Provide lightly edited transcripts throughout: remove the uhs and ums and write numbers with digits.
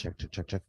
Check, check, check, check.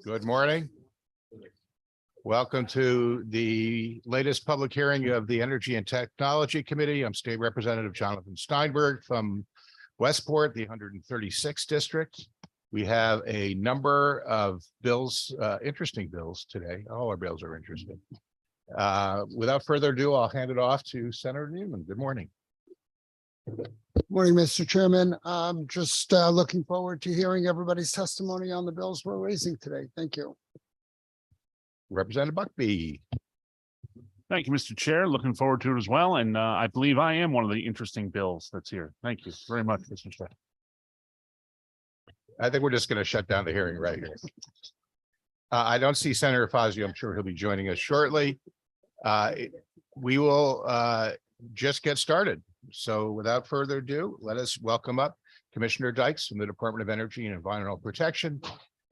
Good morning. Welcome to the latest public hearing of the Energy and Technology Committee. I'm State Representative Jonathan Steinberg from Westport, the 136th District. We have a number of bills, interesting bills today. All our bills are interesting. Without further ado, I'll hand it off to Senator Newman. Good morning. Morning, Mr. Chairman. I'm just looking forward to hearing everybody's testimony on the bills we're raising today. Thank you. Representative Buckby. Thank you, Mr. Chair. Looking forward to it as well. And I believe I am one of the interesting bills that's here. Thank you very much, Mr. Chair. I think we're just going to shut down the hearing right here. I don't see Senator Fazio. I'm sure he'll be joining us shortly. We will just get started. So without further ado, let us welcome up Commissioner Dykes from the Department of Energy and Environmental Protection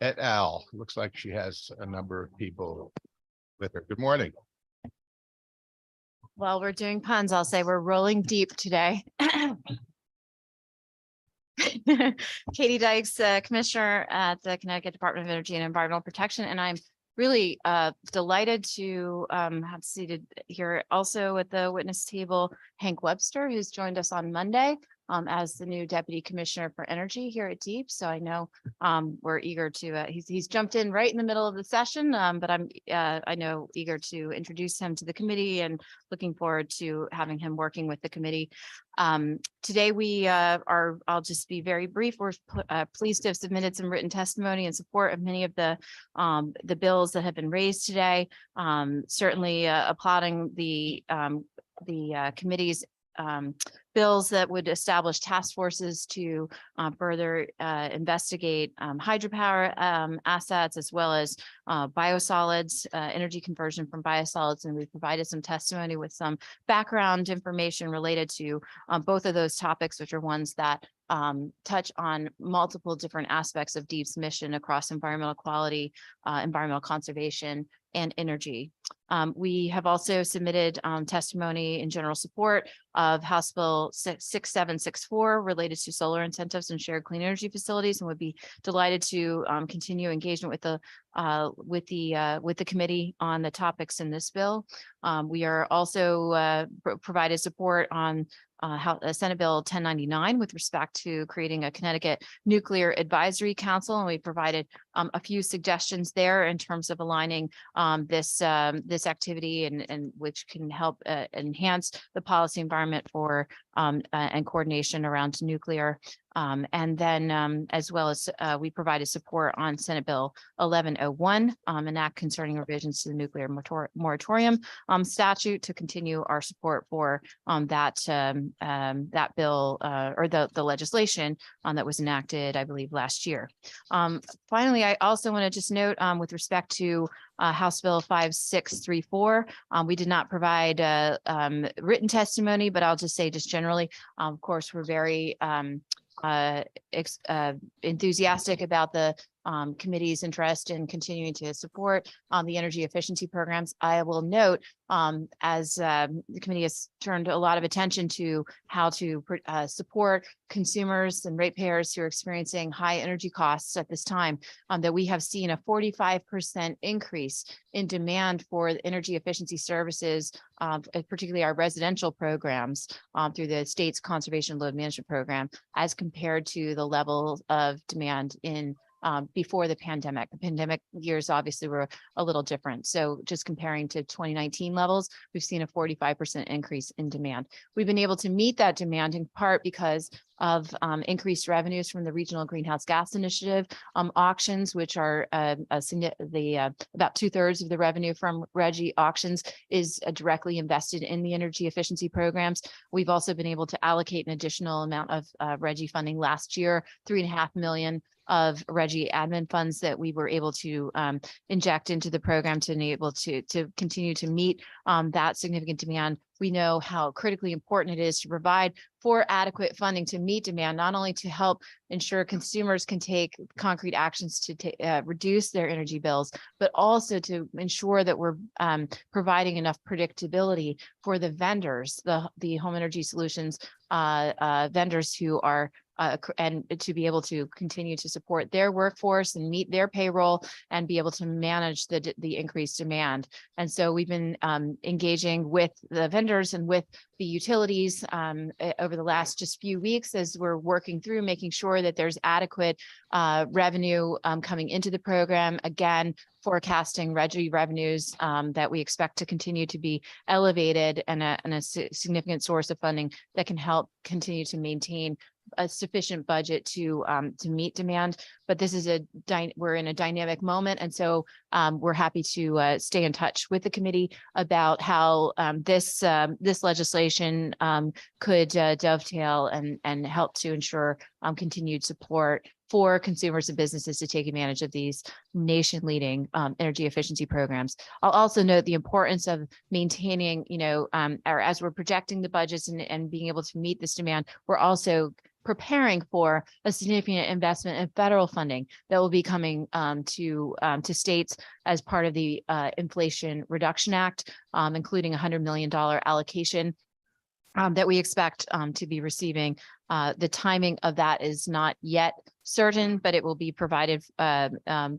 et al. Looks like she has a number of people with her. Good morning. Well, we're doing puns. I'll say we're rolling deep today. Katie Dykes, Commissioner at the Connecticut Department of Energy and Environmental Protection, and I'm really delighted to have seated here also at the witness table Hank Webster, who's joined us on Monday as the new Deputy Commissioner for Energy here at DEEP. So I know we're eager to, he's jumped in right in the middle of the session, but I know eager to introduce him to the committee and looking forward to having him working with the committee. Today we I'll just be very brief. We're pleased to have submitted some written testimony in support of many of the bills that have been raised today. Certainly applauding the committee's bills that would establish task forces to further investigate hydropower assets, as well as biosolids, energy conversion from biosolids. And we provided some testimony with some background information related to both of those topics, which are ones that touch on multiple different aspects of DEEP's mission across environmental quality, environmental conservation, and energy. We have also submitted testimony in general support of House Bill 6764 related to solar incentives and shared clean energy facilities, and would be delighted to continue engagement with the committee on the topics in this bill. We are also provided support on Senate Bill 1099 with respect to creating a Connecticut Nuclear Advisory Council, and we provided a few suggestions there in terms of aligning this activity and which can help enhance the policy environment for and coordination around nuclear. And then as well as we provided support on Senate Bill 1101, an act concerning revisions to the nuclear moratorium statute, to continue our support for that bill or the legislation that was enacted, I believe, last year. Finally, I also want to just note with respect to House Bill 5634. We did not provide written testimony, but I'll just say just generally, of course, we're very enthusiastic about the committee's interest in continuing to support the energy efficiency programs. I will note, as the committee has turned a lot of attention to how to support consumers and ratepayers who are experiencing high energy costs at this time, that we have seen a 45% increase in demand for the energy efficiency services, particularly our residential programs through the state's conservation load management program, as compared to the level of demand in before the pandemic. The pandemic years obviously were a little different. So just comparing to 2019 levels, we've seen a 45% increase in demand. We've been able to meet that demand in part because of increased revenues from the Regional Greenhouse Gas Initiative auctions, which are about 2/3 of the revenue from RGGI auctions is directly invested in the energy efficiency programs. We've also been able to allocate an additional amount of RGGI funding last year, $3.5 million of RGGI admin funds that we were able to inject into the program to enable to continue to meet that significant demand. We know how critically important it is to provide for adequate funding to meet demand, not only to help ensure consumers can take concrete actions to reduce their energy bills, but also to ensure that we're providing enough predictability for the vendors, the home energy solutions vendors who are and to be able to continue to support their workforce and meet their payroll and be able to manage the increased demand. And so we've been engaging with the vendors and with the utilities over the last just few weeks as we're working through making sure that there's adequate revenue coming into the program. Again, forecasting RGGI revenues that we expect to continue to be elevated and a significant source of funding that can help continue to maintain a sufficient budget to meet demand. But this is we're in a dynamic moment, and so we're happy to stay in touch with the committee about how this legislation could dovetail and help to ensure continued support for consumers and businesses to take advantage of these nation-leading energy efficiency programs. I'll also note the importance of maintaining, or as we're projecting the budgets and being able to meet this demand, we're also preparing for a significant investment in federal funding that will be coming to states as part of the Inflation Reduction Act, including $100 million allocation that we expect to be receiving. The timing of that is not yet certain, but it will be provided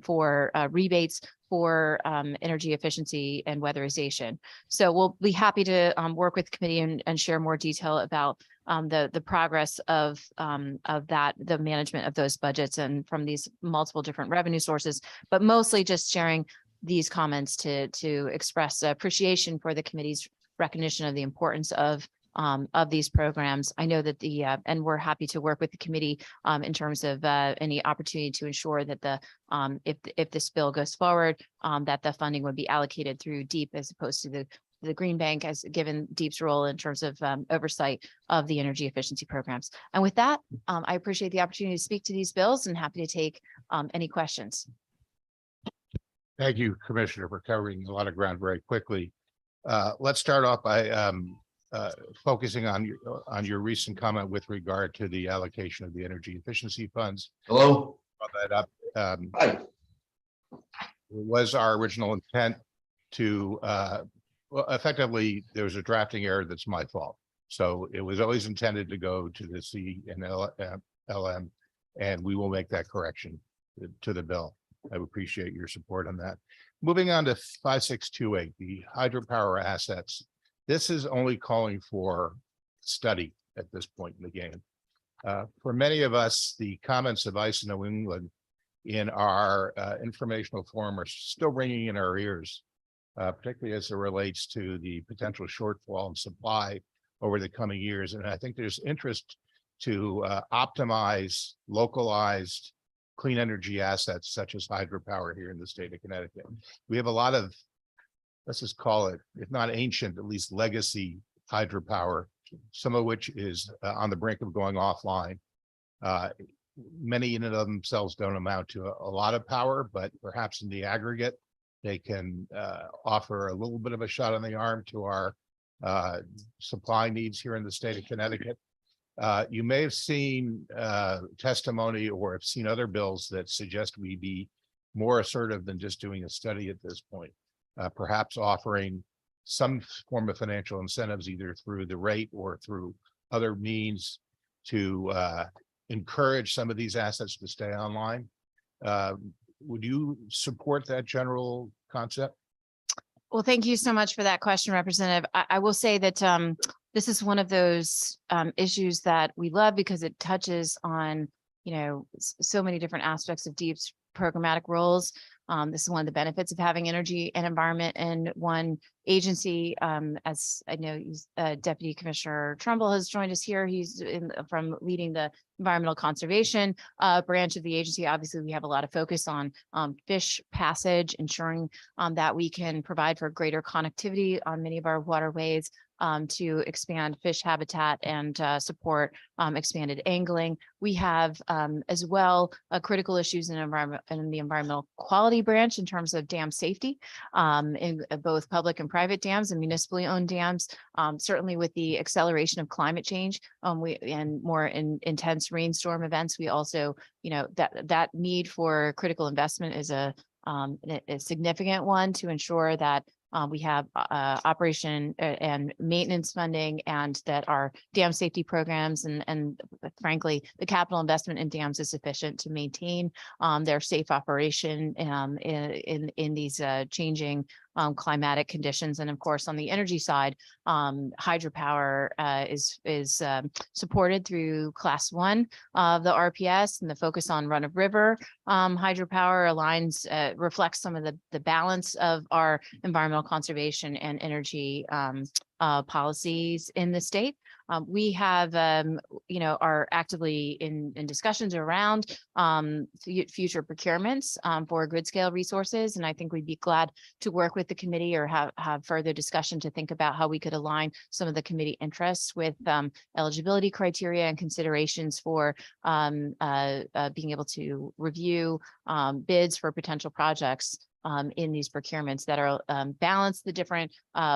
for rebates for energy efficiency and weatherization. So we'll be happy to work with the committee and share more detail about the progress of that, the management of those budgets and from these multiple different revenue sources, but mostly just sharing these comments to express appreciation for the committee's recognition of the importance of these programs. I know that and we're happy to work with the committee in terms of any opportunity to ensure that if this bill goes forward, that the funding would be allocated through DEEP as opposed to the Green Bank, as given DEEP's role in terms of oversight of the energy efficiency programs. And with that, I appreciate the opportunity to speak to these bills and happy to take any questions. Thank you, Commissioner, for covering a lot of ground very quickly. Let's start off by focusing on your recent comment with regard to the allocation of the energy efficiency funds. Hello. Brought that up. Hi. It was our original intent to, well, effectively, there was a drafting error that's my fault. So it was always intended to go to the C and LM, and we will make that correction to the bill. I appreciate your support on that. Moving on to 5628, the hydropower assets. This is only calling for study at this point in the game. For many of us, the comments of ICE New England in our informational forum are still ringing in our ears, particularly as it relates to the potential shortfall in supply over the coming years. And I think there's interest to optimize localized clean energy assets such as hydropower here in the state of Connecticut. We have a lot of, let's just call it, if not ancient, at least legacy hydropower, some of which is on the brink of going offline. Many in and of themselves don't amount to a lot of power, but perhaps in the aggregate, they can offer a little bit of a shot on the arm to our supply needs here in the state of Connecticut. You may have seen testimony or have seen other bills that suggest we be more assertive than just doing a study at this point. Perhaps offering some form of financial incentives, either through the rate or through other means to encourage some of these assets to stay online. Would you support that general concept? Well, thank you so much for that question, Representative. I will say that this is one of those issues that we love because it touches on, so many different aspects of DEEP's programmatic roles. This is one of the benefits of having energy and environment in one agency. As I know, Deputy Commissioner Trumbull has joined us here. He's from leading the environmental conservation branch of the agency. Obviously, we have a lot of focus on fish passage, ensuring that we can provide for greater connectivity on many of our waterways, to expand fish habitat and support expanded angling. We have as well critical issues in the environmental quality branch in terms of dam safety in both public and private dams and municipally owned dams. Certainly with the acceleration of climate change and more intense rainstorm events, we also, that need for critical investment is a significant one to ensure that we have operation and maintenance funding, and that our dam safety programs and frankly, the capital investment in dams is sufficient to maintain their safe operation in these changing climatic conditions. And of course, on the energy side, hydropower is supported through Class 1 of the RPS, and the focus on run of river hydropower aligns, reflects some of the balance of our environmental conservation and energy policies in the state. We have, are actively in discussions around future procurements for grid scale resources. And I think we'd be glad to work with the committee or have further discussion to think about how we could align some of the committee interests with eligibility criteria and considerations for being able to review bids for potential projects in these procurements that are balance the different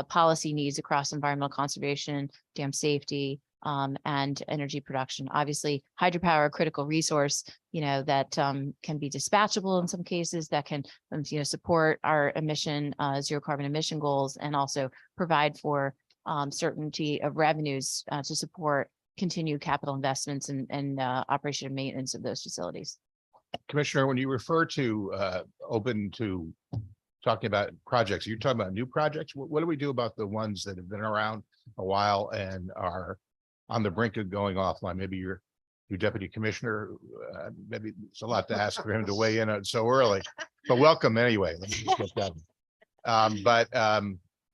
policy needs across environmental conservation, dam safety, and energy production. Obviously, hydropower, a critical resource, that can be dispatchable in some cases, that can, support our zero carbon emission goals, and also provide for certainty of revenues to support continued capital investments and operation and maintenance of those facilities. Commissioner, when you refer to open to talking about projects, you're talking about new projects. What do we do about the ones that have been around a while and are on the brink of going offline? Maybe your deputy commissioner, maybe it's a lot to ask for him to weigh in on so early, but welcome anyway. Let me just get that.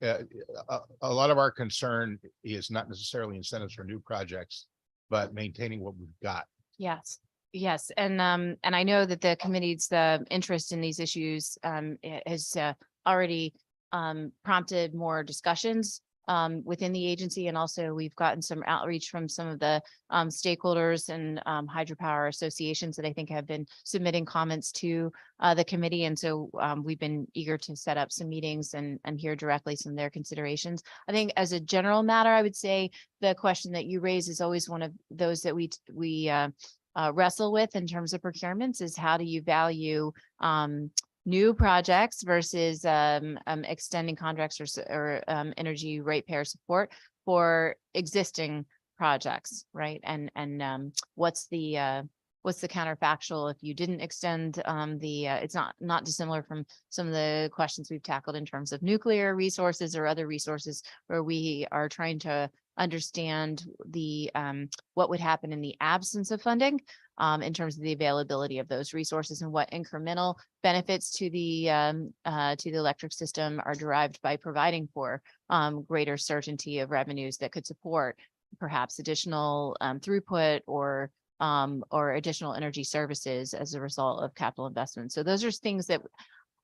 A lot of our concern is not necessarily incentives for new projects, but maintaining what we've got. Yes. Yes, and I know that the committee's interest in these issues has already prompted more discussions within the agency, and also we've gotten some outreach from some of the stakeholders and hydropower associations that I think have been submitting comments to the committee, and so we've been eager to set up some meetings and hear directly some of their considerations. I think as a general matter, I would say the question that you raise is always one of those that we wrestle with in terms of procurements, is how do you value new projects versus extending contracts or energy ratepayer support for existing projects, right? And what's the counterfactual if you didn't extend it's not dissimilar from some of the questions we've tackled in terms of nuclear resources or other resources, where we are trying to understand what would happen in the absence of funding in terms of the availability of those resources, and what incremental benefits to the electric system are derived by providing for greater certainty of revenues that could support perhaps additional throughput or additional energy services as a result of capital investments. So those are things that,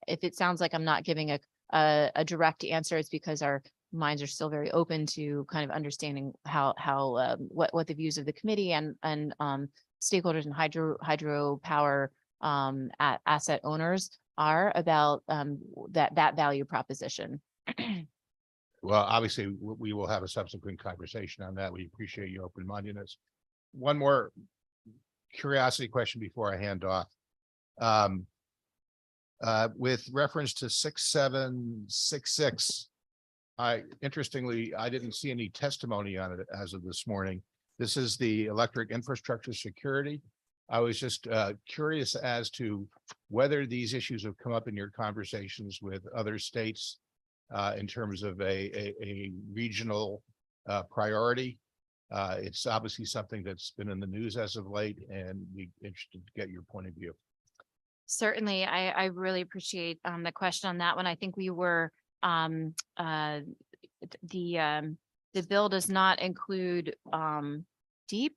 if it sounds like I'm not giving a direct answer, it's because our minds are still very open to kind of understanding what the views of the committee and stakeholders and hydropower asset owners are about that value proposition. Well, obviously, we will have a subsequent conversation on that. We appreciate your open-mindedness. One more curiosity question before I hand off. With reference to 6766, interestingly, I didn't see any testimony on it as of this morning. This is the electric infrastructure security. I was just curious as to whether these issues have come up in your conversations with other states in terms of a regional priority. It's obviously something that's been in the news as of late, and we're interested to get your point of view. Certainly, I really appreciate the question on that one. I think we were the bill does not include deep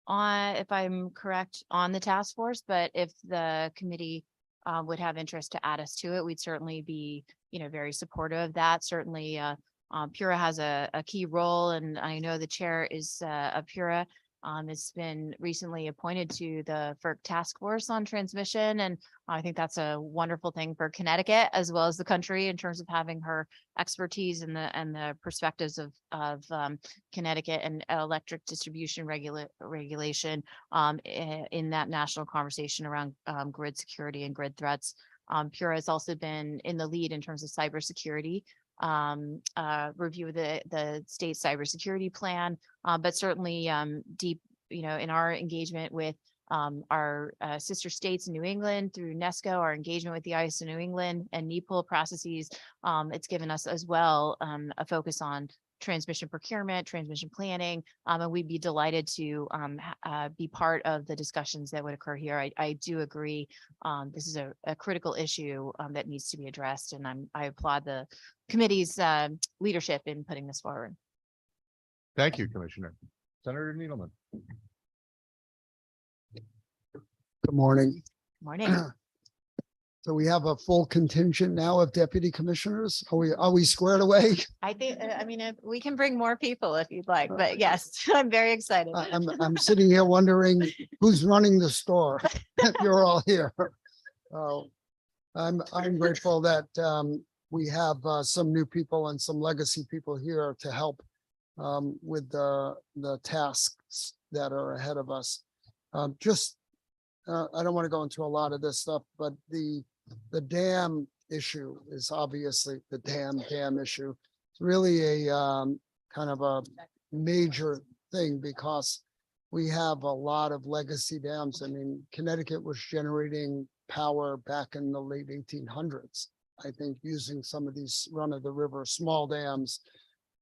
on, if I'm correct, on the task force, but if the committee would have interest to add us to it, we'd certainly be, very supportive of that. Certainly, PURA has a key role, and I know the chair is of PURA. It's been recently appointed to the FERC task force on transmission, and I think that's a wonderful thing for Connecticut as well as the country in terms of having her expertise and the perspectives of Connecticut and electric distribution regulation in that national conversation around grid security and grid threats. PURA has also been in the lead in terms of cybersecurity. Review of the state cybersecurity plan, but certainly deep, in our engagement with our sister states in New England through UNESCO, our engagement with the ISO New England and NEPL processes, it's given us as well a focus on transmission procurement, transmission planning, and we'd be delighted to be part of the discussions that would occur here. I do agree. This is a critical issue that needs to be addressed, and I applaud the committee's leadership in putting this forward. Thank you, Commissioner. Senator Needleman. Good morning. Morning. So we have a full contingent now of deputy commissioners. Are we squared away? I think, if we can bring more people if you'd like, but yes, I'm very excited. I'm sitting here wondering who's running the store. You're all here. I'm grateful that we have some new people and some legacy people here to help with the tasks that are ahead of us. I don't want to go into a lot of this stuff, but the dam issue is obviously the dam issue. It's really a kind of a major thing because we have a lot of legacy dams. I mean, Connecticut was generating power back in the late 1800s, I think, using some of these run-of-the-river small dams.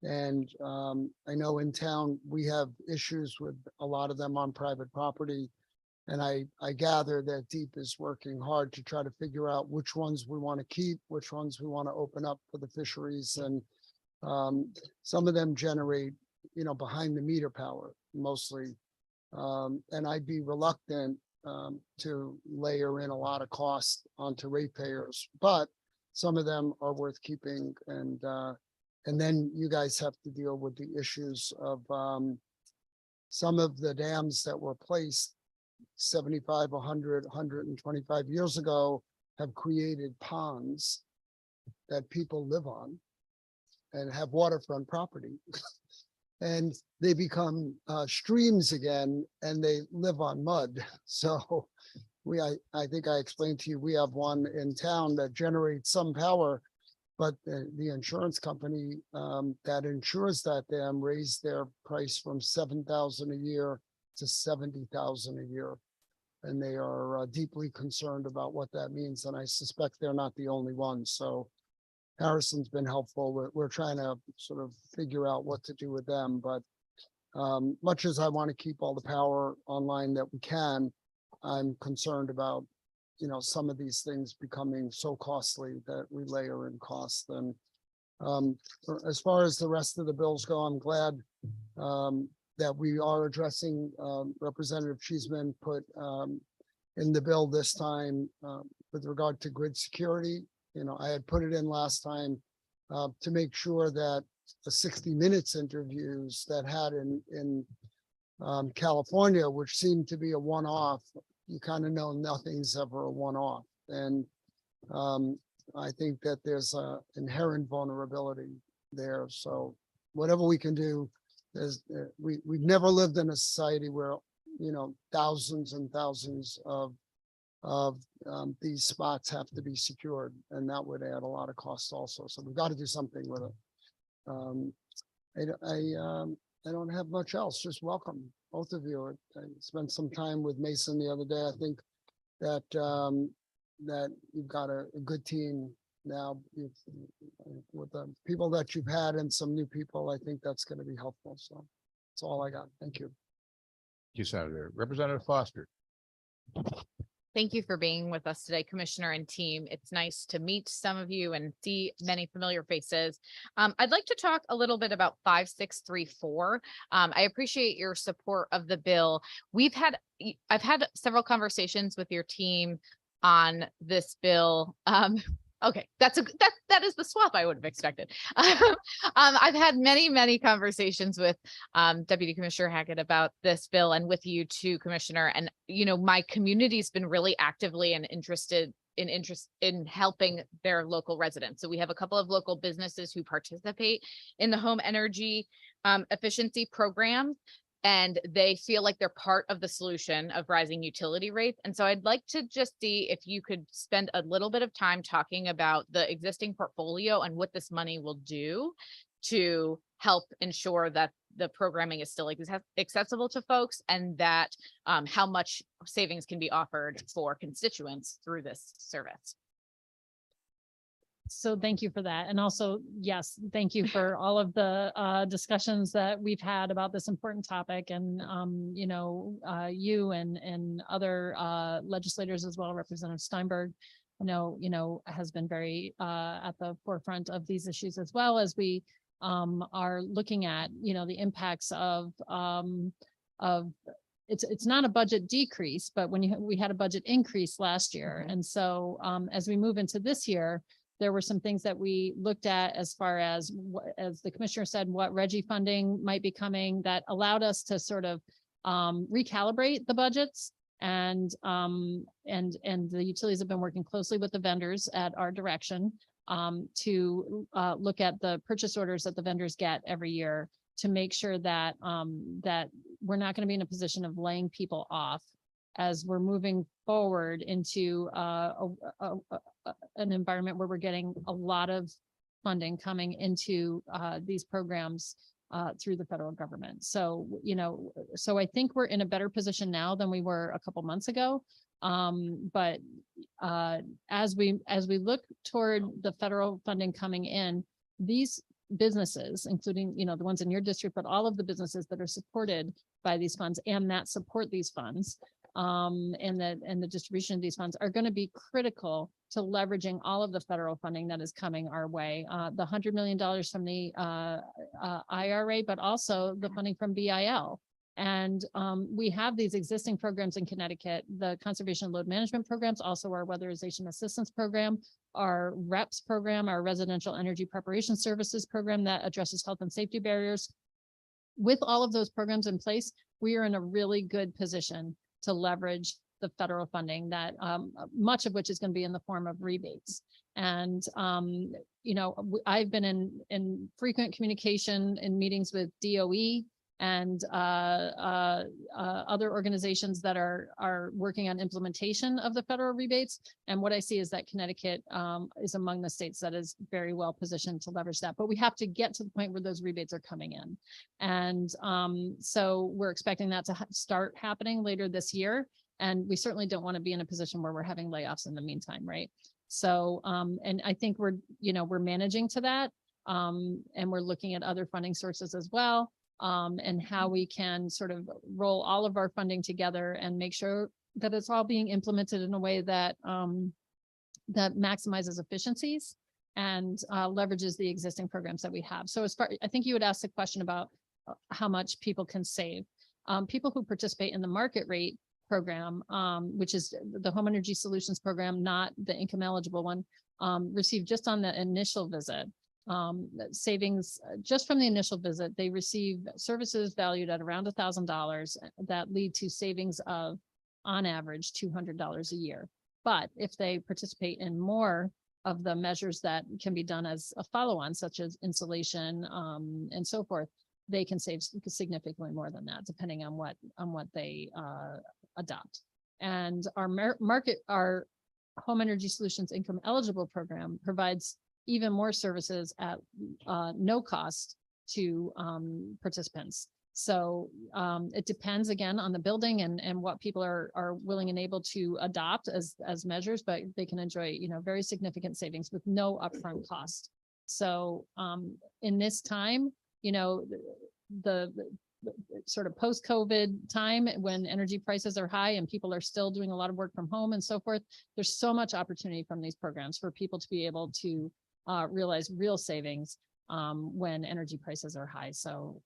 And I know in town, we have issues with a lot of them on private property. And I gather that Deep is working hard to try to figure out which ones we want to keep, which ones we want to open up for the fisheries. And some of them generate, behind the meter power mostly. And I'd be reluctant to layer in a lot of cost onto ratepayers, but some of them are worth keeping. And then you guys have to deal with the issues of some of the dams that were placed 75, 100, 125 years ago have created ponds that people live on and have waterfront property. And they become streams again, and they live on mud. So I think I explained to you, we have one in town that generates some power, but the insurance company that insures that dam raised their price from $7,000 a year to $70,000 a year. And they are deeply concerned about what that means. And I suspect they're not the only ones. So Harrison's been helpful. We're trying to sort of figure out what to do with them. But much as I want to keep all the power online that we can, I'm concerned about, some of these things becoming so costly that we layer in costs. And as far as the rest of the bills go, I'm glad that we are addressing Representative Cheeseman put in the bill this time with regard to grid security. I had put it in last time to make sure that the 60 Minutes interviews that had in California, which seemed to be a one-off, you kind of know nothing's ever a one-off. And I think that there's an inherent vulnerability there. So whatever we can do, we've never lived in a society where, thousands and thousands of these spots have to be secured, and that would add a lot of cost also. So we've got to do something with it. I don't have much else. Just welcome both of you. I spent some time with Mason the other day. I think that that you've got a good team now with the people that you've had and some new people. I think that's going to be helpful. So that's all I got. Thank you. Thank you, Senator. Representative Foster. Thank you for being with us today, Commissioner and team. It's nice to meet some of you and see many familiar faces. I'd like to talk a little bit about 5634. I appreciate your support of the bill. I've had several conversations with your team on this bill. Okay, that is the swap I would have expected. I've had many conversations with Deputy Commissioner Hackett about this bill, and with you too, Commissioner. And my community's been really actively and interested in helping their local residents. So we have a couple of local businesses who participate in the home energy efficiency program, and they feel like they're part of the solution of rising utility rates. And so I'd like to just see if you could spend a little bit of time talking about the existing portfolio and what this money will do to help ensure that the programming is still accessible to folks, and that how much savings can be offered for constituents through this service. So thank you for that. And also, yes, thank you for all of the discussions that we've had about this important topic. And, you and other legislators as well, Representative Steinberg, has been very at the forefront of these issues, as well as we are looking at, the impacts of it's not a budget decrease, but we had a budget increase last year. And so as we move into this year, there were some things that we looked at as far as the commissioner said, what Reggie funding might be coming, that allowed us to sort of recalibrate the budgets. And the utilities have been working closely with the vendors at our direction to look at the purchase orders that the vendors get every year to make sure that, that we're not going to be in a position of laying people off as we're moving forward into an environment where we're getting a lot of funding coming into these programs through the federal government. So, so I think we're in a better position now than we were a couple months ago. But as we look toward the federal funding coming in, these businesses, including, the ones in your district, but all of the businesses that are supported by these funds and that support these funds, and the distribution of these funds are going to be critical to leveraging all of the federal funding that is coming our way. The $100 million from the IRA, but also the funding from BIL. And we have these existing programs in Connecticut, the Conservation and Load Management programs, also our Weatherization Assistance Program, our REPS program, our Residential Energy Preparation Services program that addresses health and safety barriers. With all of those programs in place, we are in a really good position to leverage the federal funding that much of which is going to be in the form of rebates. And, I've been in frequent communication in meetings with DOE and other organizations that are working on implementation of the federal rebates. And what I see is that Connecticut is among the states that is very well positioned to leverage that. But we have to get to the point where those rebates are coming in. And so we're expecting that to start happening later this year. And we certainly don't want to be in a position where we're having layoffs in the meantime, right? So, and I think we're managing to that. And we're looking at other funding sources as well. And how we can sort of roll all of our funding together and make sure that it's all being implemented in a way that that maximizes efficiencies and leverages the existing programs that we have. So I think you would ask the question about how much people can save. People who participate in the market rate program, which is the Home Energy Solutions program, not the income eligible one, receive just on the initial visit. Savings just from the initial visit. They receive services valued at around $1,000 that lead to savings of, on average, $200 a year. But if they participate in more of the measures that can be done as a follow-on, such as insulation and so forth, they can save significantly more than that, depending on what they adopt. And our Home Energy Solutions income eligible program provides even more services at no cost to participants. So it depends again on the building and what people are willing and able to adopt as measures, but they can enjoy, very significant savings with no upfront cost. So in this time, the sort of post-COVID time when energy prices are high and people are still doing a lot of work from home and so forth, there's so much opportunity from these programs for people to be able to realize real savings when energy prices are high. So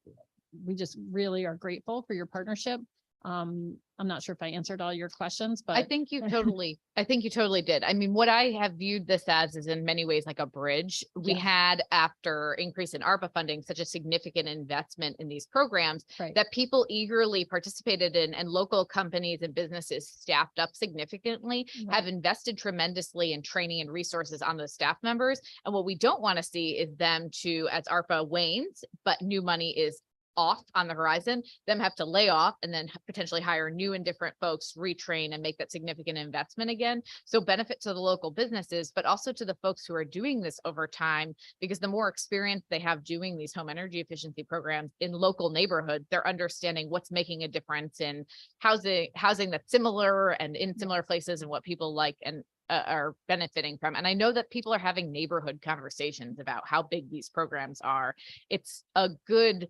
we just really are grateful for your partnership. I'm not sure if I answered all your questions, but I think you totally did. I mean, what I have viewed this as is in many ways like a bridge. We had, after increase in ARPA funding, such a significant investment in these programs that people eagerly participated in, and local companies and businesses staffed up significantly, have invested tremendously in training and resources on those staff members. And what we don't want to see is them to, as ARPA wanes, but new money is off on the horizon, them have to lay off and then potentially hire new and different folks, retrain and make that significant investment again. So benefit to the local businesses, but also to the folks who are doing this over time, because the more experience they have doing these home energy efficiency programs in local neighborhoods, they're understanding what's making a difference in housing that's similar and in similar places and what people like and are benefiting from. And I know that people are having neighborhood conversations about how big these programs are. It's a good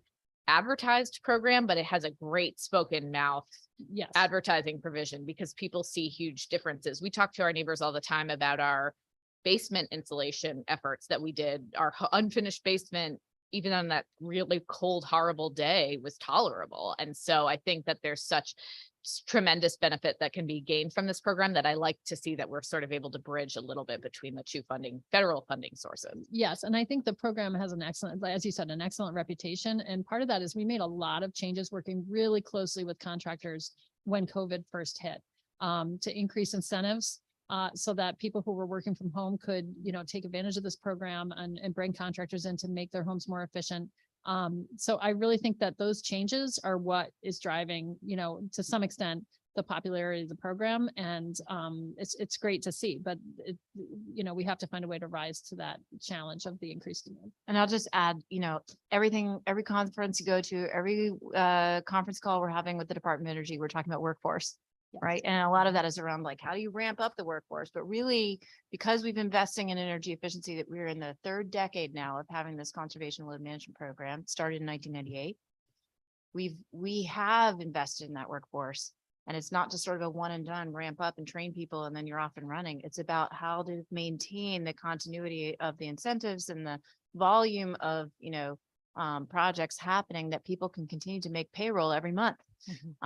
advertised program, but it has a great spoken mouth advertising provision because people see huge differences. We talk to our neighbors all the time about our basement insulation efforts that we did. Our unfinished basement, even on that really cold, horrible day, was tolerable. And so I think that there's such tremendous benefit that can be gained from this program that I like to see that we're sort of able to bridge a little bit between the two federal funding sources. Yes. And I think the program has an excellent, as you said, an excellent reputation. And part of that is we made a lot of changes working really closely with contractors when COVID first hit to increase incentives so that people who were working from home could, take advantage of this program and bring contractors in to make their homes more efficient. So I really think that those changes are what is driving, to some extent, the popularity of the program. And it's great to see, but we have to find a way to rise to that challenge of the increased demand. And I'll just add, every conference you go to, every conference call we're having with the Department of Energy, we're talking about workforce. Yeah. Right. And a lot of that is around like, how do you ramp up the workforce? But really, because we've investing in energy efficiency, that we're in the third decade now of having this conservation load management program, started in 1998. We have invested in that workforce. And it's not just sort of a one and done ramp up and train people and then you're off and running. It's about how to maintain the continuity of the incentives and the volume of, projects happening that people can continue to make payroll every month.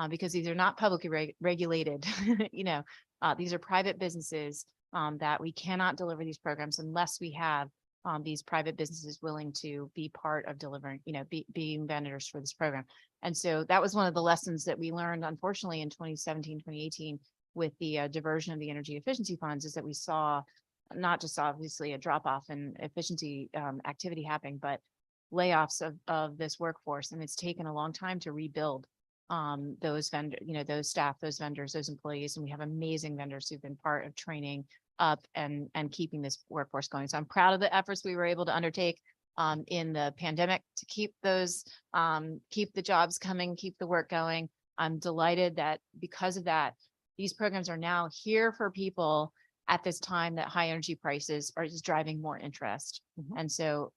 Because these are not publicly regulated, these are private businesses that we cannot deliver these programs unless we have these private businesses willing to be part of delivering, being vendors for this program. And so that was one of the lessons that we learned, unfortunately, in 2017, 2018, with the diversion of the energy efficiency funds, is that we saw not just obviously a drop off in efficiency activity happening, but layoffs of this workforce. And it's taken a long time to rebuild those vendors, those staff, those vendors, those employees. And we have amazing vendors who've been part of training up and keeping this workforce going. So I'm proud of the efforts we were able to undertake in the pandemic to keep those, keep the jobs coming, keep the work going. I'm delighted that because of that, these programs are now here for people at this time that high energy prices are just driving more interest. And so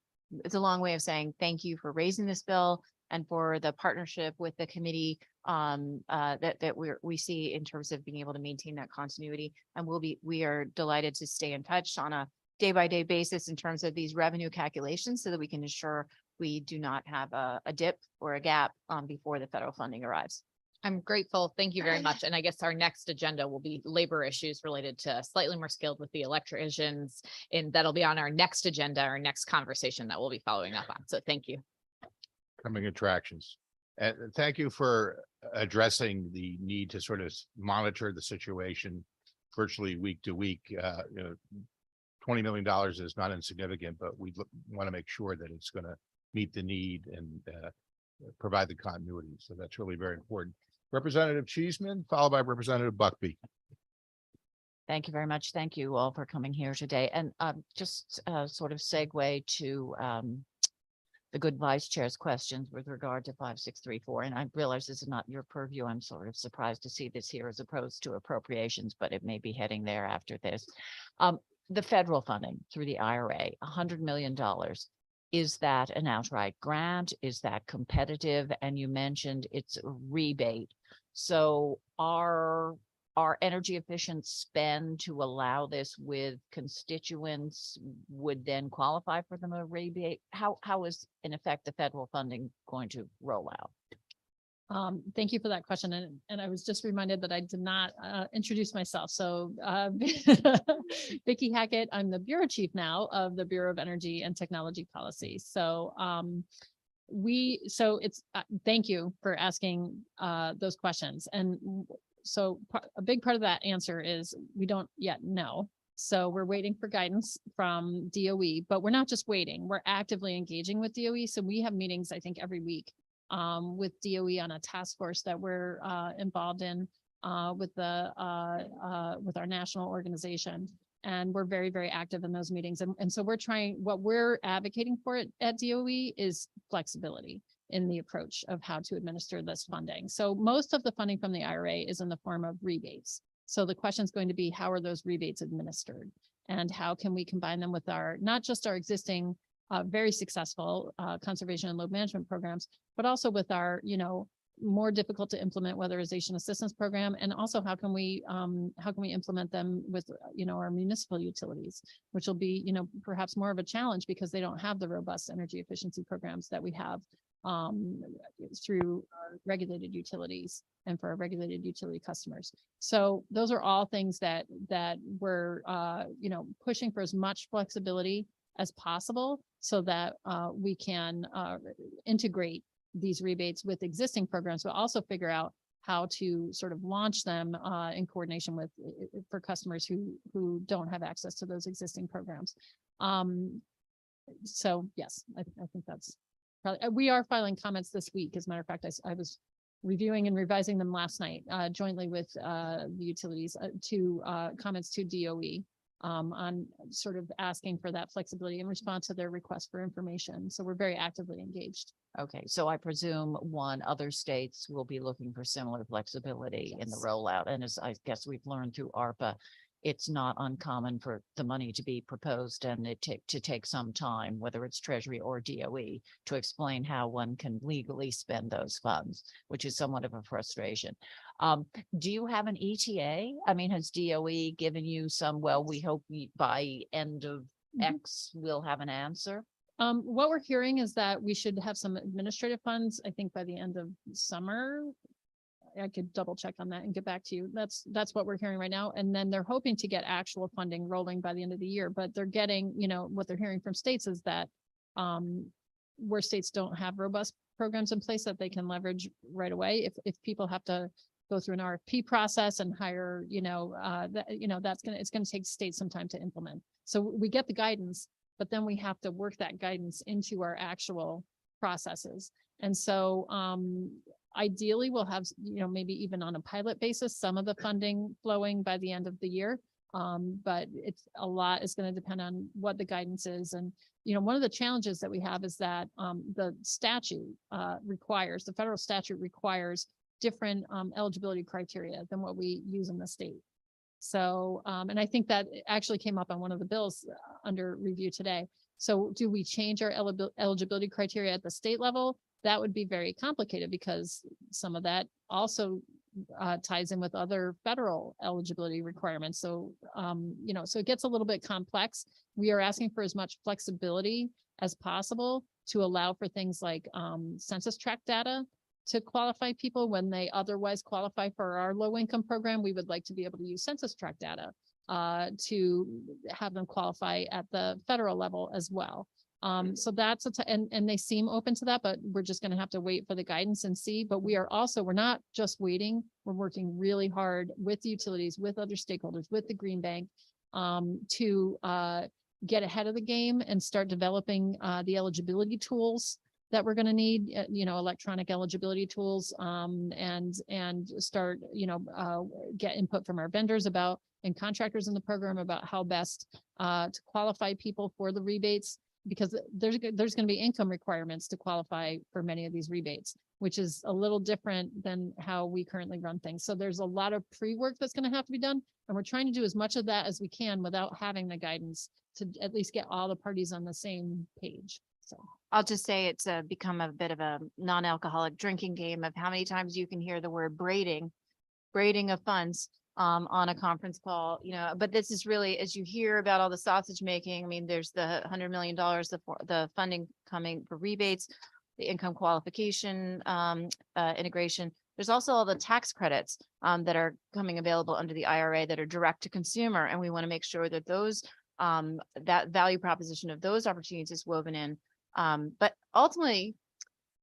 it's a long way of saying thank you for raising this bill and for the partnership with the committee that we see in terms of being able to maintain that continuity. And we are delighted to stay in touch on a day-by-day basis in terms of these revenue calculations so that we can ensure we do not have a dip or a gap before the federal funding arrives. I'm grateful. Thank you very much. And I guess our next agenda will be labor issues related to slightly more skilled with the electricians. And that'll be on our next agenda, our next conversation that we'll be following up on. So thank you. Coming attractions. And thank you for addressing the need to sort of monitor the situation virtually week to week. $20 million is not insignificant, but we want to make sure that it's going to meet the need and provide the continuity. So that's really very important. Representative Cheeseman, followed by Representative Buckby. Thank you very much. Thank you all for coming here today. And just sort of segue to the good vice chair's questions with regard to 5634. And I realize this is not your purview. I'm sort of surprised to see this here as opposed to appropriations, but it may be heading there after this. The federal funding through the IRA, $100 million. Is that an outright grant? Is that competitive? And you mentioned it's a rebate. So our energy efficient spend to allow this with constituents would then qualify for them a rebate? How is in effect the federal funding going to roll out? Thank you for that question. And I was just reminded that I did not introduce myself. So Vicki Hackett, I'm the Bureau Chief now of the Bureau of Energy and Technology Policy. So thank you for asking those questions. And so a big part of that answer is we don't yet know. So we're waiting for guidance from DOE, but we're not just waiting, we're actively engaging with DOE. So we have meetings, I think, every week with DOE on a task force that we're involved in with our national organization. And we're very, very active in those meetings. And so what we're advocating for at DOE is flexibility in the approach of how to administer this funding. So most of the funding from the IRA is in the form of rebates. So the question is going to be, how are those rebates administered? And how can we combine them with not just our existing very successful conservation and load management programs, but also with our, more difficult to implement weatherization assistance program. And also how can we implement them with, our municipal utilities, which will be, perhaps more of a challenge because they don't have the robust energy efficiency programs that we have through our regulated utilities and for our regulated utility customers. So those are all things that we're, pushing for as much flexibility as possible so that we can integrate these rebates with existing programs, but also figure out how to sort of launch them in coordination with for customers who don't have access to those existing programs. So yes, I think that's probably, we are filing comments this week. As a matter of fact, I was reviewing and revising them last night, jointly with, the utilities, to, comments to DOE. On sort of asking for that flexibility in response to their request for information. So we're very actively engaged. Okay, so I presume other states will be looking for similar flexibility in the Yes. rollout. And as I guess we've learned through ARPA, it's not uncommon for the money to be proposed and to take some time, whether it's Treasury or DOE, to explain how one can legally spend those funds, which is somewhat of a frustration. Do you have an ETA? I mean, has DOE given you some, well, we hope by end of X, we'll have an answer? What we're hearing is that we should have some administrative funds, I think by the end of summer. I could double check on that and get back to you. That's what we're hearing right now. And then they're hoping to get actual funding rolling by the end of the year, but they're getting, what they're hearing from states is that where states don't have robust programs in place that they can leverage right away. If people have to go through an RFP process and hire, it's gonna take states some time to implement. So we get the guidance, but then we have to work that guidance into our actual processes. And so ideally we'll have, maybe even on a pilot basis, some of the funding flowing by the end of the year. But it's a lot is going to depend on what the guidance is. And, one of the challenges that we have is that the statute requires, the federal statute requires different eligibility criteria than what we use in the state. So, and I think that actually came up on one of the bills under review today. So do we change our eligibility criteria at the state level? That would be very complicated because some of that also ties in with other federal eligibility requirements. So, so it gets a little bit complex. We are asking for as much flexibility as possible to allow for things like census tract data to qualify people when they otherwise qualify for our low income program. We would like to be able to use census tract data to have them qualify at the federal level as well. So that's and they seem open to that, but we're just going to have to wait for the guidance and see. But we're not just waiting. We're working really hard with the utilities, with other stakeholders, with the Green Bank to get ahead of the game and start developing the eligibility tools that we're going to need, electronic eligibility tools and start, get input from our vendors and contractors in the program about how best to qualify people for the rebates. Because there's going to be income requirements to qualify for many of these rebates, which is a little different than how we currently run things. So there's a lot of pre-work that's going to have to be done. And we're trying to do as much of that as we can without having the guidance to at least get all the parties on the same page. So I'll just say it's become a bit of a non-alcoholic drinking game of how many times you can hear the word braiding of funds on a conference call, but this is really, as you hear about all the sausage making, I mean, there's the $100 million, the funding coming for rebates, the income qualification integration. There's also all the tax credits that are coming available under the IRA that are direct to consumer. And we want to make sure that those that value proposition of those opportunities is woven in. But ultimately,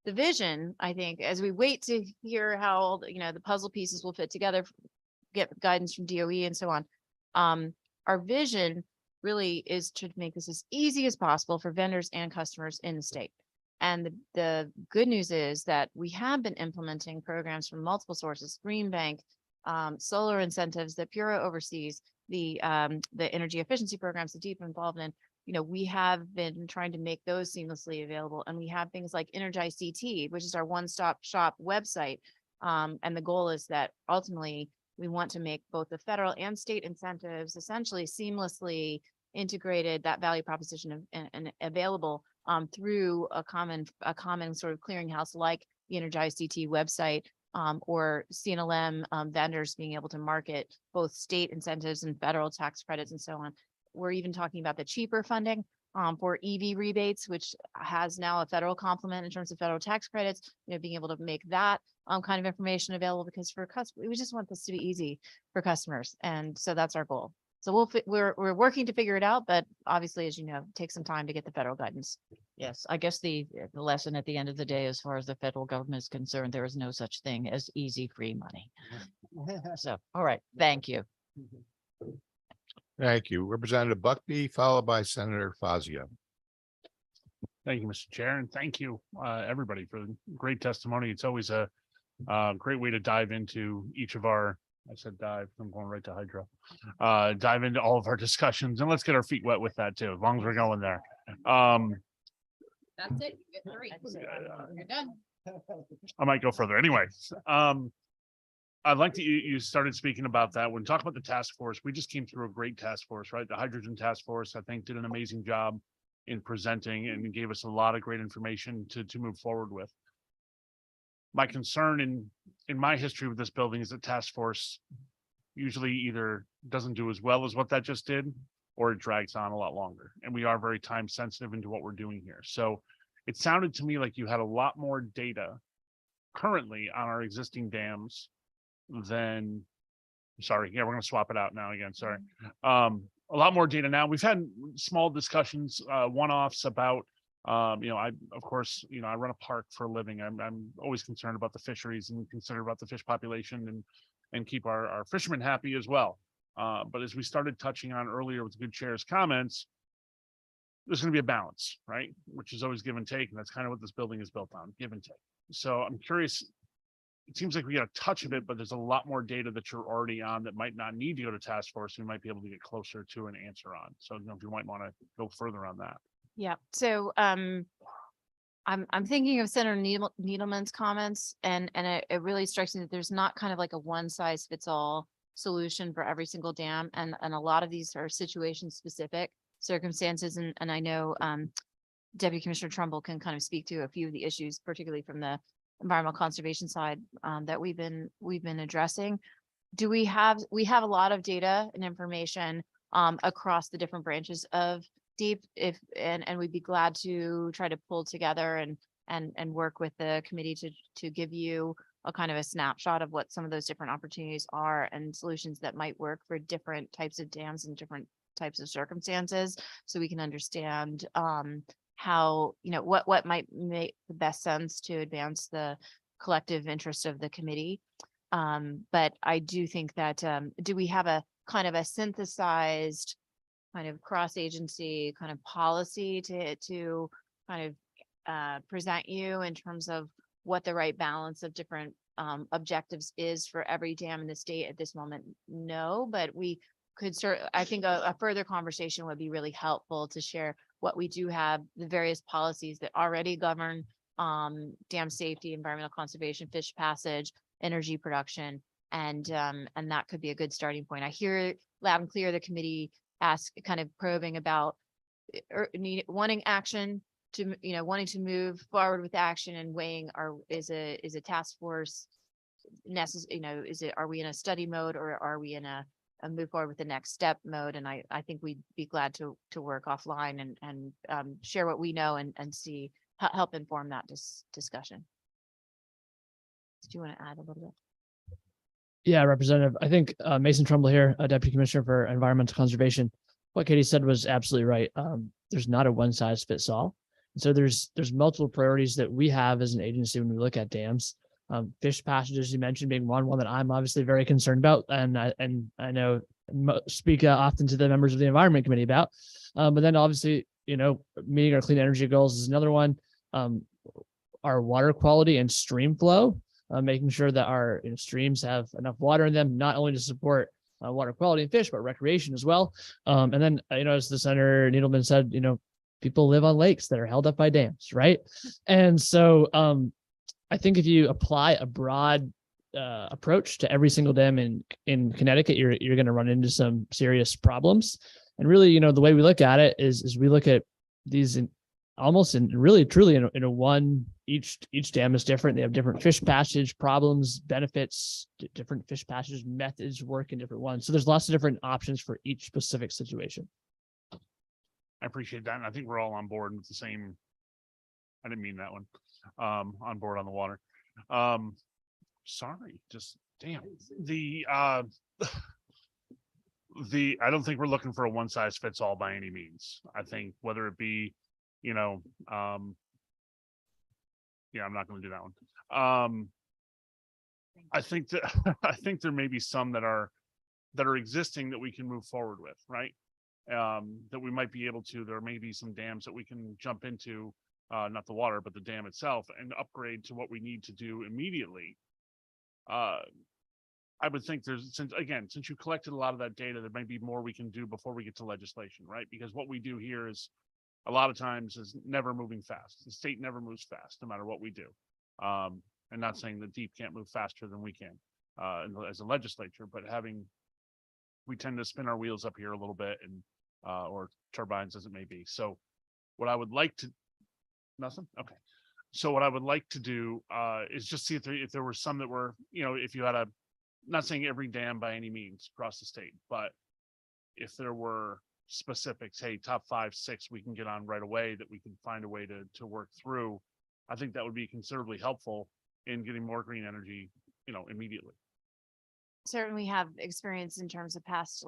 the vision, I think, as we wait to hear how, the puzzle pieces will fit together, get guidance from DOE and so on. Our vision really is to make this as easy as possible for vendors and customers in the state. And the good news is that we have been implementing programs from multiple sources, Green Bank, solar incentives that Pura oversees, the energy efficiency programs that DEEP involved in. We have been trying to make those seamlessly available. And we have things like Energize CT, which is our one-stop shop website. And the goal is that ultimately we want to make both the federal and state incentives essentially seamlessly integrated, that value proposition and available through a common sort of clearinghouse like the Energize CT website or CNLM vendors being able to market both state incentives and federal tax credits and so on. We're even talking about the cheaper funding for EV rebates, which has now a federal complement in terms of federal tax credits, being able to make that kind of information available, because for customers, we just want this to be easy for customers. And so that's our goal. So we're working to figure it out, but obviously, as you know, it takes some time to get the federal guidance. Yes, I guess the lesson at the end of the day, as far as the federal government is concerned, there is no such thing as easy free money. So, all right, thank you. Thank you. Representative Buckby, followed by Senator Fazio. Thank you, Mr. Chair, and thank you, everybody, for the great testimony. It's always a great way to dive into each of our, I said dive, I'm going right to hydro. Dive into all of our discussions, and let's get our feet wet with that too, as long as we're going there. That's it. You get 3. You're done. I might go further anyway. I'd like to, you started speaking about that. When talking about the task force, we just came through a great task force, right? The hydrogen task force, I think, did an amazing job in presenting and gave us a lot of great information to move forward with. My concern in my history with this building is that task force usually either doesn't do as well as what that just did, or it drags on a lot longer. And we are very time sensitive into what we're doing here. So it sounded to me like you had a lot more data currently on our existing dams than, sorry, yeah, we're gonna swap it out now again, sorry. A lot more data now. We've had small discussions, one-offs about, of course, I run a park for a living. I'm always concerned about the fisheries and concerned about the fish population and keep our fishermen happy as well. But as we started touching on earlier with the good chair's comments, there's going to be a balance, right? Which is always give and take. And that's kind of what this building is built on, give and take. So I'm curious, it seems like we got a touch of it, but there's a lot more data that you're already on that might not need to go to task force. We might be able to get closer to an answer on. So if you might want to go further on that. Yeah, so I'm thinking of Senator Needleman's comments, and it really strikes me that there's not kind of like a one size fits all solution for every single dam, and a lot of these are situation specific circumstances, and I know Deputy Commissioner Trumbull can kind of speak to a few of the issues, particularly from the environmental conservation side, that we've been addressing. We have a lot of data and information across the different branches of deep, and we'd be glad to try to pull together and work with the committee to give you a kind of a snapshot of what some of those different opportunities are and solutions that might work for different types of dams and different types of circumstances, so we can understand how, what might make the best sense to advance the collective interest of the committee. But I do think that do we have a kind of a synthesized kind of cross-agency kind of policy to kind of present you in terms of what the right balance of different objectives is for every dam in the state at this moment? No, but we could I think a further conversation would be really helpful to share what we do have, the various policies that already govern dam safety, environmental conservation, fish passage, energy production, and that could be a good starting point. I hear loud and clear the committee kind of probing about wanting action to, wanting to move forward with action and weighing is a task force necessary, are we in a study mode, or are we in a move forward with the next step mode? And I think we'd be glad to work offline and share what we know and see, help inform that discussion. Do you want to add a little bit? Yeah, Representative. I think Mason Trumbull here, Deputy Commissioner for Environmental Conservation. What Katie said was absolutely right. There's not a one size fits all. So there's multiple priorities that we have as an agency when we look at dams. Fish passages, you mentioned, being one that I'm obviously very concerned about, and I know speak often to the members of the Environment Committee about. But then obviously, meeting our clean energy goals is another one. Our water quality and stream flow. Making sure that our streams have enough water in them, not only to support water quality and fish, but recreation as well. And then, as the Senator Needleman said, people live on lakes that are held up by dams, right? And so I think if you apply a broad approach to every single dam in Connecticut, you're going to run into some serious problems. And really, the way we look at it is we look at these almost and really truly in a one, each dam is different. They have different fish passage problems, benefits, different fish passage methods work in different ones. So there's lots of different options for each specific situation. I appreciate that. And I think we're all on board with the same. I didn't mean that one. On board on the water. Sorry, just damn. I don't think we're looking for a one size fits all by any means. I think whether it be, yeah, I'm not going to do that one. I think that there may be some that are existing that we can move forward with, right? That we might be able to. There may be some dams that we can jump into not the water, but the dam itself, and upgrade to what we need to do immediately. I would think since you collected a lot of that data, there might be more we can do before we get to legislation, right? Because what we do here is a lot of times is never moving fast. The state never moves fast, no matter what we do. And not saying that deep can't move faster than we can as a legislature, but we tend to spin our wheels up here a little bit and or turbines as it may be. So what I would like to, nothing? Okay. So what I would like to do is just see if there were some that were, if you had not saying every dam by any means across the state, but if there were specifics, hey, top 5, 6, we can get on right away that we can find a way to work through. I think that would be considerably helpful in getting more green energy, immediately. Certainly have experience in terms of past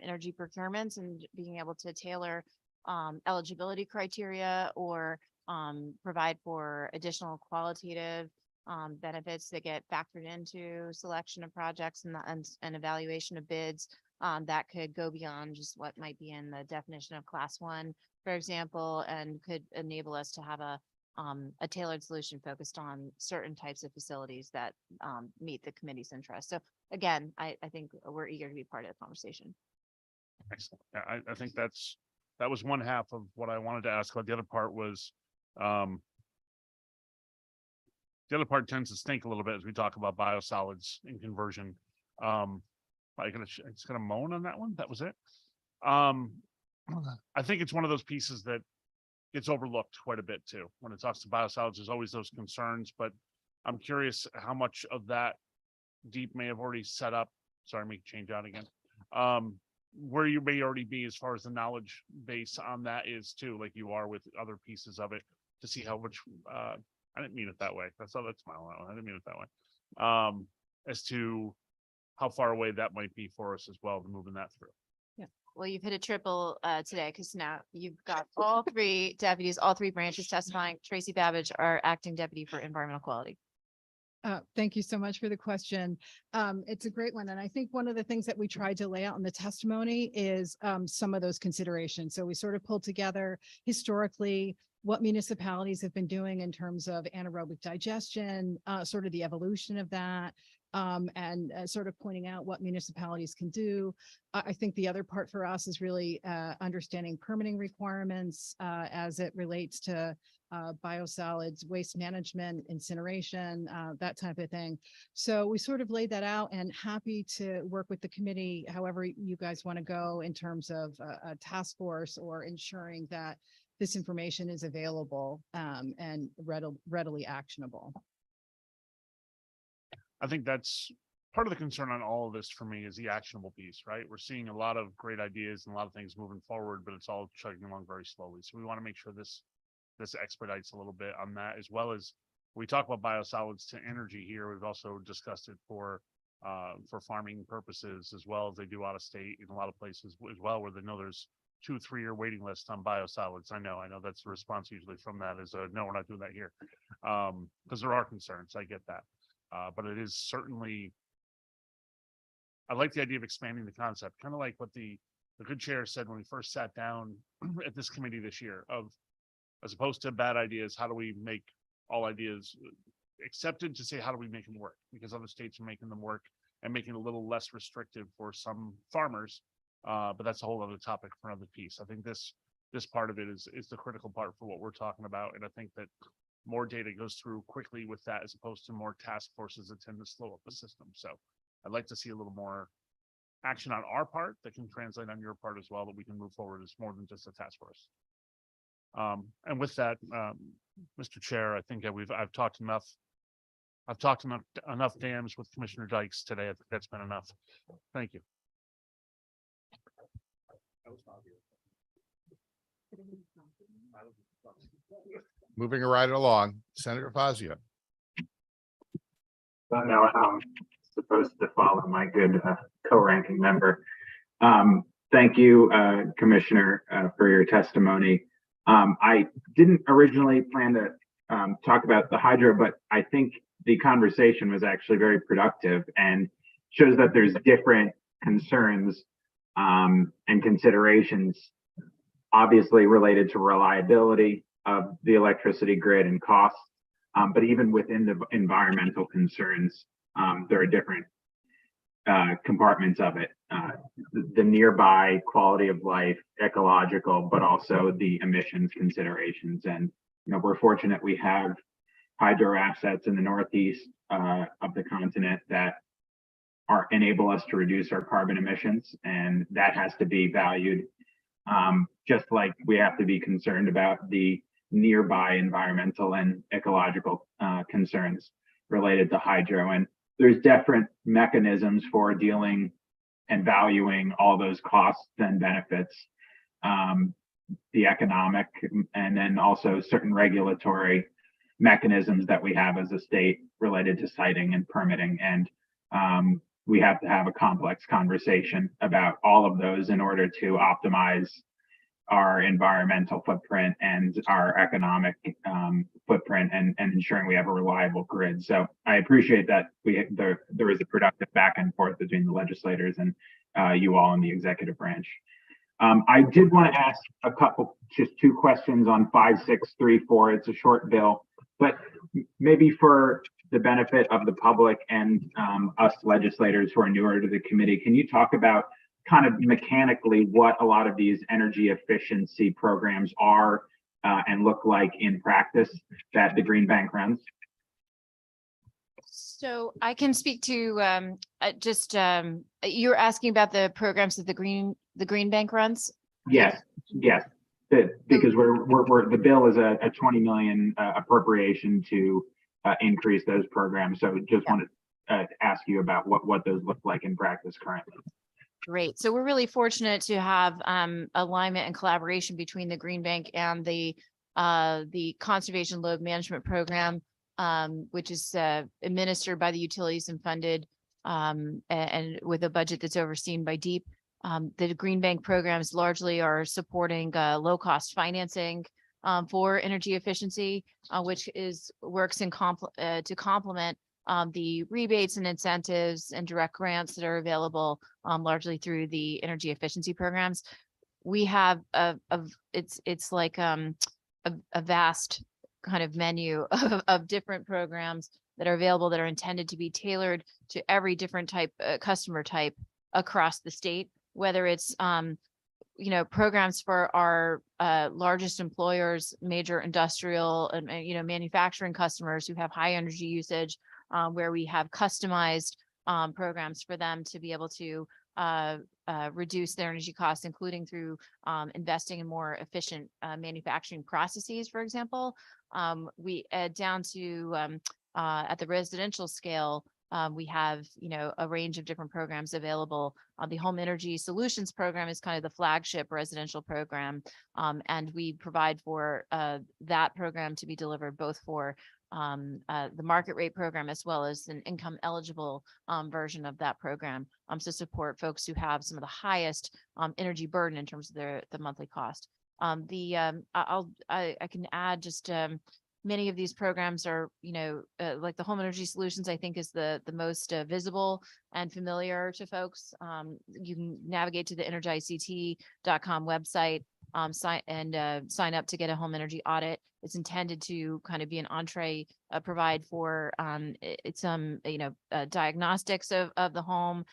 energy procurements and being able to tailor eligibility criteria or provide for additional qualitative benefits that get factored into selection of projects and evaluation of bids that could go beyond just what might be in the definition of class 1, for example, and could enable us to have a tailored solution focused on certain types of facilities that meet the committee's interest. So again, I think we're eager to be part of the conversation. Excellent. I think that was one half of what I wanted to ask about. The other part was the other part tends to stink a little bit as we talk about biosolids and conversion. It's gonna moan on that one. That was it. I think it's one of those pieces that gets overlooked quite a bit too. When it talks to biosolids, there's always those concerns, but I'm curious how much of that Deep may have already set up. Sorry, make change out again. Where you may already be as far as the knowledge base on that is too, like you are with other pieces of it, to see how much I didn't mean it that way. That's smile. I didn't mean it that way. As to how far away that might be for us as well to moving that through. Well, you've hit a triple today because now you've got all 3 deputies, all 3 branches testifying. Tracy Babbage, our acting deputy for environmental quality. Thank you so much for the question. It's a great one. And I think one of the things that we tried to lay out in the testimony is some of those considerations. So we sort of pulled together historically what municipalities have been doing in terms of anaerobic digestion, sort of the evolution of that, and sort of pointing out what municipalities can do. I think the other part for us is really understanding permitting requirements as it relates to biosolids, waste management, incineration, that type of thing. So we sort of laid that out, and happy to work with the committee, however you guys want to go in terms of a task force or ensuring that this information is available and readily actionable. I think that's part of the concern on all of this for me is the actionable piece, right? We're seeing a lot of great ideas and a lot of things moving forward, but it's all chugging along very slowly. So we want to make sure this expedites a little bit on that, as well as we talk about biosolids to energy here. We've also discussed it for farming purposes, as well as they do out of state in a lot of places as well, where they know there's 2-3 year waiting list on biosolids. I know that's the response usually from that is no, we're not doing that here. Because there are concerns. I get that. But it is certainly, I like the idea of expanding the concept, kind of like what the good chair said when we first sat down at this committee this year, of as opposed to bad ideas, how do we make all ideas accepted, to say how do we make them work? Because other states are making them work and making it a little less restrictive for some farmers. But that's a whole other topic for another piece. I think this part of it is the critical part for what we're talking about. And I think that more data goes through quickly with that, as opposed to more task forces that tend to slow up the system. So I'd like to see a little more action on our part that can translate on your part as well, that we can move forward as more than just a task force. And with that, Mr. Chair, I think I've talked enough. I've talked enough dams with Commissioner Dykes today. I think that's been enough. Thank you. Moving right along, Senator Fazio. Well, no, I'm supposed to follow my good co-ranking member. Thank you, Commissioner, for your testimony. I didn't originally plan to talk about the hydro, but I think the conversation was actually very productive and shows that there's different concerns and considerations, obviously related to reliability of the electricity grid and costs. But even within the environmental concerns, there are different compartments of it. The nearby quality of life, ecological, but also the emissions considerations. And we're fortunate we have hydro assets in the northeast of the continent that enable us to reduce our carbon emissions, and that has to be valued. Just like we have to be concerned about the nearby environmental and ecological concerns related to hydro. And there's different mechanisms for dealing and valuing all those costs and benefits, the economic, and then also certain regulatory mechanisms that we have as a state related to siting and permitting. And we have to have a complex conversation about all of those in order to optimize our environmental footprint and our economic footprint, and ensuring we have a reliable grid. So I appreciate that there is a productive back and forth between the legislators and you all in the executive branch. I did want to ask just two questions on 5634. It's a short bill, but maybe for the benefit of the public and us legislators who are newer to the committee, can you talk about kind of mechanically what a lot of these energy efficiency programs are and look like in practice that the Green Bank runs? So I can speak to you're asking about the programs that the Green Bank runs? Yes. Because the bill is a 20 million appropriation to increase those programs. So just wanted to ask you about what those look like in practice currently. Great. So we're really fortunate to have alignment and collaboration between the Green Bank and the Conservation Load Management Program, which is administered by the utilities and funded and with a budget that's overseen by DEEP. The Green Bank programs largely are supporting low cost financing for energy efficiency, which works to complement the rebates and incentives and direct grants that are available largely through the energy efficiency programs. We have it's like a vast kind of menu of different programs that are available that are intended to be tailored to every different type customer type across the state, whether it's programs for our largest employers, major industrial and manufacturing customers who have high energy usage, where we have customized programs for them to be able to reduce their energy costs, including through investing in more efficient manufacturing processes, for example. We down to at the residential scale, we have, a range of different programs available. The Home Energy Solutions Program is kind of the flagship residential program. And we provide for that program to be delivered both for the market rate program as well as an income eligible version of that program to support folks who have some of the highest energy burden in terms of the monthly cost. I can add just many of these programs are, like the Home Energy Solutions, I think is the most visible and familiar to folks. You can navigate to the energizect.com website, sign up to get a home energy audit. It's intended to kind of be an entree, provide for diagnostics of the home,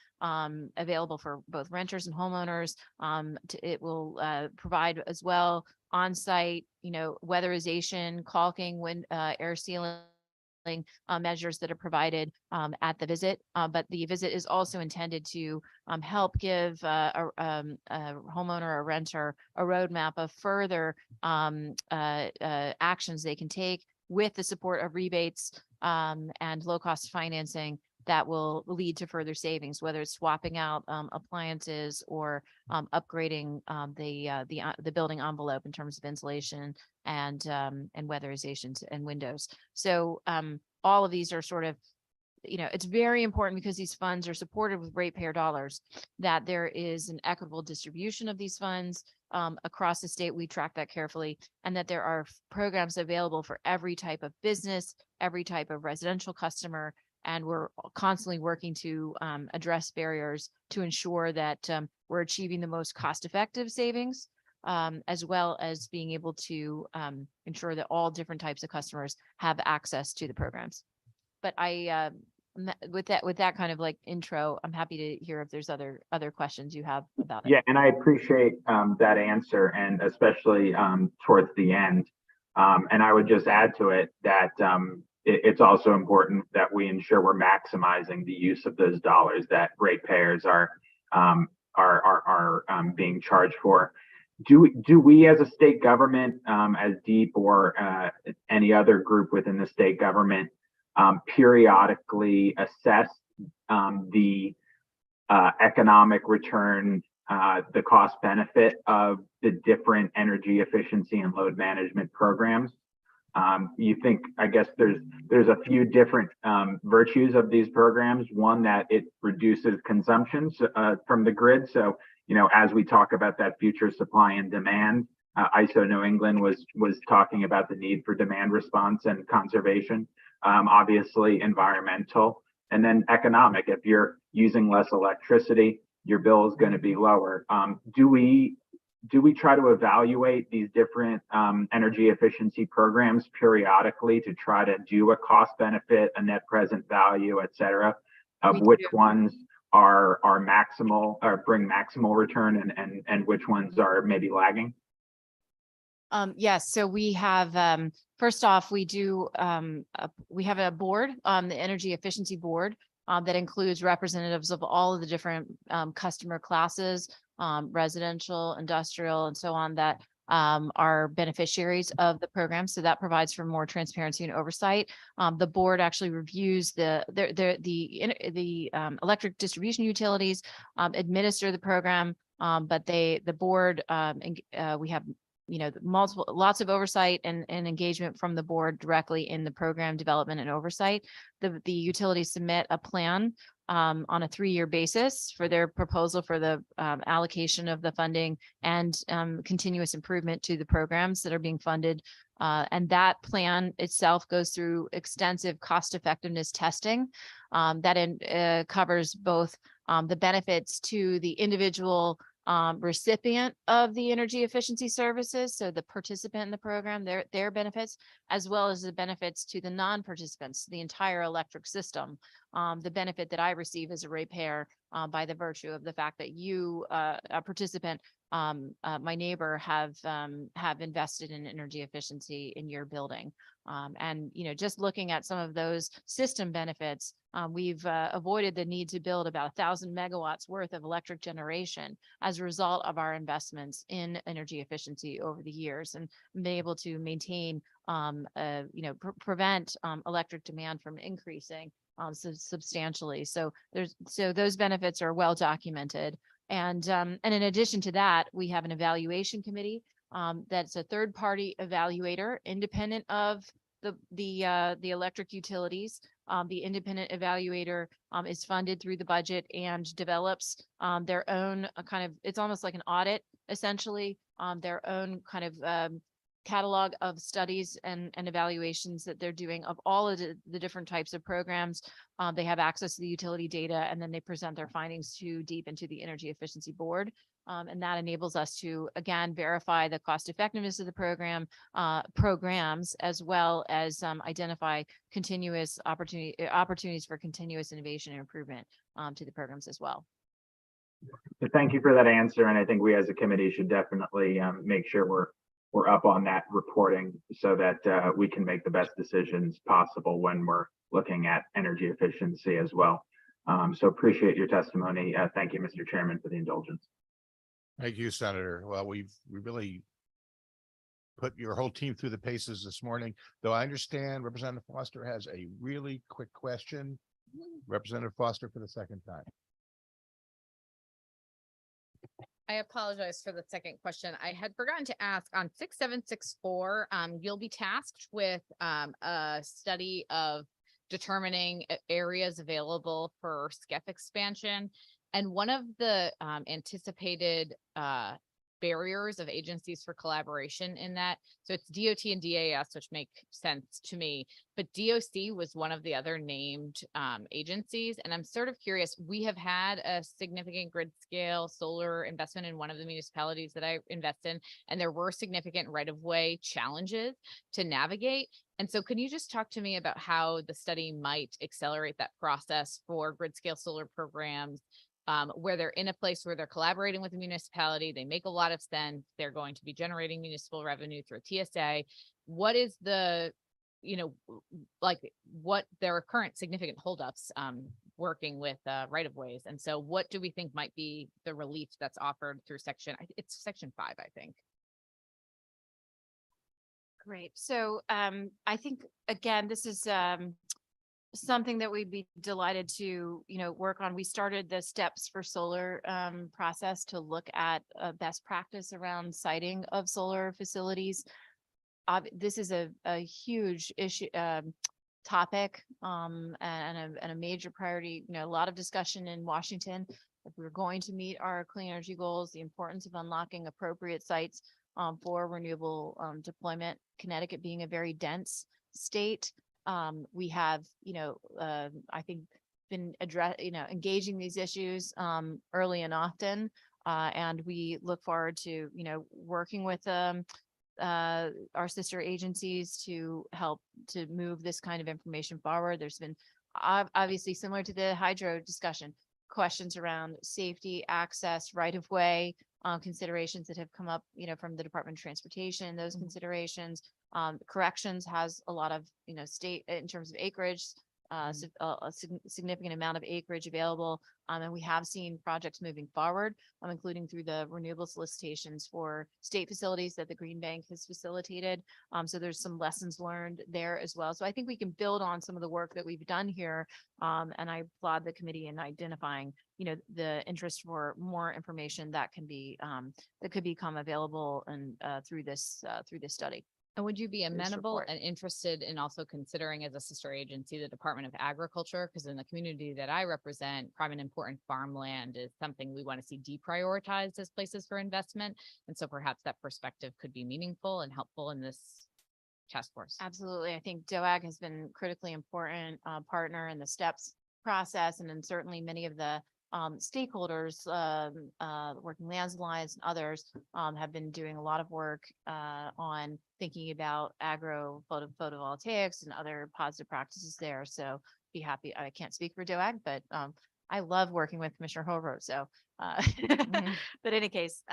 available for both renters and homeowners. It will provide as well on-site, weatherization, caulking, wind, air sealing measures that are provided at the visit. But the visit is also intended to help give a homeowner or renter a roadmap of further actions they can take with the support of rebates and low-cost financing that will lead to further savings, whether it's swapping out appliances or upgrading the building envelope in terms of insulation and weatherization and windows. So all of these are sort of, it's very important because these funds are supported with ratepayer dollars, that there is an equitable distribution of these funds across the state. We track that carefully, and that there are programs available for every type of business, every type of residential customer. And we're constantly working to address barriers to ensure that we're achieving the most cost-effective savings as well as being able to ensure that all different types of customers have access to the programs. But with that kind of like intro, I'm happy to hear if there's other questions you have about it. Yeah, and I appreciate that answer, and especially towards the end. And I would just add to it that it's also important that we ensure we're maximizing the use of those dollars that ratepayers are being charged for. Do we as a state government, as DEEP or any other group within the state government, periodically assess the economic return, the cost benefit of the different energy efficiency and load management programs? You think, I guess there's a few different virtues of these programs. One, that it reduces consumption from the grid. So, as we talk about that future supply and demand, ISO New England was talking about the need for demand response and conservation. Obviously environmental, and then economic. If you're using less electricity, your bill is going to be lower. Do we try to evaluate these different energy efficiency programs periodically to try to do a cost benefit, a net present value, et cetera, of which ones are maximal or bring maximal return and which ones are maybe lagging? Yes, so we have, first off, we have a board, the Energy Efficiency Board, that includes representatives of all of the different customer classes, residential, industrial, and so on, that are beneficiaries of the program. So that provides for more transparency and oversight. The board actually reviews the electric distribution utilities, administer the program, but the board, we have lots of oversight and engagement from the board directly in the program development and oversight. The utilities submit a plan on a 3-year basis for their proposal for the allocation of the funding and continuous improvement to the programs that are being funded. And that plan itself goes through extensive cost effectiveness testing that covers both the benefits to the individual recipient of the energy efficiency services, so the participant in the program, their benefits, as well as the benefits to the non-participants, the entire electric system. The benefit that I receive as a ratepayer by the virtue of the fact that you, a participant, my neighbor, have invested in energy efficiency in your building. And just looking at some of those system benefits, we've avoided the need to build about 1,000 megawatts worth of electric generation as a result of our investments in energy efficiency over the years, and been able to maintain, prevent electric demand from increasing substantially. So those benefits are well documented. And in addition to that, we have an evaluation committee that's a third-party evaluator, independent of the electric utilities. The independent evaluator is funded through the budget and develops their own it's almost like an audit, essentially, their own kind of catalog of studies and evaluations that they're doing of all of the different types of programs. They have access to the utility data, and then they present their findings to DEEP and to the Energy Efficiency Board. And that enables us to, again, verify the cost effectiveness of the programs, as well as identify continuous opportunities for continuous innovation and improvement to the programs as well. Thank you for that answer. And I think we as a committee should definitely make sure we're up on that reporting so that we can make the best decisions possible when we're looking at energy efficiency as well. So appreciate your testimony. Thank you, Mr. Chairman, for the indulgence. Thank you, Senator. Well, we really put your whole team through the paces this morning, though I understand Representative Foster has a really quick question. Representative Foster for the second time. I apologize for the second question. I had forgotten to ask on 6764. You'll be tasked with a study of determining areas available for SCEF expansion. And one of the anticipated barriers of agencies for collaboration in that. So it's DOT and DAS, which make sense to me, but DOC was one of the other named agencies. And I'm sort of curious, we have had a significant grid scale solar investment in one of the municipalities that I invest in, and there were significant right-of-way challenges to navigate. And so can you just talk to me about how the study might accelerate that process for grid scale solar programs, where they're in a place where they're collaborating with the municipality, they make a lot of sense, they're going to be generating municipal revenue through a TSA. What is the, like what there are current significant holdups working with right-of-ways? And so what do we think might be the relief that's offered through it's section 5, I think. Great. So I think, again, this is something that we'd be delighted to, work on. We started the steps for solar process to look at best practice around siting of solar facilities. This is a huge issue, topic, and a major priority. A lot of discussion in Washington. If we're going to meet our clean energy goals, the importance of unlocking appropriate sites for renewable deployment. Connecticut being a very dense state, we have, I think, been engaging these issues early and often, and we look forward to, working with our sister agencies to help to move this kind of information forward. There's been obviously, similar to the hydro discussion, questions around safety, access, right of way, considerations that have come up, from the Department of Transportation, those considerations. Corrections has a lot of, state in terms of acreage, a significant amount of acreage available. And we have seen projects moving forward, including through the renewable solicitations for state facilities that the Green Bank has facilitated. So there's some lessons learned there as well. So I think we can build on some of the work that we've done here. And I applaud the committee in identifying, the interest for more information that can be, that could become available and through this study. And would you be amenable report. and interested in also considering as a sister agency, the Department of Agriculture? Because in the community that I represent, prime and important farmland is something we want to see deprioritized as places for investment. And so perhaps that perspective could be meaningful and helpful in this task force. Absolutely. I think DOAG has been critically important partner in the STEPS process, and then certainly many of the stakeholders, Working Lands Alliance and others have been doing a lot of work on thinking about photovoltaics and other positive practices there. So be happy. I can't speak for DOAG, but I love working with Commissioner Holbrook. So, but in any case,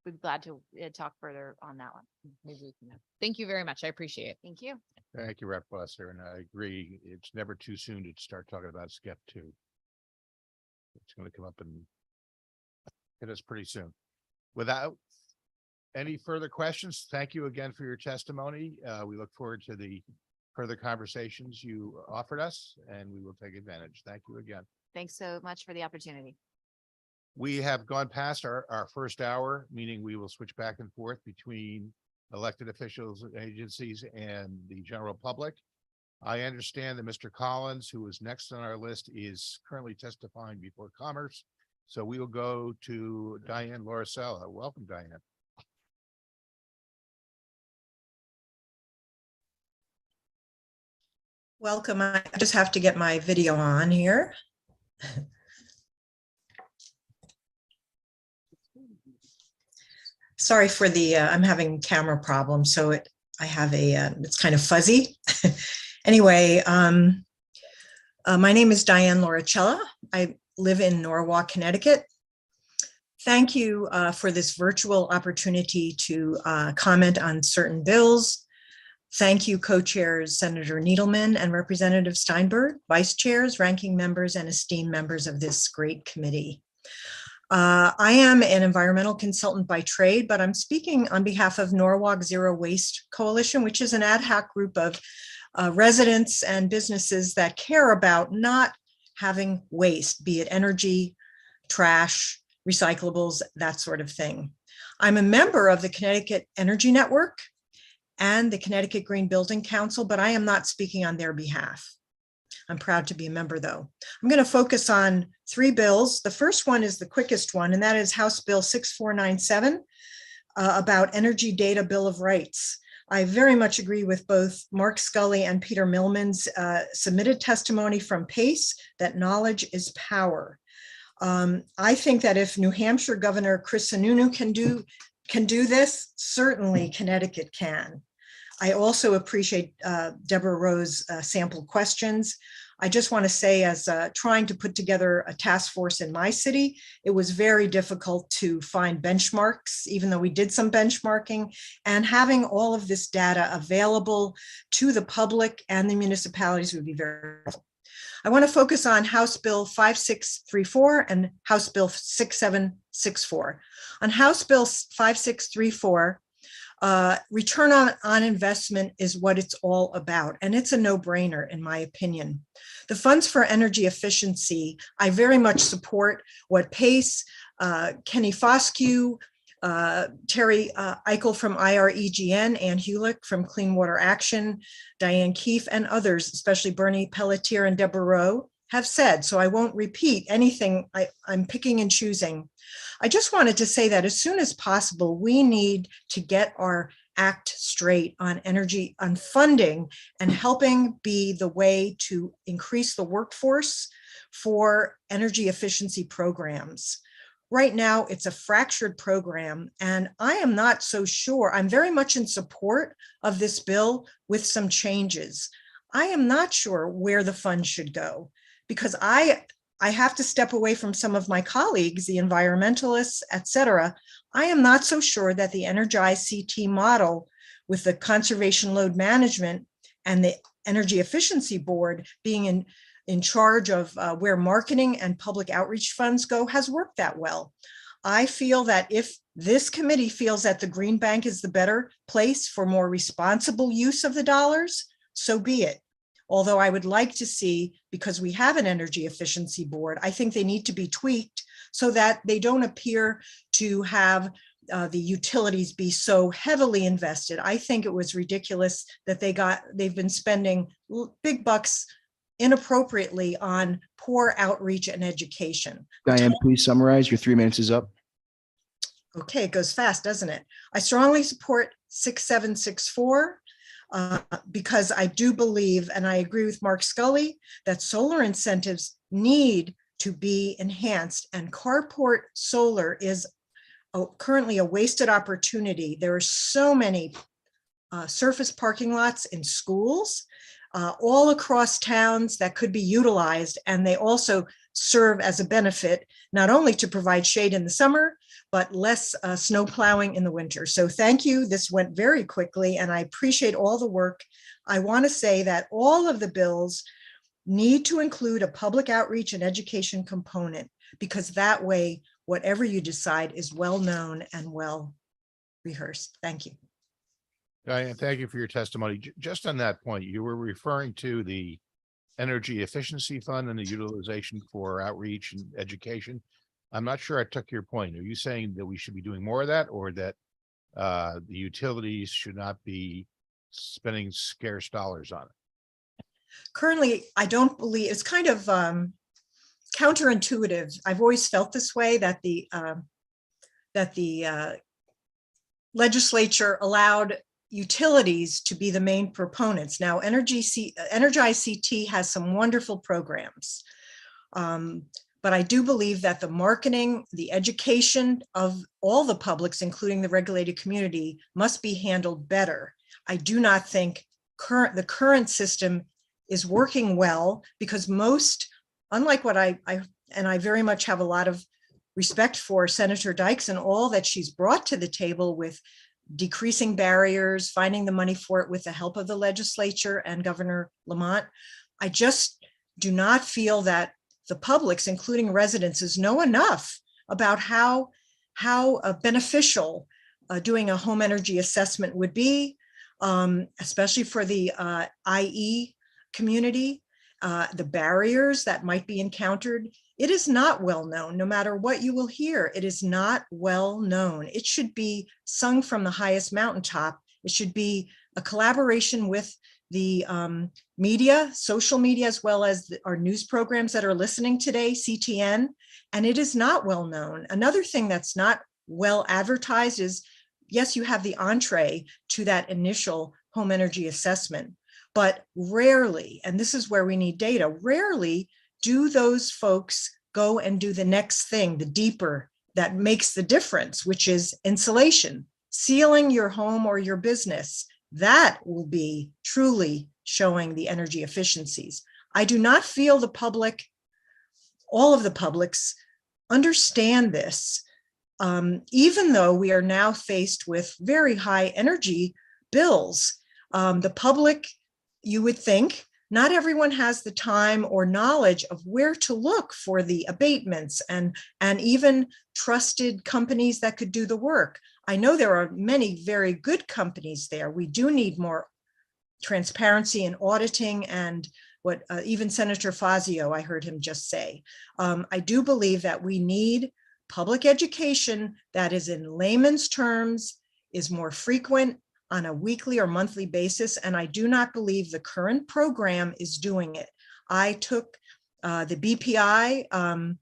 we'd be glad to talk further on that one. Maybe we can. Thank you very much. I appreciate it. Thank you. Thank you, Rep. Buster, and I agree. It's never too soon to start talking about SCEP 2. It's going to come up and hit us pretty soon. Without any further questions, thank you again for your testimony. We look forward to the further conversations you offered us, and we will take advantage. Thank you again. Thanks so much for the opportunity. We have gone past our first hour, meaning we will switch back and forth between elected officials, agencies, and the general public. I understand that Mr. Collins, who is next on our list, is currently testifying before Commerce. So we will go to Diane Lauricella. Welcome, Diane. Welcome. I just have to get my video on here. Sorry for the, I'm having camera problems, so I have it's kind of fuzzy. Anyway, my name is Diane Lauricella. I live in Norwalk, Connecticut. Thank you for this virtual opportunity to comment on certain bills. Thank you, co-chairs Senator Needleman and Representative Steinberg, vice chairs, ranking members, and esteemed members of this great committee. I am an environmental consultant by trade, but I'm speaking on behalf of Norwalk Zero Waste Coalition, which is an ad hoc group of residents and businesses that care about not having waste, be it energy, trash, recyclables, that sort of thing. I'm a member of the Connecticut Energy Network and the Connecticut Green Building Council, but I am not speaking on their behalf. I'm proud to be a member, though. I'm going to focus on 3 bills. The first one is the quickest one, and that is House Bill 6497, about Energy Data Bill of Rights. I very much agree with both Mark Scully and Peter Millman's submitted testimony from PACE that knowledge is power. I think that if New Hampshire Governor Chris Sununu can do this, certainly Connecticut can. I also appreciate Deborah Rowe's sample questions. I just want to say, as trying to put together a task force in my city, it was very difficult to find benchmarks, even though we did some benchmarking, and having all of this data available to the public and the municipalities would be very helpful. I want to focus on House Bill 5634 and House Bill 6764. On House Bill 5634, return on investment is what it's all about, and it's a no-brainer in my opinion. The funds for energy efficiency, I very much support what PACE, Kenny Foscue, Terry Eichel from IREGN, Ann Hulick from Clean Water Action, Diane Keefe, and others, especially Bernie Pelletier and Deborah Rowe, have said, so I won't repeat anything. I'm picking and choosing. I just wanted to say that as soon as possible, we need to get our act straight on energy, on funding, and helping be the way to increase the workforce for energy efficiency programs. Right now, it's a fractured program, and I am not so sure. I'm very much in support of this bill with some changes. I am not sure where the funds should go, because I have to step away from some of my colleagues, the environmentalists, et cetera. I am not so sure that the Energize CT model with the conservation load management and the energy efficiency board being in charge of where marketing and public outreach funds go has worked that well. I feel that if this committee feels that the Green Bank is the better place for more responsible use of the dollars, so be it. Although I would like to see, because we have an energy efficiency board, I think they need to be tweaked so that they don't appear to have the utilities be so heavily invested. I think it was ridiculous that they've been spending big bucks inappropriately on poor outreach and education. Diane, please summarize. Your 3 minutes is up. Okay, it goes fast, doesn't it? I strongly support 6764 because I do believe, and I agree with Mark Scully, that solar incentives need to be enhanced, and carport solar is currently a wasted opportunity. There are so many surface parking lots in schools all across towns that could be utilized, and they also serve as a benefit, not only to provide shade in the summer, but less snow plowing in the winter. So thank you. This went very quickly, and I appreciate all the work. I want to say that all of the bills need to include a public outreach and education component, because that way, whatever you decide is well known and well rehearsed. Thank you. Diane, thank you for your testimony. Just on that point, you were referring to the Energy Efficiency Fund and the utilization for outreach and education. I'm not sure I took your point. Are you saying that we should be doing more of that, or that the utilities should not be spending scarce dollars on it? Currently, I don't believe, it's kind of counterintuitive. I've always felt this way, that the legislature allowed utilities to be the main proponents. Now, Energize CT has some wonderful programs, but I do believe that the marketing, the education of all the publics, including the regulated community, must be handled better. I do not think the current system is working well, because most, unlike what I very much have a lot of respect for Senator Dykes and all that she's brought to the table with decreasing barriers, finding the money for it with the help of the legislature and Governor Lamont. I just do not feel that the publics, including residences, know enough about how beneficial doing a home energy assessment would be, especially for the IE community, the barriers that might be encountered. It is not well known. No matter what you will hear, it is not well known. It should be sung from the highest mountaintop. It should be a collaboration with the media, social media, as well as our news programs that are listening today, CTN, and it is not well known. Another thing that's not well advertised is yes, you have the entree to that initial home energy assessment, but rarely, and this is where we need data, rarely do those folks go and do the next thing, the deeper that makes the difference, which is insulation, sealing your home or your business. That will be truly showing the energy efficiencies. I do not feel the public, all of the publics, understand this, even though we are now faced with very high energy bills. The public, you would think, not everyone has the time or knowledge of where to look for the abatements and even trusted companies that could do the work. I know there are many very good companies there. We do need more transparency and auditing, and what even Senator Fazio, I heard him just say. I do believe that we need public education that is in layman's terms, is more frequent on a weekly or monthly basis, and I do not believe the current program is doing it. I took the BPI,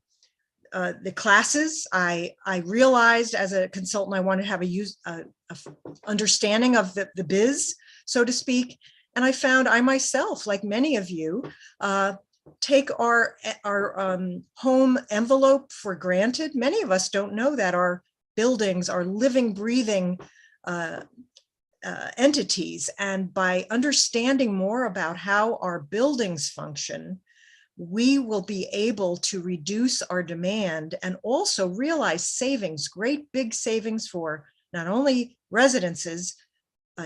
the classes. I realized as a consultant I wanted to have a understanding of the biz, so to speak, and I found I myself, like many of you, take our home envelope for granted. Many of us don't know that our buildings are living, breathing entities, and by understanding more about how our buildings function, we will be able to reduce our demand and also realize savings, great big savings for not only residences,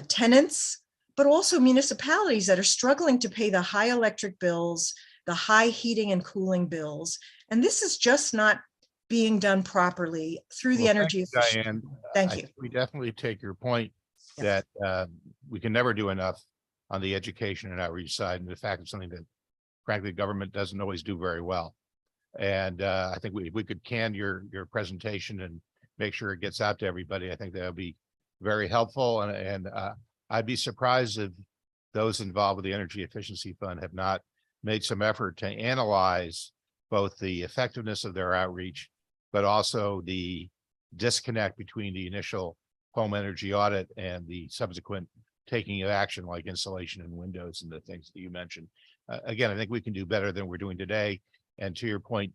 tenants, but also municipalities that are struggling to pay the high electric bills, the high heating and cooling bills. And this is just not being done properly through the Well, energy thank you, efficiency. Diane. Thank you. We definitely take your point that we can never do enough on the education and outreach side. And the fact is something that frankly, government doesn't always do very well. And I think we could can your presentation and make sure it gets out to everybody. I think that would be very helpful. And I'd be surprised if those involved with the Energy Efficiency Fund have not made some effort to analyze both the effectiveness of their outreach, but also the disconnect between the initial home energy audit and the subsequent taking of action like insulation and windows and the things that you mentioned. Again, I think we can do better than we're doing today. And to your point,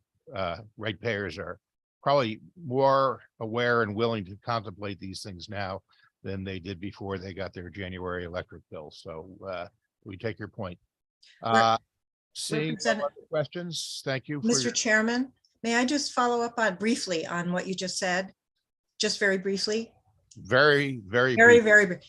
ratepayers are probably more aware and willing to contemplate these things now than they did before they got their January electric bill. So we take your point. Seeing no other questions, thank you. Mr. Chairman, may I just follow up on briefly on what you just said? Just very briefly. Very brief.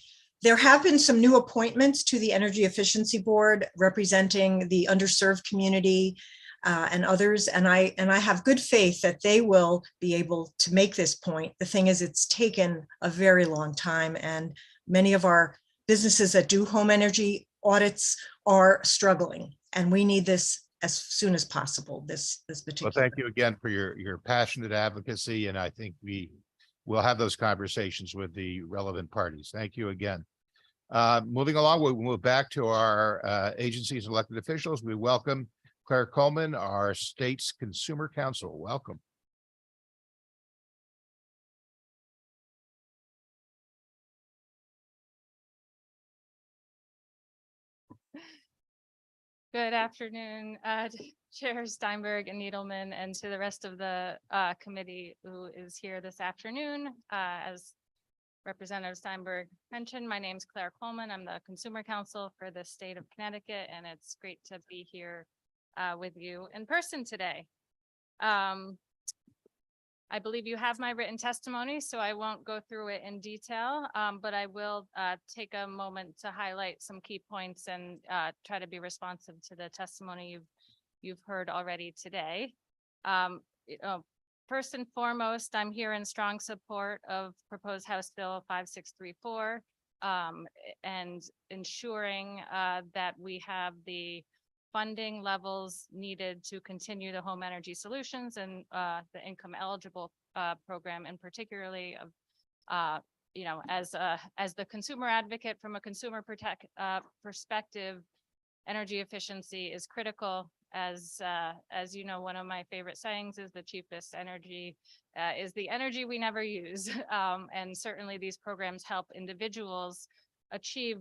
There have been some new appointments to the Energy Efficiency Board representing the underserved community and others, and I have good faith that they will be able to make this point. The thing is, it's taken a very long time, and many of our businesses that do home energy audits are struggling, and we need this as soon as possible. This particular. Well, thank you again for your passionate advocacy, and I think we'll have those conversations with the relevant parties. Thank you again. Moving along, we'll move back to our agencies and elected officials. We welcome Claire Coleman, our state's consumer counsel. Welcome. Good afternoon, Chair Steinberg and Needleman, and to the rest of the committee who is here this afternoon. As Representative Steinberg mentioned, my name is Claire Coleman. I'm the Consumer Counsel for the state of Connecticut, and it's great to be here with you in person today. I believe you have my written testimony, so I won't go through it in detail, but I will take a moment to highlight some key points and try to be responsive to the testimony you've heard already today. First and foremost, I'm here in strong support of proposed House Bill 5634 and ensuring that we have the funding levels needed to continue the home energy solutions and the income eligible program, and particularly of as the consumer advocate from a consumer perspective, energy efficiency is critical as you know, one of my favorite sayings is the cheapest energy is the energy we never use. And certainly these programs help individuals achieve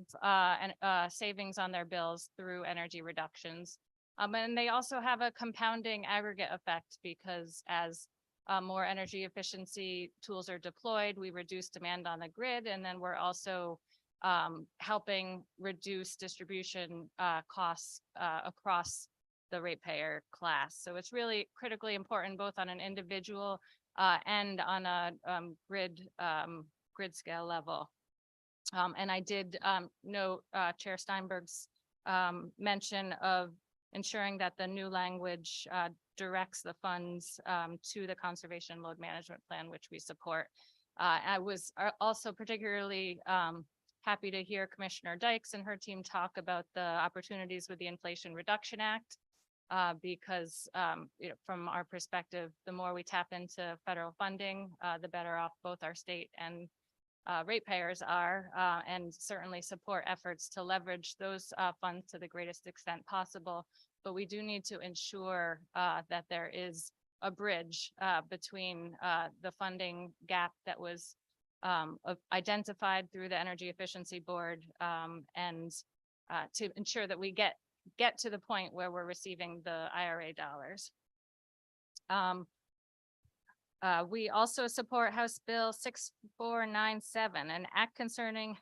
savings on their bills through energy reductions. And they also have a compounding aggregate effect because as more energy efficiency tools are deployed, we reduce demand on the grid, and then we're also helping reduce distribution costs across the ratepayer class. So it's really critically important both on an individual and on a grid scale level. And I did note Chair Steinberg's mention of ensuring that the new language directs the funds to the conservation load management plan, which we support. I was also particularly happy to hear Commissioner Dykes and her team talk about the opportunities with the Inflation Reduction Act, because you know, from our perspective, the more we tap into federal funding, the better off both our state and ratepayers are, and certainly support efforts to leverage those funds to the greatest extent possible. But we do need to ensure that there is a bridge between the funding gap that was identified through the Energy Efficiency Board and to ensure that we get to the point where we're receiving the IRA dollars. We also support House Bill 6497, an act concerning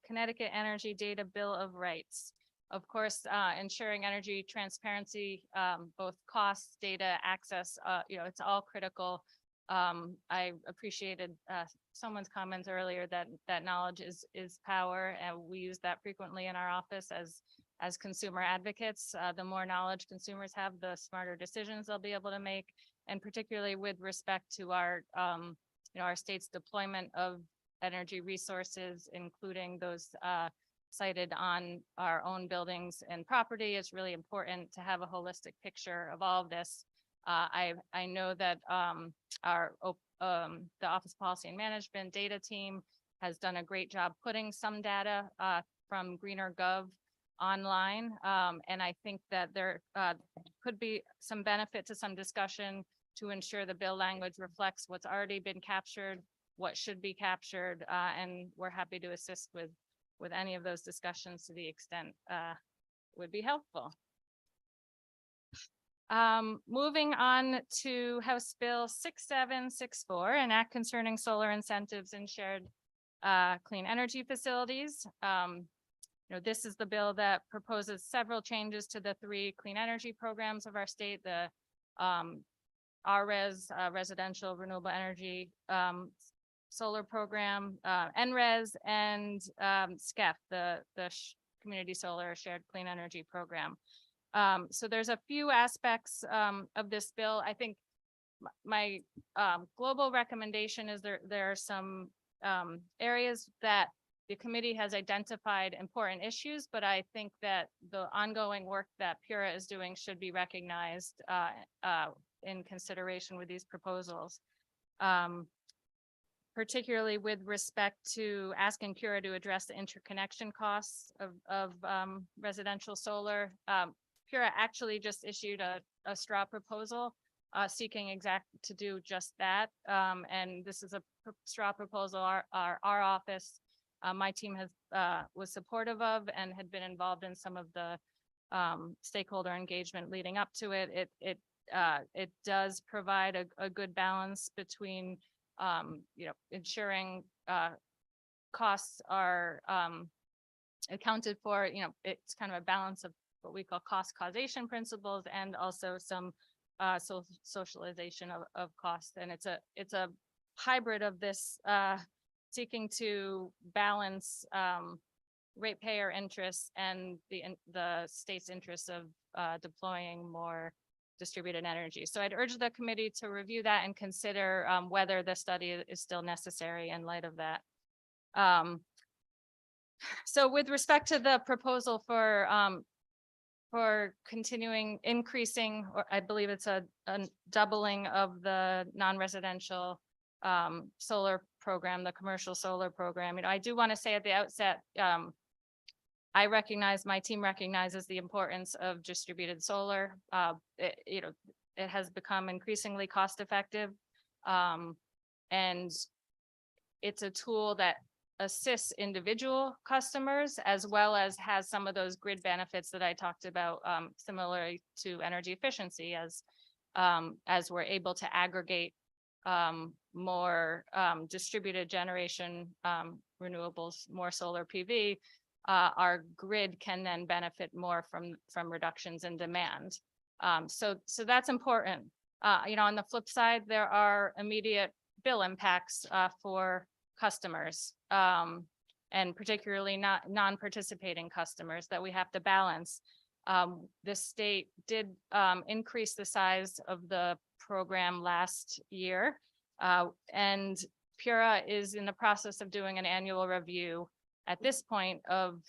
Connecticut Energy Data Bill of Rights. Of course, ensuring energy transparency, both costs, data, access, you know, it's all critical. I appreciated someone's comments earlier that knowledge is power, and we use that frequently in our office as consumer advocates. The more knowledge consumers have, the smarter decisions they'll be able to make, and particularly with respect to our, you know, our state's deployment of energy resources, including those cited on our own buildings and property. It's really important to have a holistic picture of all of this. I know that the Office of Policy and Management data team has done a great job putting some data from Greener Gov online. And I think that there could be some benefit to some discussion to ensure the bill language reflects what's already been captured, what should be captured, and we're happy to assist with any of those discussions to the extent would be helpful. Moving on to House Bill 6764, an act concerning solar incentives in shared clean energy facilities. You know, this is the bill that proposes several changes to the 3 clean energy programs of our state, the RRES, residential renewable energy solar program, NRES, and SCEF, the community solar shared clean energy program. So there's a few aspects of this bill. I think my global recommendation is there are some areas that the committee has identified important issues, but I think that the ongoing work that PURA is doing should be recognized in consideration with these proposals. Particularly with respect to asking PURA to address the interconnection costs of residential solar. PURA actually just issued a straw proposal seeking to do just that. And this is a straw proposal our office, my team was supportive of and had been involved in some of the stakeholder engagement leading up to it. It does provide a good balance between you know, ensuring costs are accounted for. You know, it's kind of a balance of what we call cost causation principles and also some socialization of costs. And it's a hybrid of this seeking to balance ratepayer interests and the state's interests of deploying more distributed energy. So I'd urge the committee to review that and consider whether the study is still necessary in light of that. So with respect to the proposal for continuing increasing, or I believe it's a doubling of the non-residential solar program, the commercial solar program. You know, I do want to say at the outset, I recognize, my team recognizes the importance of distributed solar. It has become increasingly cost effective. And it's a tool that assists individual customers as well as has some of those grid benefits that I talked about, similarly to energy efficiency as we're able to aggregate more distributed generation, renewables, more solar PV, our grid can then benefit more from reductions in demand. So that's important. On the flip side, there are immediate bill impacts for customers, and particularly non-participating customers that we have to balance. The state did increase the size of the program last year, and PURA is in the process of doing an annual review at this point of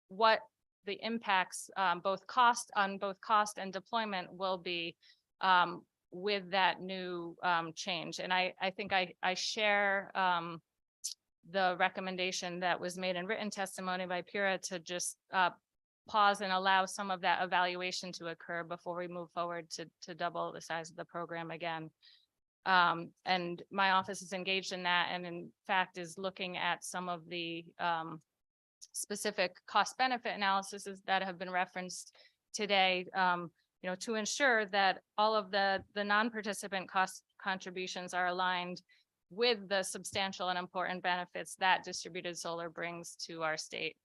what the impacts, both cost and deployment will be with that new change. And I think I share the recommendation that was made in written testimony by PURA to just pause and allow some of that evaluation to occur before we move forward to double the size of the program again. And my office is engaged in that, and in fact is looking at some of the specific cost benefit analyses that have been referenced today, to ensure that all of the non-participant cost contributions are aligned with the substantial and important benefits that distributed solar brings to our state.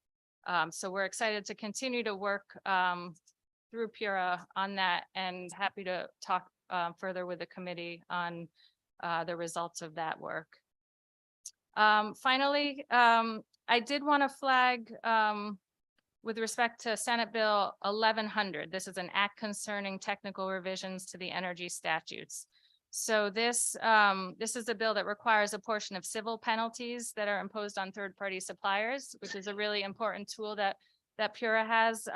So we're excited to continue to work through PURA on that, and happy to talk further with the committee on the results of that work. Finally, I did want to flag with respect to Senate Bill 1100. This is an act concerning technical revisions to the energy statutes. So this is a bill that requires a portion of civil penalties that are imposed on third-party suppliers, which is a really important tool that PURA has.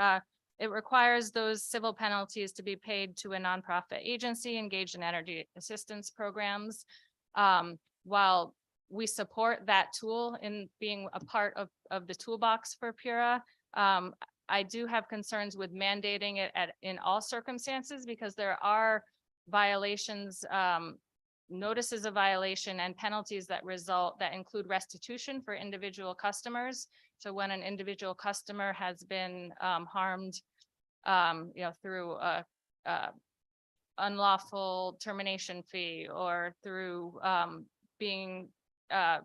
It requires those civil penalties to be paid to a nonprofit agency engaged in energy assistance programs. While we support that tool in being a part of the toolbox for PURA, I do have concerns with mandating it in all circumstances, because there are violations, notices of violation and penalties that include restitution for individual customers. So when an individual customer has been harmed, through a unlawful termination fee, or through being, as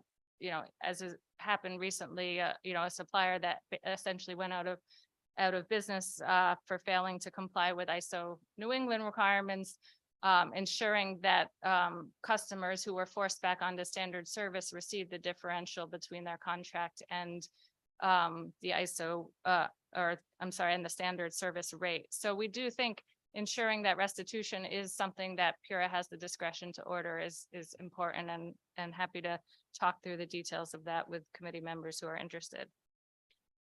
has happened recently, a supplier that essentially went out of business for failing to comply with ISO New England requirements, ensuring that customers who were forced back onto standard service receive the differential between their contract and the ISO, and the standard service rate. So we do think ensuring that restitution is something that PURA has the discretion to order is important, and happy to talk through the details of that with committee members who are interested.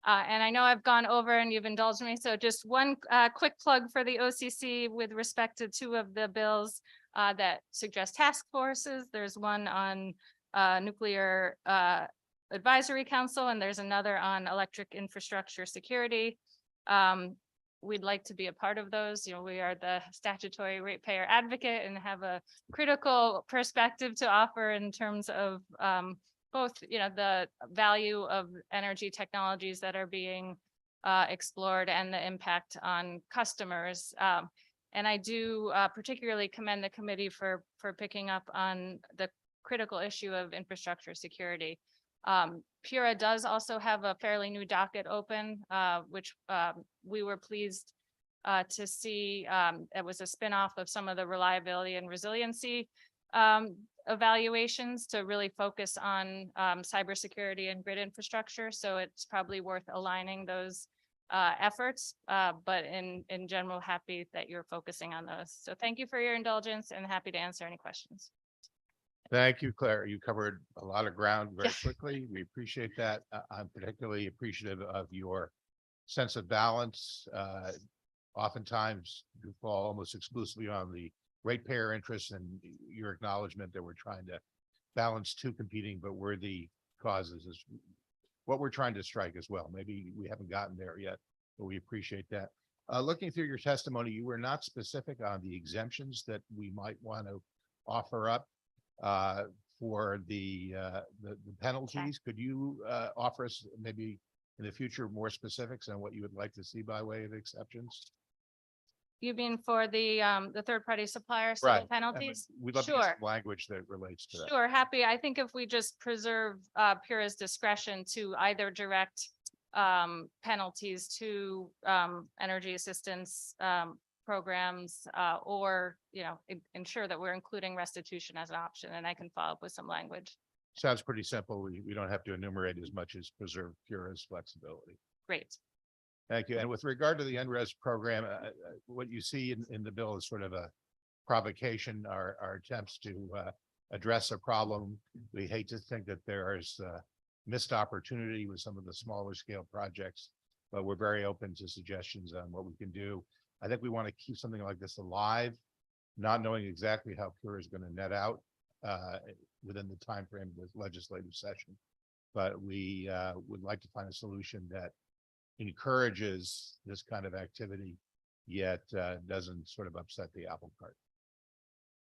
And I know I've gone over and you've indulged me, so just one quick plug for the OCC with respect to two of the bills that suggest task forces. There's one on nuclear advisory council, and there's another on electric infrastructure security. We'd like to be a part of those. We are the statutory ratepayer advocate and have a critical perspective to offer in terms of both, the value of energy technologies that are being explored and the impact on customers. And I do particularly commend the committee for picking up on the critical issue of infrastructure security. PURA does also have a fairly new docket open, which we were pleased to see. It was a spinoff of some of the reliability and resiliency evaluations to really focus on cybersecurity and grid infrastructure. So it's probably worth aligning those efforts, but in general, happy that you're focusing on those. So thank you for your indulgence, and happy to answer any questions. Thank you, Claire. You covered a lot of ground very quickly. We appreciate that. I'm particularly appreciative of your sense of balance. Oftentimes you fall almost exclusively on the ratepayer interests, and your acknowledgement that we're trying to balance two competing but worthy causes is what we're trying to strike as well. Maybe we haven't gotten there yet, but we appreciate that. Looking through your testimony, you were not specific on the exemptions that we might want to offer up for the penalties. Could you offer us maybe in the future more specifics on what you would like to see by way of exceptions? You mean for the third party supplier civil Right. penalties? We'd love to get Sure. some language that relates to that. Sure, happy. I think if we just preserve Pura's discretion to either direct penalties to energy assistance programs or, ensure that we're including restitution as an option, and I can follow up with some language. Sounds pretty simple. We don't have to enumerate as much as preserve Pura's flexibility. Great. Thank you. And with regard to the NRES program, what you see in the bill is sort of a provocation, our attempts to address a problem. We hate to think that there is missed opportunity with some of the smaller scale projects, but we're very open to suggestions on what we can do. I think we want to keep something like this alive, not knowing exactly how Pura is going to net out within the time frame of this legislative session. But we would like to find a solution that encourages this kind of activity, yet doesn't sort of upset the apple cart.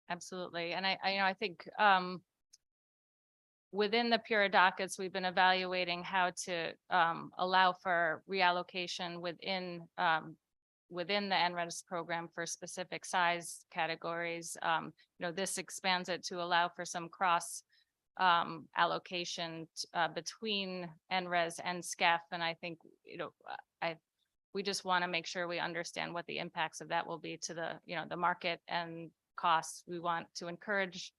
Absolutely. And I think within the Pura dockets, we've been evaluating how to allow for reallocation within the NRES program for specific size categories. This expands it to allow for some cross allocation between NRES and SCAF. And I think, we just want to make sure we understand what the impacts of that will be to the market and costs. We want to encourage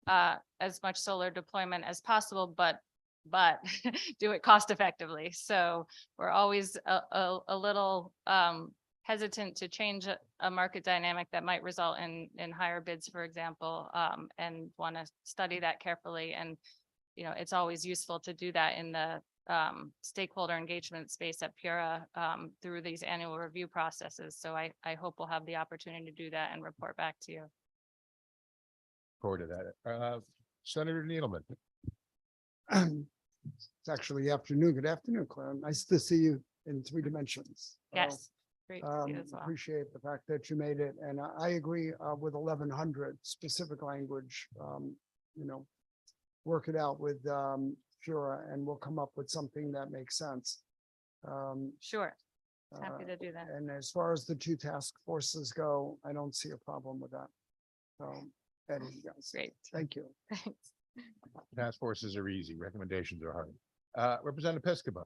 as much solar deployment as possible, but do it cost effectively. So we're always a little hesitant to change a market dynamic that might result in higher bids, for example, and want to study that carefully. And, it's always useful to do that in the stakeholder engagement space at Pura through these annual review processes. So I hope we'll have the opportunity to do that and report back to you. Forward to that. Senator Needleman. It's actually afternoon. Good afternoon, Claire. Nice to see you in 3 dimensions. Yes. Great to see you as well. Appreciate the fact that you made it. And I agree with 1100 specific language, work it out with Pura and we'll come up with something that makes sense. Sure. Happy to do that. And as far as the 2 task forces go, I don't see a problem with that. So, Eddie, yes. Great. Thank you. Thanks. Task forces are easy. Recommendations are hard. Representative Piscopo.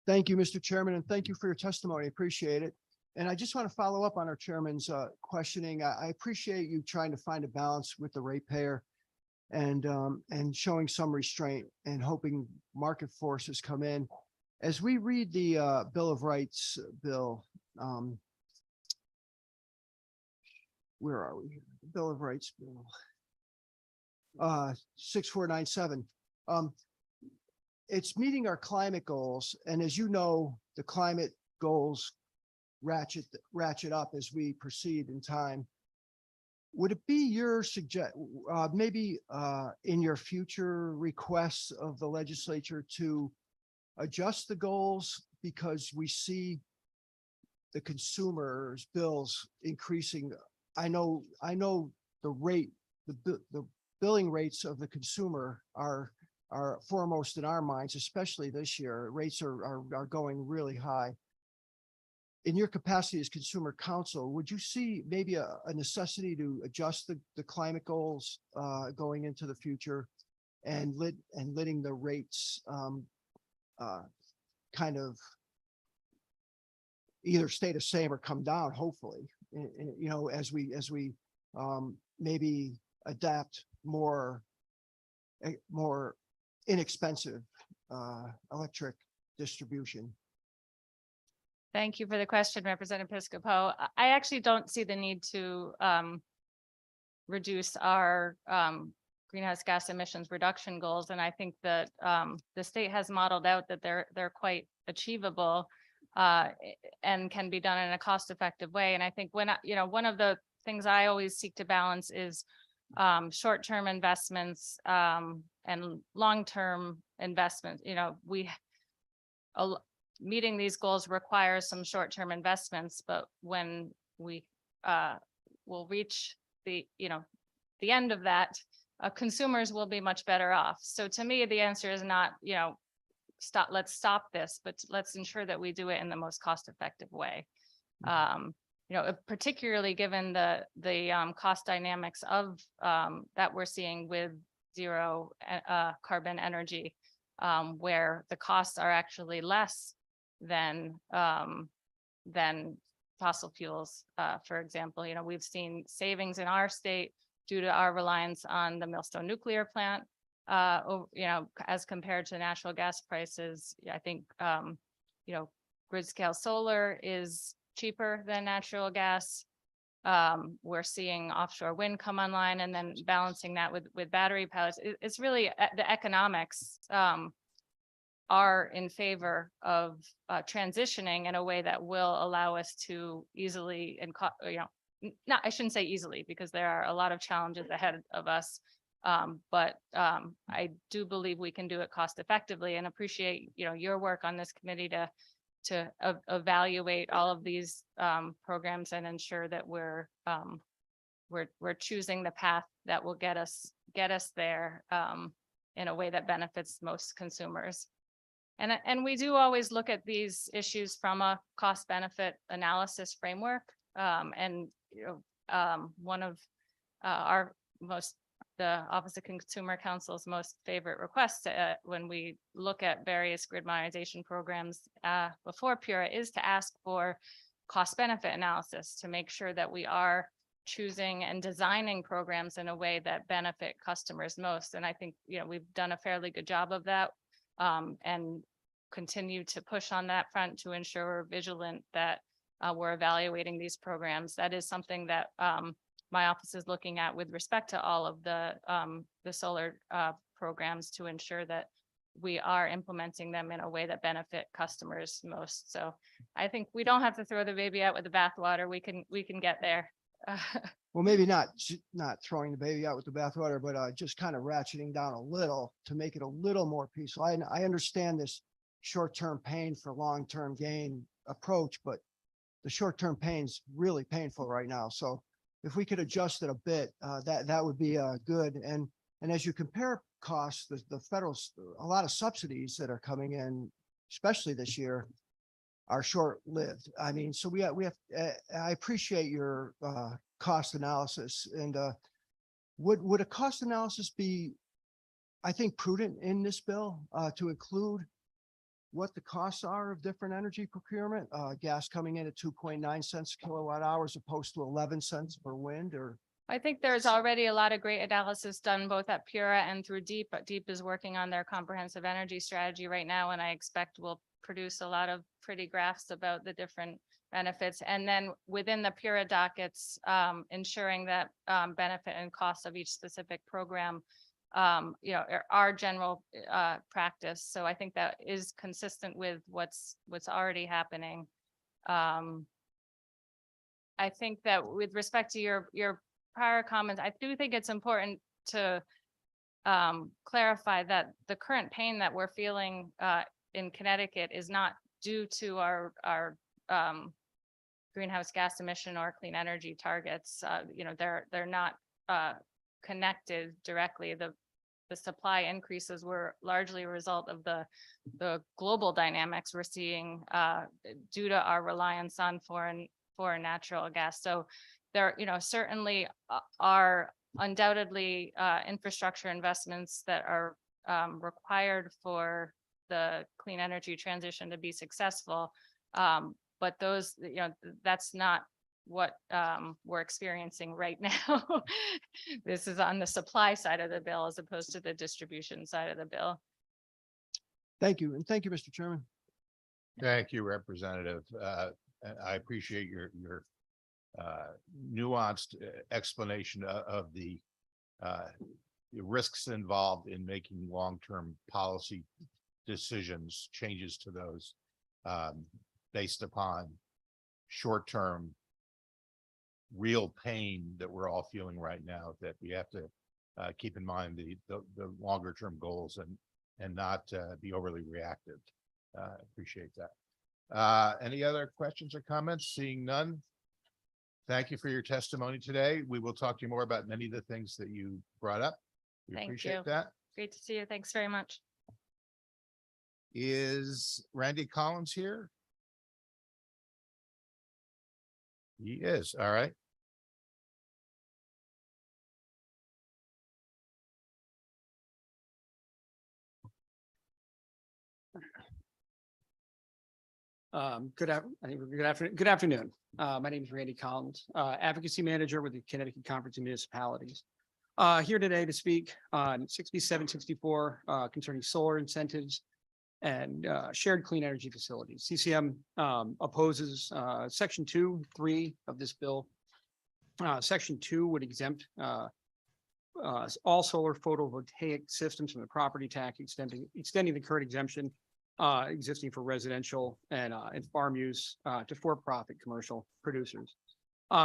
Thank you, Mr. Chairman, and thank you for your testimony. Appreciate it. And I just want to follow up on our chairman's questioning. I appreciate you trying to find a balance with the ratepayer and showing some restraint and hoping market forces come in. As we read the Bill of Rights bill, where are we? Bill of Rights bill. 6497. It's meeting our climate goals. And as you know, the climate goals ratchet up as we proceed in time. Would it be your maybe in your future requests of the legislature to adjust the goals because we see the consumers' bills increasing? I know the rate, the billing rates of the consumer are foremost in our minds, especially this year. Rates are going really high. In your capacity as consumer counsel, would you see maybe a necessity to adjust the climate goals going into the future and letting the rates kind of either stay the same or come down, hopefully, as we maybe adapt more inexpensive electric distribution? Thank you for the question, Representative Piscopo. I actually don't see the need to reduce our greenhouse gas emissions reduction goals. And I think that the state has modeled out that they're quite achievable and can be done in a cost-effective way. And I think one of the things I always seek to balance is short-term investments, and long-term investments, meeting these goals requires some short-term investments, but when we will reach the end of that, consumers will be much better off. So to me, the answer is not, let's stop this, but let's ensure that we do it in the most cost-effective way. Particularly given the cost dynamics of that we're seeing with zero carbon energy, where the costs are actually less than fossil fuels. For example, we've seen savings in our state due to our reliance on the Millstone nuclear plant, as compared to natural gas prices. I think, grid scale solar is cheaper than natural gas. We're seeing offshore wind come online, and then balancing that with battery pilots. It's really the economics are in favor of transitioning in a way that will allow us to easily I shouldn't say easily, because there are a lot of challenges ahead of us. But I do believe we can do it cost effectively, and appreciate, your work on this committee to evaluate all of these programs and ensure that we're choosing the path that will get us there in a way that benefits most consumers. And we do always look at these issues from a cost benefit analysis framework. One of the Office of Consumer Counsel's most favorite requests when we look at various grid modernization programs before PURA is to ask for cost benefit analysis to make sure that we are choosing and designing programs in a way that benefit customers most. And I think, we've done a fairly good job of that, and continue to push on that front to ensure we're vigilant that we're evaluating these programs. That is something that my office is looking at with respect to all of the solar programs, to ensure that we are implementing them in a way that benefit customers most. So I think we don't have to throw the baby out with the bathwater. We can get there. Well, maybe not throwing the baby out with the bathwater, but just kind of ratcheting down a little to make it a little more peaceful. I understand this short-term pain for long-term gain approach, but the short-term pain's really painful right now. So if we could adjust it a bit, that would be good. And as you compare costs, the federal, a lot of subsidies that are coming in, especially this year, are short-lived. I mean, so we have. I appreciate your cost analysis, and would a cost analysis be, I think, prudent in this bill to include what the costs are of different energy procurement? Gas coming in at 2.9 cents a kilowatt hour as opposed to 11 cents for wind, or. I think there's already a lot of great analysis done both at PURA and through DEEP. But DEEP is working on their comprehensive energy strategy right now, and I expect we'll produce a lot of pretty graphs about the different benefits. And then within the PURA dockets, ensuring that benefit and cost of each specific program, our general practice. So I think that is consistent with what's already happening. I think that with respect to your prior comments, I do think it's important to clarify that the current pain that we're feeling in Connecticut is not due to our greenhouse gas emission or clean energy targets. They're not connected directly. The supply increases were largely a result of the global dynamics we're seeing due to our reliance on foreign natural gas. So there, certainly are undoubtedly infrastructure investments that are required for the clean energy transition to be successful. But those, that's not what we're experiencing right now. This is on the supply side of the bill as opposed to the distribution side of the bill. Thank you. And thank you, Mr. Chairman. Thank you, Representative. I appreciate your nuanced explanation of the risks involved in making long-term policy decisions, changes to those based upon short-term real pain that we're all feeling right now, that we have to keep in mind the longer term goals and not be overly reactive. Appreciate that. Any other questions or comments? Seeing none. Thank you for your testimony today. We will talk to you more about many of the things that you brought up. We Thank appreciate you. that. Great to see you. Thanks very much. Is Randy Collins here? He is. All right. Good afternoon. My name is Randy Collins, Advocacy Manager with the Connecticut Conference of Municipalities. Here today to speak on 6764 concerning solar incentives and shared clean energy facilities. CCM opposes Section 2, 3 of this bill. Section 2 would exempt all solar photovoltaic systems from the property tax, extending the current exemption existing for residential and farm use to for-profit commercial producers.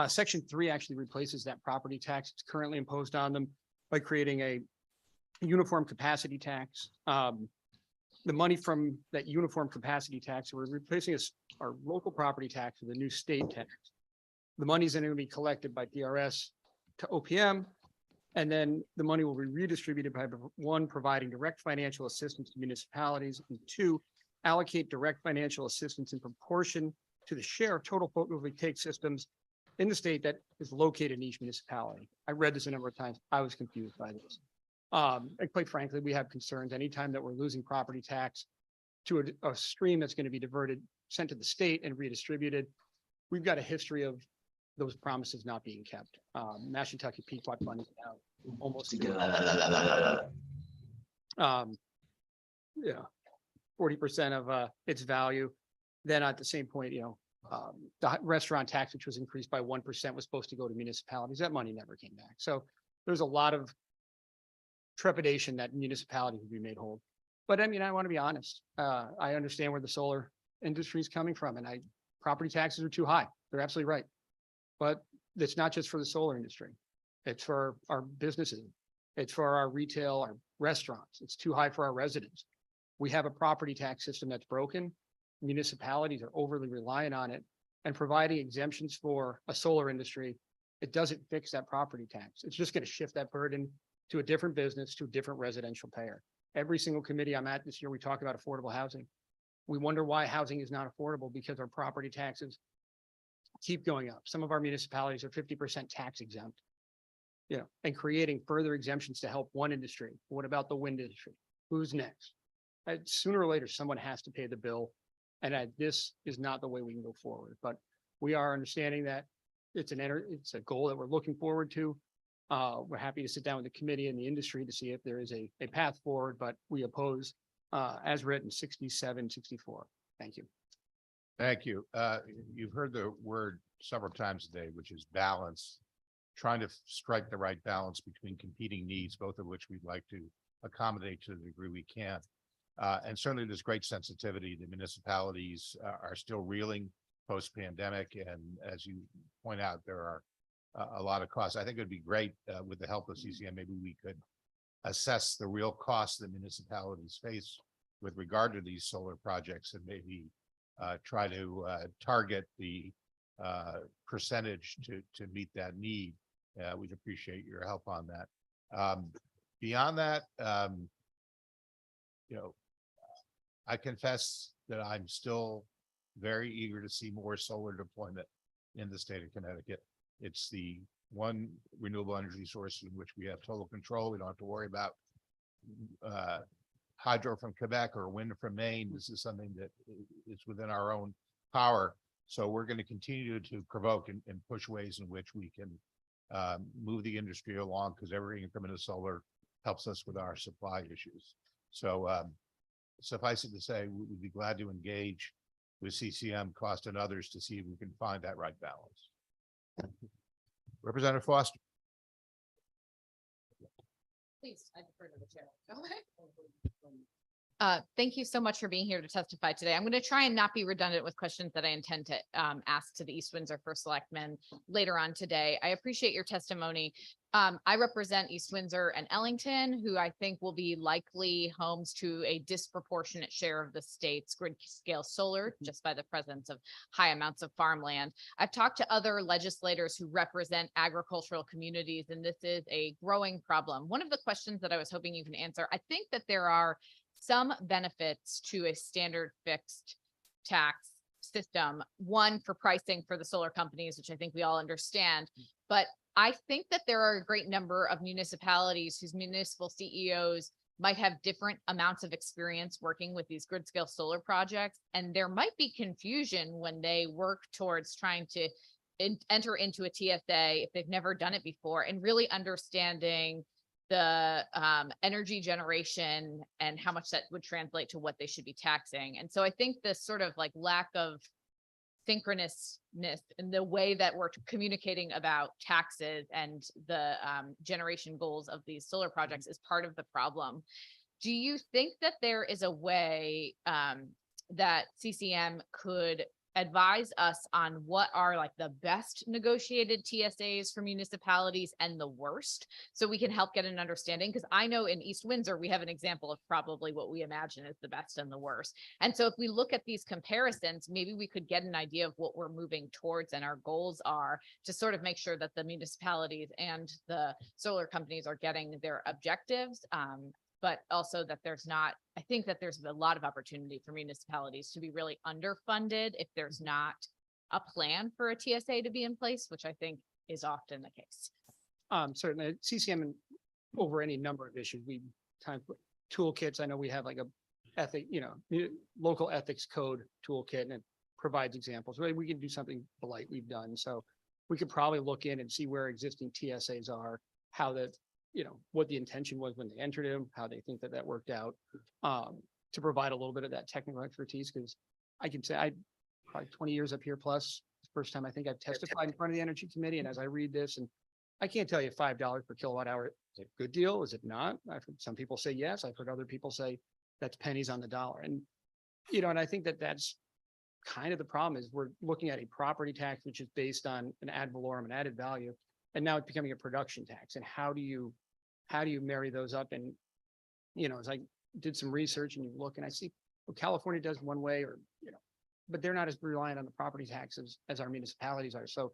Section 3 actually replaces that property tax that's currently imposed on them by creating a uniform capacity tax. The money from that uniform capacity tax, we're replacing our local property tax with a new state tax. The money is then going to be collected by DRS to OPM, and then the money will be redistributed by one, providing direct financial assistance to municipalities, and two, allocate direct financial assistance in proportion to the share of total photovoltaic systems in the state that is located in each municipality. I read this a number of times. I was confused by this. And quite frankly, we have concerns anytime that we're losing property tax to a stream that's going to be diverted, sent to the state and redistributed. We've got a history of those promises not being kept. Mashantucket Pequot Fund is now almost 40% of its value. Then at the same point, the restaurant tax, which was increased by 1%, was supposed to go to municipalities. That money never came back. So there's a lot of trepidation that municipalities would be made whole. But I mean, I want to be honest. I understand where the solar industry is coming from, and property taxes are too high. They're absolutely right. But it's not just for the solar industry. It's for our businesses. It's for our retail, our restaurants. It's too high for our residents. We have a property tax system that's broken. Municipalities are overly reliant on it, and providing exemptions for a solar industry, it doesn't fix that property tax. It's just going to shift that burden to a different business, to a different residential payer. Every single committee I'm at this year, we talk about affordable housing. We wonder why housing is not affordable because our property taxes keep going up. Some of our municipalities are 50% tax exempt, and creating further exemptions to help one industry. What about the wind industry? Who's next? Sooner or later, someone has to pay the bill. And this is not the way we can go forward, but we are understanding that it's a goal that we're looking forward to. We're happy to sit down with the committee and the industry to see if there is a path forward, but we oppose as written 6764. Thank you. Thank you. You've heard the word several times today, which is balance, trying to strike the right balance between competing needs, both of which we'd like to accommodate to the degree we can. And certainly there's great sensitivity. The municipalities are still reeling post-pandemic. And as you point out, there are a lot of costs. I think it'd be great with the help of CCM, maybe we could assess the real costs that municipalities face with regard to these solar projects, and maybe try to target the percentage to meet that need. We'd appreciate your help on that. Beyond that, I confess that I'm still very eager to see more solar deployment in the state of Connecticut. It's the one renewable energy source in which we have total control. We don't have to worry about hydro from Quebec or wind from Maine. This is something that is within our own power. So we're going to continue to provoke and push ways in which we can move the industry along, because everything coming to solar helps us with our supply issues. So suffice it to say, we'd be glad to engage with CCM, Cost, and others to see if we can find that right balance. Representative Foster. Please, I defer to the chair. Thank you so much for being here to testify today. I'm going to try and not be redundant with questions that I intend to ask to the East Windsor First Selectman later on today. I appreciate your testimony. I represent East Windsor and Ellington, who I think will be likely homes to a disproportionate share of the state's grid scale solar, just by the presence of high amounts of farmland. I've talked to other legislators who represent agricultural communities, and this is a growing problem. One of the questions that I was hoping you can answer, I think that there are some benefits to a standard fixed tax system. One, for pricing for the solar companies, which I think we all understand, but I think that there are a great number of municipalities whose municipal CEOs might have different amounts of experience working with these grid scale solar projects. And there might be confusion when they work towards trying to enter into a TSA if they've never done it before, and really understanding the energy generation and how much that would translate to what they should be taxing. And so I think this sort of like lack of synchronousness in the way that we're communicating about taxes and the generation goals of these solar projects is part of the problem. Do you think that there is a way that CCM could advise us on what are like the best negotiated TSAs for municipalities and the worst, so we can help get an understanding? Because I know in East Windsor, we have an example of probably what we imagine is the best and the worst. And so if we look at these comparisons, maybe we could get an idea of what we're moving towards and our goals are, to sort of make sure that the municipalities and the solar companies are getting their objectives. But also that there's not, I think that there's a lot of opportunity for municipalities to be really underfunded if there's not a plan for a TSA to be in place, which I think is often the case. Certainly CCM and over any number of issues, we kind of toolkits. I know we have like a local ethics code toolkit, and it provides examples. We can do something like we've done. So we could probably look in and see where existing TSAs are, how that, what the intention was when they entered them, how they think that worked out, to provide a little bit of that technical expertise. Because I can say I probably 20 years up here plus, the first time I think I've testified in front of the Energy Committee. And as I read this, and I can't tell you $5 per kilowatt hour is a good deal. Is it not? I've heard some people say yes. I've heard other people say that's pennies on the dollar. And, and I think that that's kind of the problem, is we're looking at a property tax, which is based on an ad valorem, an added value. And now it's becoming a production tax. And how do you marry those up? And, as I did some research and you look and I see, well, California does one way, or, but they're not as reliant on the property taxes as our municipalities are. So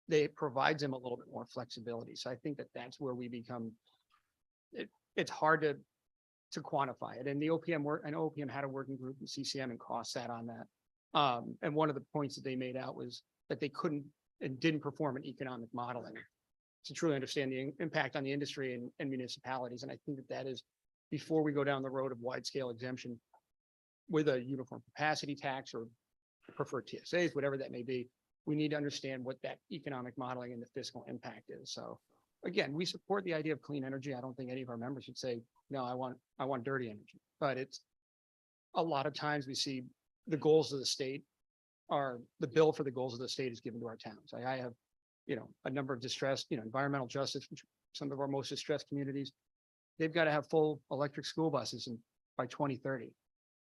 they provides them a little bit more flexibility. So I think that that's where we become, it's hard to quantify it. And the OPM I know OPM had a working group in CCM and cost sat on that. And one of the points that they made out was that they couldn't and didn't perform an economic modeling to truly understand the impact on the industry and municipalities. And I think that is, before we go down the road of wide scale exemption with a uniform capacity tax or preferred TSAs, whatever that may be, we need to understand what that economic modeling and the fiscal impact is. So again, we support the idea of clean energy. I don't think any of our members should say, no, I want dirty energy. But it's a lot of times we see the goals of the state the bill for the goals of the state is given to our towns. I have, a number of distressed, environmental justice, which some of our most distressed communities, they've got to have full electric school buses by 2030.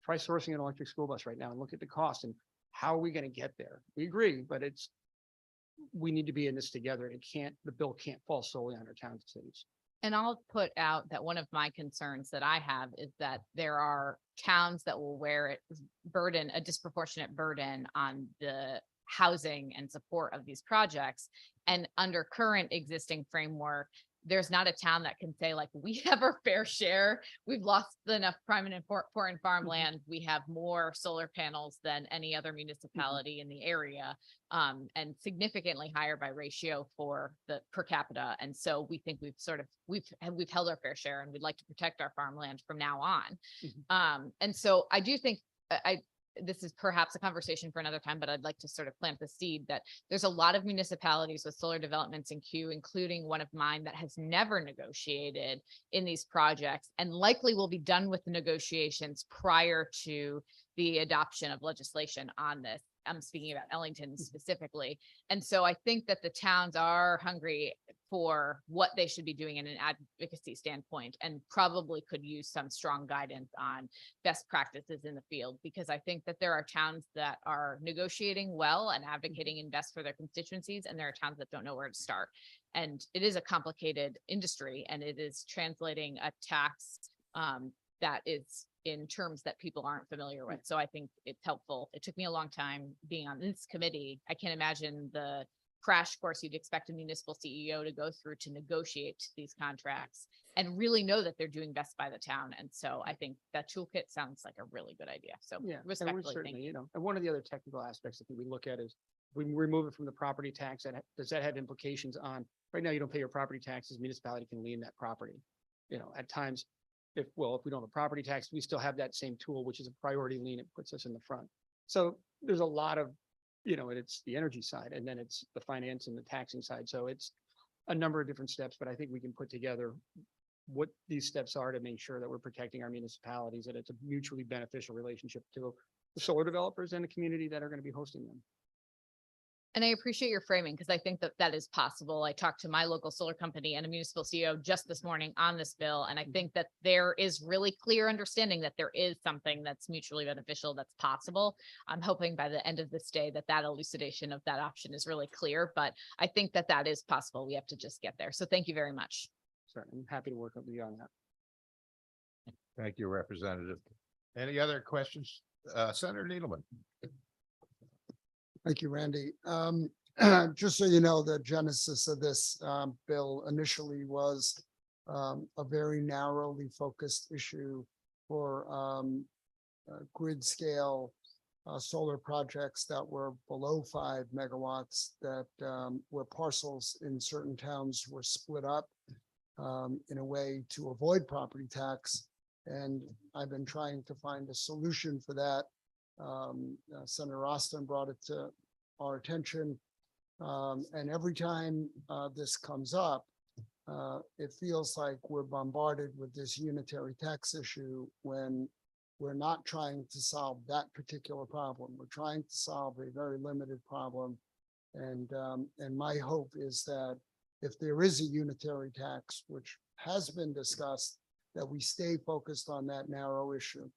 Try sourcing an electric school bus right now and look at the cost and how are we going to get there? We agree, but we need to be in this together, and the bill can't fall solely on our towns and cities. And I'll put out that one of my concerns that I have is that there are towns that will a disproportionate burden on the housing and support of these projects. And under current existing framework, there's not a town that can say, like, we have our fair share. We've lost enough prime and important farmland. We have more solar panels than any other municipality in the area, and significantly higher by ratio for the per capita. And so we think we've held our fair share, and we'd like to protect our farmland from now on. And so I do think this is perhaps a conversation for another time, but I'd like to sort of plant the seed that there's a lot of municipalities with solar developments in queue, including one of mine that has never negotiated in these projects and likely will be done with the negotiations prior to the adoption of legislation on this. I'm speaking about Ellington specifically. And so I think that the towns are hungry for what they should be doing in an advocacy standpoint, and probably could use some strong guidance on best practices in the field, because I think that there are towns that are negotiating well and advocating and best for their constituencies, and there are towns that don't know where to start. And it is a complicated industry, and it is translating a tax that is in terms that people aren't familiar with. So I think it's helpful. It took me a long time being on this committee. I can't imagine the crash course you'd expect a municipal CEO to go through to negotiate these contracts and really know that they're doing best by the town. And so I think that toolkit sounds like a really good idea. So Yeah, and we're respectfully, thank certainly, you. you know, and one of the other technical aspects that we look at is we remove it from the property tax, does that have implications on, right now you don't pay your property taxes, municipality can lien that property. You know, at times, if we don't have a property tax, we still have that same tool, which is a priority lien. It puts us in the front. So there's a lot of, you know, and it's the energy side, and then it's the finance and the taxing side. So it's a number of different steps, but I think we can put together what these steps are to make sure that we're protecting our municipalities, that it's a mutually beneficial relationship to the solar developers and the community that are going to be hosting them. And I appreciate your framing, because I think that that is possible. I talked to my local solar company and a municipal CEO just this morning on this bill. And I think that there is really clear understanding that there is something that's mutually beneficial that's possible. I'm hoping by the end of this day that that elucidation of that option is really clear, but I think that that is possible. We have to just get there. So thank you very much. Sorry, I'm happy to work with you on that. Thank you, Representative. Any other questions? Senator Needleman. Thank you, Randy. Just so you know, the genesis of this bill initially was a very narrowly focused issue for grid scale solar projects that were below 5 megawatts, that where parcels in certain towns were split up in a way to avoid property tax. And I've been trying to find a solution for that. Senator Austin brought it to our attention. And every time this comes up, it feels like we're bombarded with this unitary tax issue when we're not trying to solve that particular problem. We're trying to solve a very limited problem. And my hope is that if there is a unitary tax, which has been discussed, that we stay focused on that narrow issue.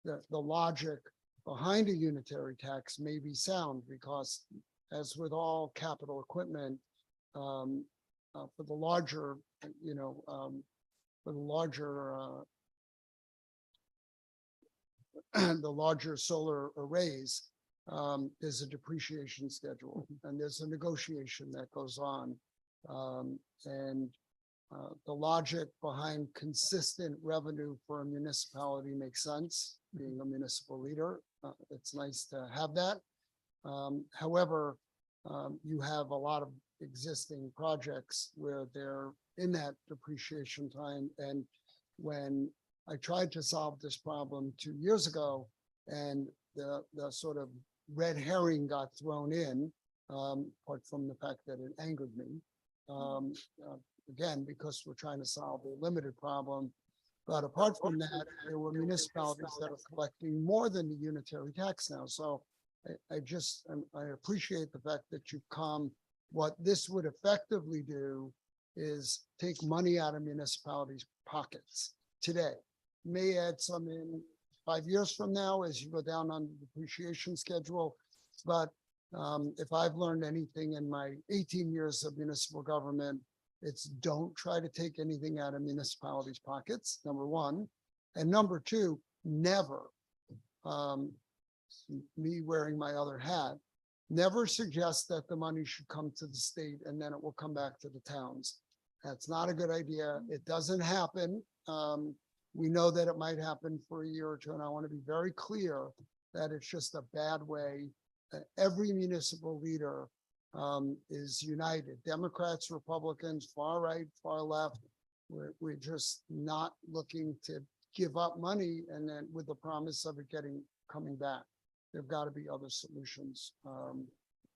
The logic behind a unitary tax may be sound, because as with all capital equipment, for the larger, for the larger solar arrays, there's a depreciation schedule and there's a negotiation that goes on. The logic behind consistent revenue for a municipality makes sense. Being a municipal leader, it's nice to have that. However, you have a lot of existing projects where they're in that depreciation time. And when I tried to solve this problem 2 years ago, and the sort of red herring got thrown in, apart from the fact that it angered me, again, because we're trying to solve a limited problem. But apart from that, there were municipalities that are collecting more than the unitary tax now. So I appreciate the fact that you've come. What this would effectively do is take money out of municipalities' pockets today. May add some in 5 years from now as you go down on the depreciation schedule. But if I've learned anything in my 18 years of municipal government, it's don't try to take anything out of municipalities' pockets, number one. And number two, never, me wearing my other hat, never suggest that the money should come to the state and then it will come back to the towns. That's not a good idea. It doesn't happen. We know that it might happen for a year or two, and I want to be very clear that it's just a bad way. Every municipal leader is united. Democrats, Republicans, far right, far left. We're just not looking to give up money and then with the promise of it coming back. There've got to be other solutions.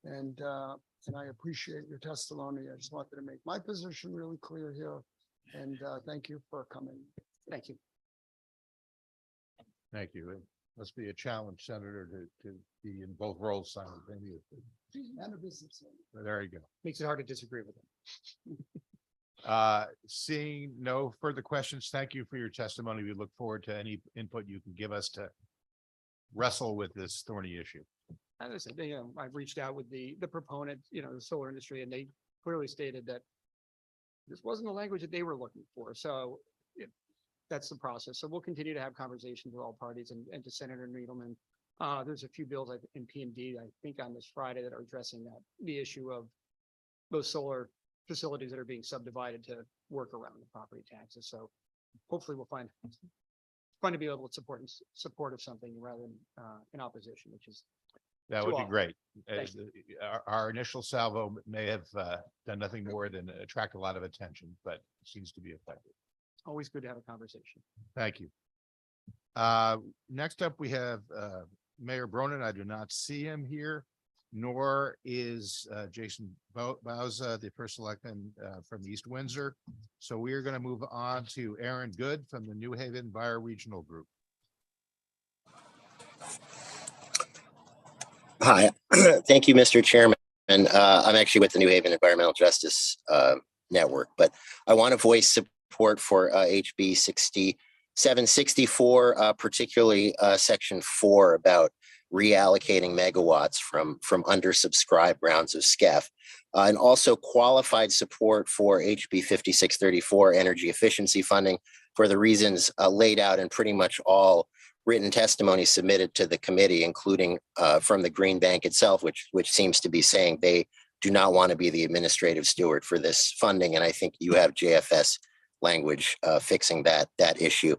And I appreciate your testimony. I just wanted to make my position really clear here. And thank you for coming. Thank you. Thank you. It must be a challenge, Senator, to be in both roles simultaneously. And a business. There you go. Makes it hard to disagree with them. Seeing no further questions, thank you for your testimony. We look forward to any input you can give us to wrestle with this thorny issue. As I said, I've reached out with the proponent, the solar industry, and they clearly stated that this wasn't the language that they were looking for. So that's the process. So we'll continue to have conversations with all parties and to Senator Needleman. There's a few bills in P&D, I think on this Friday, that are addressing the issue of those solar facilities that are being subdivided to work around the property taxes. So hopefully we'll find to be able to support of something rather than in opposition, which is That to would be all. great. Thank Our initial salvo may have done nothing more than attract a lot of attention, but it seems to be effective. Always good to have a conversation. Thank you. Next up, we have Mayor Bronin. I do not see him here, nor is Jason Bauza, the first selectman from East Windsor. So we are going to move on to Aaron Good from the New Haven Bioregional Group. Hi, thank you, Mr. Chairman. I'm actually with the New Haven Environmental Justice Network, but I want to voice support for HB 6764, particularly Section 4 about reallocating megawatts from undersubscribed rounds of SCEF, and also qualified support for HB 5634 energy efficiency funding for the reasons laid out in pretty much all written testimony submitted to the committee, including from the Green Bank itself, which seems to be saying they do not want to be the administrative steward for this funding. And I think you have JFS language fixing that issue.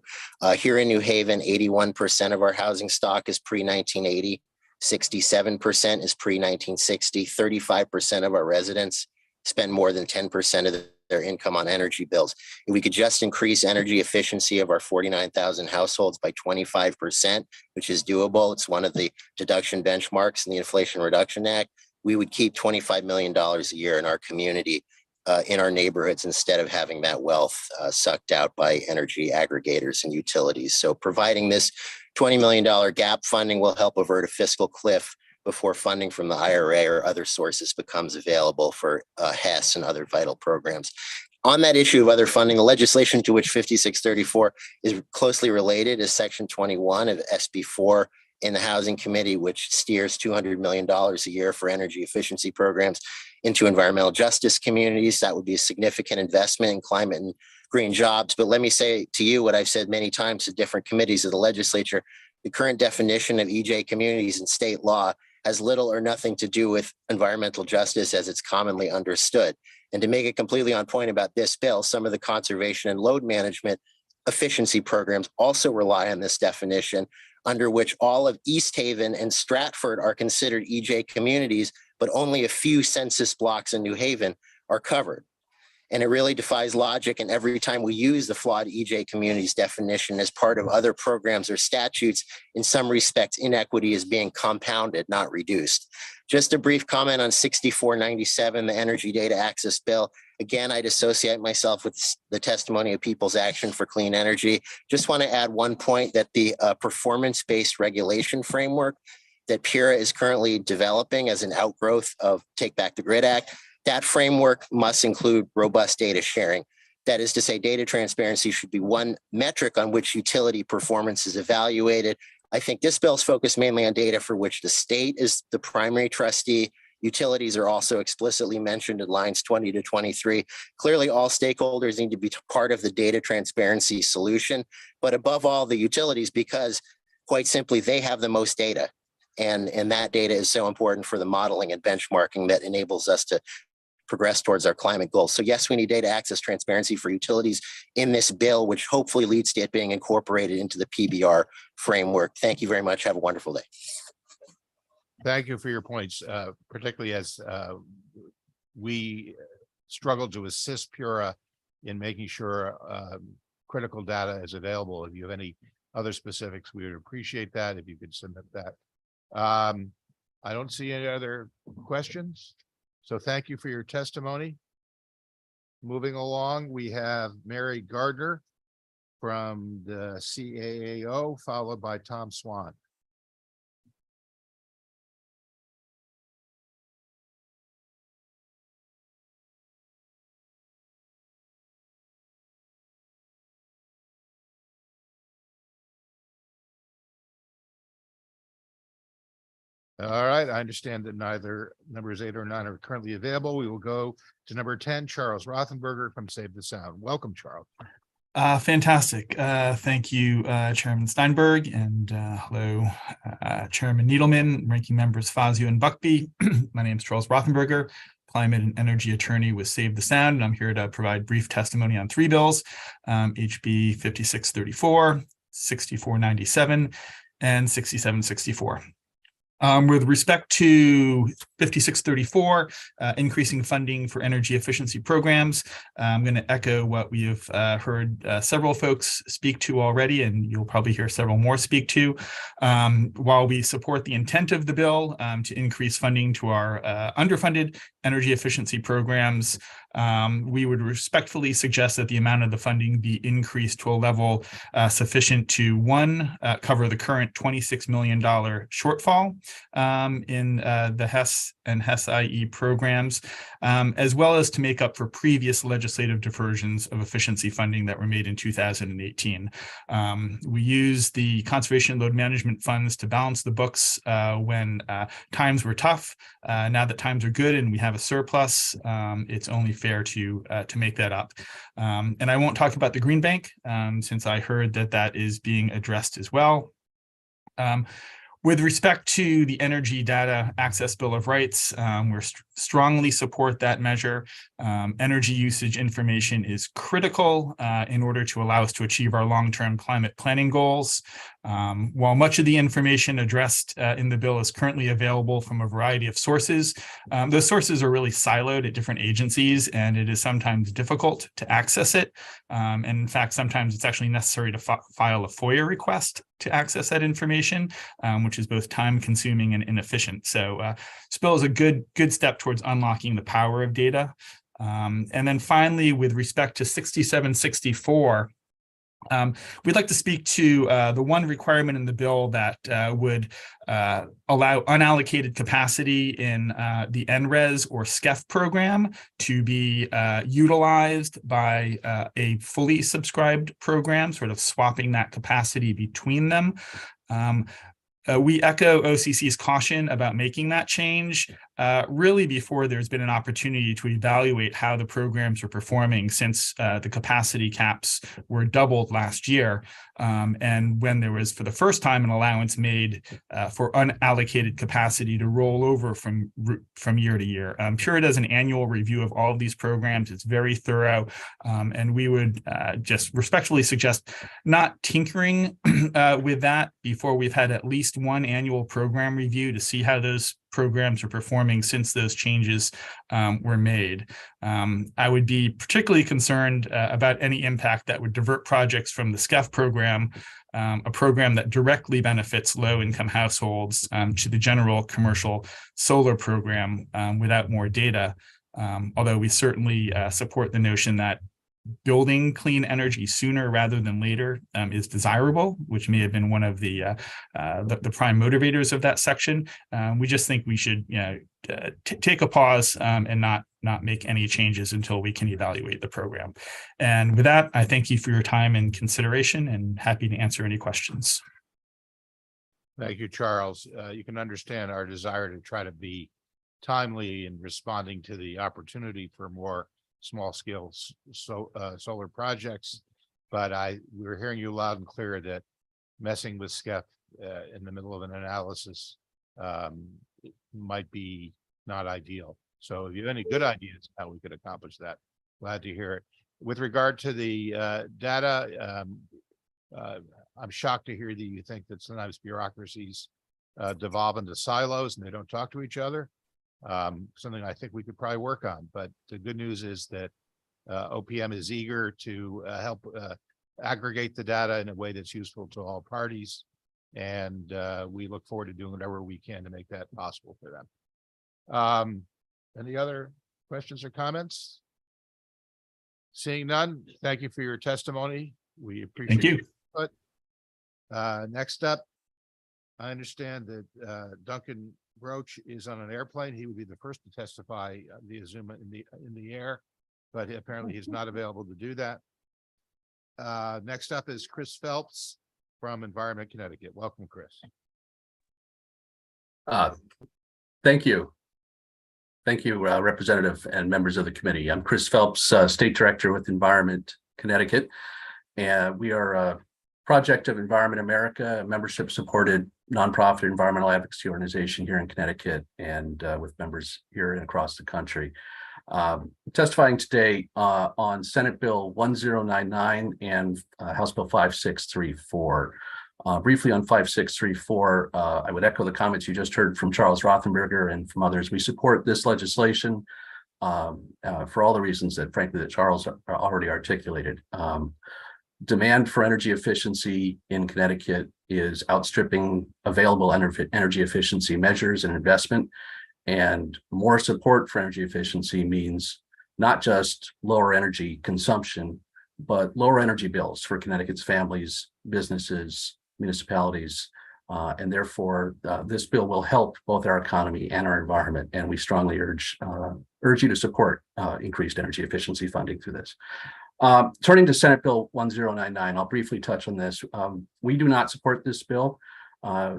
Here in New Haven, 81% of our housing stock is pre-1980, 67% is pre-1960, 35% of our residents spend more than 10% of their income on energy bills. If we could just increase energy efficiency of our 49,000 households by 25%, which is doable, it's one of the deduction benchmarks in the Inflation Reduction Act, we would keep $25 million a year in our community, in our neighborhoods, instead of having that wealth sucked out by energy aggregators and utilities. So providing this $20 million gap funding will help avert a fiscal cliff before funding from the IRA or other sources becomes available for HES and other vital programs. On that issue of other funding, the legislation to which 5634 is closely related is Section 21 of SB4 in the Housing Committee, which steers $200 million a year for energy efficiency programs into environmental justice communities. That would be a significant investment in climate and green jobs. But let me say to you what I've said many times to different committees of the legislature: the current definition of EJ communities in state law has little or nothing to do with environmental justice as it's commonly understood. And to make it completely on point about this bill, some of the conservation and load management efficiency programs also rely on this definition, under which all of East Haven and Stratford are considered EJ communities, but only a few census blocks in New Haven are covered. And it really defies logic. And every time we use the flawed EJ communities definition as part of other programs or statutes, in some respects, inequity is being compounded, not reduced. Just a brief comment on 6497, the Energy Data Access Bill. Again, I'd associate myself with the testimony of People's Action for Clean Energy. Just want to add one point, that the performance-based regulation framework that PURA is currently developing as an outgrowth of Take Back the Grid Act, that framework must include robust data sharing. That is to say, data transparency should be one metric on which utility performance is evaluated. I think this bill is focused mainly on data for which the state is the primary trustee. Utilities are also explicitly mentioned in lines 20 to 23. Clearly, all stakeholders need to be part of the data transparency solution, but above all, the utilities, because quite simply, they have the most data. And that data is so important for the modeling and benchmarking that enables us to progress towards our climate goals. So yes, we need data access transparency for utilities in this bill, which hopefully leads to it being incorporated into the PBR framework. Thank you very much. Have a wonderful day. Thank you for your points, particularly as we struggle to assist PURA in making sure critical data is available. If you have any other specifics, we would appreciate that if you could submit that. I don't see any other questions. So thank you for your testimony. Moving along, we have Mary Gardner from the CAAO, followed by Tom Swan. All right, I understand that neither numbers 8 or 9 are currently available. We will go to number 10, Charles Rothenberger from Save the Sound. Welcome, Charles. Fantastic. Thank you, Chairman Steinberg, and hello, Chairman Needleman, ranking members Fazio and Buckby. My name is Charles Rothenberger, climate and energy attorney with Save the Sound, and I'm here to provide brief testimony on 3 bills, HB 5634, 6497, and 6764. With respect to 5634, increasing funding for energy efficiency programs, I'm going to echo what we have heard several folks speak to already, and you'll probably hear several more speak to. While we support the intent of the bill to increase funding to our underfunded energy efficiency programs, we would respectfully suggest that the amount of the funding be increased to a level sufficient to, one, cover the current $26 million shortfall in the HES and HES-IE programs, as well as to make up for previous legislative diversions of efficiency funding that were made in 2018. We used the conservation load management funds to balance the books when times were tough. Now that times are good and we have a surplus, it's only fair to make that up. And I won't talk about the Green Bank since I heard that that is being addressed as well. With respect to the Energy Data Access Bill of Rights, we strongly support that measure. Energy usage information is critical in order to allow us to achieve our long-term climate planning goals. While much of the information addressed in the bill is currently available from a variety of sources, those sources are really siloed at different agencies, and it is sometimes difficult to access it. And in fact, sometimes it's actually necessary to file a FOIA request to access that information, which is both time consuming and inefficient. So this bill is a good step towards unlocking the power of data. And then finally, with respect to 6764, we'd like to speak to the one requirement in the bill that would allow unallocated capacity in the NRES or SCEF program to be utilized by a fully subscribed program, sort of swapping that capacity between them. We echo OCC's caution about making that change really before there's been an opportunity to evaluate how the programs are performing since the capacity caps were doubled last year. And when there was, for the first time, an allowance made for unallocated capacity to roll over from year to year. Pura does an annual review of all of these programs. It's very thorough. And we would just respectfully suggest not tinkering with that before we've had at least one annual program review to see how those programs are performing since those changes were made. I would be particularly concerned about any impact that would divert projects from the SCEF program, a program that directly benefits low-income households, to the general commercial solar program without more data. Although we certainly support the notion that building clean energy sooner rather than later is desirable, which may have been one of the prime motivators of that section. We just think we should take a pause and not make any changes until we can evaluate the program. And with that, I thank you for your time and consideration, and happy to answer any questions. Thank you, Charles. You can understand our desire to try to be timely in responding to the opportunity for more small scale solar projects, but we're hearing you loud and clear that messing with SCEF in the middle of an analysis might be not ideal. So if you have any good ideas how we could accomplish that, glad to hear it. With regard to the data, I'm shocked to hear that you think that sometimes bureaucracies devolve into silos and they don't talk to each other. Something I think we could probably work on, but the good news is that OPM is eager to help aggregate the data in a way that's useful to all parties, and we look forward to doing whatever we can to make that possible for them. Any other questions or comments? Seeing none, thank you for your testimony. We appreciate Thank you. It. Next up, I understand that Duncan Roach is on an airplane. He would be the first to testify via Zoom in the air, but apparently he's not available to do that. Next up is Chris Phelps from Environment Connecticut. Welcome, Chris. Thank you. Thank you, Representative and members of the committee. I'm Chris Phelps, State Director with Environment Connecticut. And we are a project of Environment America, a membership-supported nonprofit environmental advocacy organization here in Connecticut and with members here and across the country. Testifying today on Senate Bill 1099 and House Bill 5634. Briefly on 5634, I would echo the comments you just heard from Charles Rothenberger and from others. We support this legislation for all the reasons that, frankly, that Charles already articulated. Demand for energy efficiency in Connecticut is outstripping available energy efficiency measures and investment. And more support for energy efficiency means not just lower energy consumption, but lower energy bills for Connecticut's families, businesses, municipalities, and therefore this bill will help both our economy and our environment. And we strongly urge you to support increased energy efficiency funding through this. Turning to Senate Bill 1099, I'll briefly touch on this. We do not support this bill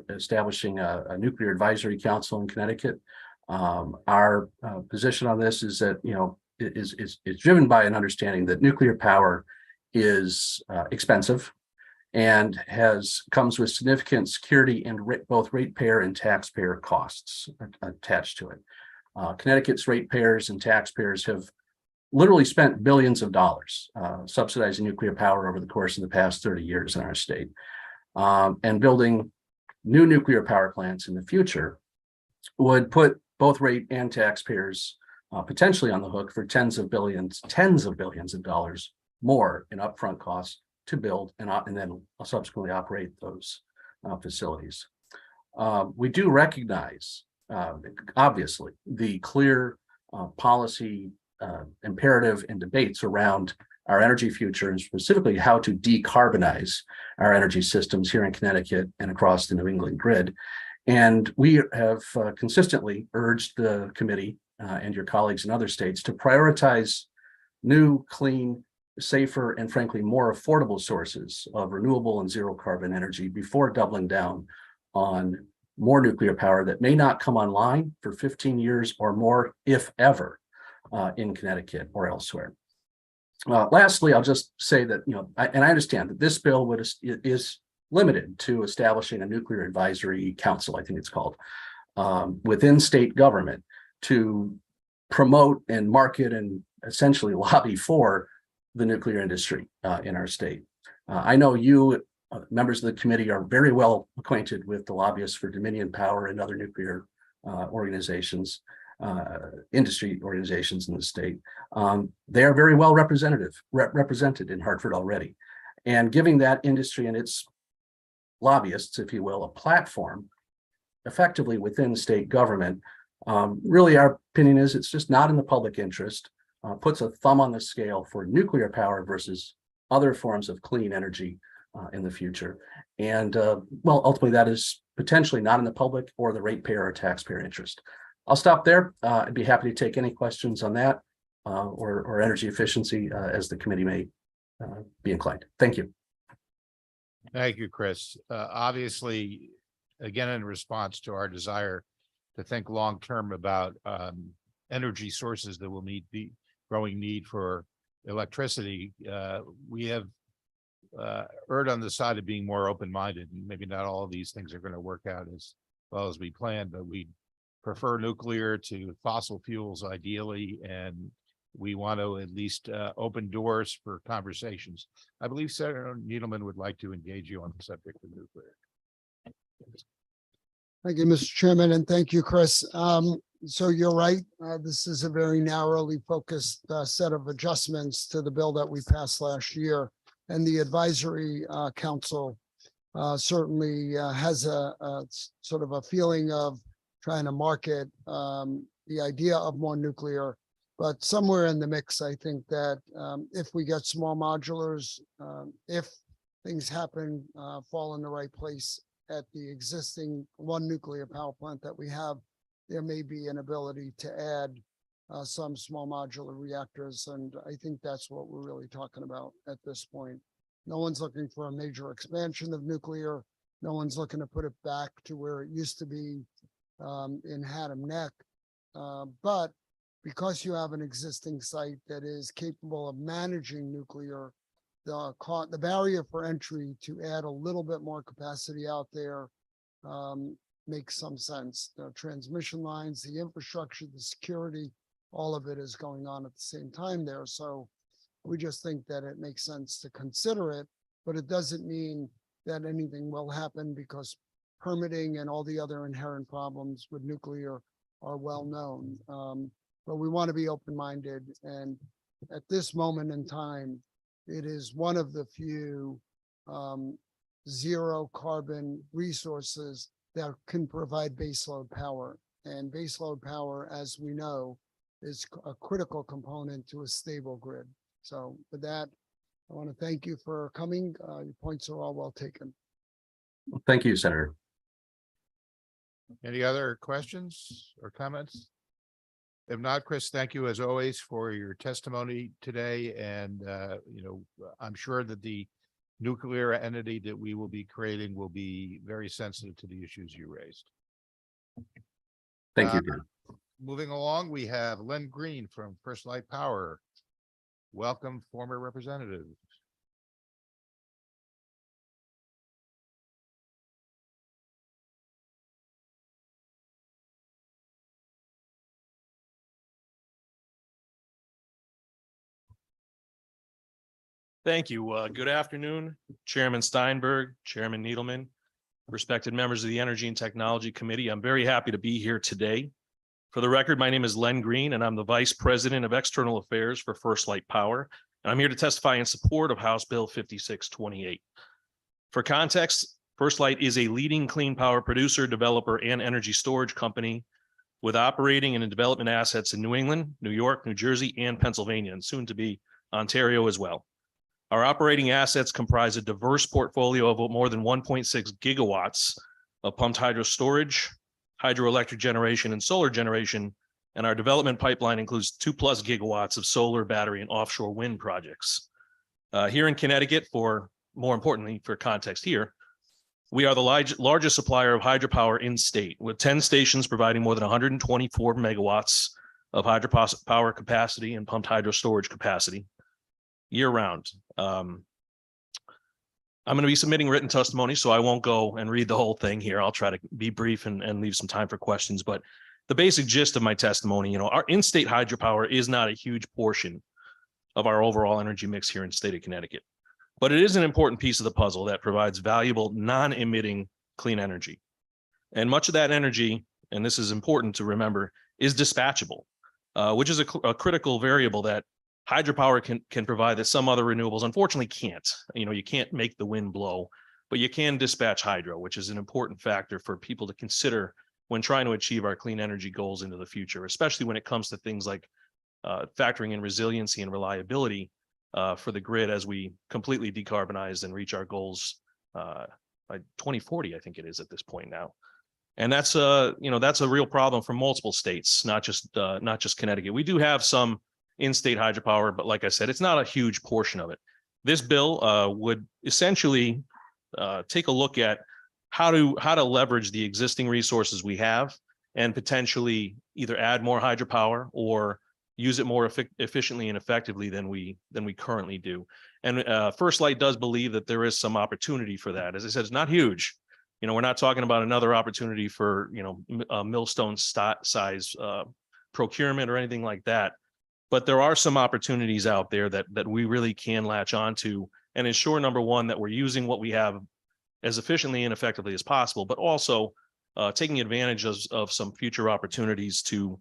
establishing a nuclear advisory council in Connecticut. Our position on this is that, you know, is driven by an understanding that nuclear power is expensive and comes with significant security and both ratepayer and taxpayer costs attached to it. Connecticut's ratepayers and taxpayers have literally spent billions of dollars subsidizing nuclear power over the course of the past 30 years in our state. And building new nuclear power plants in the future would put both rate and taxpayers potentially on the hook for tens of billions of dollars more in upfront costs to build and then subsequently operate those facilities. We do recognize, obviously, the clear policy imperative and debates around our energy future and specifically how to decarbonize our energy systems here in Connecticut and across the New England grid. And we have consistently urged the committee and your colleagues in other states to prioritize new, clean, safer, and frankly, more affordable sources of renewable and zero carbon energy before doubling down on more nuclear power that may not come online for 15 years or more, if ever, in Connecticut or elsewhere. Lastly, I'll just say that, you know, I understand that this bill is limited to establishing a nuclear advisory council, I think it's called, within state government to promote and market and essentially lobby for the nuclear industry in our state. I know you, members of the committee, are very well acquainted with the lobbyists for Dominion Power and other nuclear organizations, industry organizations in the state. They are very well represented in Hartford already. And giving that industry and its lobbyists, if you will, a platform effectively within state government, really our opinion is it's just not in the public interest, puts a thumb on the scale for nuclear power versus other forms of clean energy in the future. And well, ultimately that is potentially not in the public or the ratepayer or taxpayer interest. I'll stop there. I'd be happy to take any questions on that or energy efficiency as the committee may be inclined. Thank you. Thank you, Chris. Obviously, again, in response to our desire to think long-term about energy sources that will meet the growing need for electricity, we have erred on the side of being more open-minded. And maybe not all of these things are going to work out as well as we planned, but we prefer nuclear to fossil fuels ideally, and we want to at least open doors for conversations. I believe Senator Needleman would like to engage you on the subject of nuclear. Thank you, Mr. Chairman, and thank you, Chris. So you're right. This is a very narrowly focused set of adjustments to the bill that we passed last year. And the advisory council certainly has a sort of a feeling of trying to market the idea of more nuclear. But somewhere in the mix, I think that if we get small modulars, if things happen, fall in the right place at the existing one nuclear power plant that we have, there may be an ability to add some small modular reactors. And I think that's what we're really talking about at this point. No one's looking for a major expansion of nuclear. No one's looking to put it back to where it used to be in Haddam Neck. But because you have an existing site that is capable of managing nuclear, the barrier for entry to add a little bit more capacity out there makes some sense. The transmission lines, the infrastructure, the security, all of it is going on at the same time there. So we just think that it makes sense to consider it, but it doesn't mean that anything will happen because permitting and all the other inherent problems with nuclear are well known. But we want to be open-minded, and at this moment in time, it is one of the few zero carbon resources that can provide baseload power. And baseload power, as we know, is a critical component to a stable grid. So with that, I want to thank you for coming. Your points are all well taken. Thank you, Senator. Any other questions or comments? If not, Chris, thank you as always for your testimony today. And, I'm sure that the nuclear entity that we will be creating will be very sensitive to the issues you raised. Thank you, Dan. Moving along, we have Len Green from First Light Power. Welcome, former representative. Thank you. Good afternoon, Chairman Steinberg, Chairman Needleman, respected members of the Energy and Technology Committee. I'm very happy to be here today. For the record, my name is Len Green, and I'm the Vice President of External Affairs for First Light Power. And I'm here to testify in support of House Bill 5628. For context, First Light is a leading clean power producer, developer, and energy storage company with operating and development assets in New England, New York, New Jersey, and Pennsylvania, and soon to be Ontario as well. Our operating assets comprise a diverse portfolio of more than 1.6 gigawatts of pumped hydro storage, hydroelectric generation, and solar generation, and our development pipeline includes 2+ gigawatts of solar, battery, and offshore wind projects. Here in Connecticut, more importantly for context here, we are the largest supplier of hydropower in state, with 10 stations providing more than 124 megawatts of hydropower capacity and pumped hydro storage capacity year round. I'm going to be submitting written testimony, so I won't go and read the whole thing here. I'll try to be brief and leave some time for questions. But the basic gist of my testimony, our in-state hydropower is not a huge portion of our overall energy mix here in the state of Connecticut. But it is an important piece of the puzzle that provides valuable non-emitting clean energy. And much of that energy, and this is important to remember, is dispatchable, which is a critical variable that hydropower can provide that some other renewables unfortunately can't. You can't make the wind blow, but you can dispatch hydro, which is an important factor for people to consider when trying to achieve our clean energy goals into the future, especially when it comes to things like factoring in resiliency and reliability for the grid as we completely decarbonize and reach our goals by 2040, I think it is at this point now. And that's a real problem for multiple states, not just Connecticut. We do have some in-state hydropower, but like I said, it's not a huge portion of it. This bill would essentially take a look at how to leverage the existing resources we have and potentially either add more hydropower or use it more efficiently and effectively than we currently do. And First Light does believe that there is some opportunity for that. As I said, it's not huge. We're not talking about another opportunity for a millstone size procurement or anything like that. But there are some opportunities out there that we really can latch onto and ensure, number one, that we're using what we have as efficiently and effectively as possible, but also taking advantage of some future opportunities to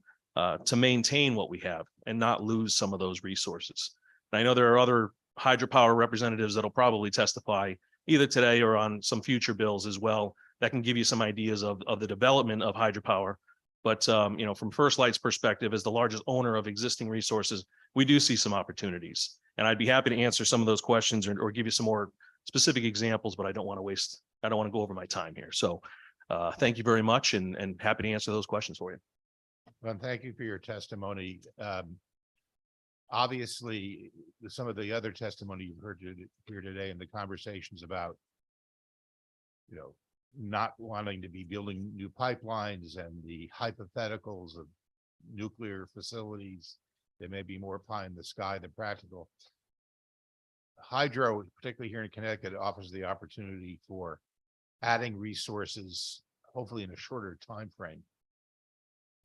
maintain what we have and not lose some of those resources. And I know there are other hydropower representatives that'll probably testify either today or on some future bills as well that can give you some ideas of the development of hydropower. But from First Light's perspective, as the largest owner of existing resources, we do see some opportunities. And I'd be happy to answer some of those questions or give you some more specific examples, but I don't want to go over my time here. So thank you very much and happy to answer those questions for you. Well, thank you for your testimony. Obviously, some of the other testimony you've heard here today and the conversations about, not wanting to be building new pipelines and the hypotheticals of nuclear facilities that may be more pie in the sky than practical. Hydro, particularly here in Connecticut, offers the opportunity for adding resources, hopefully in a shorter time frame.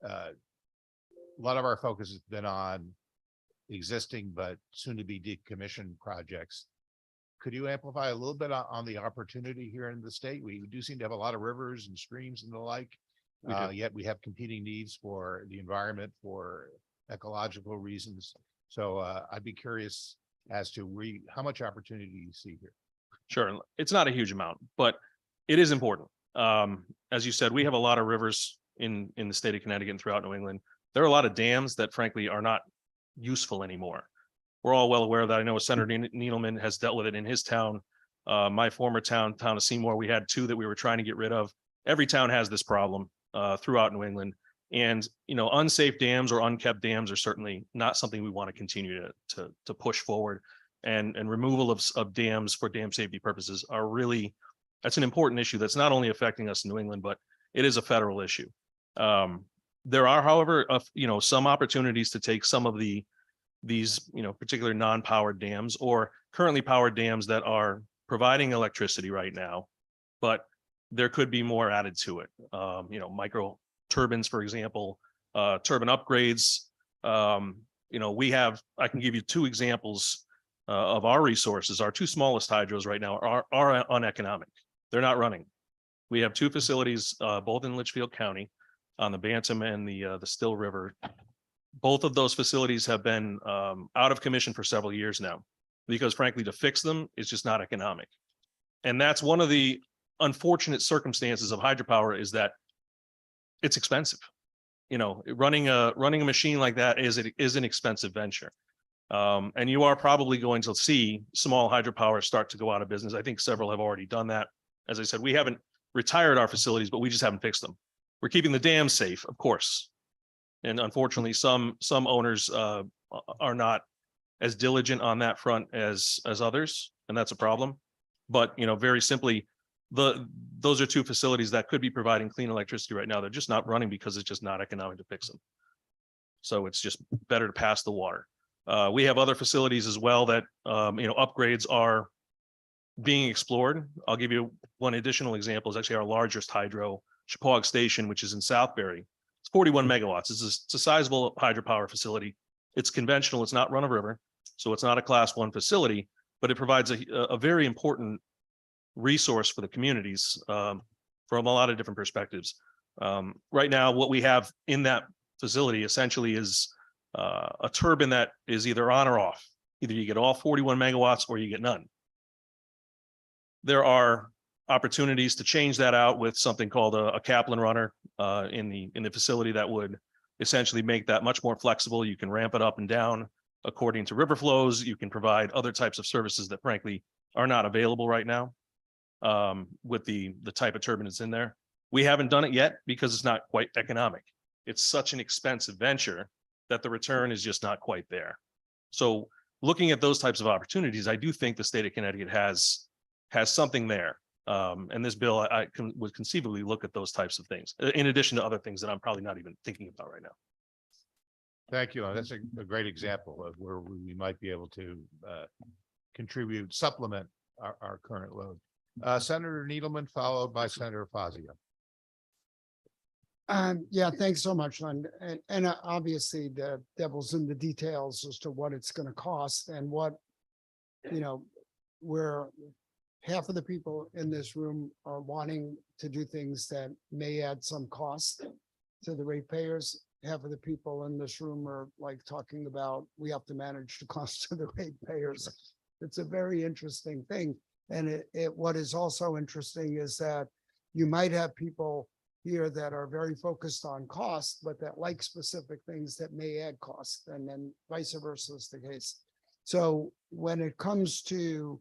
A lot of our focus has been on existing but soon to be decommissioned projects. Could you amplify a little bit on the opportunity here in the state? We do seem to have a lot of rivers and streams and the like. Yet we have competing needs for the environment, for ecological reasons. So I'd be curious as to how much opportunity you see here. Sure. It's not a huge amount, but it is important. As you said, we have a lot of rivers in the state of Connecticut and throughout New England. There are a lot of dams that frankly are not useful anymore. We're all well aware of that. I know Senator Needleman has dealt with it in his town. My former town of Seymour, we had 2 that we were trying to get rid of. Every town has this problem throughout New England. And, unsafe dams or unkept dams are certainly not something we want to continue to push forward. And removal of dams for dam safety purposes are really, that's an important issue that's not only affecting us in New England, but it is a federal issue. There are, however, some opportunities to take some of these particular non-powered dams or currently powered dams that are providing electricity right now, but there could be more added to it. Micro turbines, for example, turbine upgrades. I can give you 2 examples of our resources. Our 2 smallest hydros right now are uneconomic. They're not running. We have 2 facilities, both in Litchfield County on the Bantam and the Still River. Both of those facilities have been out of commission for several years now, because frankly, to fix them is just not economic. And that's one of the unfortunate circumstances of hydropower, is that it's expensive. Running a machine like that is an expensive venture. And you are probably going to see small hydropower start to go out of business. I think several have already done that. As I said, we haven't retired our facilities, but we just haven't fixed them. We're keeping the dams safe, of course. And unfortunately, some owners are not as diligent on that front as others, and that's a problem. But very simply, those are 2 facilities that could be providing clean electricity right now. They're just not running because it's just not economic to fix them. So it's just better to pass the water. We have other facilities as well that upgrades are being explored. I'll give you one additional example. Is actually our largest hydro, Chippewa Station, which is in Southbury. It's 41 megawatts. It's a sizable hydropower facility. It's conventional. It's not run of river, so it's not a class 1 facility, but it provides a very important resource for the communities from a lot of different perspectives. Right now, what we have in that facility essentially is a turbine that is either on or off. Either you get all 41 megawatts or you get none. There are opportunities to change that out with something called a Kaplan runner in the facility that would essentially make that much more flexible. You can ramp it up and down according to river flows. You can provide other types of services that frankly are not available right now with the type of turbine that's in there. We haven't done it yet because it's not quite economic. It's such an expensive venture that the return is just not quite there. So looking at those types of opportunities, I do think the state of Connecticut has something there. And this bill, I would conceivably look at those types of things, in addition to other things that I'm probably not even thinking about right now. Thank you. That's a great example of where we might be able to supplement our current load. Senator Needleman, followed by Senator Fazio. Yeah, thanks so much, Len. And obviously the devil's in the details as to what it's going to cost and what, where half of the people in this room are wanting to do things that may add some cost to the ratepayers. Half of the people in this room are like talking about, we have to manage the cost of the ratepayers. It's a very interesting thing. And what is also interesting is that you might have people here that are very focused on cost, but that like specific things that may add cost, and then vice versa is the case. So when it comes to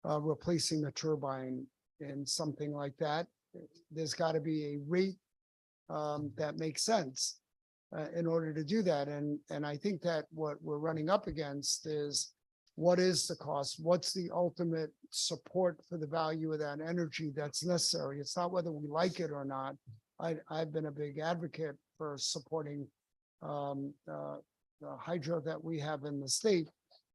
replacing the turbine and something like that, there's got to be a rate that makes sense in order to do that. And I think that what we're running up against is what is the cost? What's the ultimate support for the value of that energy that's necessary? It's not whether we like it or not. I've been a big advocate for supporting the hydro that we have in the state,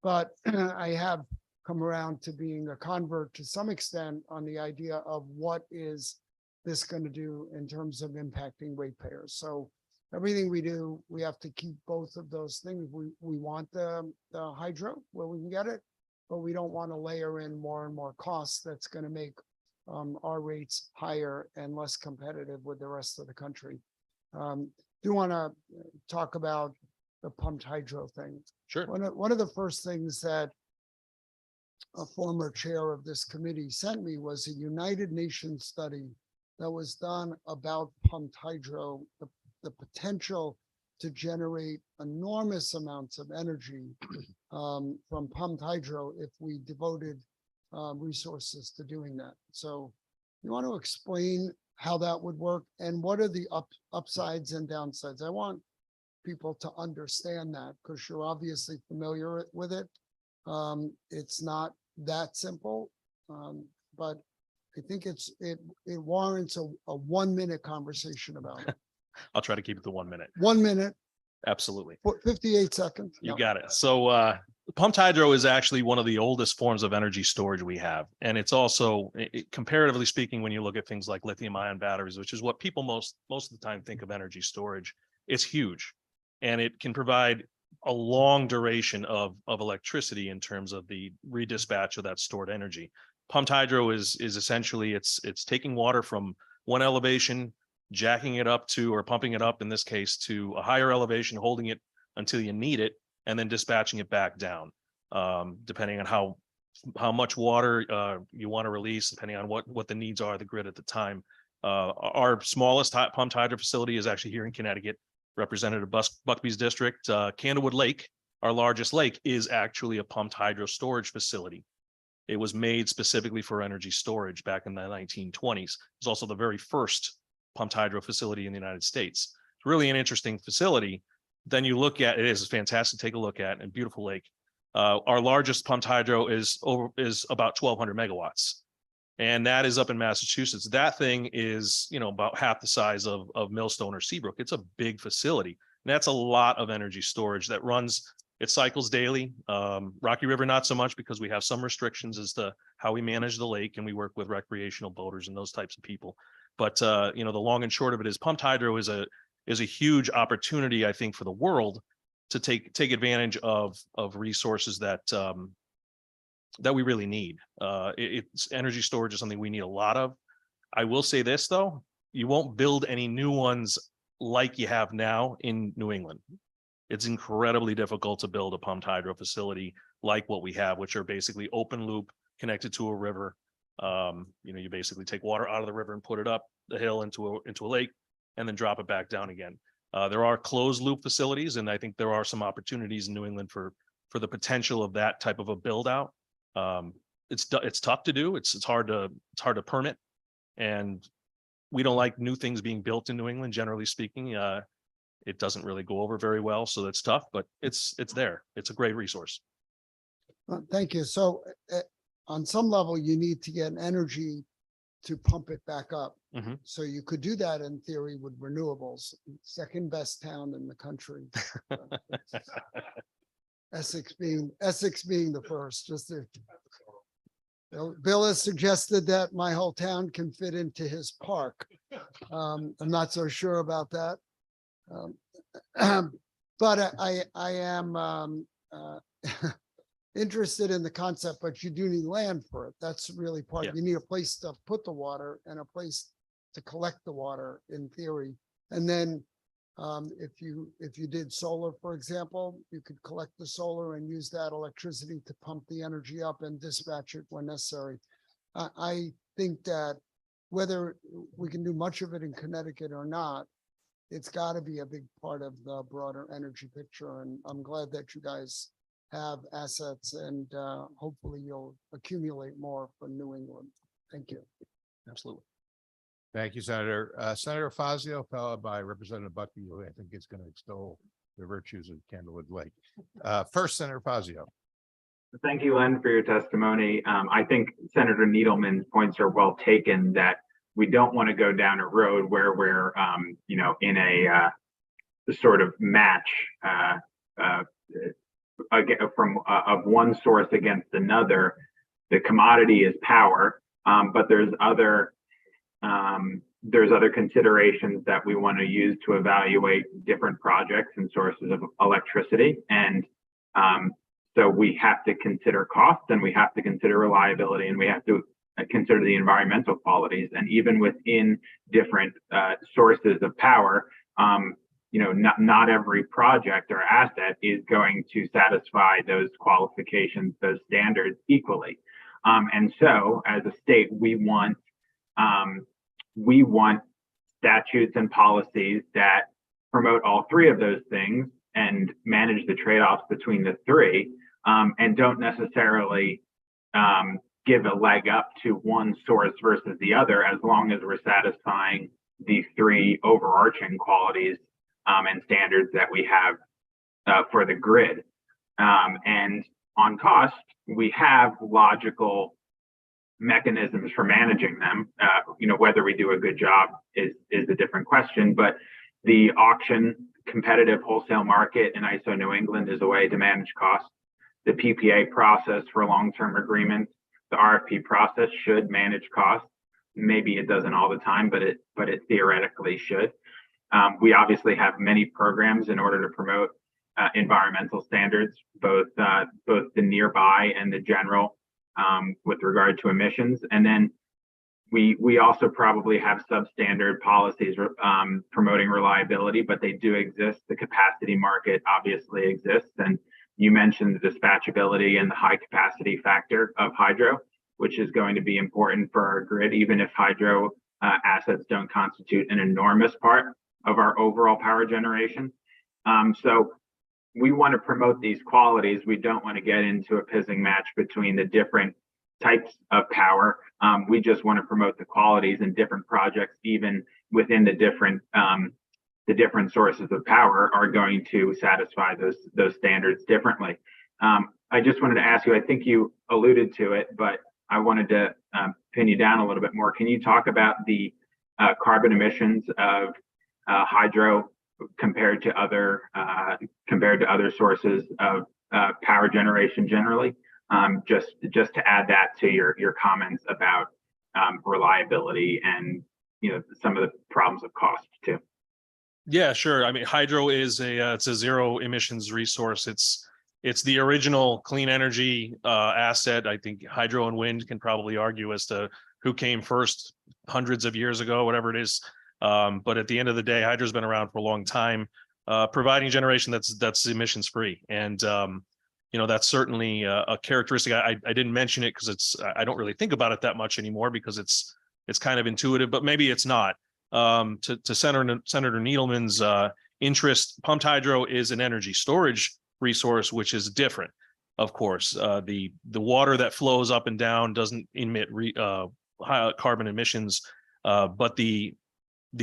but I have come around to being a convert to some extent on the idea of what is this going to do in terms of impacting ratepayers. So everything we do, we have to keep both of those things. We want the hydro where we can get it, but we don't want to layer in more and more costs that's going to make our rates higher and less competitive with the rest of the country. Do want to talk about the pumped hydro thing. Sure. One of the first things that a former chair of this committee sent me was a United Nations study that was done about pumped hydro, the potential to generate enormous amounts of energy from pumped hydro if we devoted resources to doing that. So you want to explain how that would work and what are the upsides and downsides? I want people to understand that because you're obviously familiar with it. It's not that simple, but I think it warrants a 1 minute conversation about it. I'll try to keep it to 1 minute. 1 minute, Absolutely. 58 seconds. You No. got it. So pumped hydro is actually one of the oldest forms of energy storage we have. And it's also, comparatively speaking, when you look at things like lithium ion batteries, which is what people most of the time think of energy storage, it's huge. And it can provide a long duration of electricity in terms of the redispatch of that stored energy. Pumped hydro is essentially it's taking water from one elevation, jacking it up to, or pumping it up in this case, to a higher elevation, holding it until you need it, and then dispatching it back down, depending on how much water you want to release, depending on what the needs are of the grid at the time. Our smallest pumped hydro facility is actually here in Connecticut. Representative Buckby's district, Candlewood Lake, our largest lake, is actually a pumped hydro storage facility. It was made specifically for energy storage back in the 1920s. It's also the very first pumped hydro facility in the United States. It's really an interesting facility. Then you look at it, is fantastic to take a look at, and beautiful lake. Our largest pumped hydro is about 1,200 megawatts. And that is up in Massachusetts. That thing is, about half the size of Millstone or Seabrook. It's a big facility. And that's a lot of energy storage that runs, it cycles daily. Rocky River, not so much because we have some restrictions as to how we manage the lake and we work with recreational boaters and those types of people. But, the long and short of it is pumped hydro is a huge opportunity, I think, for the world to take advantage of resources that we really need. It's energy storage is something we need a lot of. I will say this though, you won't build any new ones like you have now in New England. It's incredibly difficult to build a pumped hydro facility like what we have, which are basically open loop connected to a river. You basically take water out of the river and put it up the hill into a lake and then drop it back down again. There are closed loop facilities, and I think there are some opportunities in New England for the potential of that type of a build out. It's tough to do. It's hard to permit, and we don't like new things being built in New England. Generally speaking, it doesn't really go over very well, so that's tough. But it's there. It's a great resource. Thank you. So on some level, you need to get energy to pump it back up. Mhm. So you could do that in theory with renewables. Second best town in the country. Essex being the first. Bill has suggested that my whole town can fit into his park. I'm not so sure about that. But I am interested in the concept, but you do need land for it. That's really part. Yeah. You need a place to put the water and a place to collect the water in theory. And then if you did solar, for example, you could collect the solar and use that electricity to pump the energy up and dispatch it when necessary. I think that whether we can do much of it in Connecticut or not, it's got to be a big part of the broader energy picture. And I'm glad that you guys have assets and hopefully you'll accumulate more for New England. Thank you. Absolutely. Thank you, Senator. Senator Fazio, followed by Representative Buckby, who I think is going to extol the virtues of Candlewood Lake. First, Senator Fazio. Thank you, Len, for your testimony. I think Senator Needleman's points are well taken, that we don't want to go down a road where we're, in a sort of match of one source against another. The commodity is power, but there's other considerations that we want to use to evaluate different projects and sources of electricity. And so we have to consider cost, and we have to consider reliability, and we have to consider the environmental qualities. And even within different sources of power, not every project or asset is going to satisfy those qualifications, those standards equally. And so as a state, we want statutes and policies that promote all three of those things and manage the trade-offs between the three, and don't necessarily give a leg up to one source versus the other, as long as we're satisfying the three overarching qualities and standards that we have for the grid. And on cost, we have logical mechanisms for managing them. Whether we do a good job is a different question, but the auction, competitive wholesale market in ISO New England is a way to manage costs. The PPA process for long-term agreements, the RFP process should manage costs. Maybe it doesn't all the time, but it theoretically should. We obviously have many programs in order to promote environmental standards, both the nearby and the general, with regard to emissions. And then we also probably have substandard policies promoting reliability, but they do exist. The capacity market obviously exists. And you mentioned the dispatchability and the high capacity factor of hydro, which is going to be important for our grid, even if hydro assets don't constitute an enormous part of our overall power generation. So we want to promote these qualities. We don't want to get into a pissing match between the different types of power. We just want to promote the qualities, in different projects, even within the different sources of power, are going to satisfy those standards differently. I just wanted to ask you, I think you alluded to it, but I wanted to pin you down a little bit more. Can you talk about the carbon emissions of hydro compared to other sources of power generation generally? Just to add that to your comments about reliability and some of the problems of cost too. Yeah, sure. I mean, hydro is it's a zero emissions resource. It's the original clean energy asset. I think hydro and wind can probably argue as to who came first hundreds of years ago, whatever it is. But at the end of the day, hydro's been around for a long time, providing generation that's emissions free. And that's certainly a characteristic. I didn't mention it because I don't really think about it that much anymore, because it's kind of intuitive, but maybe it's not. To Senator Needleman's interest, pumped hydro is an energy storage resource, which is different. Of course, the water that flows up and down doesn't emit high carbon emissions, but the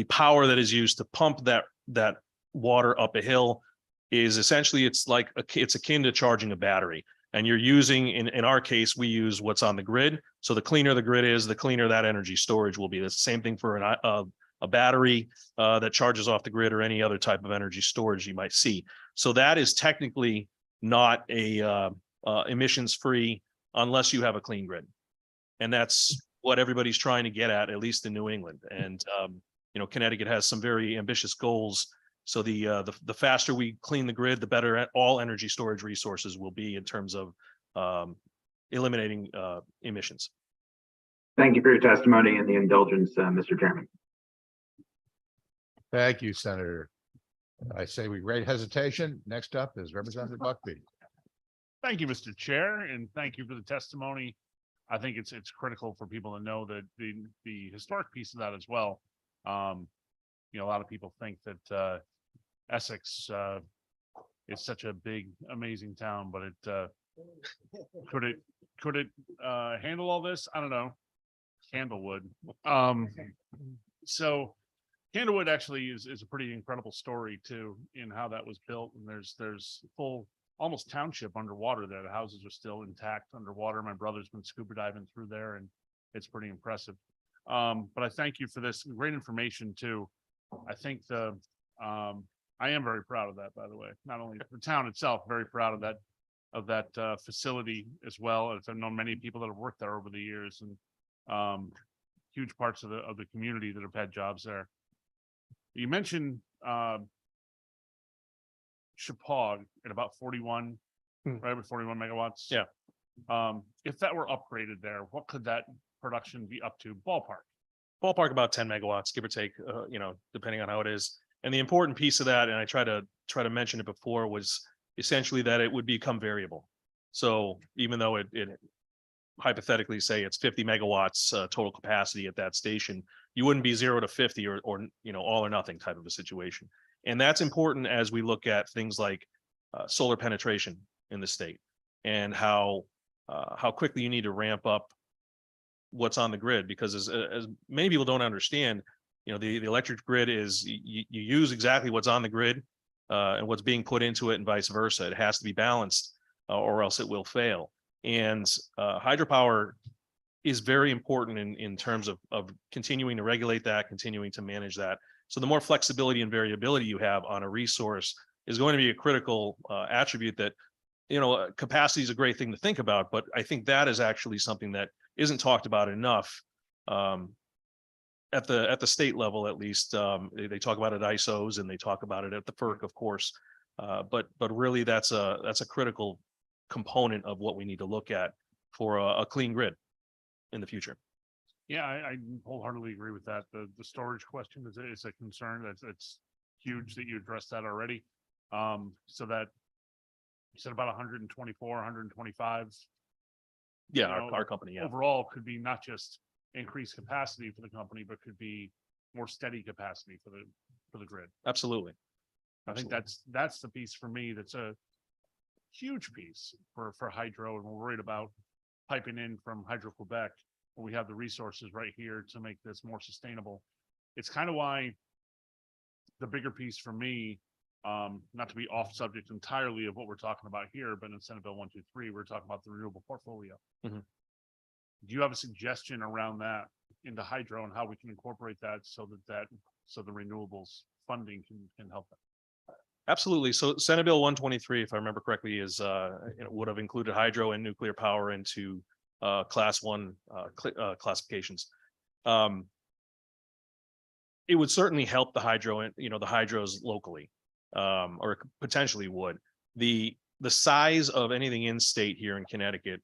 power that is used to pump that water up a hill is essentially, it's akin to charging a battery. And you're using, in our case, we use what's on the grid. So the cleaner the grid is, the cleaner that energy storage will be. The same thing for a battery that charges off the grid, or any other type of energy storage you might see. So that is technically not a emissions free unless you have a clean grid. And that's what everybody's trying to get at least in New England. And Connecticut has some very ambitious goals. So the faster we clean the grid, the better all energy storage resources will be in terms of eliminating emissions. Thank you for your testimony and the indulgence, Mr. Chairman. Thank you, Senator. I say we great hesitation. Next up is Representative Buckby. Thank you, Mr. Chair, and thank you for the testimony. I think it's critical for people to know that the historic piece of that as well. A lot of people think that Essex is such a big, amazing town, but could it handle all this? I don't know. Candlewood. So Candlewood actually is a pretty incredible story too, in how that was built. And there's full almost township underwater there. The houses are still intact underwater. My brother's been scuba diving through there and it's pretty impressive. But I thank you for this great information too. I think I am very proud of that, by the way, not only the town itself, very proud of that facility as well. As I've known many people that have worked there over the years and huge parts of the community that have had jobs there. You mentioned Chippewa at about 41, right, with 41 megawatts. Yeah. If that were upgraded there, what could that production be up to ballpark? Ballpark about 10 megawatts, give or take, depending on how it is. And the important piece of that, and I try to mention it before, was essentially that it would become variable. So even though it hypothetically say it's 50 megawatts total capacity at that station, you wouldn't be 0 to 50 or all or nothing type of a situation. And that's important as we look at things like solar penetration in the state and how quickly you need to ramp up what's on the grid, because as many people don't understand, the electric grid is you use exactly what's on the grid and what's being put into it and vice versa. It has to be balanced or else it will fail. And hydropower is very important in terms of continuing to regulate that, continuing to manage that. So the more flexibility and variability you have on a resource is going to be a critical attribute that, capacity is a great thing to think about, but I think that is actually something that isn't talked about enough at the state level, at least. They talk about it at ISOs and they talk about it at the FERC, of course, but really that's a critical component of what we need to look at for a clean grid in the future. Yeah, I wholeheartedly agree with that. The storage question is a concern. It's huge that you addressed that already. So that you said about 124, 125. Yeah, our company, yeah. Overall could be not just increased capacity for the company, but could be more steady capacity for the grid. Absolutely. I think that's the piece for me. That's a huge piece for hydro, and we're worried about piping in from Hydro-Quebec when we have the resources right here to make this more sustainable. It's kind of why the bigger piece for me, not to be off subject entirely of what we're talking about here, but in Senate Bill 123, we're talking about the renewable portfolio. Mhm. Do you have a suggestion around that into hydro and how we can incorporate that so the renewables funding can help that? Absolutely. So Senate Bill 123, if I remember correctly, is would have included hydro and nuclear power into class 1 classifications. It would certainly help the hydro and the hydros locally, or potentially would. The size of anything in state here in Connecticut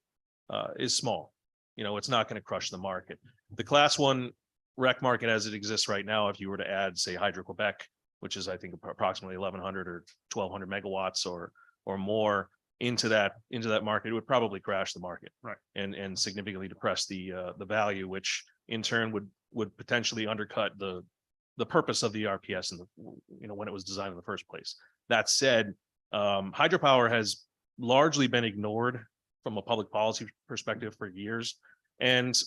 is small. It's not going to crush the market. The class 1 rec market as it exists right now, if you were to add, say, Hydro-Quebec, which is I think approximately 1,100 or 1,200 megawatts or more into that market, it would probably crash the market, right? And significantly depress the value, which in turn would potentially undercut the purpose of the RPS and when it was designed in the first place. That said, hydropower has largely been ignored from a public policy perspective for years, and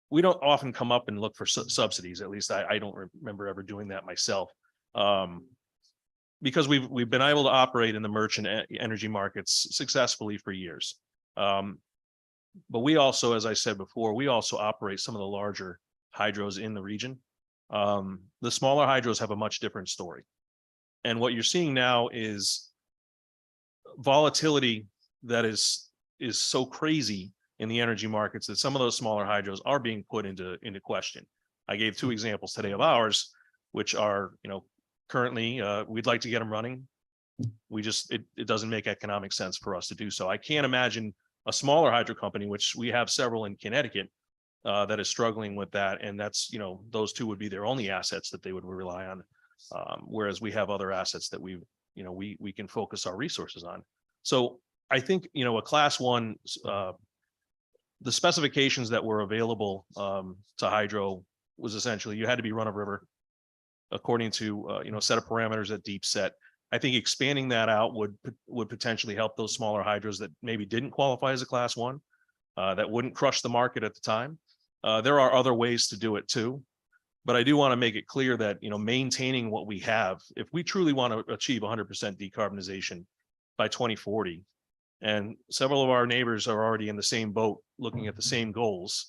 we don't often come up and look for subsidies. At least I don't remember ever doing that myself. Because we've been able to operate in the merchant energy markets successfully for years. But we also, as I said before, we also operate some of the larger hydros in the region. The smaller hydros have a much different story. And what you're seeing now is volatility that is so crazy in the energy markets that some of those smaller hydros are being put into question. I gave 2 examples today of ours, which are, currently, we'd like to get them running. It doesn't make economic sense for us to do so. I can't imagine a smaller hydro company, which we have several in Connecticut, that is struggling with that. And that's, those 2 would be their only assets that they would rely on. Whereas we have other assets that we can focus our resources on. So I think, a class 1, the specifications that were available to hydro was essentially you had to be run of river according to a set of parameters at deep set. I think expanding that out would potentially help those smaller hydros that maybe didn't qualify as a class 1, that wouldn't crush the market at the time. There are other ways to do it too, but I do want to make it clear that maintaining what we have, if we truly want to achieve 100% decarbonization, by 2040. And several of our neighbors are already in the same boat, looking at the same goals.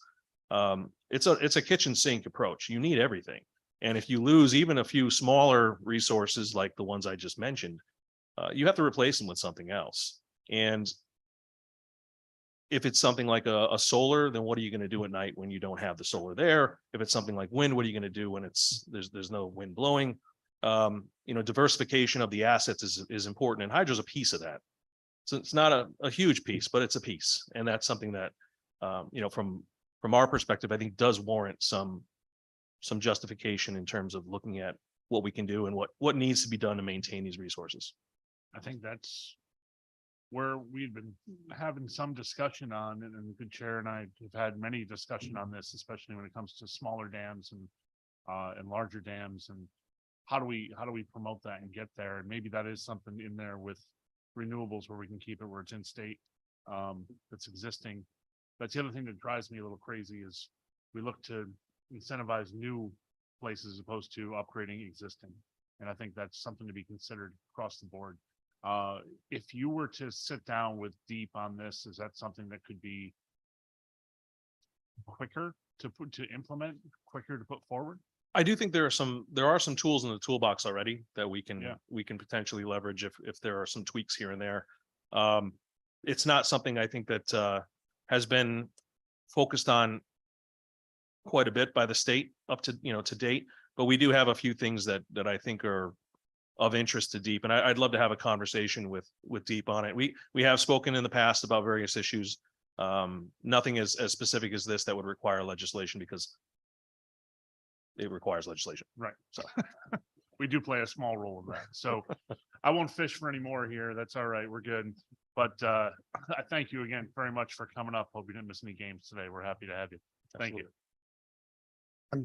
It's a kitchen sink approach. You need everything. And if you lose even a few smaller resources like the ones I just mentioned, you have to replace them with something else. And if it's something like a solar, then what are you going to do at night when you don't have the solar there? If it's something like wind, what are you going to do when there's no wind blowing? Diversification of the assets is important, and hydro is a piece of that. So it's not a huge piece, but it's a piece, and that's something that from our perspective, I think does warrant some justification in terms of looking at what we can do and what needs to be done to maintain these resources. I think that's where we've been having some discussion on, and the good chair and I have had many discussion on this, especially when it comes to smaller dams and larger dams, and how do we promote that and get there? And maybe that is something in there with renewables where we can keep it where it's in state that's existing. That's the other thing that drives me a little crazy is we look to incentivize new places as opposed to upgrading existing. And I think that's something to be considered across the board. If you were to sit down with Deep on this, is that something that could be quicker to implement, quicker to put forward? I do think there are some tools in the toolbox already that we can potentially leverage if there are some tweaks here and there. It's not something I think that has been focused on quite a bit by the state up to to date, but we do have a few things that I think are of interest to Deep, and I'd love to have a conversation with Deep on it. We have spoken in the past about various issues. Nothing as specific as this that would require legislation, because it requires legislation. Right. So we do play a small role in that. So I won't fish for any more here. That's all right. We're good. But I thank you again very much for coming up. Hope you didn't miss any games today. We're happy to have you. Thank you.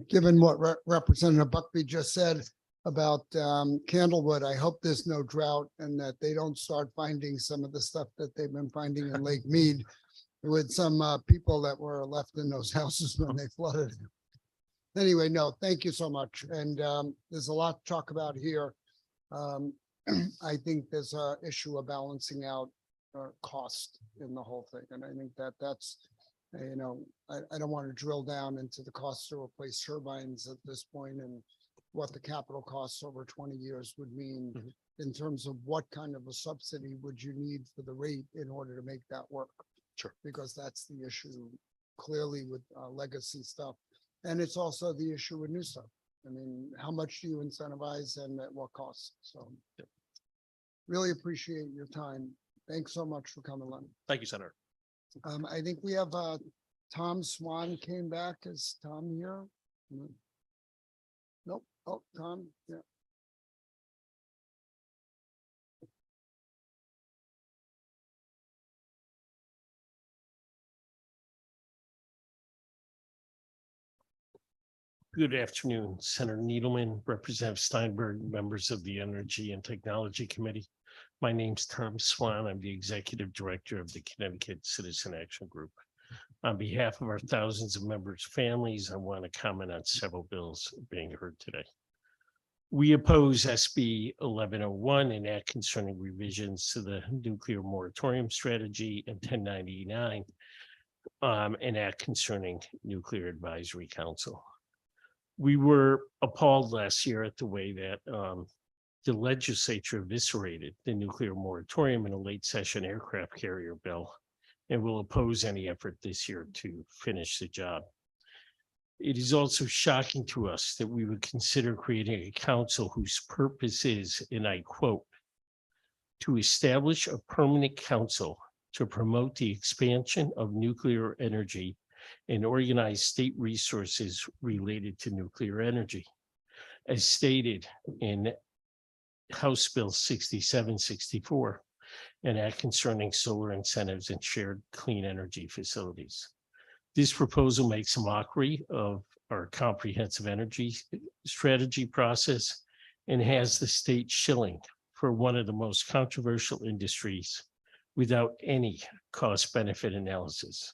Given what Representative Buckby just said about Candlewood, I hope there's no drought and that they don't start finding some of the stuff that they've been finding in Lake Mead with some people that were left in those houses when they flooded. Anyway, no, thank you so much. And there's a lot to talk about here. I think there's a issue of balancing out cost in the whole thing. And I think that's, I don't want to drill down into the cost to replace turbines at this point and what the capital costs over 20 years would mean in terms of what kind of a subsidy would you need for the rate in order to make that work. Sure. Because that's the issue clearly with legacy stuff. And it's also the issue with new stuff. I mean, how much do you incentivize and at what cost? So really appreciate your time. Thanks so much for coming, Len. Thank you, Senator. I think we have Tom Swan came back. Is Tom here? Nope. Oh, Tom, yeah. Good afternoon, Senator Needleman, Representative Steinberg, members of the Energy and Technology Committee. My name's Tom Swan. I'm the Executive Director of the Connecticut Citizen Action Group. On behalf of our thousands of members' families, I want to comment on several bills being heard today. We oppose SB 1101, an act concerning revisions to the nuclear moratorium strategy, and 1099, an act concerning nuclear advisory council. We were appalled last year at the way that the legislature eviscerated the nuclear moratorium in a late session aircraft carrier bill, and will oppose any effort this year to finish the job. It is also shocking to us that we would consider creating a council whose purpose is, and I quote, to establish a permanent council to promote the expansion of nuclear energy and organize state resources related to nuclear energy. As stated in House Bill 6764, an act concerning solar incentives and shared clean energy facilities. This proposal makes a mockery of our comprehensive energy strategy process and has the state shilling for one of the most controversial industries without any cost-benefit analysis.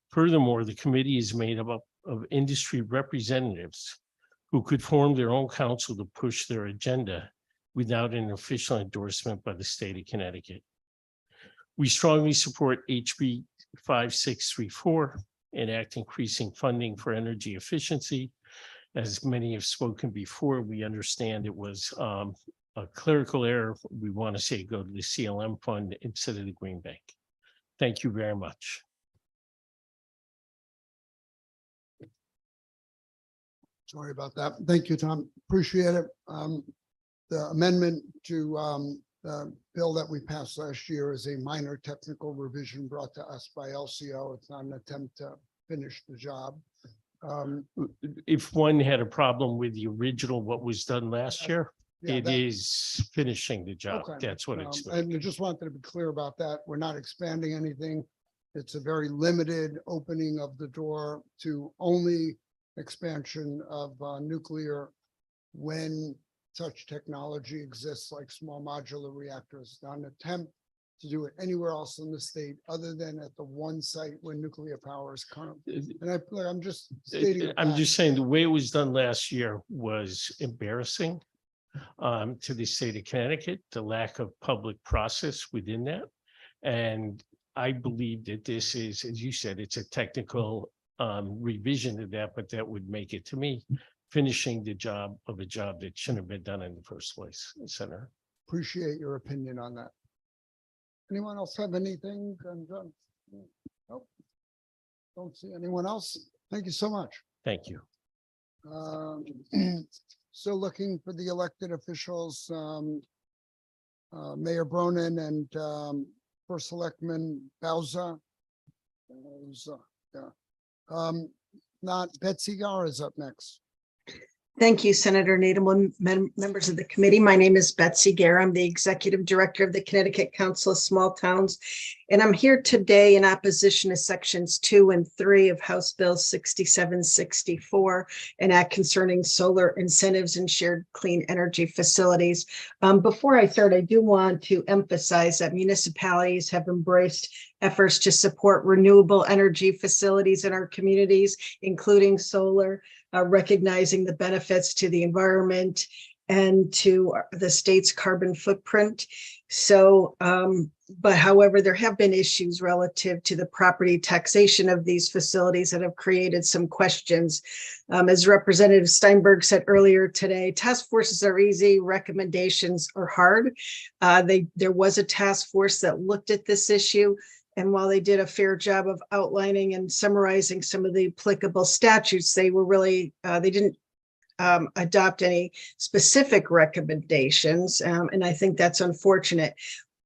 Furthermore, the committee is made up of industry representatives who could form their own council to push their agenda without an official endorsement by the state of Connecticut. We strongly support HB 5634, an act increasing funding for energy efficiency. As many have spoken before, we understand it was a clerical error. We want to say go to the CLM fund instead of the Green Bank. Thank you very much. Sorry about that. Thank you, Tom. Appreciate it. The amendment to the bill that we passed last year is a minor technical revision brought to us by LCO. It's not an attempt to finish the job. If one had a problem with the original, what was done last year, Yeah, it that- is finishing the job. Okay. That's what it's. And I just wanted to be clear about that. We're not expanding anything. It's a very limited opening of the door to only expansion of nuclear when such technology exists, like small modular reactors. Not an attempt to do it anywhere else in the state other than at the one site where nuclear power is current. And I'm just stating. a I'm fact. just saying the way it was done last year was embarrassing to the state of Connecticut, the lack of public process within that. And I believe that this is, as you said, it's a technical revision of that, but that would make it, to me, finishing the job of a job that shouldn't have been done in the first place, Senator. Appreciate your opinion on that. Anyone else have anything? Nope. Don't see anyone else. Thank you so much. Thank you. Still looking for the elected officials, Mayor Bronin and First Selectman Bowser. Not Betsy Gar is up next. Thank you, Senator Nadelman, members of the committee. My name is Betsy Gare. I'm the Executive Director of the Connecticut Council of Small Towns, and I'm here today in opposition to Sections 2 and 3 of House Bill 6764, an act concerning solar incentives and shared clean energy facilities. Before I start, I do want to emphasize that municipalities have embraced efforts to support renewable energy facilities in our communities, including solar, recognizing the benefits to the environment and to the state's carbon footprint. So, but however, there have been issues relative to the property taxation of these facilities that have created some questions. As Representative Steinberg said earlier today, task forces are easy, recommendations are hard. There was a task force that looked at this issue. And while they did a fair job of outlining and summarizing some of the applicable statutes, they were really, they didn't adopt any specific recommendations. And I think that's unfortunate.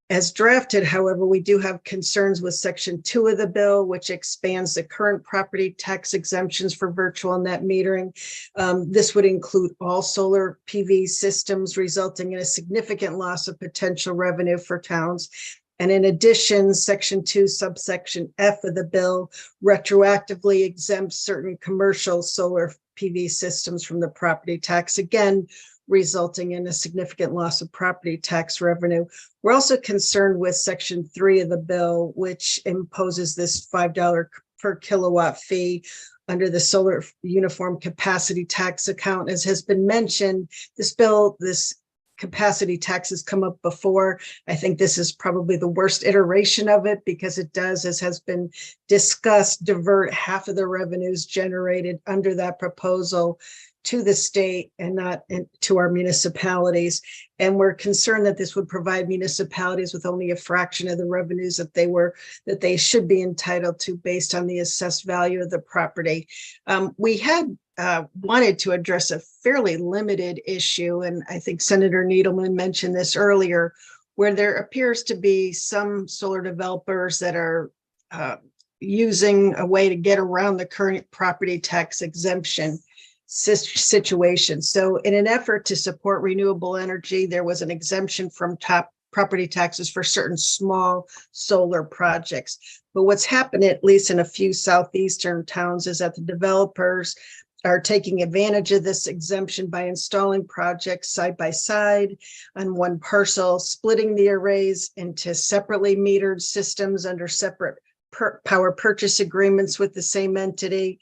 As drafted, however, we do have concerns with Section 2 of the bill, which expands the current property tax exemptions for virtual net metering. This would include all solar PV systems, resulting in a significant loss of potential revenue for towns. And in addition, Section 2, subsection F of the bill retroactively exempts certain commercial solar PV systems from the property tax, again, resulting in a significant loss of property tax revenue. We're also concerned with Section 3 of the bill, which imposes this $5 per kilowatt fee under the solar uniform capacity tax account. As has been mentioned, this capacity tax has come up before. I think this is probably the worst iteration of it because it does, as has been discussed, divert half of the revenues generated under that proposal to the state and not to our municipalities. And we're concerned that this would provide municipalities with only a fraction of the revenues that they should be entitled to based on the assessed value of the property. We had wanted to address a fairly limited issue, and I think Senator Needleman mentioned this earlier, where there appears to be some solar developers that are using a way to get around the current property tax exemption situation. So in an effort to support renewable energy, there was an exemption from top property taxes for certain small solar projects. But what's happened, at least in a few southeastern towns, is that the developers are taking advantage of this exemption by installing projects side by side on one parcel, splitting the arrays into separately metered systems under separate power purchase agreements with the same entity,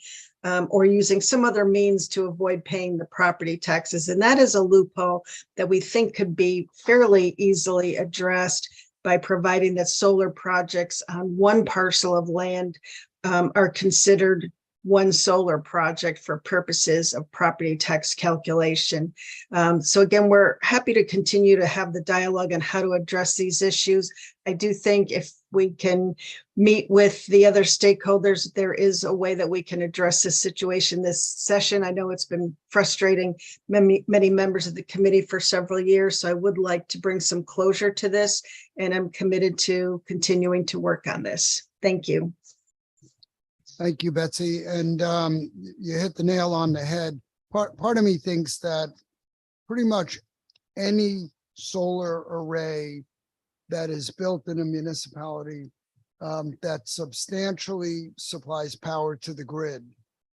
or using some other means to avoid paying the property taxes. And that is a loophole that we think could be fairly easily addressed by providing that solar projects on one parcel of land are considered one solar project for purposes of property tax calculation. So again, we're happy to continue to have the dialogue on how to address these issues. I do think if we can meet with the other stakeholders, there is a way that we can address this situation this session. I know it's been frustrating many members of the committee for several years, so I would like to bring some closure to this, and I'm committed to continuing to work on this. Thank you. Thank you, Betsy. And you hit the nail on the head. Part of me thinks that pretty much any solar array that is built in a municipality that substantially supplies power to the grid,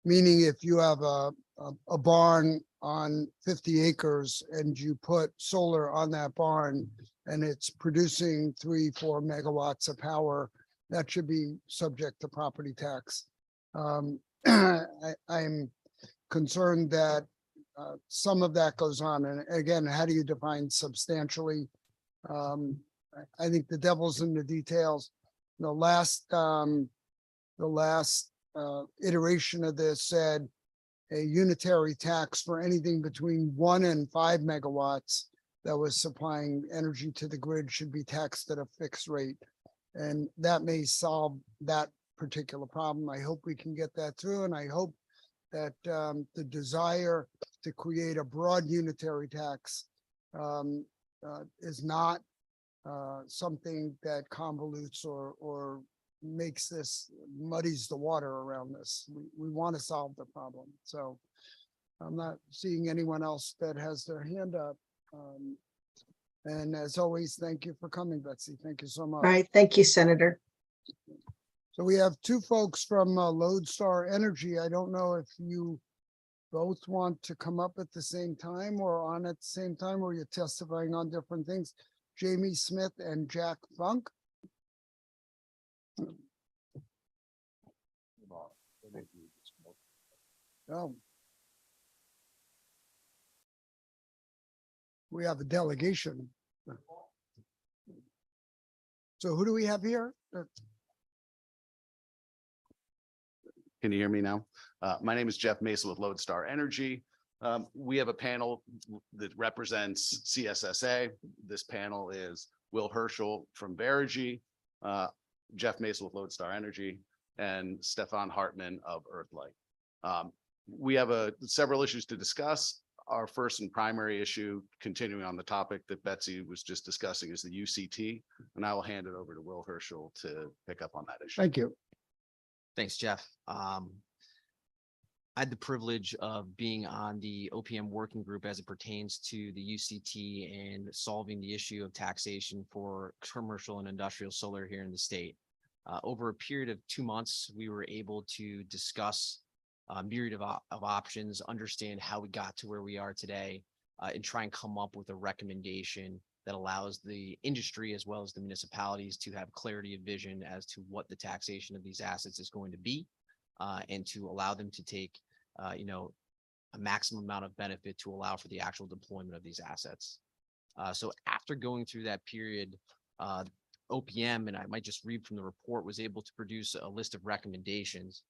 meaning if you have a barn on 50 acres and you put solar on that barn and it's producing 3-4 megawatts of power, that should be subject to property tax. I'm concerned that some of that goes on. And again, how do you define substantially? I think the devil's in the details. The last iteration of this said a unitary tax for anything between 1 and 5 megawatts that was supplying energy to the grid should be taxed at a fixed rate. And that may solve that particular problem. I hope we can get that through, and I hope that the desire to create a broad unitary tax is not something that convolutes or makes this, muddies the water around this. We want to solve the problem. So I'm not seeing anyone else that has their hand up. And as always, thank you for coming, Betsy. Thank you so much. All right. Thank you, Senator. So we have two folks from Lodestar Energy. I don't know if you both want to come up at the same time or on at the same time, or you're testifying on different things. Jamie Smith and Jack Funk. Oh. We have a delegation. So who do we have here? Can you hear me now? My name is Jeff Mason with Lodestar Energy. We have a panel that represents CSSA. This panel is Will Herschel from Verigy, Jeff Mason with Lodestar Energy, and Stefan Hartman of Earthlight. We have several issues to discuss. Our first and primary issue, continuing on the topic that Betsy was just discussing, is the UCT, and I will hand it over to Will Herschel to pick up on that issue. Thank you. Thanks, Jeff. I had the privilege of being on the OPM working group as it pertains to the UCT and solving the issue of taxation for commercial and industrial solar here in the state. Over a period of 2 months, we were able to discuss a myriad of options, understand how we got to where we are today, and try and come up with a recommendation that allows the industry as well as the municipalities to have clarity of vision as to what the taxation of these assets is going to be, and to allow them to take, a maximum amount of benefit to allow for the actual deployment of these assets. So after going through that period, OPM, and I might just read from the report, was able to produce a list of recommendations.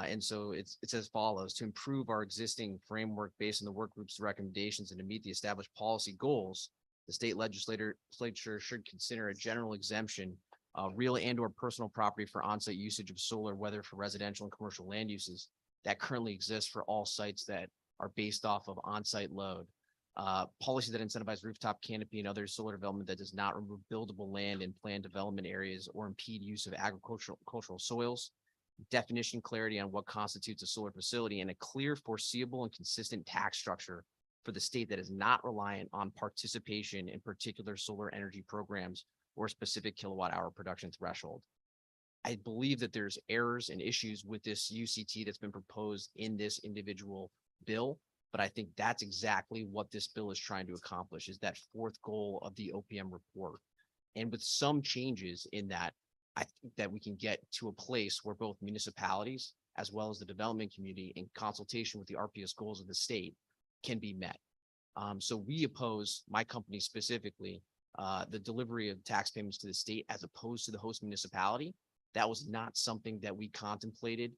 And so it's as follows: to improve our existing framework based on the work group's recommendations and to meet the established policy goals, the state legislature should consider a general exemption, real and or personal property for on-site usage of solar, whether for residential and commercial land uses that currently exists for all sites that are based off of on-site load. Policy that incentivizes rooftop canopy and other solar development that does not remove buildable land in planned development areas or impede use of agricultural soils. Definition clarity on what constitutes a solar facility, and a clear, foreseeable, and consistent tax structure for the state that is not reliant on participation in particular solar energy programs or specific kilowatt hour production threshold. I believe that there's errors and issues with this UCT that's been proposed in this individual bill, but I think that's exactly what this bill is trying to accomplish, is that fourth goal of the OPM report. And with some changes in that, I think that we can get to a place where both municipalities as well as the development community, in consultation with the RPS goals of the state, can be met. So we oppose, my company specifically, the delivery of tax payments to the state as opposed to the host municipality. That was not something that we contemplated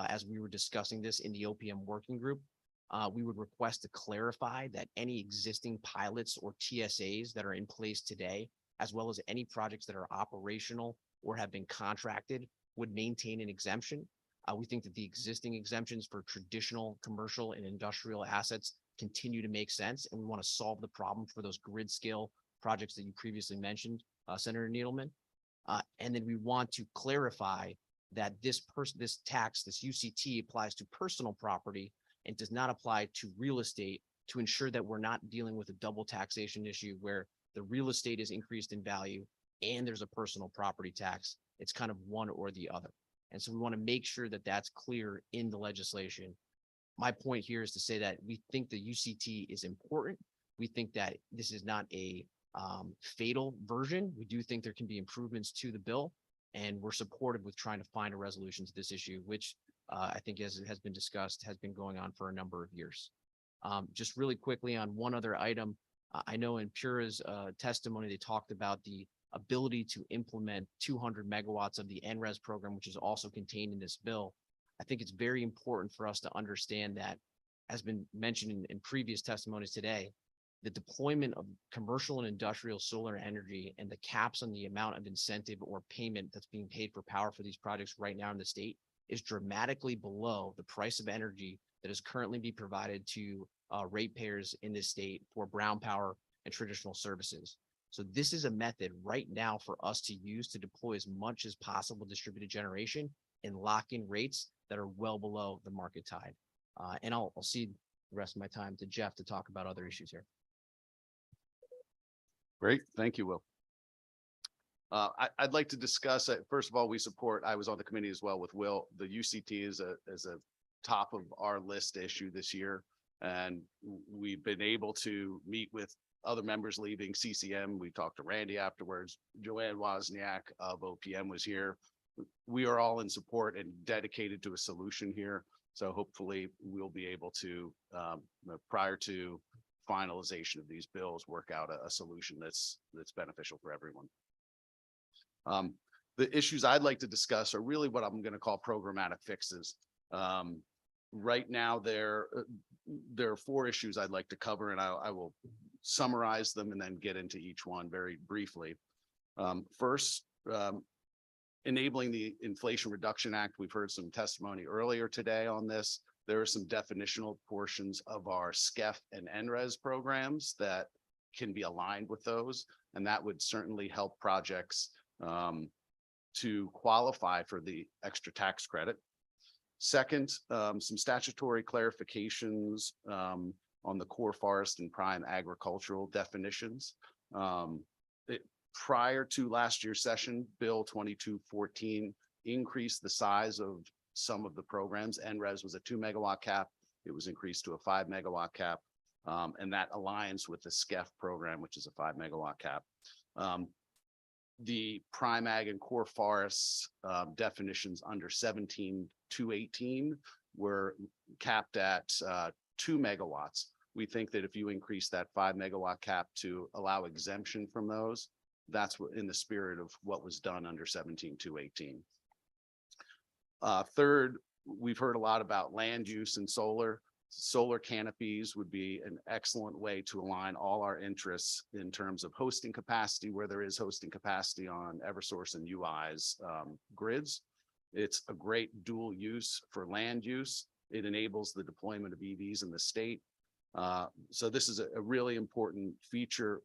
as we were discussing this in the OPM working group. We would request to clarify that any existing pilots or TSAs that are in place today, as well as any projects that are operational or have been contracted, would maintain an exemption. We think that the existing exemptions for traditional commercial and industrial assets continue to make sense, and we want to solve the problem for those grid scale projects that you previously mentioned, Senator Needleman. And then we want to clarify that this tax, this UCT, applies to personal property and does not apply to real estate, to ensure that we're not dealing with a double taxation issue where the real estate is increased in value and there's a personal property tax. It's kind of one or the other. And so we want to make sure that that's clear in the legislation. My point here is to say that we think the UCT is important. We think that this is not a fatal version. We do think there can be improvements to the bill, and we're supportive with trying to find a resolution to this issue, which I think, as it has been discussed, has been going on for a number of years. Just really quickly on one other item, I know in Pura's testimony, they talked about the ability to implement 200 megawatts of the NRES program, which is also contained in this bill. I think it's very important for us to understand that, as been mentioned in previous testimonies today, the deployment of commercial and industrial solar energy and the caps on the amount of incentive or payment that's being paid for power for these projects right now in the state is dramatically below the price of energy that is currently being provided to ratepayers in this state for brown power and traditional services. So this is a method right now for us to use to deploy as much as possible distributed generation and lock in rates that are well below the market tide. And I'll cede the rest of my time to Jeff to talk about other issues here. Great. Thank you, Will. I'd like to discuss, first of all, we support, I was on the committee as well with Will. The UCT is a top of our list issue this year. And we've been able to meet with other members leaving CCM. We talked to Randy afterwards. Joanne Wozniak of OPM was here. We are all in support and dedicated to a solution here. So hopefully we'll be able to, prior to finalization of these bills, work out a solution that's beneficial for everyone. The issues I'd like to discuss are really what I'm going to call programmatic fixes. Right now, there are 4 issues I'd like to cover, and I will summarize them and then get into each one very briefly. First, enabling the Inflation Reduction Act. We've heard some testimony earlier today on this. There are some definitional portions of our SCEF and NRES programs that can be aligned with those, and that would certainly help projects to qualify for the extra tax credit. Second, some statutory clarifications on the core forest and prime agricultural definitions. Prior to last year's session, Bill 2214 increased the size of some of the programs. NRES was a 2 megawatt cap. It was increased to a 5 megawatt cap. And that aligns with the SCEF program, which is a 5 megawatt cap. The prime ag and core forests definitions under 17218 were capped at 2 megawatts. We think that if you increase that 5 megawatt cap to allow exemption from those, that's what in the spirit of what was done under 17218. Third, we've heard a lot about land use and solar. Solar canopies would be an excellent way to align all our interests in terms of hosting capacity, where there is hosting capacity on Eversource and UI's grids. It's a great dual use for land use. It enables the deployment of EVs in the state. So this is a really important feature.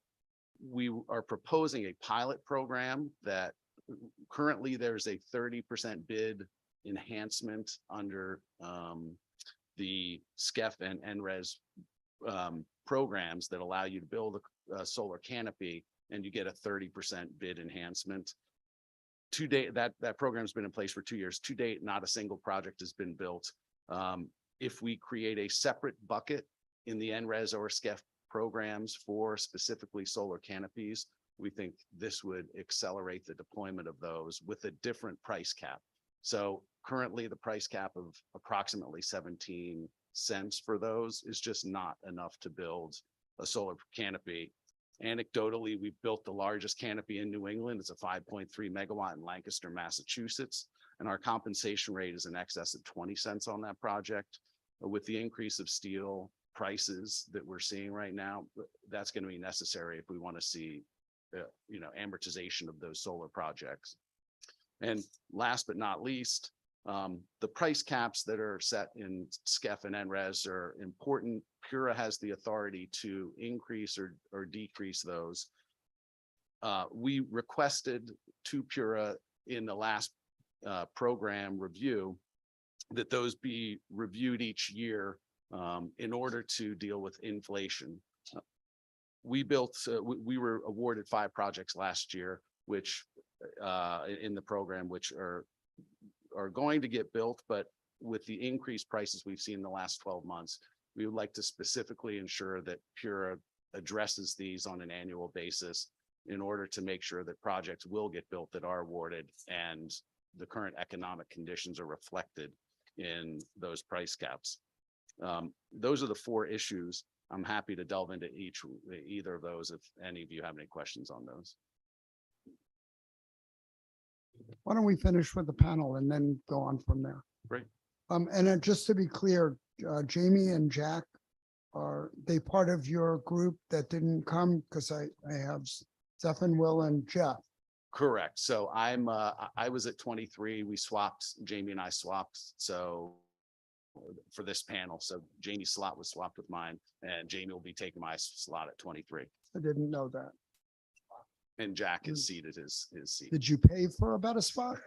We are proposing a pilot program that currently there's a 30% bid enhancement under the SCEF and NRES programs that allow you to build a solar canopy, and you get a 30% bid enhancement. To date, that program's been in place for 2 years. To date, not a single project has been built. If we create a separate bucket in the NRES or SCEF programs for specifically solar canopies, we think this would accelerate the deployment of those with a different price cap. So currently the price cap of approximately 17 cents for those is just not enough to build a solar canopy Anecdotally, we've built the largest canopy in New England. It's a 5.3 megawatt in Lancaster, Massachusetts. And our compensation rate is in excess of 20 cents on that project. With the increase of steel prices that we're seeing right now, that's going to be necessary if we want to see, amortization of those solar projects. And last but not least, the price caps that are set in SCEF and NRES are important. PURA has the authority to increase or decrease those. We requested to PURA in the last program review that those be reviewed each year in order to deal with inflation. We were awarded 5 projects last year, which in the program, which are going to get built, but with the increased prices we've seen in the last 12 months, we would like to specifically ensure that PURA addresses these on an annual basis in order to make sure that projects will get built that are awarded and the current economic conditions are reflected in those price caps. Those are the 4 issues. I'm happy to delve into either of those if any of you have any questions on those. Why don't we finish with the panel and then go on from there? Great. And then just to be clear, Jamie and Jack, are they part of your group that didn't come? Because I have Stefan, Will, and Jeff. Correct. So I was at 23. We swapped, Jamie and I swapped. So for this panel, so Jamie's slot was swapped with mine, and Jamie will be taking my slot at 23. I didn't know that. And Jack has seated his seat. Did you pay for a better spot?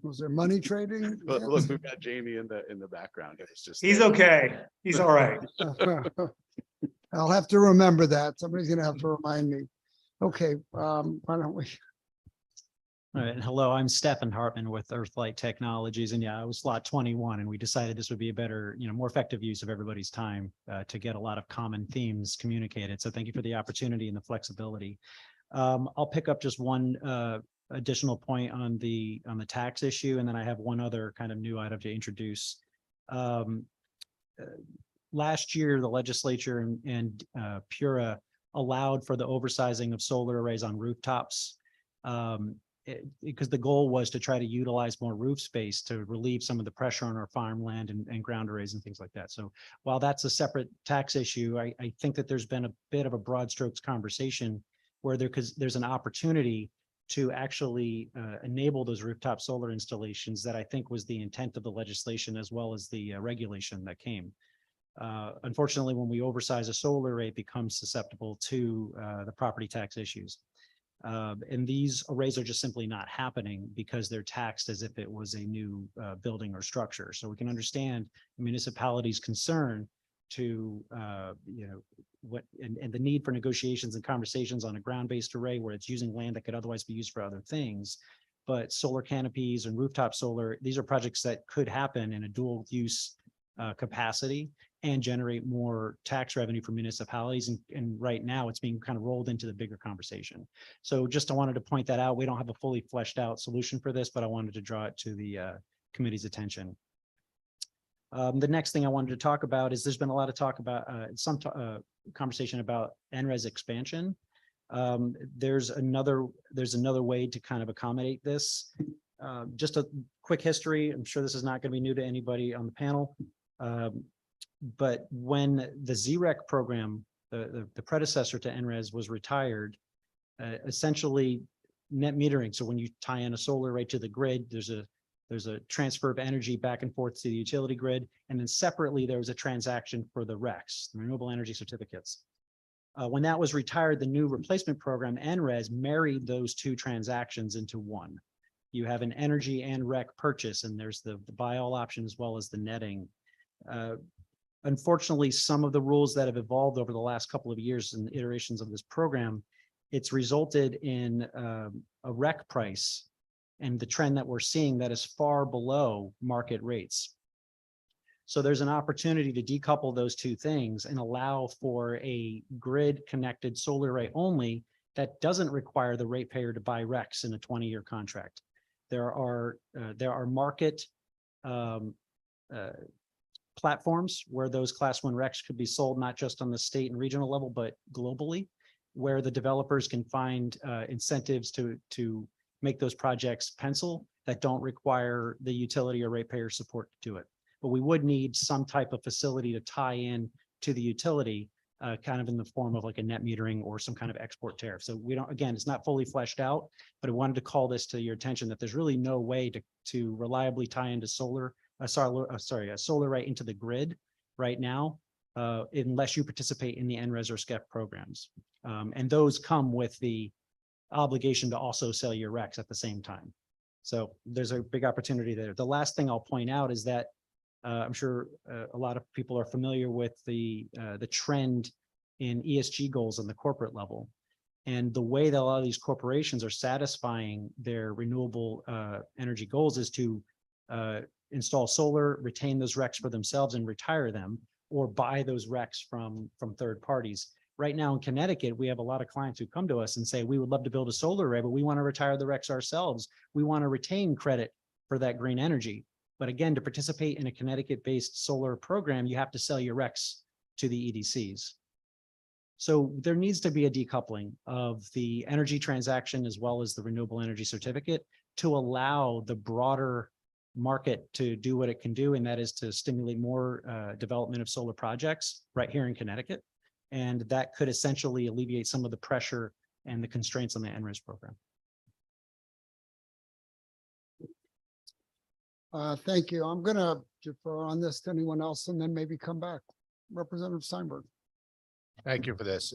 Was there money trading? Look, we've got Jamie in the background. It's just He's okay. He's all right. I'll have to remember that. Somebody's gonna have to remind me. Okay, why don't we? All right, hello, I'm Stefan Hartman with Earthlight Technologies, and yeah, I was slot 21, and we decided this would be a better, more effective use of everybody's time to get a lot of common themes communicated. So thank you for the opportunity and the flexibility. I'll pick up just one additional point on the tax issue, and then I have one other kind of new item to introduce. Last year, the legislature and PURA allowed for the oversizing of solar arrays on rooftops. Because the goal was to try to utilize more roof space to relieve some of the pressure on our farmland and ground arrays and things like that. So while that's a separate tax issue, I think that there's been a bit of a broad strokes conversation where there's an opportunity to actually enable those rooftop solar installations that I think was the intent of the legislation as well as the regulation that came. Unfortunately, when we oversize a solar array, it becomes susceptible to the property tax issues. And these arrays are just simply not happening because they're taxed as if it was a new building or structure. So we can understand the municipality's concern to, and the need for negotiations and conversations on a ground-based array where it's using land that could otherwise be used for other things. But solar canopies and rooftop solar, these are projects that could happen in a dual use capacity and generate more tax revenue for municipalities. And right now it's being kind of rolled into the bigger conversation. So just I wanted to point that out. We don't have a fully fleshed out solution for this, but I wanted to draw it to the committee's attention. The next thing I wanted to talk about is there's been a lot of talk about conversation about NRES expansion. There's another way to kind of accommodate this. Just a quick history. I'm sure this is not going to be new to anybody on the panel. But when the ZREC program, the predecessor to NRES, was retired, essentially net metering. So when you tie in a solar array to the grid, there's a transfer of energy back and forth to the utility grid. And then separately, there was a transaction for the RECs, the renewable energy certificates. When that was retired, the new replacement program, NRES, married those two transactions into one. You have an energy and REC purchase, and there's the buy all option as well as the netting. Unfortunately, some of the rules that have evolved over the last couple of years and iterations of this program, it's resulted in a REC price and the trend that we're seeing that is far below market rates. So there's an opportunity to decouple those two things and allow for a grid connected solar array only that doesn't require the ratepayer to buy RECs in a 20-year contract. There are market platforms where those class one RECs could be sold, not just on the state and regional level, but globally, where the developers can find incentives to make those projects pencil that don't require the utility or ratepayer support to do it. But we would need some type of facility to tie in to the utility, kind of in the form of like a net metering or some kind of export tariff. So we don't, again, it's not fully fleshed out, but I wanted to call this to your attention that there's really no way to reliably tie into a solar right into the grid right now, unless you participate in the NRES or SCEF programs. And those come with the obligation to also sell your RECs at the same time. So there's a big opportunity there. The last thing I'll point out is that I'm sure a lot of people are familiar with the trend in ESG goals on the corporate level. And the way that a lot of these corporations are satisfying their renewable energy goals is to install solar, retain those RECs for themselves and retire them, or buy those RECs from third parties. Right now in Connecticut, we have a lot of clients who come to us and say, we would love to build a solar array, but we want to retire the RECs ourselves. We want to retain credit for that green energy. But again, to participate in a Connecticut-based solar program, you have to sell your RECs to the EDCs. So there needs to be a decoupling of the energy transaction as well as the renewable energy certificate to allow the broader market to do what it can do, and that is to stimulate more development of solar projects right here in Connecticut. And that could essentially alleviate some of the pressure and the constraints on the NRES program. Thank you. I'm gonna defer on this to anyone else and then maybe come back. Representative Steinberg. Thank you for this.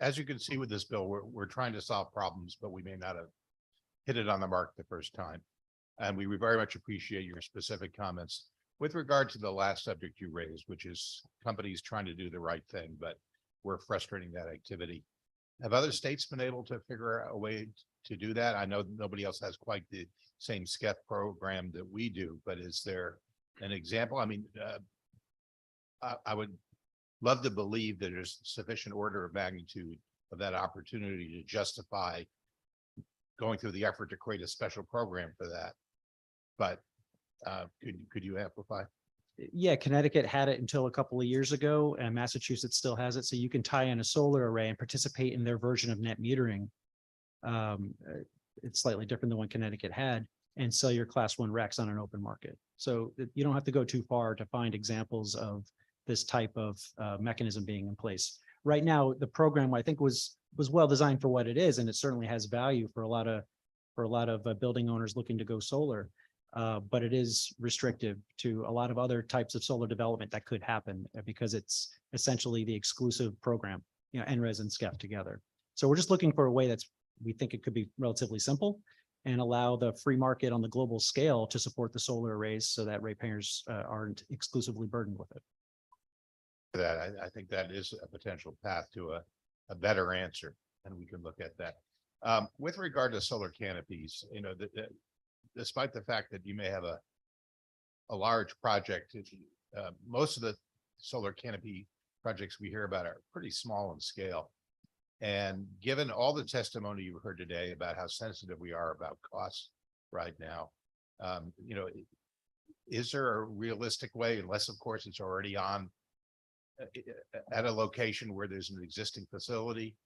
As you can see with this bill, we're trying to solve problems, but we may not have hit it on the mark the first time. And we very much appreciate your specific comments with regard to the last subject you raised, which is companies trying to do the right thing, but we're frustrating that activity. Have other states been able to figure out a way to do that? I know nobody else has quite the same SCEF program that we do, but is there an example? I mean, I would love to believe that there's sufficient order of magnitude of that opportunity to justify going through the effort to create a special program for that. But could you amplify? Yeah, Connecticut had it until a couple of years ago, and Massachusetts still has it. So you can tie in a solar array and participate in their version of net metering. It's slightly different than what Connecticut had, and sell your class one RECs on an open market. So you don't have to go too far to find examples of this type of mechanism being in place. Right now, the program I think was well designed for what it is, and it certainly has value for a lot of building owners looking to go solar. But it is restrictive to a lot of other types of solar development that could happen because it's essentially the exclusive program, you know, NRES and SCEF together. So we're just looking for a way we think it could be relatively simple and allow the free market on the global scale to support the solar arrays so that ratepayers aren't exclusively burdened with it. That I think that is a potential path to a better answer, and we can look at that. With regard to solar canopies, you know, despite the fact that you may have a large project, most of the solar canopy projects we hear about are pretty small in scale. And given all the testimony you heard today about how sensitive we are about costs right now, you know, is there a realistic way, unless of course it's already on at a location where there's an existing facility,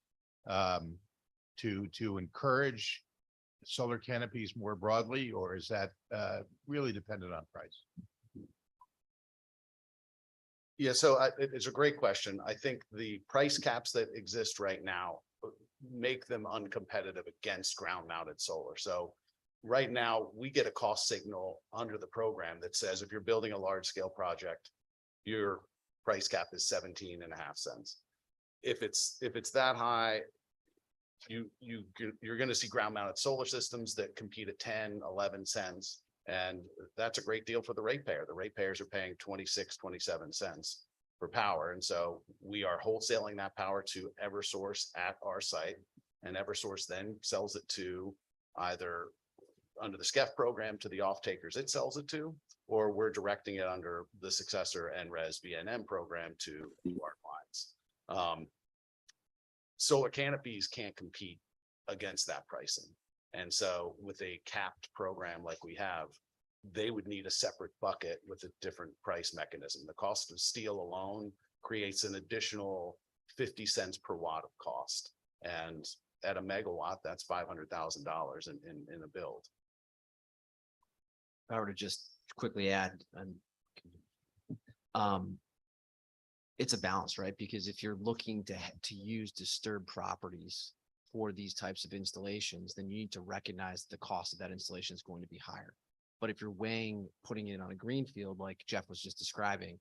to encourage solar canopies more broadly, or is that really dependent on price? Yeah, so it's a great question. I think the price caps that exist right now make them uncompetitive against ground mounted solar. So right now we get a cost signal under the program that says if you're building a large scale project, your price cap is 17.5 cents. If it's that high, you're going to see ground mounted solar systems that compete at 10, 11 cents. And that's a great deal for the ratepayer. The ratepayers are paying 26, 27 cents for power. And so we are wholesaling that power to Eversource at our site, and Eversource then sells it to either under the SCEF program to the off takers it sells it to, or we're directing it under the successor NRES VNM program to our clients. Solar canopies can't compete against that pricing. And so with a capped program like we have, they would need a separate bucket with a different price mechanism. The cost of steel alone creates an additional 50 cents per watt of cost. And at a megawatt, that's $500,000 in a build. If I were to just quickly add, it's a balance, right? Because if you're looking to use disturbed properties for these types of installations, then you need to recognize the cost of that installation is going to be higher. But if you're weighing putting it on a green field, like Jeff was just describing,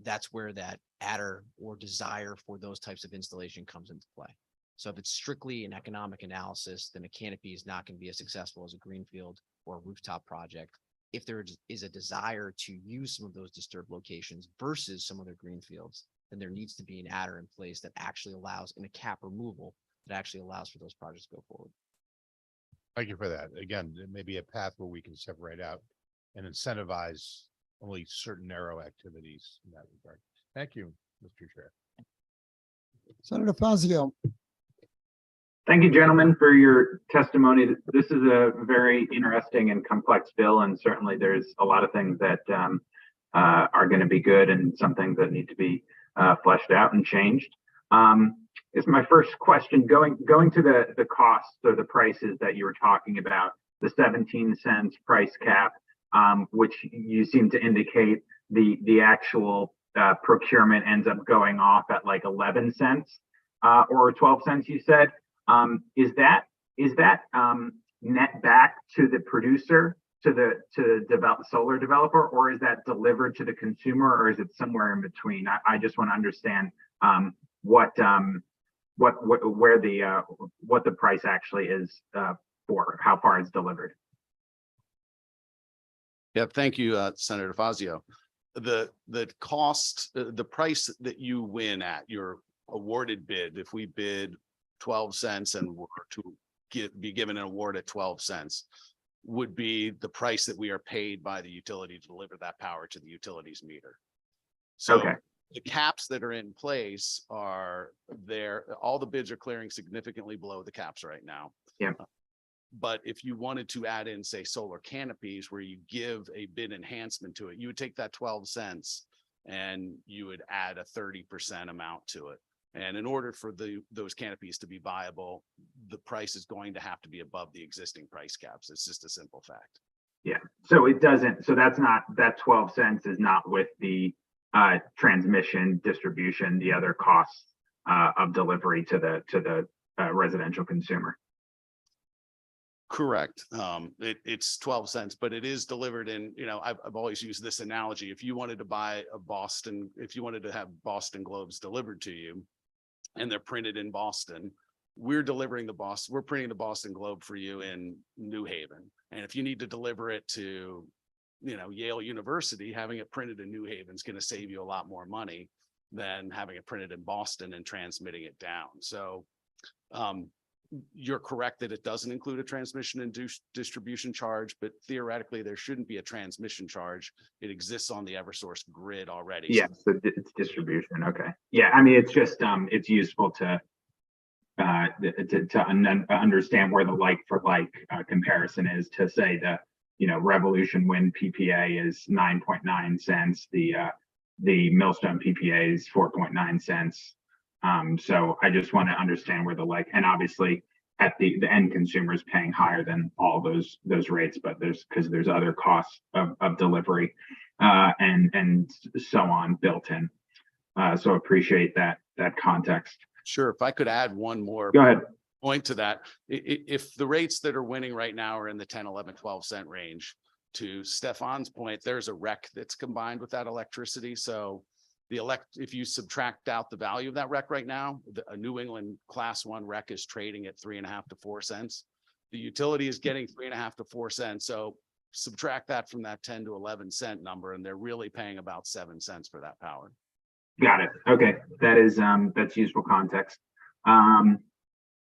that's where that adder or desire for those types of installation comes into play. So if it's strictly an economic analysis, then a canopy is not going to be as successful as a greenfield or a rooftop project. If there is a desire to use some of those disturbed locations versus some other greenfields, then there needs to be an adder in place that actually allows, in a cap removal, that actually allows for those projects to go forward. Thank you for that. Again, there may be a path where we can separate out and incentivize only certain narrow activities in that regard. Thank you, Mr. Chair. Senator Fazio. Thank you, gentlemen, for your testimony. This is a very interesting and complex bill, and certainly there's a lot of things that are going to be good and some things that need to be fleshed out and changed. Is my first question going to the costs or the prices that you were talking about, the 17 cents price cap, which you seem to indicate the actual procurement ends up going off at like 11 cents or 12 cents, you said. Is that net back to the producer, to the solar developer, or is that delivered to the consumer, or is it somewhere in between? I just want to understand what the price actually is for how far it's delivered. Yeah, thank you, Senator Fazio. The cost, the price that you win at your awarded bid, if we bid 12 cents and were to be given an award at 12 cents, would be the price that we are paid by the utility to deliver that power to the utility's meter. So okay. The caps that are in place are there. All the bids are clearing significantly below the caps right now. Yeah. But if you wanted to add in, say, solar canopies where you give a bid enhancement to it, you would take that 12 cents and you would add a 30% amount to it. And in order for those canopies to be viable, the price is going to have to be above the existing price caps. It's just a simple fact. Yeah. So it doesn't. So that's not, that 12 cents is not with the transmission, distribution, the other costs of delivery to the residential consumer. Correct. It's 12 cents, but it is delivered in, I've always used this analogy. If you wanted to buy if you wanted to have Boston globes delivered to you and they're printed in Boston, we're printing the Boston Globe for you in New Haven. And if you need to deliver it to, Yale University, having it printed in New Haven is going to save you a lot more money than having it printed in Boston and transmitting it down. So, you're correct that it doesn't include a transmission and distribution charge, but theoretically there shouldn't be a transmission charge. It exists on the Eversource grid already. Yes, so it's distribution. Okay. Yeah, I mean, it's just it's useful to understand where the like for like comparison is. To say that Revolution Wind PPA is 9.9 cents, the Millstone PPA is 4.9 cents. So I just want to understand where the like, and obviously at the end consumer is paying higher than all those rates, but because there's other costs of delivery and so on built in. So appreciate that context. Sure. If I could add one more Go ahead. Point to that, if the rates that are winning right now are in the 10, 11, 12 cent range, to Stefan's point, there's a REC that's combined with that electricity. So if you subtract out the value of that REC right now, a New England Class 1 REC is trading at 3.5 to 4 cents. The utility is getting 3.5 to 4 cents. So subtract that from that 10 to 11 cent number, and they're really paying about 7 cents for that power. Got it. Okay, that is that's useful context.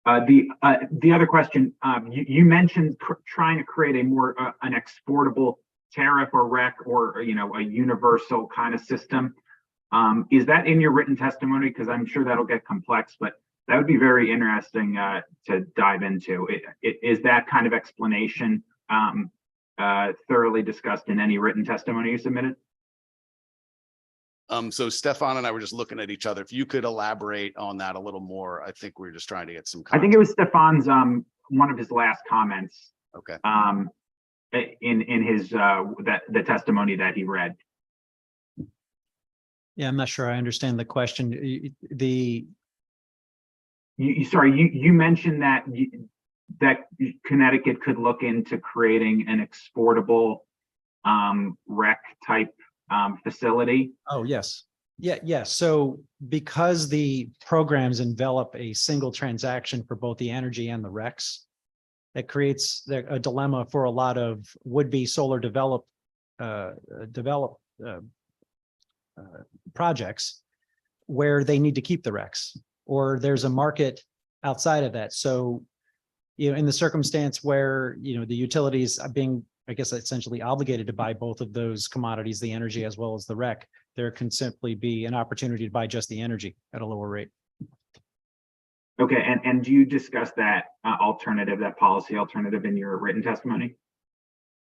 The other question, you mentioned trying to create a more an exportable tariff or REC or a universal kind of system. Is that in your written testimony? Because I'm sure that'll get complex, but that would be very interesting to dive into. Is that kind of explanation thoroughly discussed in any written testimony you submitted? So Stefan and I were just looking at each other. If you could elaborate on that a little more, I think we were just trying to get some. I think it was Stefan's, one of his last comments. Okay. In his, the testimony that he read. Yeah, I'm not sure I understand the question. You mentioned that that Connecticut could look into creating an exportable rec type facility. Oh, yes. Yeah. So because the programs envelop a single transaction for both the energy and the RECs, that creates a dilemma for a lot of would-be solar projects where they need to keep the RECs, or there's a market outside of that. So, in the circumstance where, the utilities are being, I guess, essentially obligated to buy both of those commodities, the energy as well as the REC, there can simply be an opportunity to buy just the energy at a lower rate. Okay, and do you discuss that alternative, that policy alternative in your written testimony?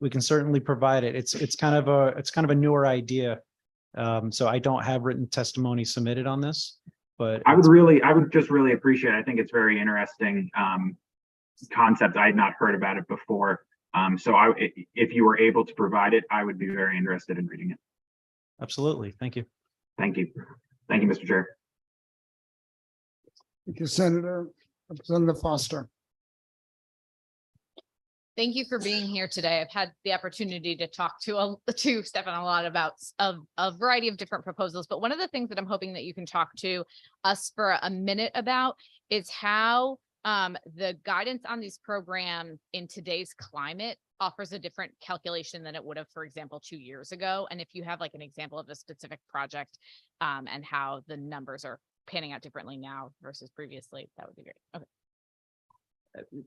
We can certainly provide it. It's kind of a newer idea. So I don't have written testimony submitted on this, but I would just really appreciate it. I think it's very interesting concept. I had not heard about it before. So if you were able to provide it, I would be very interested in reading it. Absolutely. Thank you. Thank you. Thank you, Mr. Chair. Thank you, Senator. Representative Foster. Thank you for being here today. I've had the opportunity to talk to Stefan a lot about a variety of different proposals, but one of the things that I'm hoping that you can talk to us for a minute about is how the guidance on these programs in today's climate offers a different calculation than it would have, for example, 2 years ago. And if you have like an example of a specific project and how the numbers are panning out differently now versus previously, that would be great. Okay.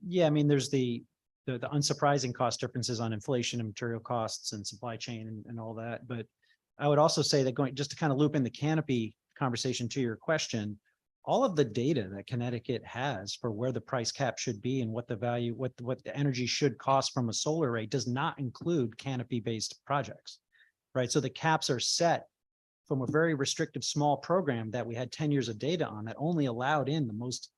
Yeah, I mean, there's the unsurprising cost differences on inflation and material costs and supply chain and all that. But I would also say that just to kind of loop in the canopy conversation to your question, all of the data that Connecticut has for where the price cap should be and what the value, what the energy should cost from a solar array does not include canopy-based projects, right? So the caps are set from a very restrictive small program that we had 10 years of data on that only allowed in the most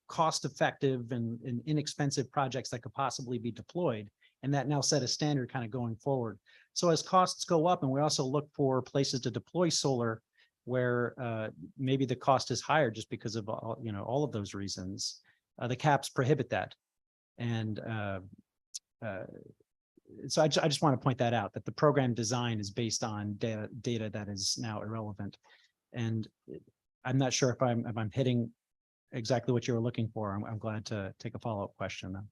cost-effective and inexpensive projects that could possibly be deployed. And that now set a standard kind of going forward. So as costs go up, and we also look for places to deploy solar where maybe the cost is higher just because of all of those reasons, the caps prohibit that. And so I just want to point that out, that the program design is based on data that is now irrelevant. And I'm not sure if I'm hitting exactly what you were looking for. I'm glad to take a follow-up question then.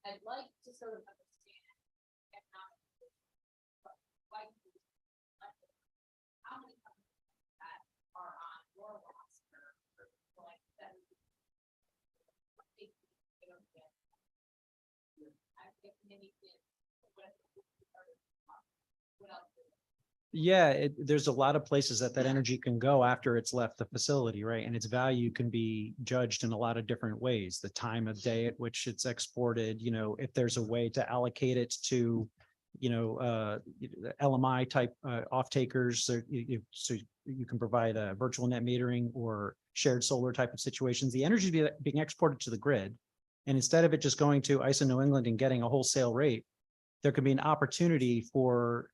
I'd like to sort of understand how many companies that are on your roster, like that. Yeah, there's a lot of places that energy can go after it's left the facility, right? And its value can be judged in a lot of different ways. The time of day at which it's exported, if there's a way to allocate it to, LMI type off-takers, so you can provide a virtual net metering or shared solar type of situations. The energy being exported to the grid, and instead of it just going to ISO New England and getting a wholesale rate, there could be an opportunity for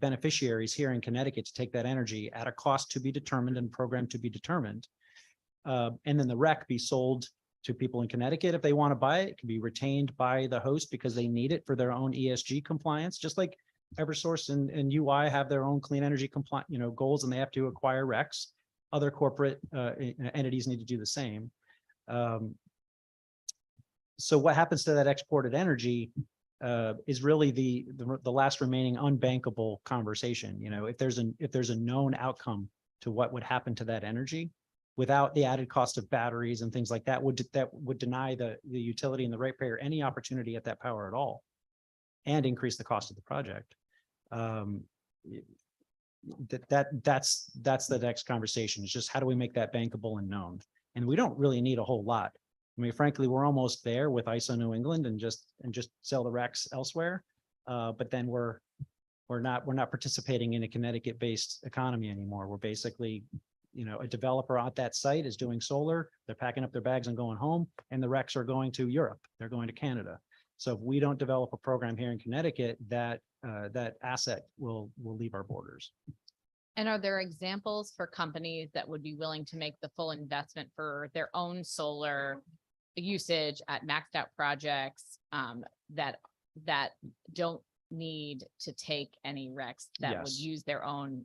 beneficiaries here in Connecticut to take that energy at a cost to be determined and program to be determined. And then the REC be sold to people in Connecticut if they want to buy it. It can be retained by the host because they need it for their own ESG compliance, just like Eversource and UI have their own clean energy compliant, goals, and they have to acquire RECs. Other corporate entities need to do the same. So what happens to that exported energy is really the last remaining unbankable conversation. If there's a known outcome to what would happen to that energy without the added cost of batteries and things like that, would deny the utility and the ratepayer any opportunity at that power at all, and increase the cost of the project. that's the next conversation. It's just how do we make that bankable and known? And we don't really need a whole lot. I mean, frankly, we're almost there with ISO New England and just sell the RECs elsewhere. But then we're not participating in a Connecticut-based economy anymore. We're basically, a developer at that site is doing solar. They're packing up their bags and going home, and the RECs are going to Europe. They're going to Canada. So if we don't develop a program here in Connecticut, that asset will leave our borders. And are there examples for companies that would be willing to make the full investment for their own solar usage at maxed out projects that don't need to take any RECs, that would Yes. use their own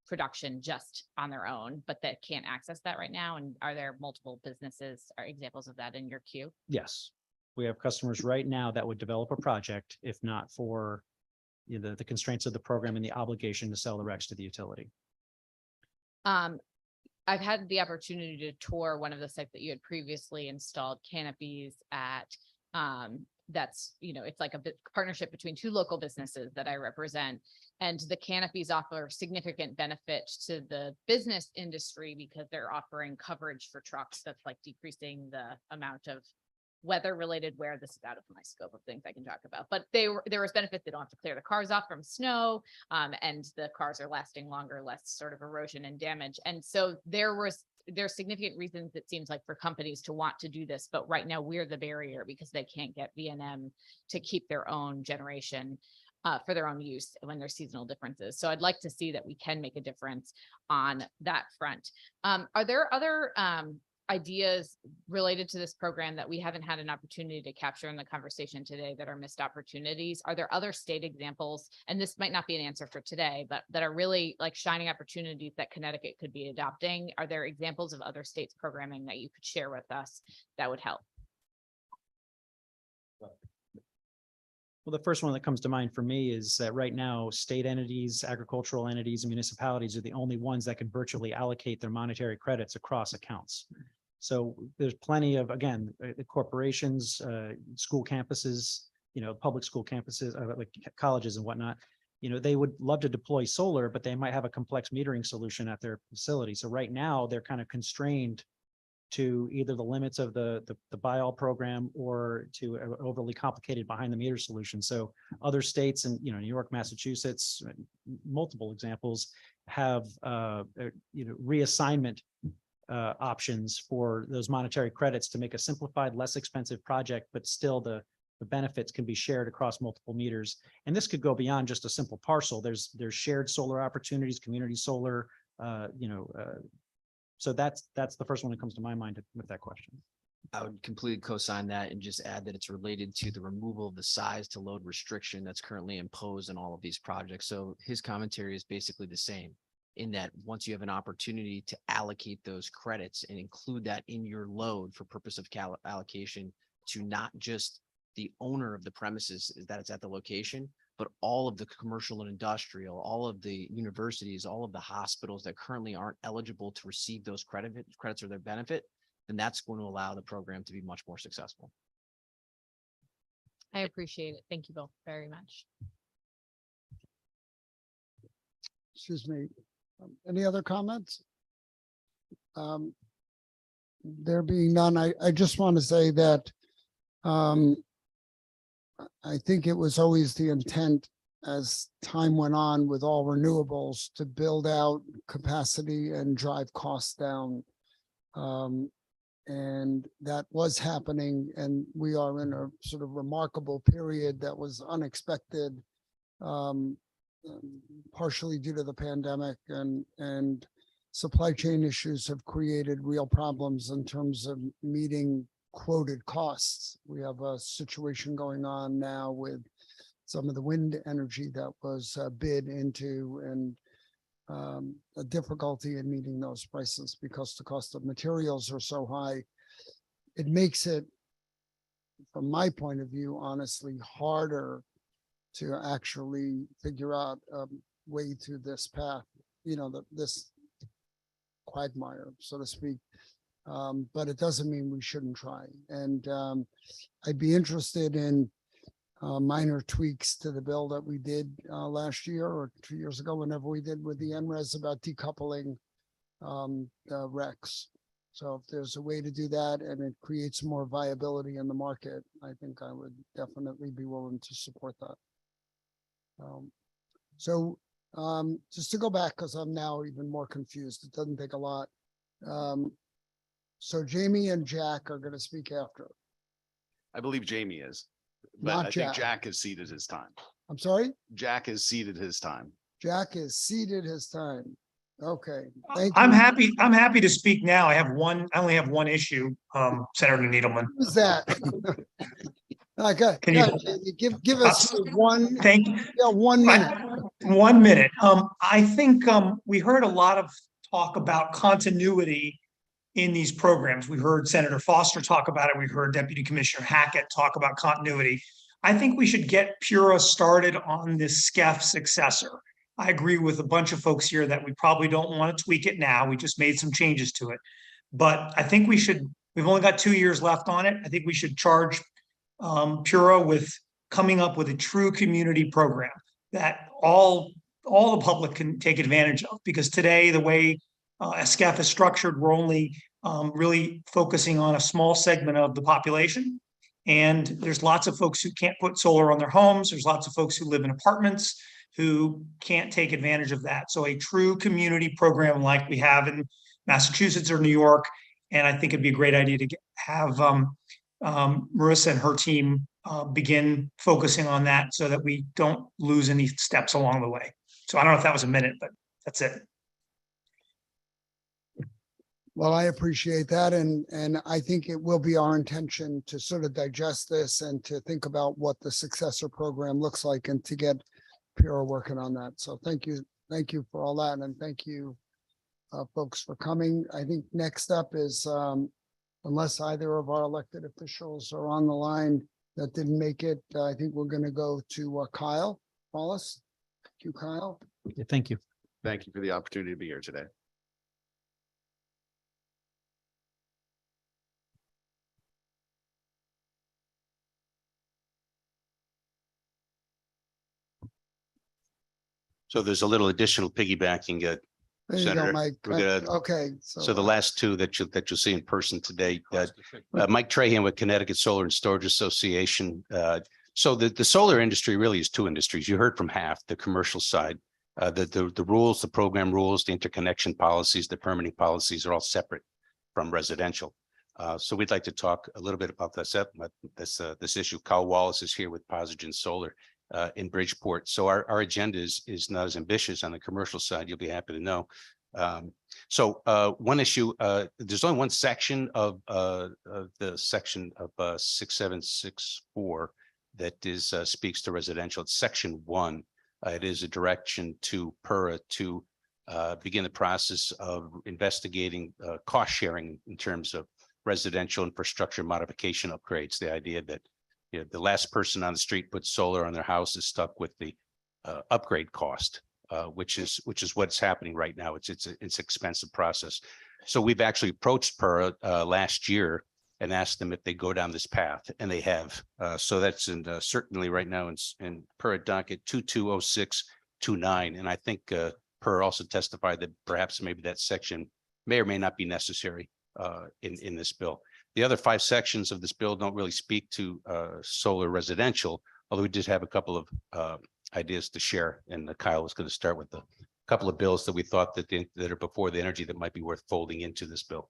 production just on their own, but that can't access that right now? And are there multiple businesses or examples of that in your queue? Yes, we have customers right now that would develop a project if not for the constraints of the program and the obligation to sell the RECs to the utility. I've had the opportunity to tour one of the sites that you had previously installed canopies at. That's, it's like a partnership between two local businesses that I represent. And the canopies offer significant benefit to the business industry because they're offering coverage for trucks that's like decreasing the amount of weather related wear. This is out of my scope of things I can talk about, but there was benefit. They don't have to clear the cars off from snow, and the cars are lasting longer, less sort of erosion and damage. And so there's significant reasons, it seems like, for companies to want to do this, but right now we're the barrier because they can't get V&M to keep their own generation for their own use when there's seasonal differences. So I'd like to see that we can make a difference on that front. Are there other ideas related to this program that we haven't had an opportunity to capture in the conversation today that are missed opportunities? Are there other state examples, and this might not be an answer for today, but that are really like shining opportunities that Connecticut could be adopting? Are there examples of other states programming that you could share with us that would help? Well, the first one that comes to mind for me is that right now, state entities, agricultural entities, and municipalities are the only ones that can virtually allocate their monetary credits across accounts. So there's plenty of, again, corporations, school campuses, public school campuses, like colleges and whatnot. They would love to deploy solar, but they might have a complex metering solution at their facility. So right now they're kind of constrained to either the limits of the buy all program or to an overly complicated behind the meter solution. So other states and, New York, Massachusetts, multiple examples have, reassignment options for those monetary credits to make a simplified, less expensive project, but still the benefits can be shared across multiple meters. And this could go beyond just a simple parcel. There's shared solar opportunities, community solar, so that's the first one that comes to my mind with that question. I would completely co-sign that and just add that it's related to the removal of the size to load restriction that's currently imposed on all of these projects. So his commentary is basically the same, in that once you have an opportunity to allocate those credits and include that in your load for purpose of allocation to not just the owner of the premises that it's at the location, but all of the commercial and industrial, all of the universities, all of the hospitals that currently aren't eligible to receive those credits or their benefit, then that's going to allow the program to be much more successful. I appreciate it. Thank you both very much. Excuse me. Any other comments? There being none, I just want to say that I think it was always the intent as time went on with all renewables to build out capacity and drive costs down. And that was happening, and we are in a sort of remarkable period that was unexpected, partially due to the pandemic, and supply chain issues have created real problems in terms of meeting quoted costs. We have a situation going on now with some of the wind energy that was bid into, and a difficulty in meeting those prices because the cost of materials are so high. It makes it, from my point of view, honestly, harder to actually figure out a way through this path, this quagmire, so to speak. But it doesn't mean we shouldn't try. And I'd be interested in minor tweaks to the bill that we did last year or 2 years ago, whenever we did with the NRES about decoupling the recs. So if there's a way to do that and it creates more viability in the market, I think I would definitely be willing to support that. Just to go back, because I'm now even more confused, it doesn't take a lot. So Jamie and Jack are going to speak after. I believe Jamie is, but Not I think Jack. Jack has ceded his time. I'm sorry? Jack has ceded his time. Jack has ceded his time. Okay, thank I'm you. happy to speak now. I only have one issue, Senator Needleman. Who's that? Okay, Can you- give us one, Thank you. yeah, 1 minute. 1 minute. I think we heard a lot of talk about continuity in these programs. We heard Senator Foster talk about it. We heard Deputy Commissioner Hackett talk about continuity. I think we should get PURA started on this SCEF successor. I agree with a bunch of folks here that we probably don't want to tweak it now. We just made some changes to it. But I think we've only got 2 years left on it. I think we should charge PURA with coming up with a true community program that all the public can take advantage of. Because today, the way SCEF is structured, we're only really focusing on a small segment of the population. And there's lots of folks who can't put solar on their homes. There's lots of folks who live in apartments who can't take advantage of that. So a true community program like we have in Massachusetts or New York. And I think it'd be a great idea to have Marissa and her team begin focusing on that so that we don't lose any steps along the way. So I don't know if that was a minute, but that's it. Well, I appreciate that. And I think it will be our intention to sort of digest this and to think about what the successor program looks like and to get PURA working on that. So thank you for all that. And thank you folks for coming. I think next up is, unless either of our elected officials are on the line that didn't make it, I think we're going to go to Kyle Wallace. Thank you, Kyle. Yeah, thank you. Thank you for the opportunity to be here today. So there's a little additional piggybacking, There you go, Senator. Mike. We're gonna- Okay. So the last two that you'll see in person today, Mike Trahan with Connecticut Solar and Storage Association. So the solar industry really is two industries. You heard from half, the commercial side. The rules, the program rules, the interconnection policies, the permitting policies are all separate from residential. So we'd like to talk a little bit about this issue. Kyle Wallace is here with Posigen Solar in Bridgeport. So our agenda is not as ambitious on the commercial side. You'll be happy to know. So one issue, there's only one section of the section of 6764 that is speaks to residential. It's section 1. It is a direction to PURA to begin the process of investigating cost sharing in terms of residential infrastructure modification upgrades. The idea that the last person on the street puts solar on their house is stuck with the upgrade cost, which is what's happening right now. It's an expensive process. So we've actually approached PURA last year and asked them if they go down this path, and they have. So that's certainly right now in PURA docket 220629, and I think PURA also testified that perhaps maybe that section may or may not be necessary in this bill. The other 5 sections of this bill don't really speak to solar residential, although we did have a couple of ideas to share. And Kyle was going to start with a couple of bills that we thought that are before the energy that might be worth folding into this bill.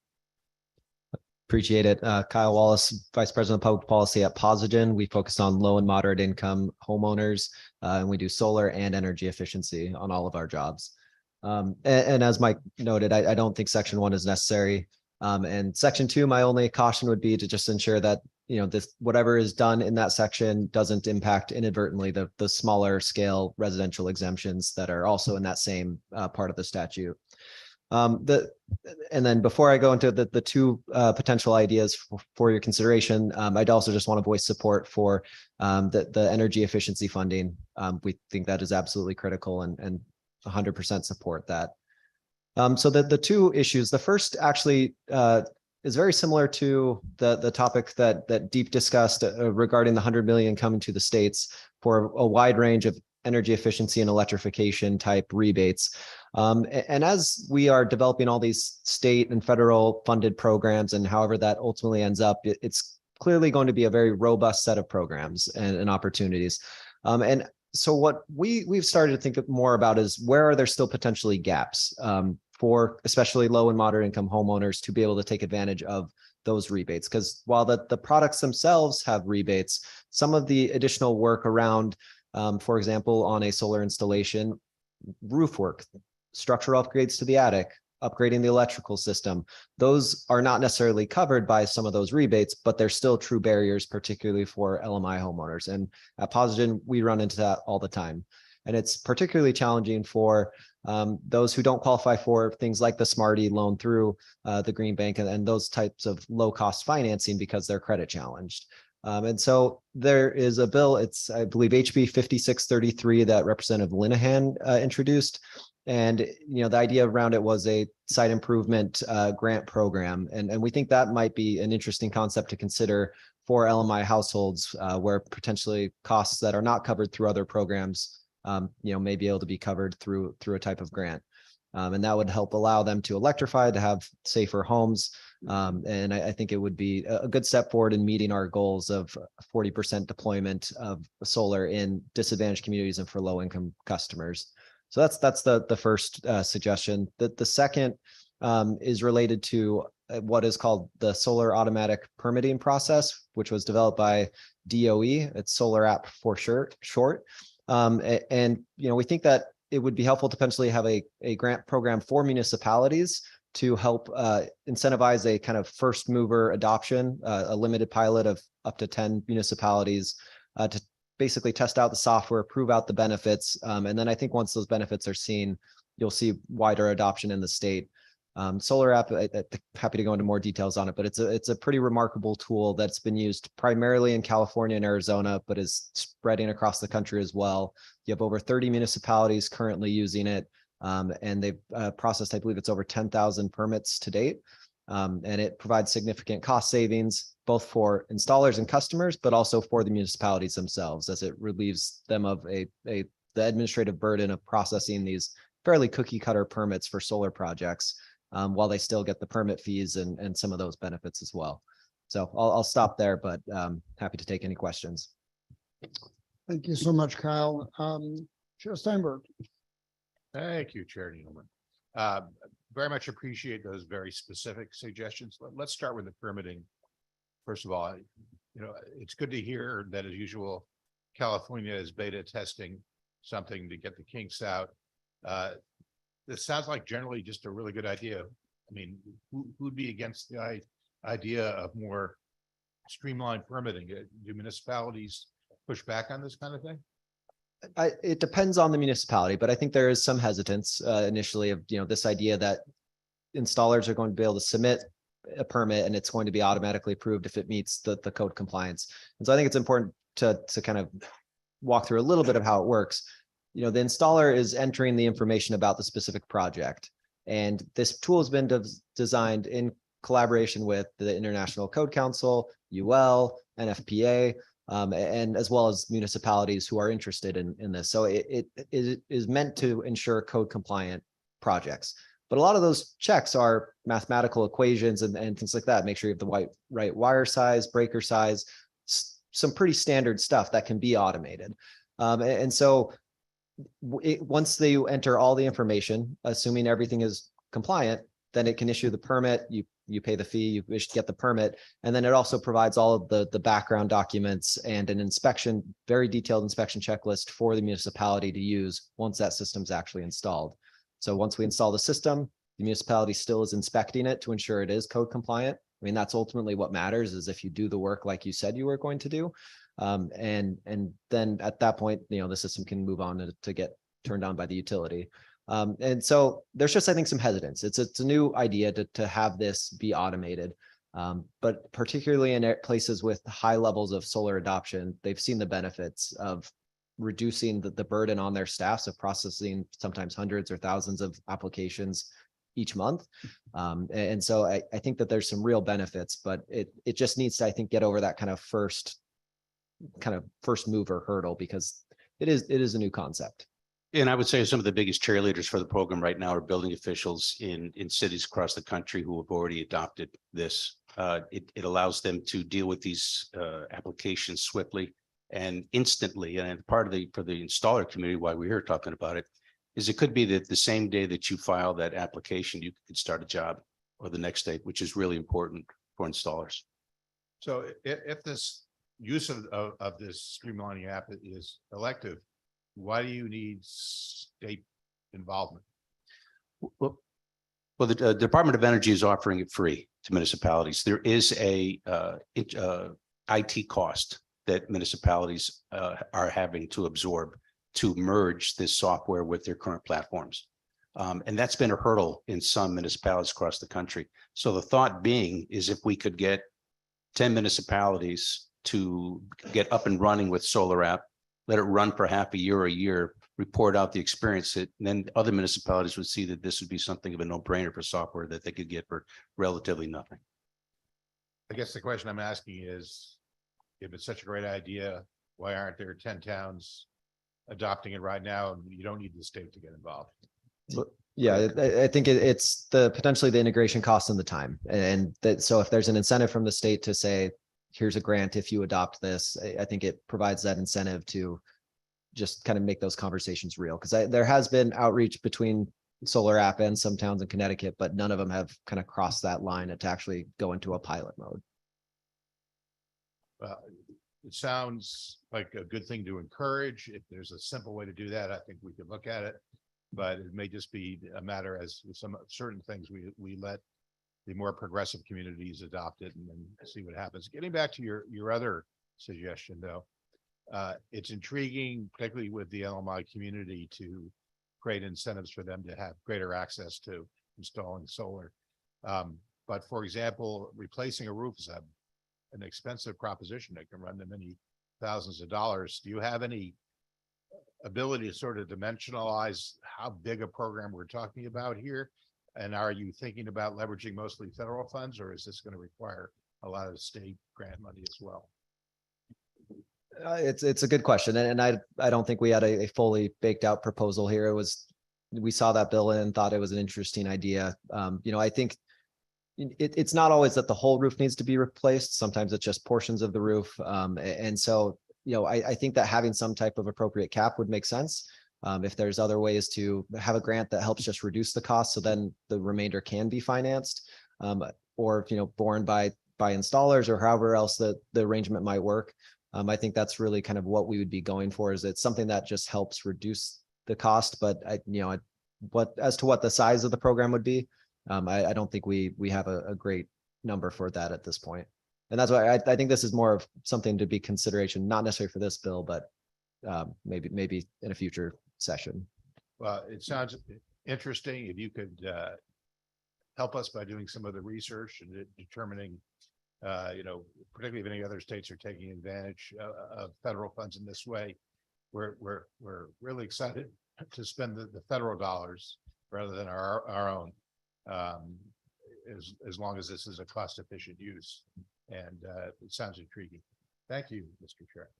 Appreciate it. Kyle Wallace, Vice President of Public Policy at Posigen. We focus on low and moderate income homeowners, and we do solar and energy efficiency on all of our jobs. And as Mike noted, I don't think Section 1 is necessary. And Section 2, my only caution would be to just ensure that, this whatever is done in that section doesn't impact inadvertently the smaller scale residential exemptions that are also in that same part of the statute. And then before I go into the two potential ideas for your consideration, I'd also just want to voice support for the energy efficiency funding. We think that is absolutely critical and 100% support that. So the two issues, the first actually is very similar to the topic that Deep discussed regarding the 100 million coming to the states for a wide range of energy efficiency and electrification type rebates. And as we are developing all these state and federal funded programs, and however that ultimately ends up, it's clearly going to be a very robust set of programs and opportunities. And so what we've started to think more about is where are there still potentially gaps for especially low and moderate income homeowners to be able to take advantage of those rebates. Because while the products themselves have rebates, some of the additional work around, for example, on a solar installation, roof work, structural upgrades to the attic, upgrading the electrical system, those are not necessarily covered by some of those rebates, but they're still true barriers, particularly for LMI homeowners. And at Posigen, we run into that all the time. And it's particularly challenging for those who don't qualify for things like the Smarty loan through the Green Bank and those types of low cost financing because they're credit challenged. And so there is a bill, it's I believe HB 5633 that Representative Linehan introduced. And the idea around it was a site improvement grant program. And we think that might be an interesting concept to consider for LMI households where potentially costs that are not covered through other programs may be able to be covered through a type of grant. And that would help allow them to electrify, to have safer homes. And I think it would be a good step forward in meeting our goals of 40% deployment of solar in disadvantaged communities and for low income customers. So that's the first suggestion. The second is related to what is called the Solar Automatic Permitting Process, which was developed by DOE. It's Solar App for short. And we think that it would be helpful to potentially have a grant program for municipalities to help incentivize a kind of first mover adoption, a limited pilot of up to 10 municipalities to basically test out the software, prove out the benefits. And then I think once those benefits are seen, you'll see wider adoption in the state. Solar App, happy to go into more details on it, but it's a pretty remarkable tool that's been used primarily in California and Arizona, but is spreading across the country as well. You have over 30 municipalities currently using it, and they've processed, I believe it's over 10,000 permits to date. And it provides significant cost savings, both for installers and customers, but also for the municipalities themselves, as it relieves them of the administrative burden of processing these fairly cookie cutter permits for solar projects. While they still get the permit fees and some of those benefits as well. So I'll stop there, but happy to take any questions. Thank you so much, Kyle. Chair Steinberg. Thank you, Chair Needleman. Very much appreciate those very specific suggestions. Let's start with the permitting. First of all, it's good to hear that, as usual, California is beta testing something to get the kinks out. This sounds like generally just a really good idea. I mean, who'd be against the idea of more streamlined permitting? Do municipalities push back on this kind of thing? It depends on the municipality, but I think there is some hesitance initially of this idea that installers are going to be able to submit a permit and it's going to be automatically approved if it meets the code compliance. And so I think it's important to kind of walk through a little bit of how it works. The installer is entering the information about the specific project. And this tool has been designed in collaboration with the International Code Council, UL, NFPA, and as well as municipalities who are interested in this. So it is meant to ensure code compliant projects. But a lot of those checks are mathematical equations and things like that. Make sure you have the right wire size, breaker size, some pretty standard stuff that can be automated. And so once they enter all the information, assuming everything is compliant, then it can issue the permit. You pay the fee, you get the permit, and then it also provides all of the background documents and an inspection, very detailed inspection checklist for the municipality to use once that system's actually installed. So once we install the system, the municipality still is inspecting it to ensure it is code compliant. I mean, that's ultimately what matters, is if you do the work like you said you were going to do. And then at that point, the system can move on to get turned on by the utility. And so there's just, I think, some hesitance. It's a new idea to have this be automated. But particularly in places with high levels of solar adoption, they've seen the benefits of reducing the burden on their staffs of processing sometimes hundreds or thousands of applications each month. And so I think that there's some real benefits, but it just needs to, I think, get over that kind of first mover hurdle, because it is a new concept. And I would say some of the biggest cheerleaders for the program right now are building officials in cities across the country who have already adopted this. It allows them to deal with these applications swiftly and instantly. And part of for the installer community, why we're here talking about it, is it could be that the same day that you file that application, you could start a job, or the next day, which is really important for installers. So if this use of this streamlining app is elective, why do you need state involvement? Well, the Department of Energy is offering it free to municipalities. There is a IT cost that municipalities are having to absorb to merge this software with their current platforms. And that's been a hurdle in some municipalities across the country. So the thought being is, if we could get 10 municipalities to get up and running with Solar App, let it run for half a year or a year, report out the experience, and then other municipalities would see that this would be something of a no-brainer for software that they could get for relatively nothing. I guess the question I'm asking is, if it's such a great idea, why aren't there 10 towns adopting it right now? And you don't need the state to get involved. Yeah, I think it's potentially the integration cost and the time. And that, so if there's an incentive from the state to say, here's a grant if you adopt this, I think it provides that incentive to just kind of make those conversations real. Because there has been outreach between Solar App and some towns in Connecticut, but none of them have kind of crossed that line to actually go into a pilot mode. It sounds like a good thing to encourage. If there's a simple way to do that, I think we could look at it. But it may just be a matter, as with some certain things, we let the more progressive communities adopt it and then see what happens. Getting back to your other suggestion, though, it's intriguing, particularly with the LMI community, to create incentives for them to have greater access to installing solar. But for example, replacing a roof is an expensive proposition that can run to many thousands of dollars. Do you have any ability to sort of dimensionalize how big a program we're talking about here? And are you thinking about leveraging mostly federal funds, or is this going to require a lot of state grant money as well? It's a good question. And I don't think we had a fully baked out proposal here. We saw that bill and thought it was an interesting idea. I think it's not always that the whole roof needs to be replaced. Sometimes it's just portions of the roof. And so, I think that having some type of appropriate cap would make sense. If there's other ways to have a grant that helps just reduce the cost, so then the remainder can be financed, or, borne by installers, or however else the arrangement might work. I think that's really kind of what we would be going for, is it's something that just helps reduce the cost. But as to what the size of the program would be, I don't think we have a great number for that at this point. And that's why I think this is more of something to be consideration, not necessarily for this bill, but maybe in a future session. Well, it sounds interesting. If you could help us by doing some of the research and determining, particularly if any other states are taking advantage of federal funds in this way, we're really excited to spend the federal dollars rather than our own, as long as this is a cost-efficient use. And it sounds intriguing. Thank you, Mr. Chair.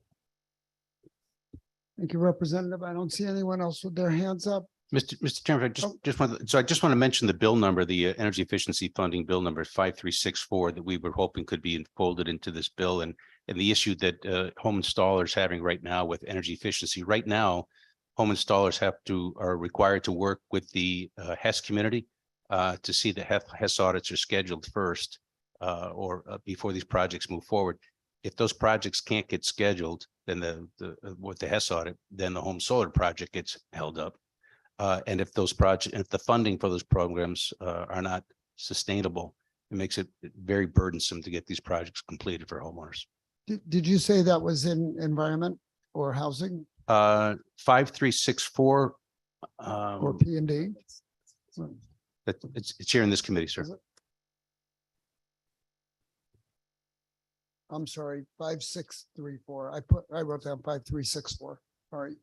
Thank you, Representative. I don't see anyone else with their hands up. Mr. Chairman, I just want to mention the bill number, the energy efficiency funding bill number 5364, that we were hoping could be folded into this bill, and the issue that home installers having right now with energy efficiency. Right now, home installers are required to work with the HES community to see the HES audits are scheduled first, or before these projects move forward. If those projects can't get scheduled, then with the HES audit, then the home solar project gets held up. And if the funding for those programs are not sustainable, it makes it very burdensome to get these projects completed for homeowners. Did you say that was in environment or housing? 5364. Or P&D? It's here in this committee, sir. I'm sorry, 5634. I wrote down 5364. All right.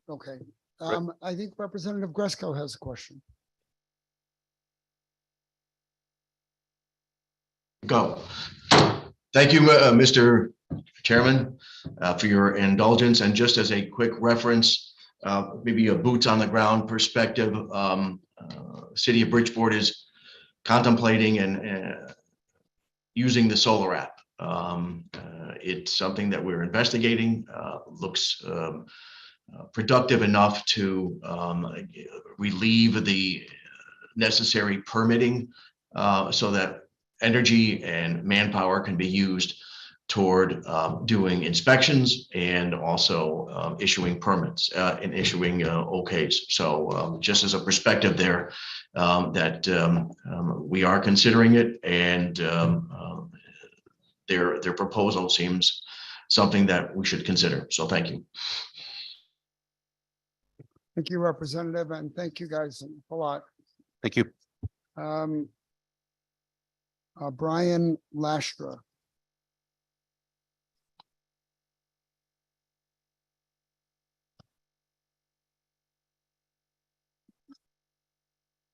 Okay. I think Representative Gresco has a question. Go. Thank you, Mr. Chairman, for your indulgence. And just as a quick reference, maybe a boots on the ground perspective, City of Bridgeport is contemplating and using the solar app. It's something that we're investigating, looks productive enough to relieve the necessary permitting so that energy and manpower can be used toward doing inspections and also issuing permits and issuing OKs. So just as a perspective there, that we are considering it, and their proposal seems something that we should consider. So thank you. Thank you, Representative, and thank you guys a lot. Thank you. Brian Lastra.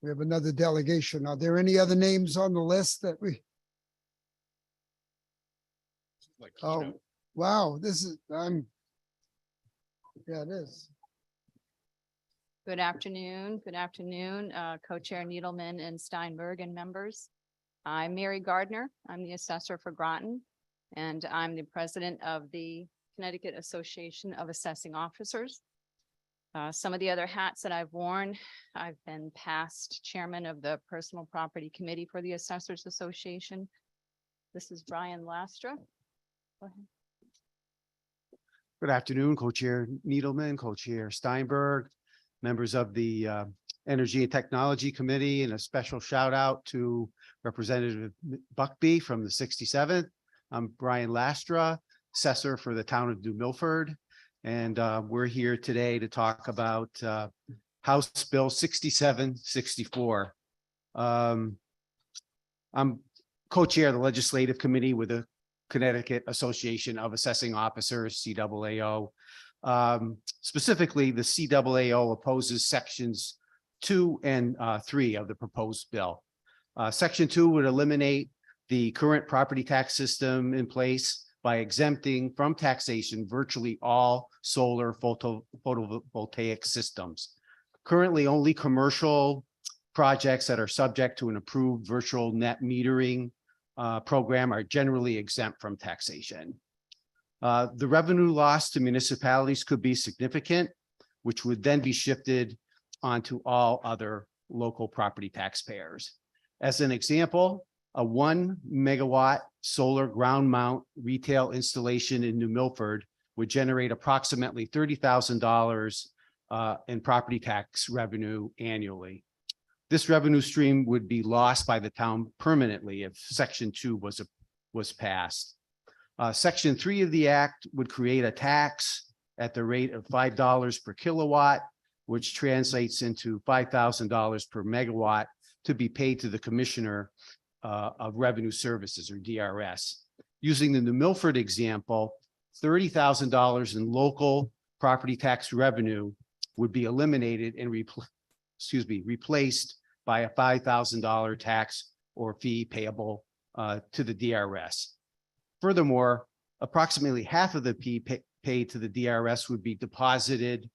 We have another delegation. Are there any other names on the list that we? Oh, wow, this is, yeah, it is. Good afternoon, Co-Chair Needleman and Steinberg and members. I'm Mary Gardner. I'm the assessor for Groton, and I'm the president of the Connecticut Association of Assessing Officers. Some of the other hats that I've worn, I've been past chairman of the Personal Property Committee for the Assessors Association. This is Brian Lastra. Go ahead. Good afternoon, Co-Chair Needleman, Co-Chair Steinberg, members of the Energy and Technology Committee, and a special shout out to Representative Buckby from the 67th. I'm Brian Lastra, assessor for the town of New Milford. And we're here today to talk about House Bill 6764. I'm co-chair of the Legislative Committee with the Connecticut Association of Assessing Officers, CAAO. Specifically, the CAAO opposes sections 2 and 3 of the proposed bill. Section 2 would eliminate the current property tax system in place by exempting from taxation virtually all solar photovoltaic systems. Currently, only commercial projects that are subject to an approved virtual net metering program are generally exempt from taxation. The revenue loss to municipalities could be significant, which would then be shifted onto all other local property taxpayers. As an example, a 1 megawatt solar ground mount retail installation in New Milford would generate approximately $30,000 in property tax revenue annually. This revenue stream would be lost by the town permanently if Section 2 was passed. Section 3 of the Act would create a tax at the rate of $5 per kilowatt, which translates into $5,000 per megawatt to be paid to the Commissioner of Revenue Services, or DRS. Using the New Milford example, $30,000 in local property tax revenue would be eliminated and replaced by a $5,000 tax or fee payable to the DRS. Furthermore, approximately half of the fee paid to the DRS would be deposited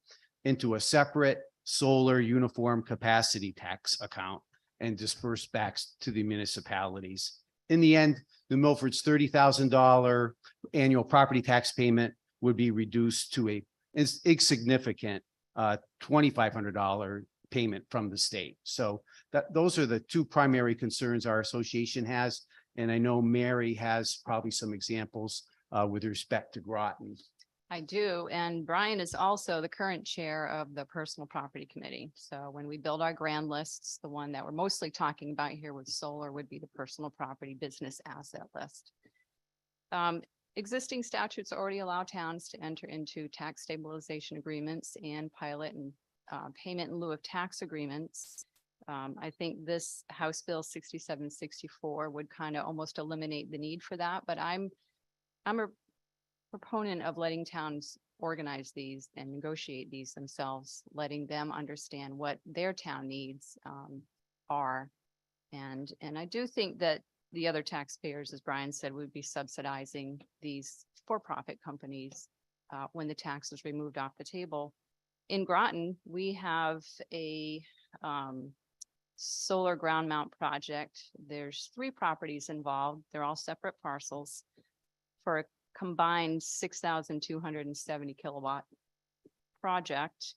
into a separate solar uniform capacity tax account and dispersed back to the municipalities. In the end, New Milford's $30,000 annual property tax payment would be reduced to a insignificant $2,500 payment from the state. So those are the two primary concerns our association has. And I know Mary has probably some examples with respect to Groton. I do, and Brian is also the current chair of the Personal Property Committee. So when we build our grand lists, the one that we're mostly talking about here with solar would be the personal property business asset list. Existing statutes already allow towns to enter into tax stabilization agreements and pilot and payment in lieu of tax agreements. I think this House Bill 6764 would kind of almost eliminate the need for that, but I'm a proponent of letting towns organize these and negotiate these themselves, letting them understand what their town needs are. And I do think that the other taxpayers, as Brian said, would be subsidizing these for-profit companies when the tax is removed off the table. In Groton, we have a solar ground mount project. There's 3 properties involved. They're all separate parcels for a combined 6,270 kilowatt project.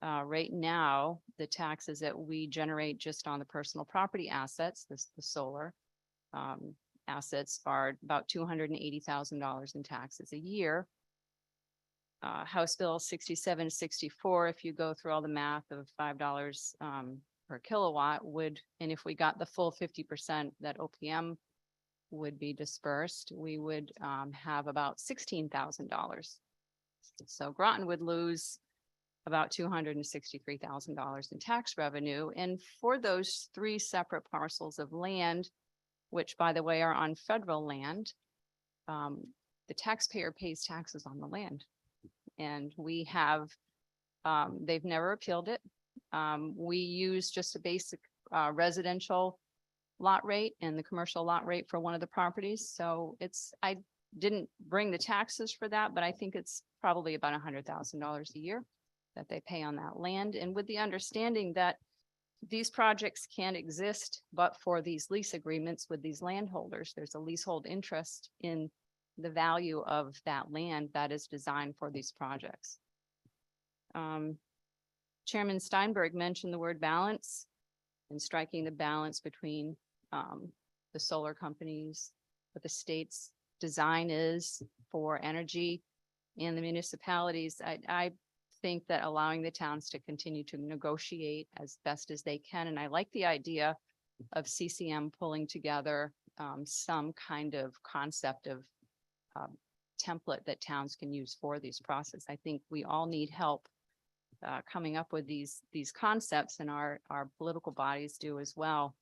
Right now, the taxes that we generate just on the personal property assets, the solar assets, are about $280,000 in taxes a year. House Bill 6764, if you go through all the math of $5 per kilowatt would, and if we got the full 50% that OPM would be dispersed, we would have about $16,000. So Groton would lose about $263,000 in tax revenue. And for those 3 separate parcels of land, which by the way are on federal land, the taxpayer pays taxes on the land. And we have, they've never appealed it. We use just a basic residential lot rate and the commercial lot rate for one of the properties. So it's, I didn't bring the taxes for that, but I think it's probably about $100,000 a year that they pay on that land. And with the understanding that these projects can't exist, but for these lease agreements with these landholders, there's a leasehold interest in the value of that land that is designed for these projects. Chairman Steinberg mentioned the word balance and striking the balance between the solar companies, what the state's design is for energy and the municipalities. I think that allowing the towns to continue to negotiate as best as they can. And I like the idea of CCM pulling together some kind of concept of template that towns can use for these processes. I think we all need help coming up with these concepts, and our political bodies do as well.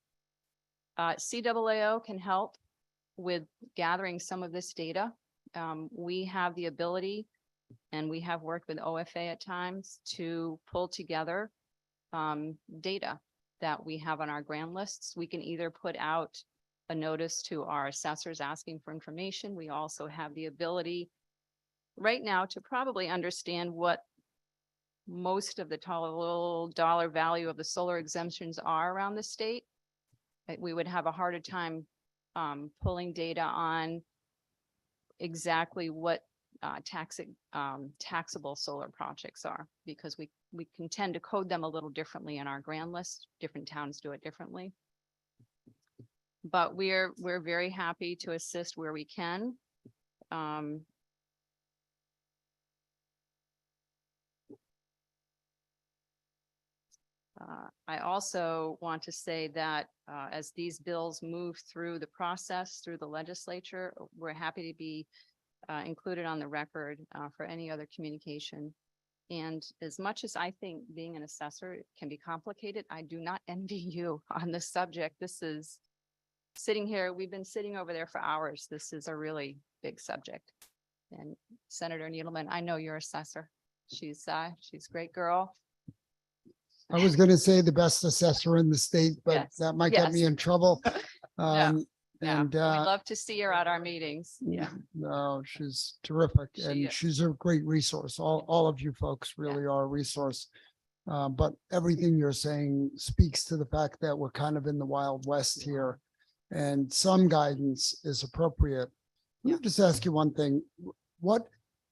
CAAO can help with gathering some of this data. We have the ability, and we have worked with OFA at times to pull together data that we have on our grant lists. We can either put out a notice to our assessors asking for information. We also have the ability right now to probably understand what most of the total dollar value of the solar exemptions are around the state. We would have a harder time pulling data on exactly what taxable solar projects are, because we can tend to code them a little differently in our grant list. Different towns do it differently. But we're very happy to assist where we can. I also want to say that as these bills move through the process, through the legislature, we're happy to be included on the record for any other communication. And as much as I think being an assessor can be complicated, I do not envy you on this subject. This is sitting here, we've been sitting over there for hours. This is a really big subject. And Senator Needleman, I know your assessor. She's a great girl. I was going to say the best assessor in the state, but Yes. that might get me in trouble. Yeah. And We'd love to see her at our meetings. Yeah. no, she's terrific She and is. she's a great resource. All of you folks really are a resource. But everything you're saying speaks to the fact that we're kind of in the Wild West here and some guidance is appropriate. Let me just ask you one thing. What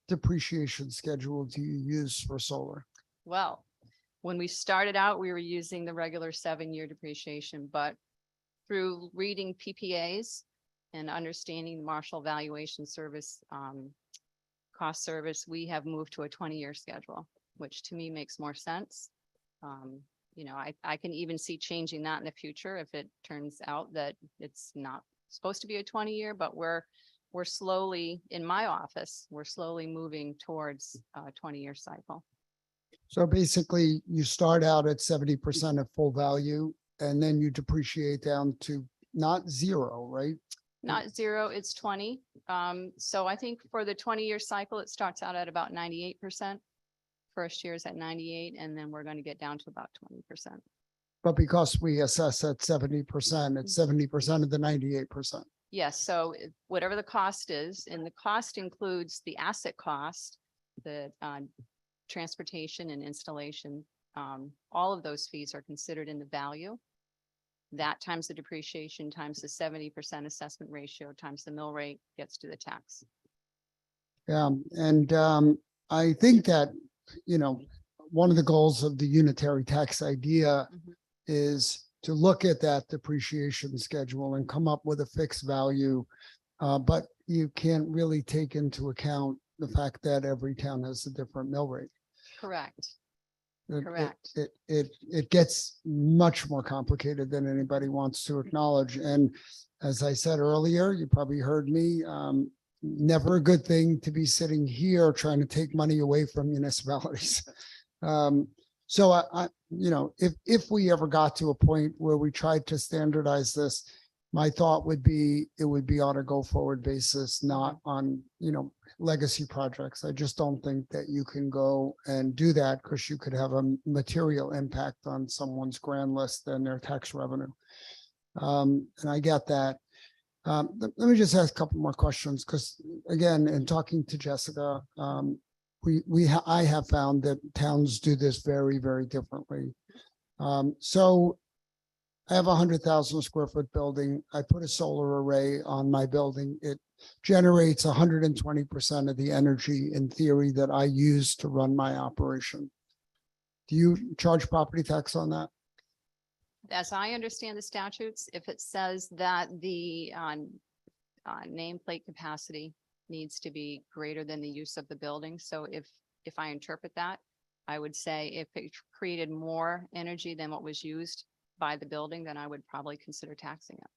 depreciation schedule do you use for solar? Well, when we started out, we were using the regular 7-year depreciation, but through reading PPAs and understanding the Marshall Valuation Service cost service, we have moved to a 20-year schedule, which to me makes more sense. You know, I can even see changing that in the future if it turns out that it's not supposed to be a 20-year, but we're slowly, in my office, we're slowly moving towards a 20-year cycle. So basically you start out at 70% of full value and then you depreciate down to not zero, right? Not zero, it's 20. So I think for the 20-year cycle, it starts out at about 98%. First year is at 98, and then we're going to get down to about 20%. But because we assess at 70%, it's 70% of the 98%. Yes, so whatever the cost is, and the cost includes the asset cost, the transportation and installation. All of those fees are considered in the value. That times the depreciation times the 70% assessment ratio times the mill rate gets to the tax. Yeah, and I think that, one of the goals of the unitary tax idea is to look at that depreciation schedule and come up with a fixed value. But you can't really take into account the fact that every town has a different mill rate. Correct. It- Correct. It gets much more complicated than anybody wants to acknowledge. And as I said earlier, you probably heard me, never a good thing to be sitting here trying to take money away from municipalities. So if we ever got to a point where we tried to standardize this, my thought would be, it would be on a go forward basis, not on, legacy projects. I just don't think that you can go and do that because you could have a material impact on someone's grand list and their tax revenue. And I get that. Let me just ask a couple more questions, because again, in talking to Jessica, I have found that towns do this very, very differently. So I have 100,000 square foot building. I put a solar array on my building. It generates 120% of the energy in theory that I use to run my operation. Do you charge property tax on that? As I understand the statutes, if it says that the nameplate capacity needs to be greater than the use of the building. So if I interpret that, I would say if it created more energy than what was used by the building, then I would probably consider taxing it.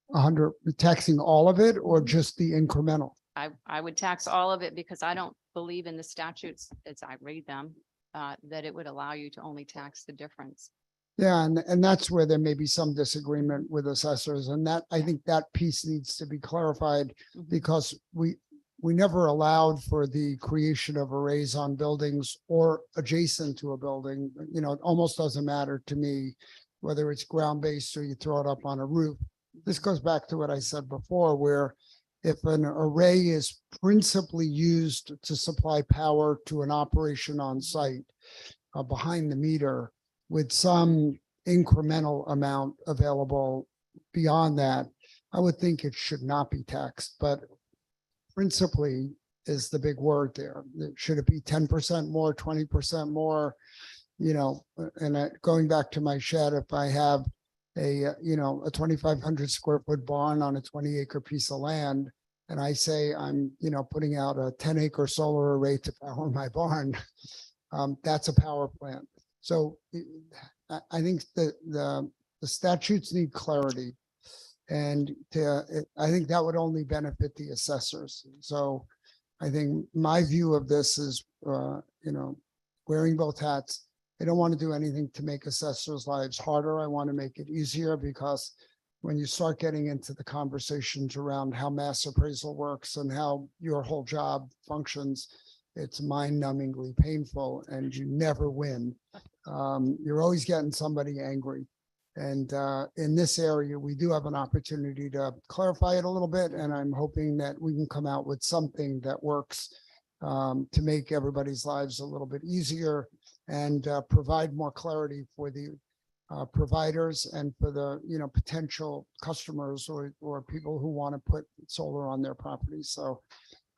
100, taxing all of it or just the incremental? I would tax all of it because I don't believe in the statutes as I read them, that it would allow you to only tax the difference. Yeah, and that's where there may be some disagreement with assessors, and that I think that piece needs to be clarified because we never allowed for the creation of arrays on buildings or adjacent to a building. It almost doesn't matter to me whether it's ground-based or you throw it up on a roof. This goes back to what I said before, where if an array is principally used to supply power to an operation on site behind the meter, with some incremental amount available beyond that, I would think it should not be taxed, but principally is the big word there. Should it be 10% more, 20% more? And going back to my shed, if I have a 2,500 square foot barn on a 20-acre piece of land, and I say I'm, putting out a 10-acre solar array to power my barn, that's a power plant. So I think that the statutes need clarity, and I think that would only benefit the assessors. So I think my view of this is, wearing both hats. I don't want to do anything to make assessors' lives harder. I want to make it easier, because when you start getting into the conversations around how mass appraisal works and how your whole job functions, it's mind-numbingly painful and you never win. You're always getting somebody angry. And in this area, we do have an opportunity to clarify it a little bit. And I'm hoping that we can come out with something that works to make everybody's lives a little bit easier and provide more clarity for the providers and for the potential customers or people who want to put solar on their property. So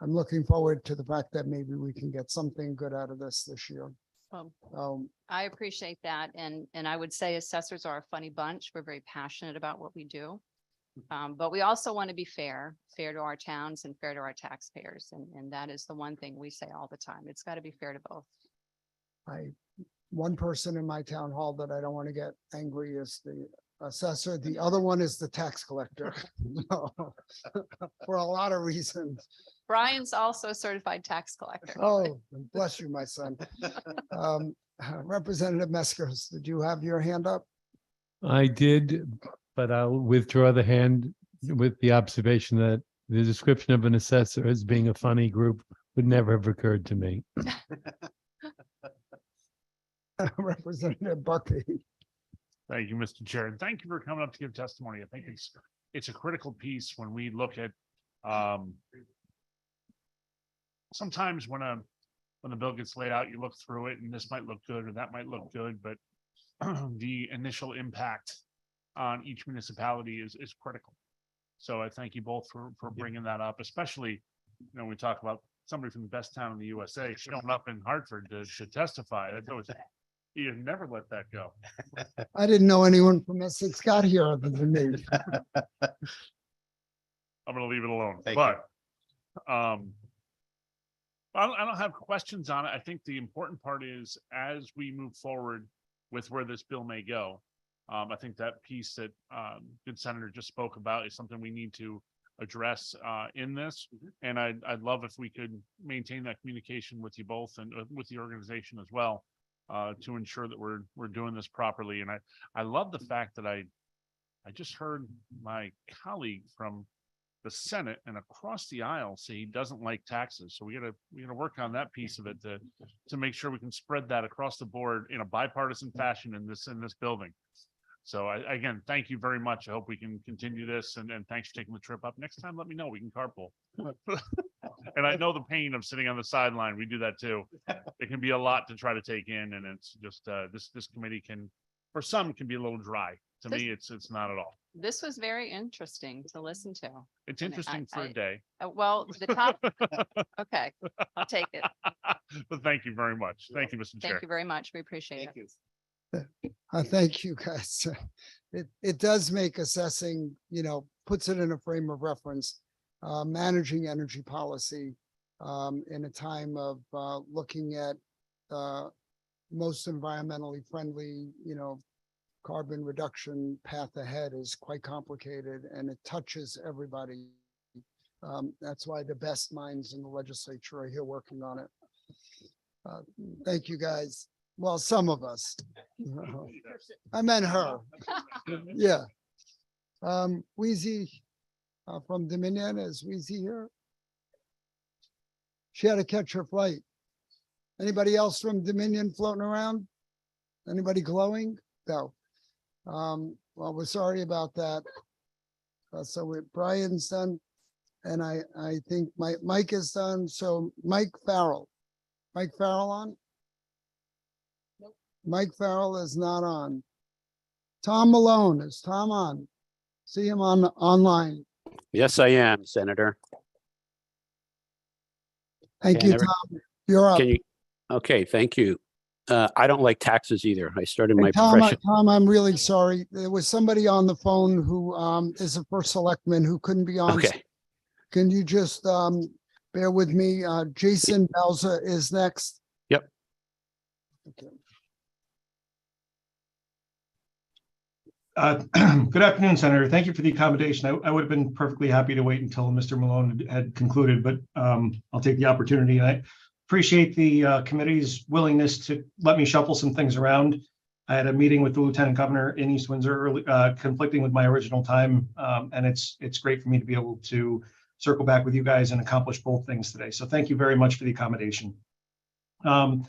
I'm looking forward to the fact that maybe we can get something good out of this year. Well, I appreciate that. And I would say assessors are a funny bunch. We're very passionate about what we do. But we also want to be fair to our towns and fair to our taxpayers. And that is the one thing we say all the time. It's got to be fair to both. One person in my town hall that I don't want to get angry is the assessor. The other one is the tax collector for a lot of reasons. Brian's also a certified tax collector. Oh, bless you, my son. Representative Meskers, did you have your hand up? I did, but I'll withdraw the hand with the observation that the description of an assessor as being a funny group would never have occurred to me. Representative Buckby. Thank you, Mr. Chair, and thank you for coming up to give testimony. I think it's a critical piece when we look at sometimes when the bill gets laid out, you look through it and this might look good or that might look good, but the initial impact on each municipality is critical. So I thank you both for bringing that up, especially, we talk about somebody from the best town in the USA showing up in Hartford to testify. That's always, you never let that go. I didn't know anyone from Essex got here other than me. I'm gonna leave it alone, Thank but I don't have questions on it. I think the important part is as we move forward with where this bill may go, I think that piece that good Senator just spoke about is something we need to address in this. And I'd love if we could maintain that communication with you both and with the organization as well to ensure that we're doing this properly. And I love the fact that I just heard my colleague from the Senate and across the aisle say he doesn't like taxes. So we gotta work on that piece of it to make sure we can spread that across the board in a bipartisan fashion in this building. So again, thank you very much. I hope we can continue this and thanks for taking the trip up. Next time, let me know. We can carpool. And I know the pain of sitting on the sideline. We do that too. It can be a lot to try to take in, and it's just this committee can, for some, can be a little dry. To me, it's not at all. This was very interesting to listen to. It's And interesting for a day. Well, the top, okay, I'll take it. But thank you very much. Thank you, Mr. Chair. Thank you very much. We appreciate it. Thank you, guys. It does make assessing, puts it in a frame of reference, managing energy policy in a time of looking at most environmentally friendly, carbon reduction path ahead is quite complicated and it touches everybody. That's why the best minds in the legislature are here working on it. Thank you, guys. Well, some of us. I meant her. Yeah. Wheezy from Dominion, is Wheezy here? She had to catch her flight. Anybody else from Dominion floating around? Anybody glowing? No. Well, we're sorry about that. So Brian's done, and I think Mike is done. So Mike Farrell on? Nope. Mike Farrell is not on. Tom Malone, is Tom on? See him online. Yes, I am, Senator. Thank you, Tom. You're up. Okay, thank you. I don't like taxes either. I started my Tom, profession. Tom, I'm really sorry. There was somebody on the phone who is a first selectman who couldn't be on. Okay. Can you just bear with me? Jason Bowser is next. Yep. Okay. Good afternoon, Senator. Thank you for the accommodation. I would have been perfectly happy to wait until Mr. Malone had concluded, but I'll take the opportunity. And I appreciate the committee's willingness to let me shuffle some things around. I had a meeting with the Lieutenant Governor in East Windsor early, conflicting with my original time, and it's great for me to be able to circle back with you guys and accomplish both things today. So thank you very much for the accommodation. I'm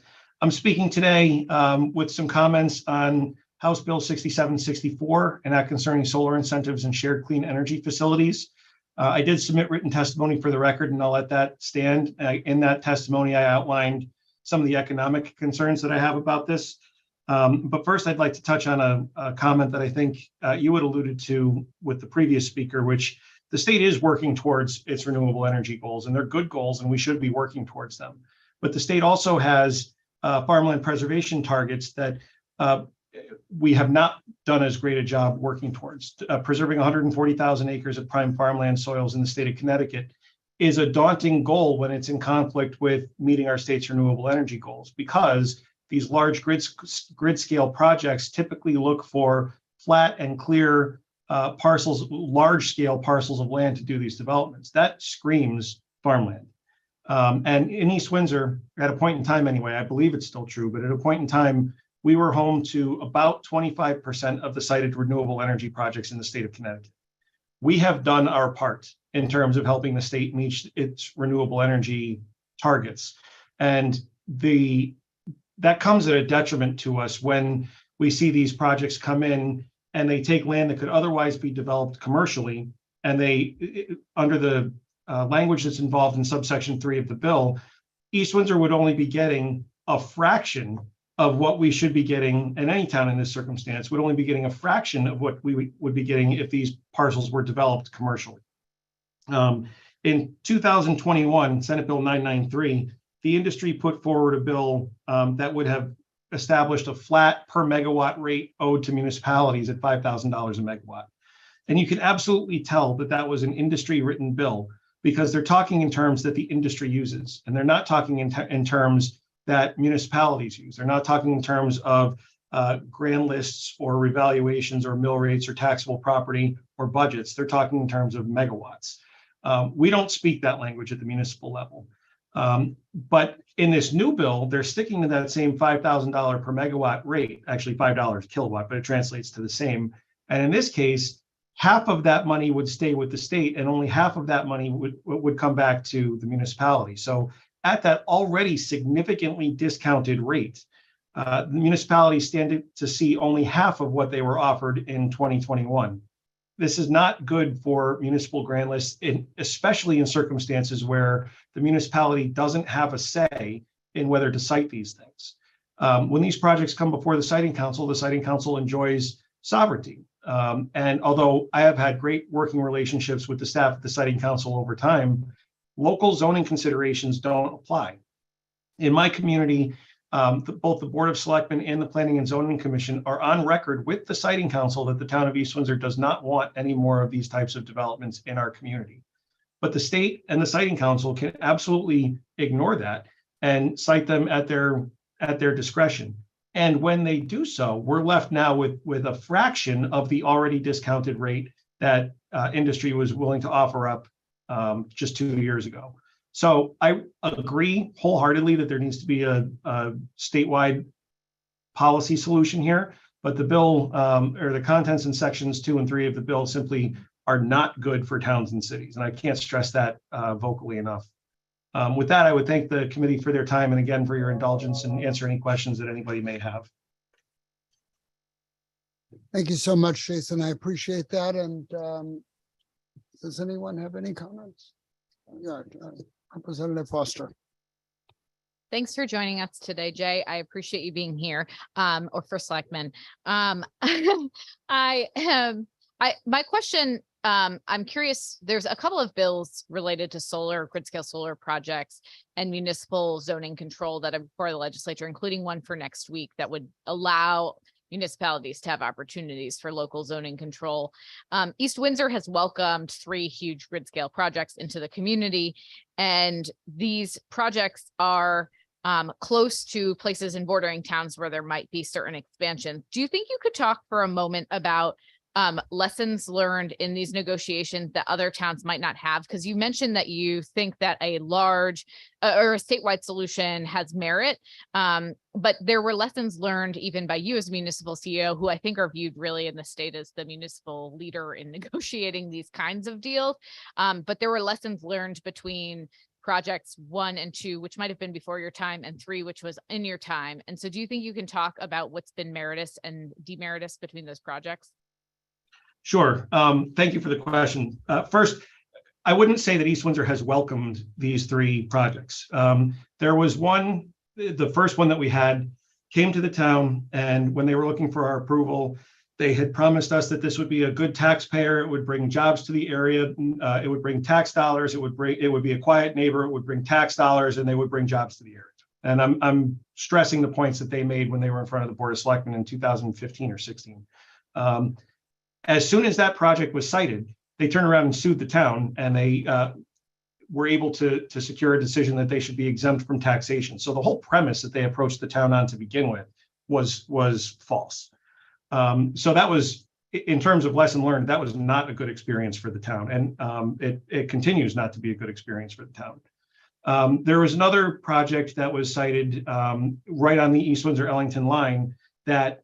speaking today with some comments on House Bill 6764 and that concerning solar incentives and shared clean energy facilities. I did submit written testimony for the record, and I'll let that stand. In that testimony, I outlined some of the economic concerns that I have about this. But first, I'd like to touch on a comment that I think you had alluded to with the previous speaker, which the state is working towards its renewable energy goals, and they're good goals, and we should be working towards them. But the state also has farmland preservation targets that we have not done as great a job working towards. Preserving 140,000 acres of prime farmland soils in the state of Connecticut is a daunting goal when it's in conflict with meeting our state's renewable energy goals, because these large grid scale projects typically look for flat and clear parcels, large scale parcels of land to do these developments. That screams farmland. And in East Windsor, at a point in time anyway, I believe it's still true, but at a point in time, we were home to about 25% of the cited renewable energy projects in the state of Connecticut. We have done our part in terms of helping the state meet its renewable energy targets. And that comes at a detriment to us when we see these projects come in and they take land that could otherwise be developed commercially, and they, under the language that's involved in subsection 3 of the bill, East Windsor would only be getting a fraction of what we should be getting, and any town in this circumstance would only be getting a fraction of what we would be getting if these parcels were developed commercially. In 2021, Senate Bill 993, the industry put forward a bill that would have established a flat per megawatt rate owed to municipalities at $5,000 a megawatt. And you can absolutely tell that that was an industry written bill, because they're talking in terms that the industry uses, and they're not talking in terms that municipalities use. They're not talking in terms of grand lists or revaluations or mill rates or taxable property or budgets. They're talking in terms of megawatts. We don't speak that language at the municipal level. But in this new bill, they're sticking to that same $5,000 per megawatt rate, actually $5 kilowatt, but it translates to the same. And in this case, half of that money would stay with the state, and only half of that money would come back to the municipality. So at that already significantly discounted rate, the municipalities stand to see only half of what they were offered in 2021. This is not good for municipal grant lists, especially in circumstances where the municipality doesn't have a say in whether to cite these things. When these projects come before the siting council enjoys sovereignty. And although I have had great working relationships with the staff at the siting council over time, local zoning considerations don't apply. In my community, both the Board of Selectmen and the Planning and Zoning Commission are on record with the siting council that the town of East Windsor does not want any more of these types of developments in our community. But the state and the siting council can absolutely ignore that and cite them at their discretion. And when they do so, we're left now with a fraction of the already discounted rate that industry was willing to offer up just 2 years ago. So I agree wholeheartedly that there needs to be a statewide policy solution here, but the bill or the contents in sections 2 and 3 of the bill simply are not good for towns and cities. And I can't stress that vocally enough. With that, I would thank the committee for their time and again for your indulgence and answer any questions that anybody may have. Thank you so much, Jason. I appreciate that. And does anyone have any comments? Yeah, Representative Foster. Thanks for joining us today, Jay. I appreciate you being here, or for Selectmen. My question, I'm curious, there's a couple of bills related to solar, grid scale solar projects and municipal zoning control that are before the legislature, including one for next week that would allow municipalities to have opportunities for local zoning control. East Windsor has welcomed 3 huge grid scale projects into the community, and these projects are close to places in bordering towns where there might be certain expansion. Do you think you could talk for a moment about lessons learned in these negotiations that other towns might not have? Because you mentioned that you think that a large or a statewide solution has merit, but there were lessons learned even by you as municipal CEO, who I think are viewed really in the state as the municipal leader in negotiating these kinds of deals. But there were lessons learned between projects 1 and 2, which might have been before your time, and 3, which was in your time. And so do you think you can talk about what's been meritorious and demeritorious between those projects? Sure. Thank you for the question. First, I wouldn't say that East Windsor has welcomed these 3 projects. There was one, the first one that we had came to the town, and when they were looking for our approval, they had promised us that this would be a good taxpayer. It would bring jobs to the area. It would bring tax dollars. It would be a quiet neighbor. It would bring tax dollars, and they would bring jobs to the area. And I'm stressing the points that they made when they were in front of the Board of Selectmen in 2015 or 16. As soon as that project was cited, they turned around and sued the town, and they were able to secure a decision that they should be exempt from taxation. So the whole premise that they approached the town on to begin with was false. So that was, in terms of lesson learned, that was not a good experience for the town, and it continues not to be a good experience for the town. There was another project that was cited right on the East Windsor-Ellington line that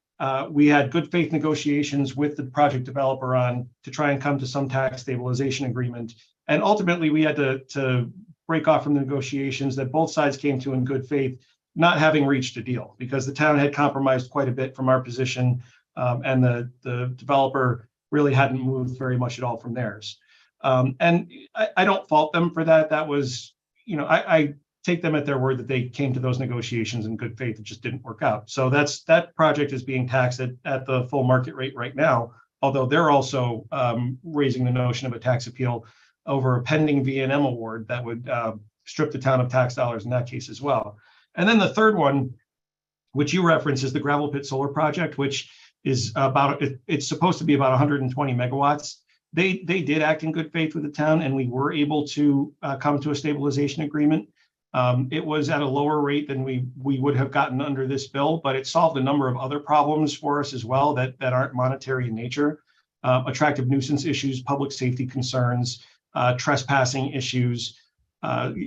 we had good faith negotiations with the project developer on to try and come to some tax stabilization agreement. And ultimately we had to break off from the negotiations that both sides came to in good faith not having reached a deal because the town had compromised quite a bit from our position, and the developer really hadn't moved very much at all from theirs. And I don't fault them for that. That was, I take them at their word that they came to those negotiations in good faith. It just didn't work out. So that project is being taxed at the full market rate right now, although they're also raising the notion of a tax appeal over a pending V&M award that would strip the town of tax dollars in that case as well. And then the third one, which you reference, is the gravel pit solar project, which is it's supposed to be about 120 megawatts. They did act in good faith with the town, and we were able to come to a stabilization agreement. It was at a lower rate than we would have gotten under this bill, but it solved a number of other problems for us as well that aren't monetary in nature. Attractive nuisance issues, public safety concerns, trespassing issues,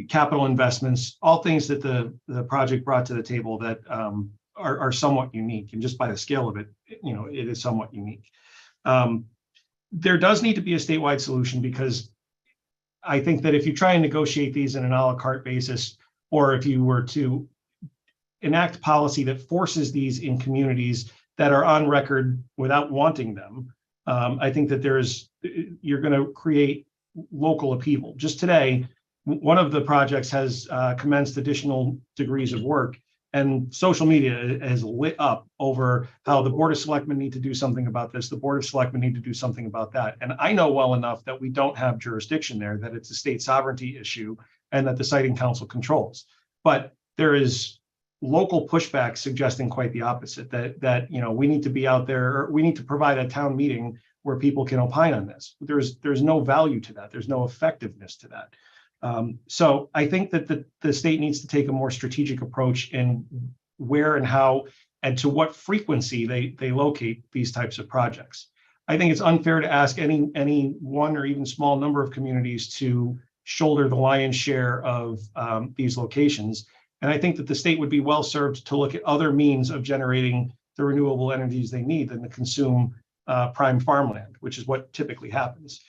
capital investments, all things that the project brought to the table that are somewhat unique. And just by the scale of it, it is somewhat unique. There does need to be a statewide solution, because I think that if you try and negotiate these in an a la carte basis, or if you were to enact policy that forces these in communities that are on record without wanting them, I think that you're going to create local upheaval. Just today, one of the projects has commenced additional degrees of work, and social media has lit up over how the Board of Selectmen need to do something about this, the Board of Selectmen need to do something about that. And I know well enough that we don't have jurisdiction there, that it's a state sovereignty issue, and that the Siting Council controls. But there is local pushback suggesting quite the opposite, that we need to be out there, or we need to provide a town meeting where people can opine on this. There's no value to that. There's no effectiveness to that. So I think that the state needs to take a more strategic approach in where and how and to what frequency they locate these types of projects. I think it's unfair to ask any one or even small number of communities to shoulder the lion's share of these locations. And I think that the state would be well served to look at other means of generating the renewable energies they need than to consume prime farmland, which is what typically happens.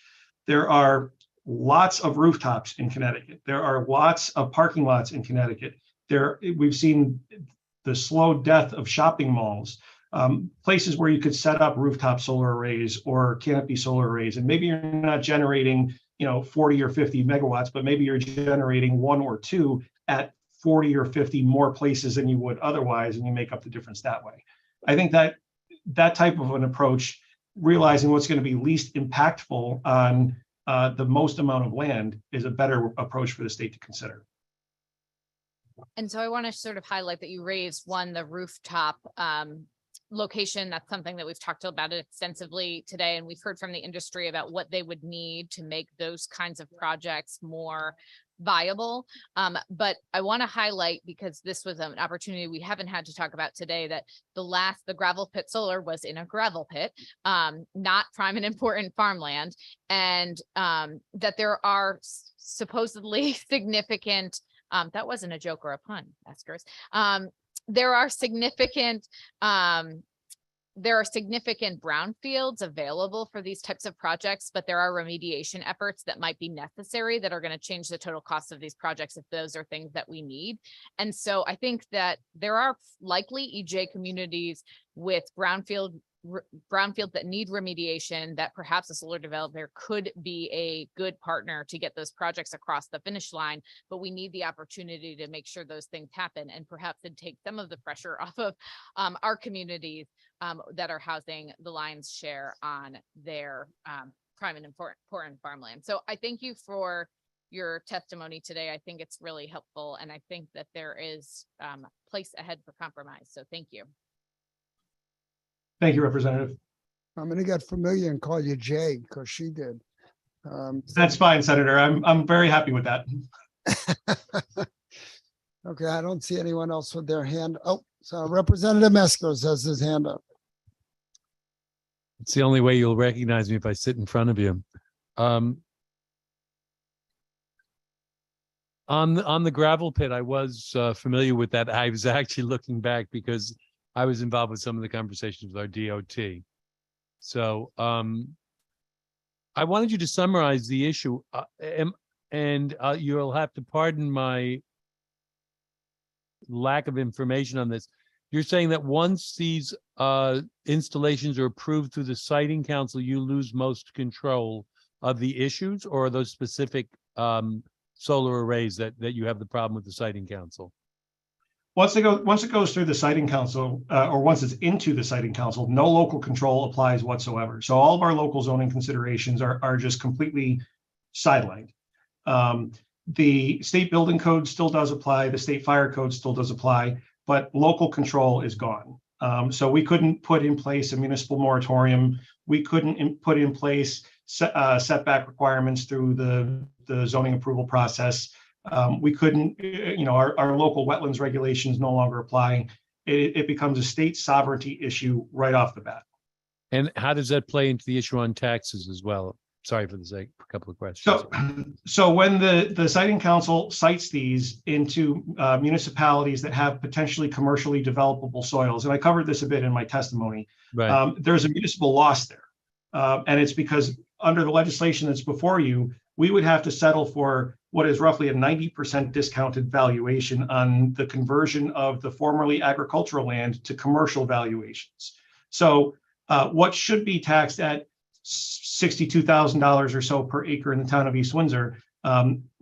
There are lots of rooftops in Connecticut. There are lots of parking lots in Connecticut. We've seen the slow death of shopping malls, places where you could set up rooftop solar arrays or canopy solar arrays. And maybe you're not generating 40 or 50 megawatts, but maybe you're generating 1 or 2 at 40 or 50 more places than you would otherwise, and you make up the difference that way. I think that type of an approach, realizing what's going to be least impactful on the most amount of land, is a better approach for the state to consider. And so I want to sort of highlight that you raised the rooftop location. That's something that we've talked about extensively today, and we've heard from the industry about what they would need to make those kinds of projects more viable. But I want to highlight, because this was an opportunity we haven't had to talk about today, that the gravel pit solar was in a gravel pit, not prime and important farmland, and that there are supposedly significant, that wasn't a joke or a pun, Askers. There are significant brownfields available for these types of projects, but there are remediation efforts that might be necessary that are going to change the total cost of these projects if those are things that we need. And so I think that there are likely EJ communities with brownfields that need remediation, that perhaps a solar developer could be a good partner to get those projects across the finish line. But we need the opportunity to make sure those things happen, and perhaps to take some of the pressure off of our communities that are housing the lion's share on their prime and important farmland. So I thank you for your testimony today. I think it's really helpful, and I think that there is place ahead for compromise. So thank you. Thank you, Representative. I'm going to get familiar and call you Jay, because she did. That's fine, Senator. I'm very happy with that. Okay, I don't see anyone else with their hand. Oh, so Representative Meskos has his hand up. It's the only way you'll recognize me if I sit in front of you. On the gravel pit, I was familiar with that. I was actually looking back because I was involved with some of the conversations with our DOT. So I wanted you to summarize the issue, and you'll have to pardon my lack of information on this. You're saying that once these installations are approved through the siting council, you lose most control of the issues, or are those specific solar arrays that you have the problem with the siting council? Once it goes through the siting council, or once it's into the siting council, no local control applies whatsoever. So all of our local zoning considerations are just completely sidelined. The state building code still does apply, the state fire code still does apply, but local control is gone. So we couldn't put in place a municipal moratorium. We couldn't put in place setback requirements through the zoning approval process. We couldn't, our local wetlands regulations no longer apply. It becomes a state sovereignty issue right off the bat. And how does that play into the issue on taxes as well? Sorry for the sake, a couple of questions. So when the siting council cites these into municipalities that have potentially commercially developable soils, and I covered this a bit in my testimony, right. There's a municipal loss there. And it's because under the legislation that's before you, we would have to settle for what is roughly a 90% discounted valuation on the conversion of the formerly agricultural land to commercial valuations. So what should be taxed at $62,000 or so per acre in the town of East Windsor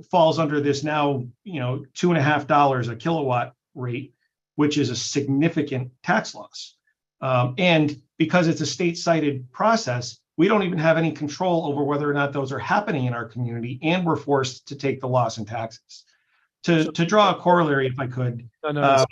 falls under this now, $2.50 a kilowatt rate, which is a significant tax loss. And because it's a state-cited process, we don't even have any control over whether or not those are happening in our community, and we're forced to take the loss in taxes. To draw a corollary, if I could. No,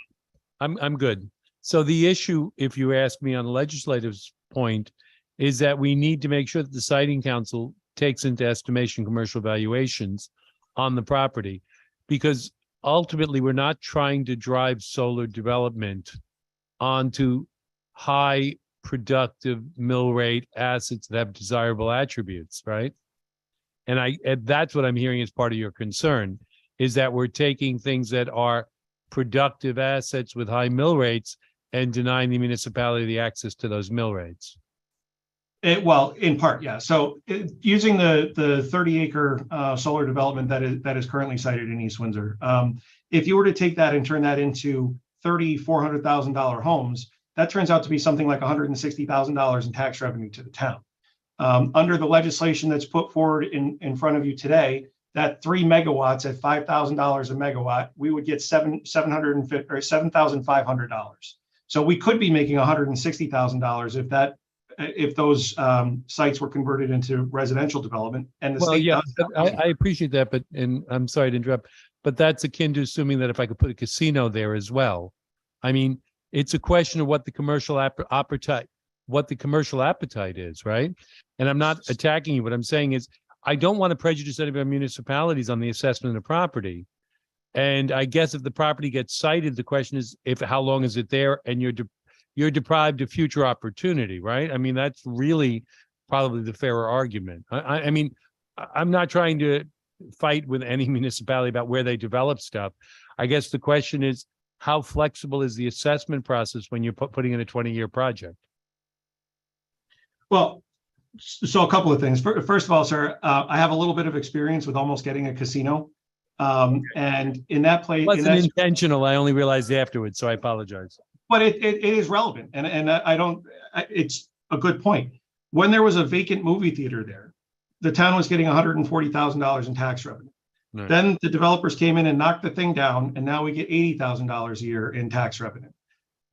I'm good. So the issue, if you ask me on the legislative's point, is that we need to make sure that the siting council takes into estimation commercial valuations on the property, because ultimately we're not trying to drive solar development onto high productive mill rate assets that have desirable attributes, right? And that's what I'm hearing as part of your concern, is that we're taking things that are productive assets with high mill rates and denying the municipality the access to those mill rates. Well, in part, yeah. So using the 30-acre solar development that is currently cited in East Windsor, if you were to take that and turn that into $400,000 homes, that turns out to be something like $160,000 in tax revenue to the town. Under the legislation that's put forward in front of you today, that 3 megawatts at $5,000 a megawatt, we would get $7,500. So we could be making $160,000 if those sites were converted into residential development. And the state does that. I appreciate that, and I'm sorry to interrupt, but that's akin to assuming that if I could put a casino there as well. I mean, it's a question of what the commercial appetite is, right? And I'm not attacking you. What I'm saying is, I don't want to prejudice any of our municipalities on the assessment of the property. And I guess if the property gets cited, the question is, how long is it there? And you're deprived of future opportunity, right? I mean, that's really probably the fairer argument. I mean, I'm not trying to fight with any municipality about where they develop stuff. I guess the question is, how flexible is the assessment process when you're putting in a 20-year project? Well, so a couple of things. First of all, sir, I have a little bit of experience with almost getting a casino. And in that place, it wasn't intentional. I only realized afterwards, so I apologize. But it is relevant, and it's a good point. When there was a vacant movie theater there, the town was getting $140,000 in tax revenue. Right. Then the developers came in and knocked the thing down, and now we get $80,000 a year in tax revenue.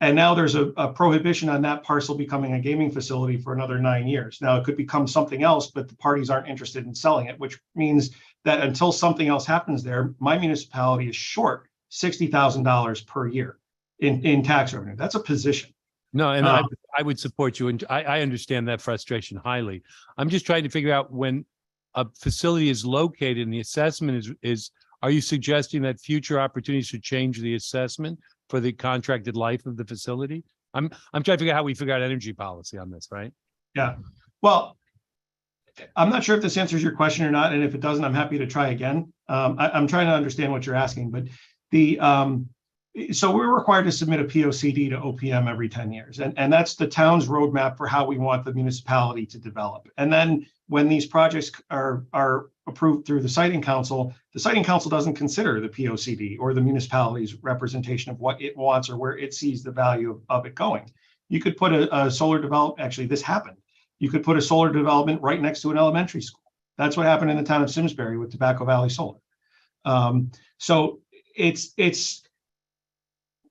And now there's a prohibition on that parcel becoming a gaming facility for another 9 years. Now it could become something else, but the parties aren't interested in selling it, which means that until something else happens there, my municipality is short $60,000 per year in tax revenue. That's a position. No, and I would support you, and I understand that frustration highly. I'm just trying to figure out, when a facility is located and the assessment is, are you suggesting that future opportunities should change the assessment for the contracted life of the facility? I'm trying to figure out how we figure out energy policy on this, right? Yeah. Well, I'm not sure if this answers your question or not, and if it doesn't, I'm happy to try again. I'm trying to understand what you're asking, but so we're required to submit a POCD to OPM every 10 years. And that's the town's roadmap for how we want the municipality to develop. And then when these projects are approved through the siting council doesn't consider the POCD or the municipality's representation of what it wants or where it sees the value of it going. You could put a solar development, actually this happened. You could put a solar development right next to an elementary school. That's what happened in the town of Simsbury with Tobacco Valley Solar. So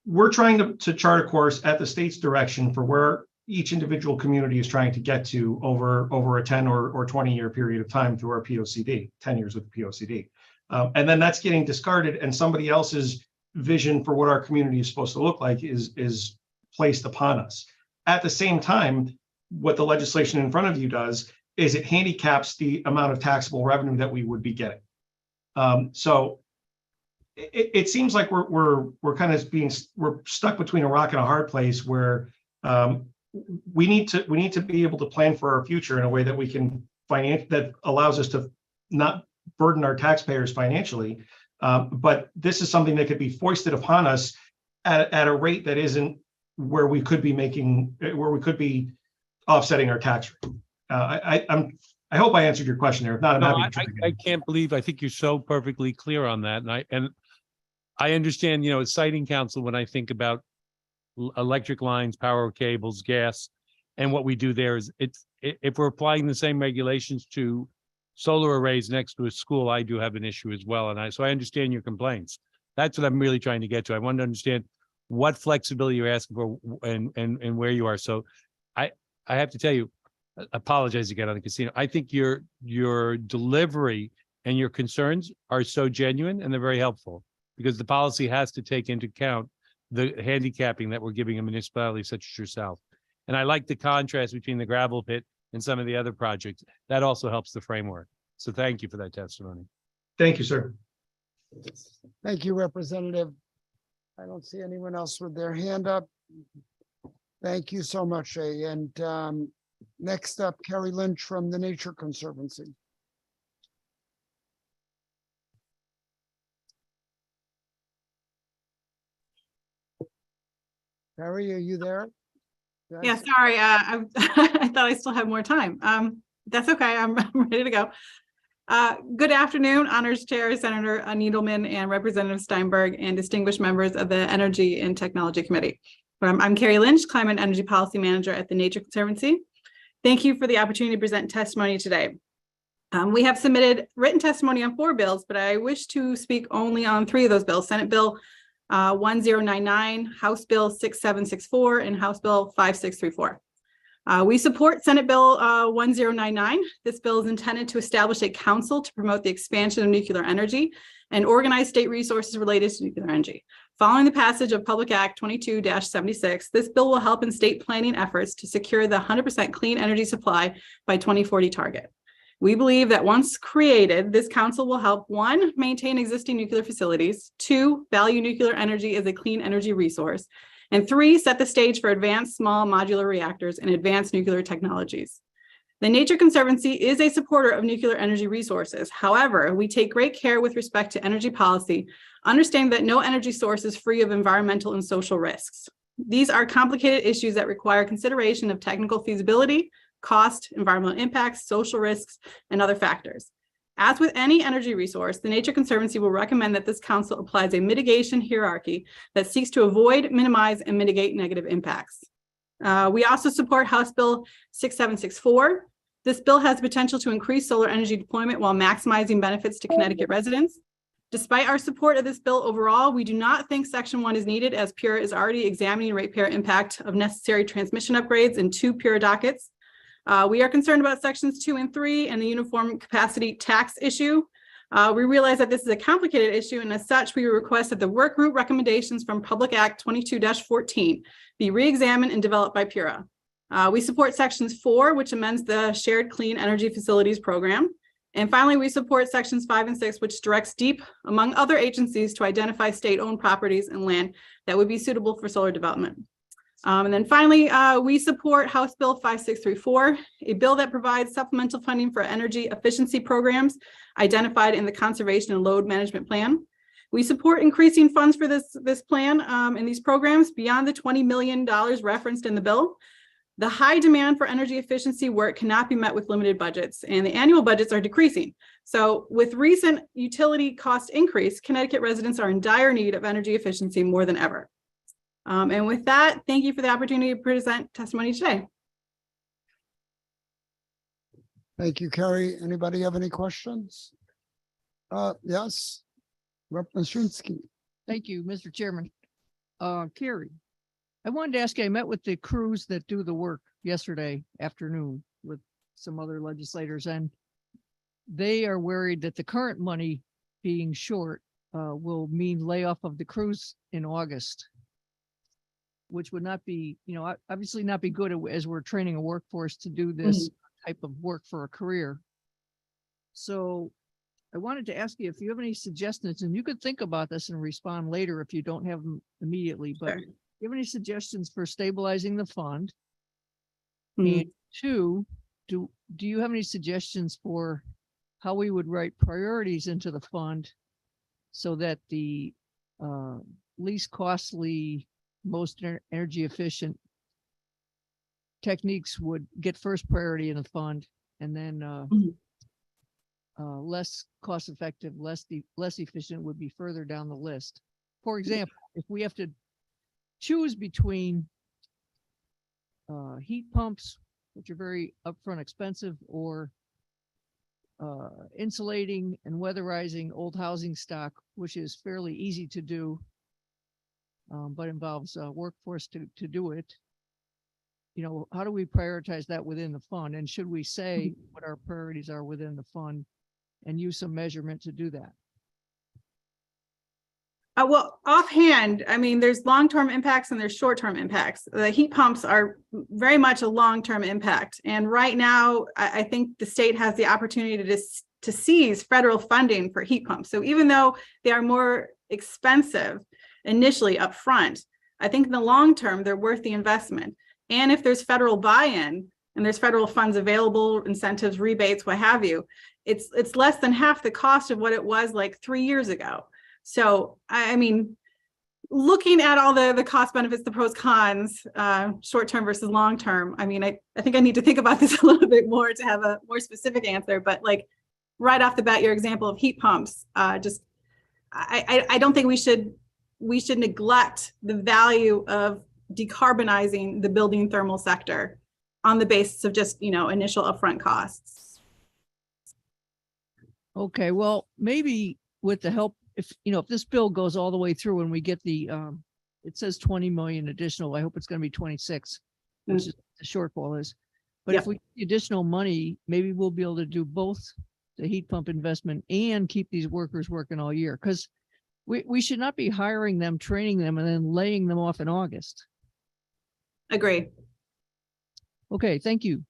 we're trying to chart a course at the state's direction for where each individual community is trying to get to over a 10 or 20-year period of time through our POCD, 10 years with the POCD. And then that's getting discarded, and somebody else's vision for what our community is supposed to look like is placed upon us. At the same time, what the legislation in front of you does is it handicaps the amount of taxable revenue that we would be getting. So it seems like we're kind of we're stuck between a rock and a hard place where we need to be able to plan for our future in a way that we can that allows us to not burden our taxpayers financially. But this is something that could be foisted upon us at a rate that isn't where we could be offsetting our tax rate. I hope I answered your question there. If not, I'm No, happy to. I can't believe, I think you're so perfectly clear on that. And I understand, you know, as siting council, when I think about electric lines, power cables, gas, and what we do there is if we're applying the same regulations to solar arrays next to a school, I do have an issue as well. And so I understand your complaints. That's what I'm really trying to get to. I want to understand what flexibility you're asking for and where you are. So I have to tell you, apologize again on the casino. I think your delivery and your concerns are so genuine and they're very helpful, because the policy has to take into account the handicapping that we're giving a municipality such as yourself. And I like the contrast between the gravel pit and some of the other projects. That also helps the framework. So thank you for that testimony. Thank you, sir. Thank you, Representative. I don't see anyone else with their hand up. Thank you so much, Shay. And next up, Carrie Lynch from the Nature Conservancy. Carrie, are you there? Yeah, sorry. I thought I still had more time. That's okay. I'm ready to go. Good afternoon, Honors Chair, Senator Needleman and Representative Steinberg, and distinguished members of the Energy and Technology Committee. I'm Carrie Lynch, Climate and Energy Policy Manager at the Nature Conservancy. Thank you for the opportunity to present testimony today. We have submitted written testimony on 4 bills, but I wish to speak only on 3 of those bills: Senate Bill 1099, House Bill 6764, and House Bill 5634. We support Senate Bill 1099. This bill is intended to establish a council to promote the expansion of nuclear energy and organize state resources related to nuclear energy. Following the passage of Public Act 22-76, this bill will help in state planning efforts to secure the 100% clean energy supply by 2040 target. We believe that once created, this council will help 1, maintain existing nuclear facilities, 2, value nuclear energy as a clean energy resource, and 3, set the stage for advanced small modular reactors and advanced nuclear technologies. The Nature Conservancy is a supporter of nuclear energy resources. However, we take great care with respect to energy policy, understanding that no energy source is free of environmental and social risks. These are complicated issues that require consideration of technical feasibility, cost, environmental impacts, social risks, and other factors. As with any energy resource, the Nature Conservancy will recommend that this council applies a mitigation hierarchy that seeks to avoid, minimize, and mitigate negative impacts. We also support House Bill 6764. This bill has potential to increase solar energy deployment while maximizing benefits to Connecticut residents. Despite our support of this bill overall, we do not think Section 1 is needed, as PURA is already examining ratepayer impact of necessary transmission upgrades in 2 PURA dockets. We are concerned about sections 2 and 3 and the uniform capacity tax issue. We realize that this is a complicated issue, and as such, we request that the work group recommendations from Public Act 22-14 be re-examined and developed by PURA. We support sections 4, which amends the Shared Clean Energy Facilities Program. And finally, we support sections 5 and 6, which directs DEEP, among other agencies, to identify state-owned properties and land that would be suitable for solar development. And then finally, we support House Bill 5634, a bill that provides supplemental funding for energy efficiency programs identified in the Conservation and Load Management Plan. We support increasing funds for this plan and these programs beyond the $20 million referenced in the bill. The high demand for energy efficiency work cannot be met with limited budgets, and the annual budgets are decreasing. So with recent utility cost increase, Connecticut residents are in dire need of energy efficiency more than ever. And with that, thank you for the opportunity to present testimony today. Thank you, Carrie. Anybody have any questions? Yes, Representative Shinsky. Thank you, Mr. Chairman. Carrie, I wanted to ask you, I met with the crews that do the work yesterday afternoon with some other legislators, and they are worried that the current money being short will mean layoff of the crews in August, which would not be, obviously not be good as we're training a workforce to do this type of work for a career. So I wanted to ask you if you have any suggestions, and you could think about this and respond later if you don't have them immediately, but do you have any suggestions for stabilizing the fund? And two, do you have any suggestions for how we would write priorities into the fund so that the least costly, most energy efficient techniques would get first priority in the fund, and then less cost effective, less efficient would be further down the list? For example, if we have to choose between heat pumps, which are very upfront expensive, or insulating and weatherizing old housing stock, which is fairly easy to do, but involves a workforce to do it. How do we prioritize that within the fund? And should we say what our priorities are within the fund and use some measurement to do that? Well, offhand, I mean, there's long-term impacts and there's short-term impacts. The heat pumps are very much a long-term impact. And right now, I think the state has the opportunity to seize federal funding for heat pumps. So even though they are more expensive initially up front, I think in the long term, they're worth the investment. And if there's federal buy-in and there's federal funds available, incentives, rebates, what have you, it's less than half the cost of what it was like 3 years ago. So, I mean, looking at all the cost benefits, the pros, cons, short-term versus long-term, I mean, I think I need to think about this a little bit more to have a more specific answer, but like right off the bat, your example of heat pumps, I don't think we should neglect the value of decarbonizing the building thermal sector on the basis of just, initial upfront costs. Okay, well, maybe with the help, if this bill goes all the way through and we get the, it says 20 million additional, I hope it's going to be 26, which is the shortfall is. But if we get the additional money, maybe we'll be able to do both the heat pump investment and keep these workers working all year. Because we should not be hiring them, training them, and then laying them off in August. Agree. Okay, thank you.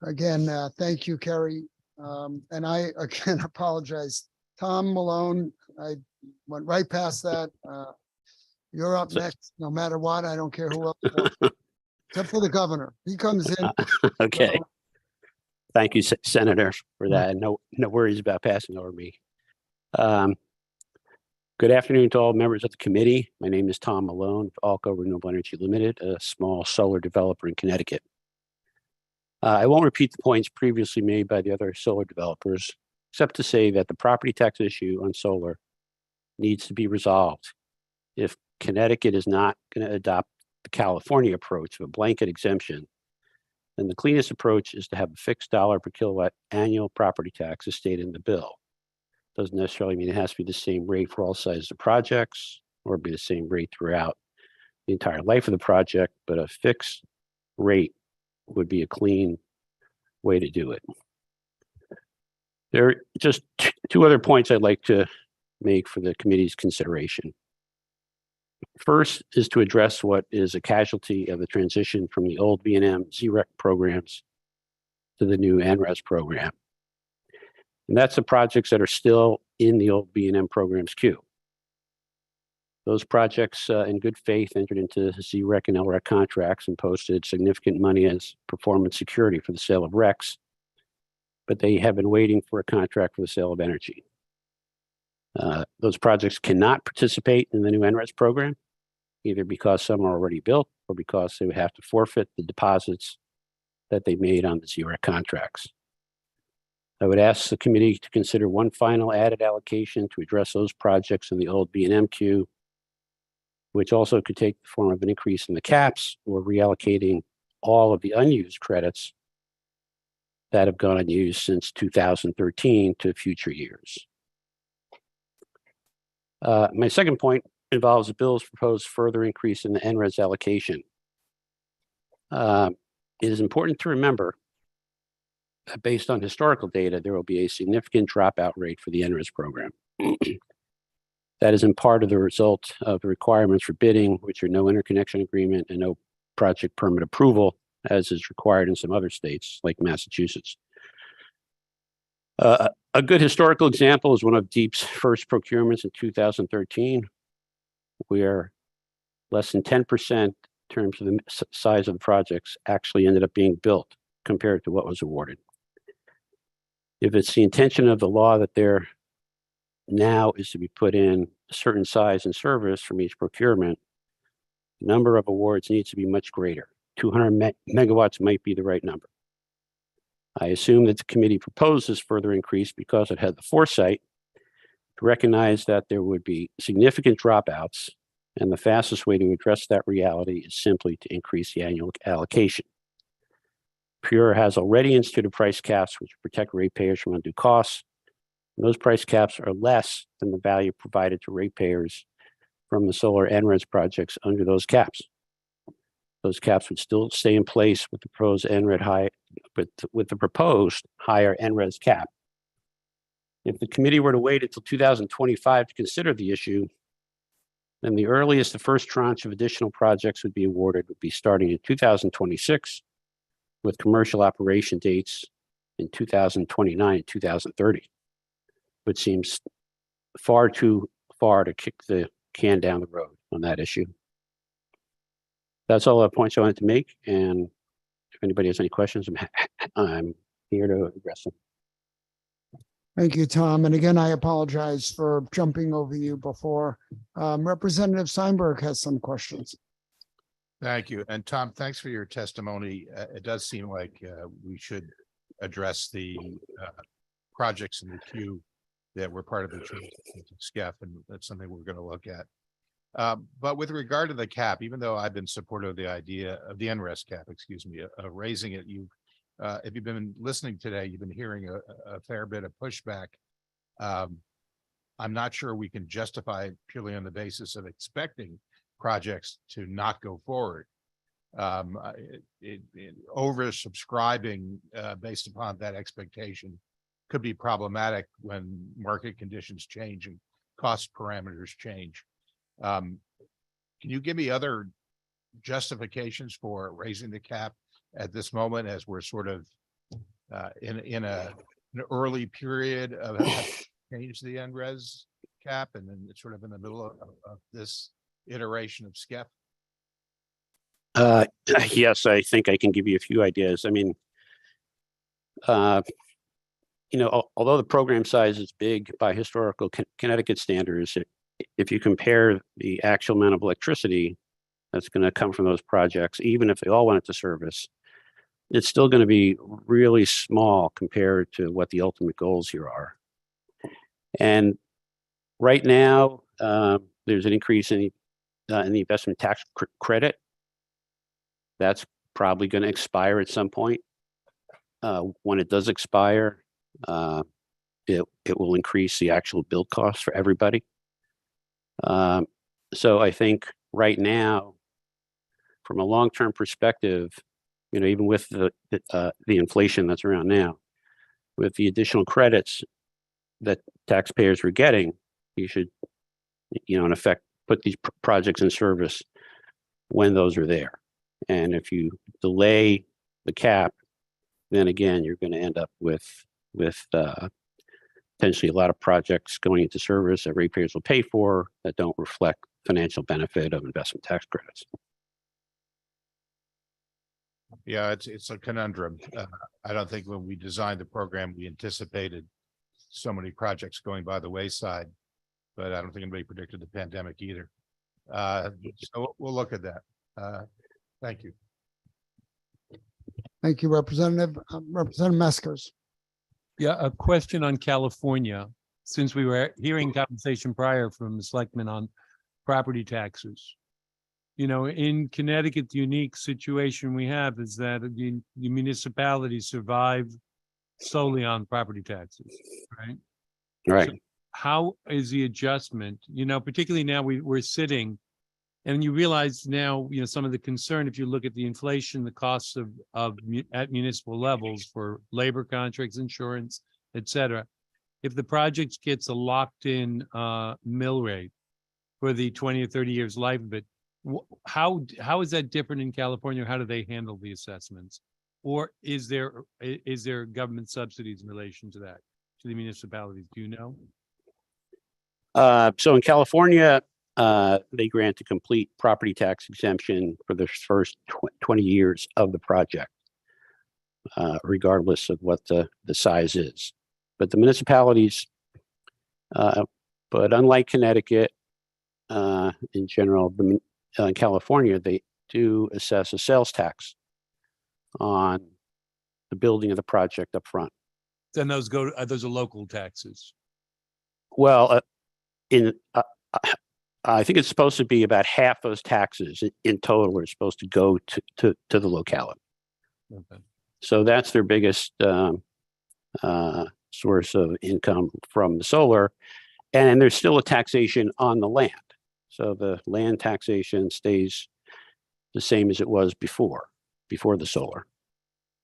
Again, thank you, Carrie. And I again apologize. Tom Malone, I went right past that. You're up next, no matter what. I don't care who else, except for the governor. He comes in. Okay. Thank you, Senator, for that. No worries about passing over me. Good afternoon to all members of the committee. My name is Tom Malone of Alco Renewable Energy Limited, a small solar developer in Connecticut. I won't repeat the points previously made by the other solar developers, except to say that the property tax issue on solar needs to be resolved. If Connecticut is not going to adopt the California approach of a blanket exemption, then the cleanest approach is to have a fixed dollar per kilowatt annual property tax as stated in the bill. Doesn't necessarily mean it has to be the same rate for all sizes of projects or be the same rate throughout the entire life of the project, but a fixed rate would be a clean way to do it. There are just two other points I'd like to make for the committee's consideration. First is to address what is a casualty of the transition from the old B&M ZREC programs to the new NRES program. And that's the projects that are still in the old B&M programs queue. Those projects in good faith entered into ZREC and LREC contracts and posted significant money as performance security for the sale of RECs, but they have been waiting for a contract for the sale of energy. Those projects cannot participate in the new NRES program either because some are already built or because they would have to forfeit the deposits that they made on the ZREC contracts. I would ask the committee to consider one final added allocation to address those projects in the old B&M queue, which also could take the form of an increase in the caps or reallocating all of the unused credits that have gone unused since 2013 to future years. My second point involves the bill's proposed further increase in the NRES allocation. It is important to remember that based on historical data, there will be a significant dropout rate for the NRES program. That is in part of the result of the requirements for bidding, which are no interconnection agreement and no project permit approval, as is required in some other states like Massachusetts. A good historical example is one of DEEP's first procurements in 2013, where less than 10% in terms of the size of the projects actually ended up being built compared to what was awarded. If it's the intention of the law that there now is to be put in a certain size and service from each procurement, the number of awards needs to be much greater. 200 megawatts might be the right number. I assume that the committee proposes further increase because it had the foresight to recognize that there would be significant dropouts, and the fastest way to address that reality is simply to increase the annual allocation. Pure has already instituted price caps which protect ratepayers from undue costs. And those price caps are less than the value provided to ratepayers from the solar NRES projects under those caps. Those caps would still stay in place with the proposed higher NRES cap. If the committee were to wait until 2025 to consider the issue, then the earliest the first tranche of additional projects would be awarded would be starting in 2026, with commercial operation dates in 2029 and 2030, which seems far too far to kick the can down the road on that issue. That's all the points I wanted to make, and if anybody has any questions, I'm here to address them. Thank you, Tom. And again, I apologize for jumping over you before. Representative Steinberg has some questions. Thank you. And Tom, thanks for your testimony. It does seem like we should address the projects in the queue that were part of the SCEF, and that's something we're going to look at. But with regard to the cap, even though I've been supportive of the idea of the NRES cap, excuse me, raising it, if you've been listening today, you've been hearing a fair bit of pushback. I'm not sure we can justify it purely on the basis of expecting projects to not go forward. Oversubscribing based upon that expectation could be problematic when market conditions change and cost parameters change. Can you give me other justifications for raising the cap at this moment, as we're sort of in an early period of change the NRES cap, and then it's sort of in the middle of this iteration of SCEF? Yes, I think I can give you a few ideas. I mean, although the program size is big by historical Connecticut standards, if you compare the actual amount of electricity that's going to come from those projects, even if they all went into service, it's still going to be really small compared to what the ultimate goals here are. And right now, there's an increase in the investment tax credit. That's probably going to expire at some point. When it does expire, it will increase the actual build cost for everybody. So I think right now, from a long-term perspective, even with the inflation that's around now, with the additional credits that taxpayers were getting, you should, in effect, put these projects in service when those are there. And if you delay the cap, then again, you're going to end up with potentially a lot of projects going into service that ratepayers will pay for that don't reflect financial benefit of investment tax credits. Yeah, it's a conundrum. I don't think when we designed the program, we anticipated so many projects going by the wayside, but I don't think anybody predicted the pandemic either. So we'll look at that. Thank you. Thank you, Representative. Representative Meskers. Yeah, a question on California, since we were hearing conversation prior from the selectmen on property taxes. You know, in Connecticut, the unique situation we have is that the municipalities survive solely on property taxes, right? Right. So how is the adjustment, you know, particularly now we're sitting and you realize now, you know, some of the concern, if you look at the inflation, the costs at municipal levels for labor contracts, insurance, et cetera. If the project gets a locked in mill rate for the 20 or 30 years life of it, how is that different in California? How do they handle the assessments? Or is there government subsidies in relation to that, to the municipalities? Do you know? So in California, they grant a complete property tax exemption for the first 20 years of the project, regardless of what the size is. But the municipalities, but unlike Connecticut, in general, in California, they do assess a sales tax on the building of the project up front. Then those those are local taxes. Well, I think it's supposed to be about half those taxes in total are supposed to go to the locality. Okay. So that's their biggest source of income from the solar. And there's still a taxation on the land. So the land taxation stays the same as it was before the solar.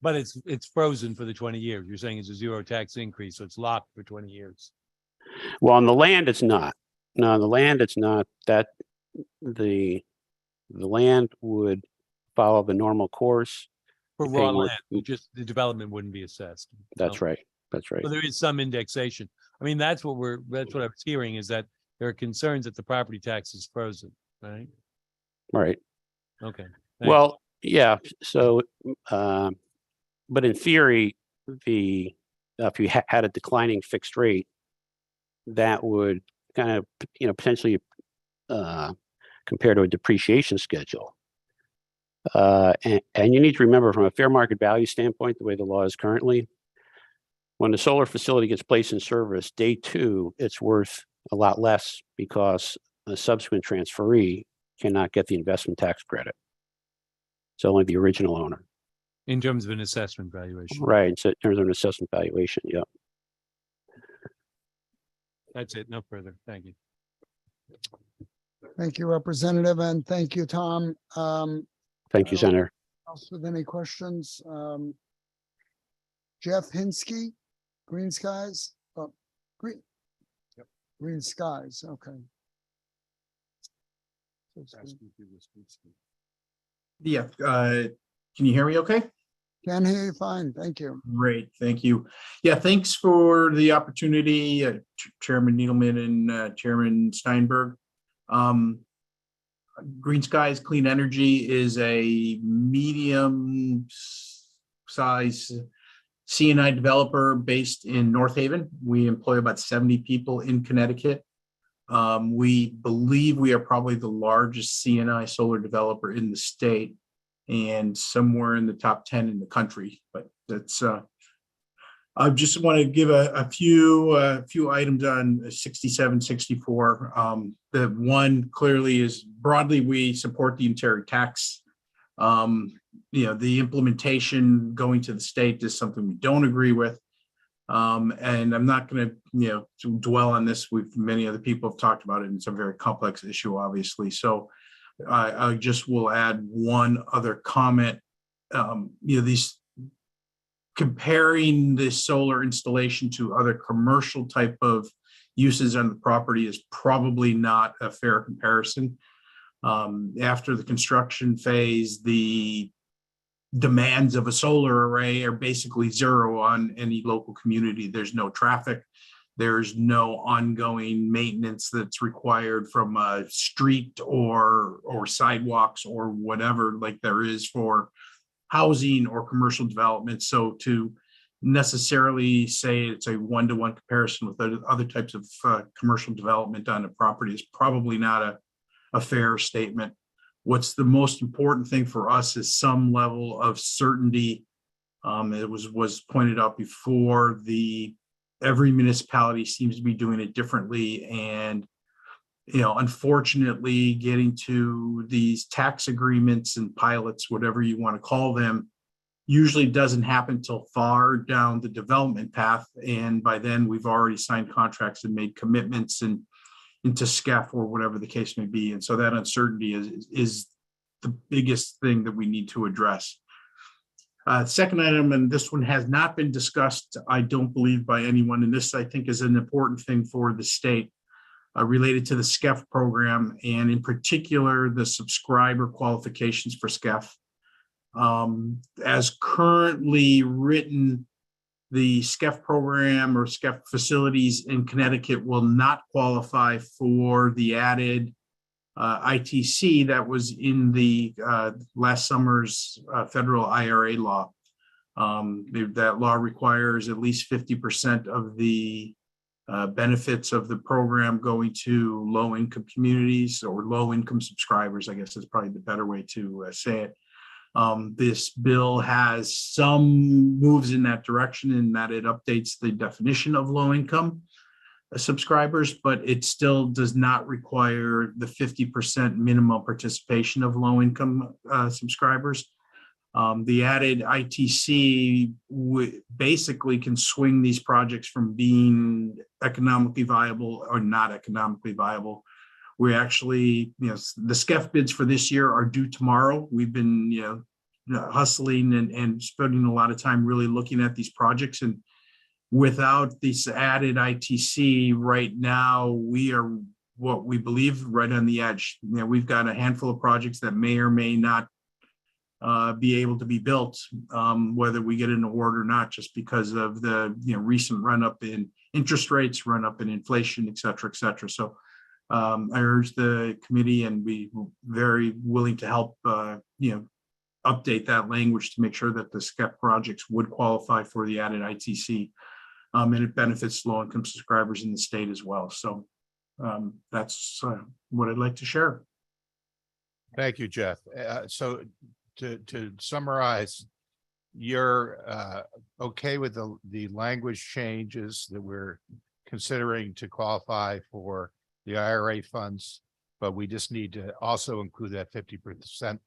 But it's frozen for the 20 years. You're saying it's a zero tax increase, so it's locked for 20 years. Well, on the land, it's not. No, on the land, it's not. That the land would follow the normal course. For raw land, just the development wouldn't be assessed. That's right. That's right. So there is some indexation. I mean, that's what I was hearing, is that there are concerns that the property tax is frozen, right? Right. Okay. Well, yeah. So, but in theory, if you had a declining fixed rate, that would kind of, potentially compare to a depreciation schedule. And you need to remember, from a fair market value standpoint, the way the law is currently, when the solar facility gets placed in service, day 2, it's worth a lot less because a subsequent transferee cannot get the investment tax credit. It's only the original owner. In terms of an assessment valuation. Right. So in terms of an assessment valuation, yeah. That's it. No further. Thank you. Thank you, Representative, and thank you, Tom. Thank you, Senator. Else with any questions? Jeff Hinsky, Green Skies, Green Skies, okay. Yeah, can you hear me okay? Can hear you fine, thank you. Great, thank you. Yeah, thanks for the opportunity, Chairman Needleman and Chairman Steinberg. Green Skies Clean Energy is a medium size C&I developer based in North Haven. We employ about 70 people in Connecticut. We believe we are probably the largest C&I solar developer in the state and somewhere in the top 10 in the country. But that's, I just want to give a few items on 6764. The one clearly is broadly, we support the unitary tax. The implementation going to the state is something we don't agree with. And I'm not going to, dwell on this. Many other people have talked about it, and it's a very complex issue, obviously. So I just will add one other comment. These comparing the solar installation to other commercial type of uses on the property is probably not a fair comparison. After the construction phase, the demands of a solar array are basically zero on any local community. There's no traffic. There's no ongoing maintenance that's required from a street or sidewalks or whatever, like there is for housing or commercial development. So to necessarily say it's a one-to-one comparison with other types of commercial development on a property is probably not a fair statement. What's the most important thing for us is some level of certainty. It was pointed out before, every municipality seems to be doing it differently, and unfortunately, getting to these tax agreements and pilots, whatever you want to call them, usually doesn't happen till far down the development path. And by then we've already signed contracts and made commitments and into SCEF or whatever the case may be. And so that uncertainty is the biggest thing that we need to address. Second item, and this one has not been discussed, I don't believe, by anyone, and this I think is an important thing for the state, related to the SCEF program, and in particular, the subscriber qualifications for SCEF. As currently written, the SCEF program or SCEF facilities in Connecticut will not qualify for the added ITC that was in the last summer's federal IRA law. That law requires at least 50% of the benefits of the program going to low-income communities or low-income subscribers, I guess is probably the better way to say it. This bill has some moves in that direction, in that it updates the definition of low-income subscribers, but it still does not require the 50% minimum participation of low-income subscribers. The added ITC basically can swing these projects from being economically viable or not economically viable. We actually, the SCEF bids for this year are due tomorrow. We've been, hustling and spending a lot of time really looking at these projects. And without this added ITC right now, we are what we believe right on the edge. We've got a handful of projects that may or may not be able to be built, whether we get an award or not, just because of the recent run up in interest rates, run up in inflation, et cetera, et cetera. So I urge the committee, and be very willing to help, update that language to make sure that the SCEF projects would qualify for the added ITC, and it benefits low-income subscribers in the state as well. So that's what I'd like to share. Thank you, Jeff. So to summarize, you're okay with the language changes that we're considering to qualify for the IRA funds, but we just need to also include that 50%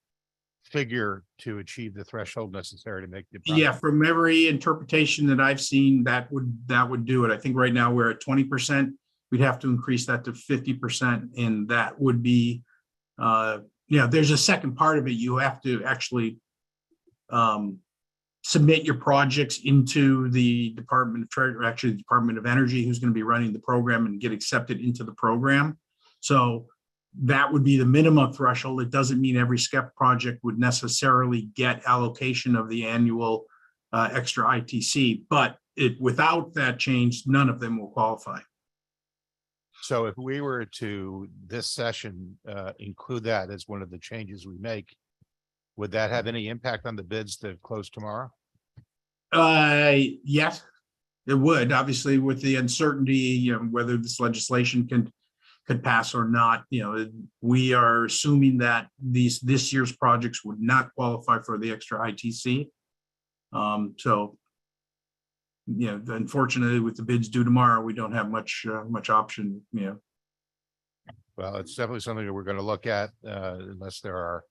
figure to achieve the threshold necessary to make the project. Yeah, from every interpretation that I've seen, that would do it. I think right now we're at 20%. We'd have to increase that to 50%, and that would be there's a second part of it. You have to actually submit your projects into the Department of Treasury, or actually the Department of Energy, who's going to be running the program, and get accepted into the program. So that would be the minimum threshold. It doesn't mean every SCEF project would necessarily get allocation of the annual extra ITC, but without that change, none of them will qualify. So if we were to this session include that as one of the changes we make, would that have any impact on the bids that close tomorrow? Yes, it would. Obviously, with the uncertainty, whether this legislation could pass or not, we are assuming that this year's projects would not qualify for the extra ITC. So, unfortunately, with the bids due tomorrow, we don't have much option. Well, it's definitely something that we're going to look at, unless there are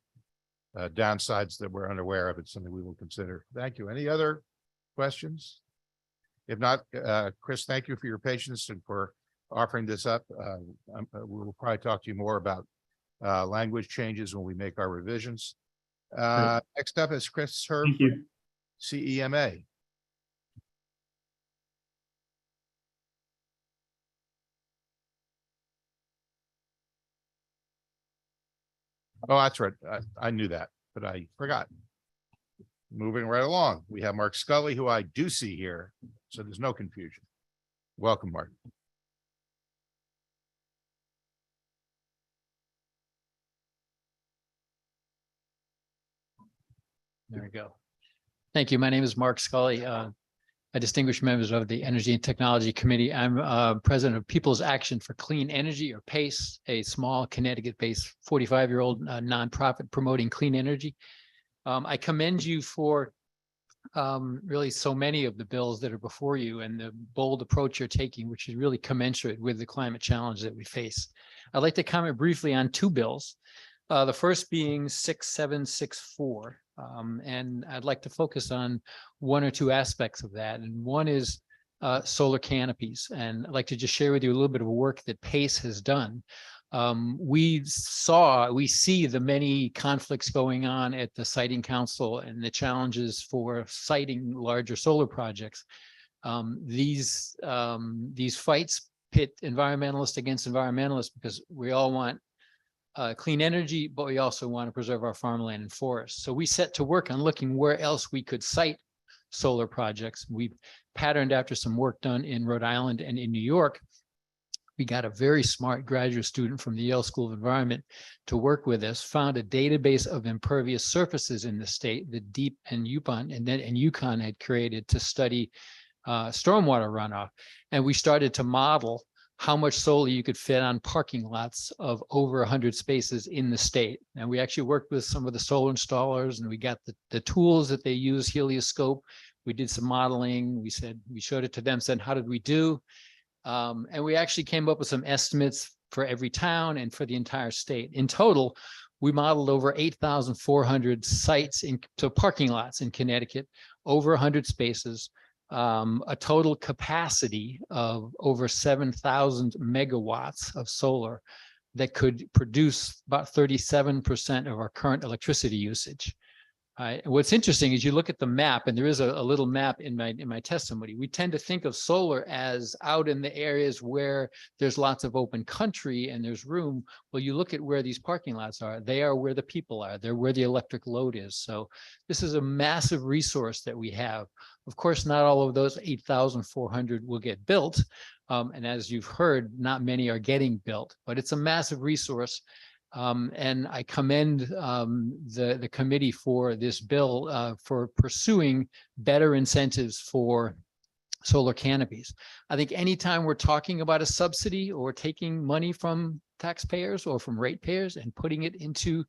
downsides that we're unaware of. It's something we will consider. Thank you. Any other questions? If not, Chris, thank you for your patience and for offering this up. We'll probably talk to you more about language changes when we make our revisions. Next up is Chris Herb, CEMA. Oh, that's right. I knew that, but I forgot. Moving right along, we have Mark Scully, who I do see here, so there's no confusion. Welcome, Mark. There we go. Thank you. My name is Mark Scully. distinguished members of the Energy and Technology Committee. I'm president of People's Action for Clean Energy, or PACE, a small Connecticut-based 45-year-old nonprofit promoting clean energy. I commend you for really so many of the bills that are before you and the bold approach you're taking, which is really commensurate with the climate challenge that we face. I'd like to comment briefly on two bills. The first being 6764. And I'd like to focus on one or two aspects of that. And one is solar canopies. And I'd like to just share with you a little bit of work that PACE has done. We see the many conflicts going on at the Siting Council and the challenges for siting larger solar projects. These fights pit environmentalists against environmentalists because we all want clean energy, but we also want to preserve our farmland and forests. So we set to work on looking where else we could site solar projects. We patterned after some work done in Rhode Island and in New York. We got a very smart graduate student from the Yale School of Environment to work with us, found a database of impervious surfaces in the state that DEEP and UConn had created to study stormwater runoff. And we started to model how much solar you could fit on parking lots of over 100 spaces in the state. And we actually worked with some of the solar installers, and we got the tools that they use, helioscope. We did some modeling. We showed it to them, said, how did we do? And we actually came up with some estimates for every town and for the entire state. In total, we modeled over 8,400 sites to parking lots in Connecticut, over 100 spaces, a total capacity of over 7,000 megawatts of solar that could produce about 37% of our current electricity usage. What's interesting is you look at the map, and there is a little map in my testimony. We tend to think of solar as out in the areas where there's lots of open country and there's room. Well, you look at where these parking lots are, they are where the people are, they're where the electric load is. So this is a massive resource that we have. Of course, not all of those 8,400 will get built. And as you've heard, not many are getting built, but it's a massive resource. And I commend the committee for this bill for pursuing better incentives for solar canopies. I think anytime we're talking about a subsidy or taking money from taxpayers or from ratepayers and putting it into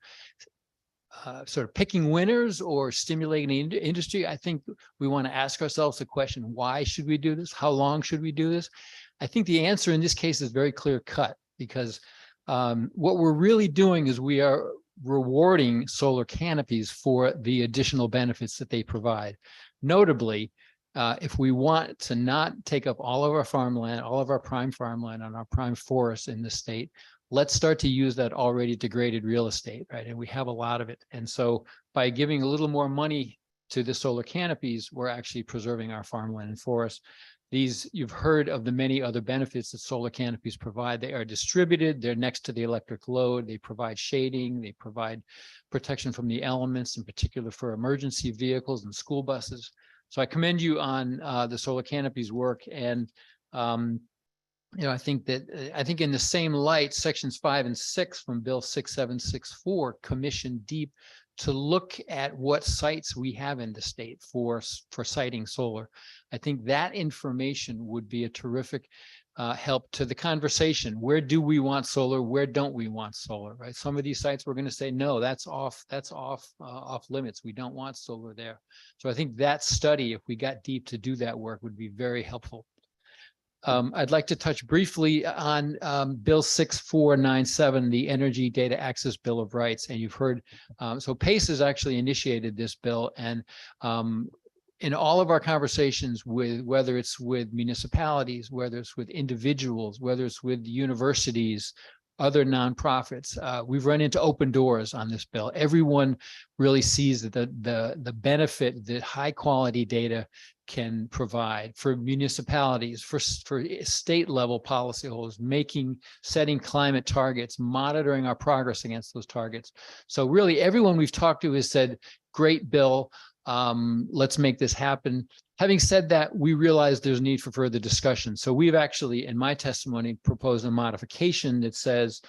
sort of picking winners or stimulating the industry, I think we want to ask ourselves the question, why should we do this? How long should we do this? I think the answer in this case is very clear cut, because what we're really doing is we are rewarding solar canopies for the additional benefits that they provide. Notably, if we want to not take up all of our farmland, all of our prime farmland and our prime forests in the state, let's start to use that already degraded real estate, right? And we have a lot of it. And so by giving a little more money to the solar canopies, we're actually preserving our farmland and forests. These, you've heard of the many other benefits that solar canopies provide. They are distributed, they're next to the electric load, they provide shading, they provide protection from the elements, in particular for emergency vehicles and school buses. So I commend you on the solar canopies work. And I think in the same light, sections 5 and 6 from Bill 6764 commission DEEP to look at what sites we have in the state for siting solar. I think that information would be a terrific help to the conversation. Where do we want solar? Where don't we want solar? Right? Some of these sites we're going to say, no, that's off limits. We don't want solar there. So I think that study, if we got DEEP to do that work, would be very helpful. I'd like to touch briefly on Bill 6497, the Energy Data Access Bill of Rights. And you've heard, so PACE has actually initiated this bill. And in all of our conversations with, whether it's with municipalities, whether it's with individuals, whether it's with universities, other nonprofits, we've run into open doors on this bill. Everyone really sees that the benefit that high quality data can provide for municipalities, for state level policyholders, setting climate targets, monitoring our progress against those targets. So really everyone we've talked to has said, great bill, let's make this happen. Having said that, we realize there's need for further discussion. So we've actually, in my testimony, proposed a modification that says,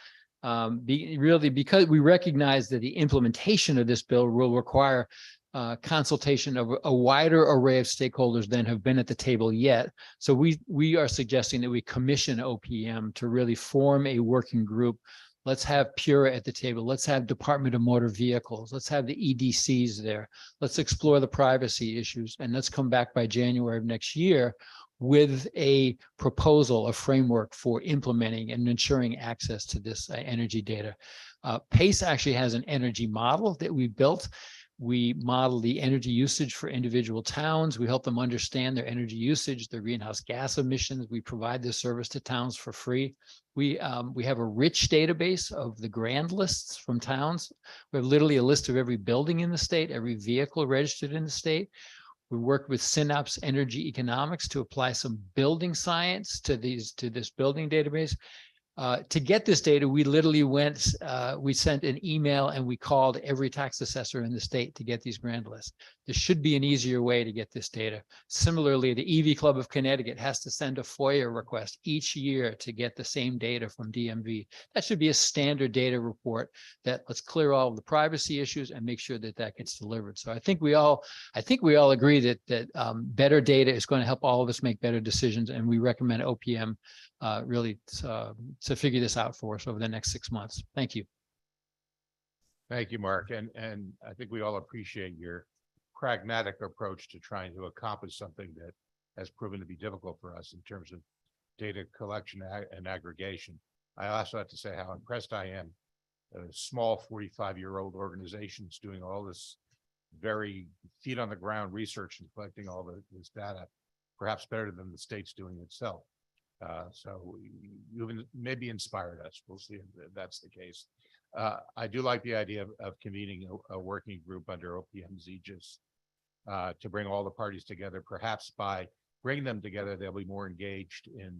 because we recognize that the implementation of this bill will require consultation of a wider array of stakeholders than have been at the table yet. So we are suggesting that we commission OPM to really form a working group. Let's have Pura at the table. Let's have Department of Motor Vehicles. Let's have the EDCs there. Let's explore the privacy issues, and let's come back by January of next year with a proposal, a framework for implementing and ensuring access to this energy data. PACE actually has an energy model that we built. We model the energy usage for individual towns. We help them understand their energy usage, their greenhouse gas emissions. We provide this service to towns for free. We have a rich database of the grand lists from towns. We have literally a list of every building in the state, every vehicle registered in the state. We worked with Synapse Energy Economics to apply some building science to this building database. To get this data, we literally we sent an email and we called every tax assessor in the state to get these grand lists. There should be an easier way to get this data. Similarly, the EV Club of Connecticut has to send a FOIA request each year to get the same data from DMV. That should be a standard data report that let's clear all of the privacy issues and make sure that that gets delivered. So I think we all agree that better data is going to help all of us make better decisions, and we recommend OPM really to figure this out for us over the next 6 months. Thank you. Thank you, Mark. And I think we all appreciate your pragmatic approach to trying to accomplish something that has proven to be difficult for us in terms of data collection and aggregation. I also have to say how impressed I am. A small 45-year-old organizations doing all this very feet on the ground research and collecting all this data, perhaps better than the state's doing itself. So you've maybe inspired us. We'll see if that's the case. I do like the idea of convening a working group under OPM's aegis to bring all the parties together. Perhaps by bringing them together, they'll be more engaged in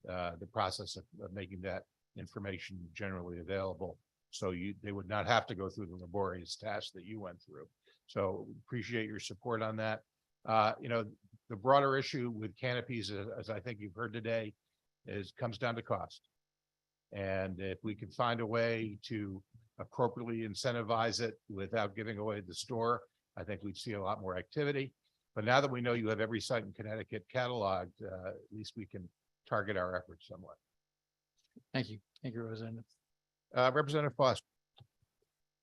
the process of making that information generally available. So they would not have to go through the laborious task that you went through. So appreciate your support on that. The broader issue with canopies, as I think you've heard today, comes down to cost. And if we can find a way to appropriately incentivize it without giving away the store, I think we'd see a lot more activity. But now that we know you have every site in Connecticut cataloged, at least we can target our efforts somewhat. Thank you. Thank you, Representative. Representative Foster.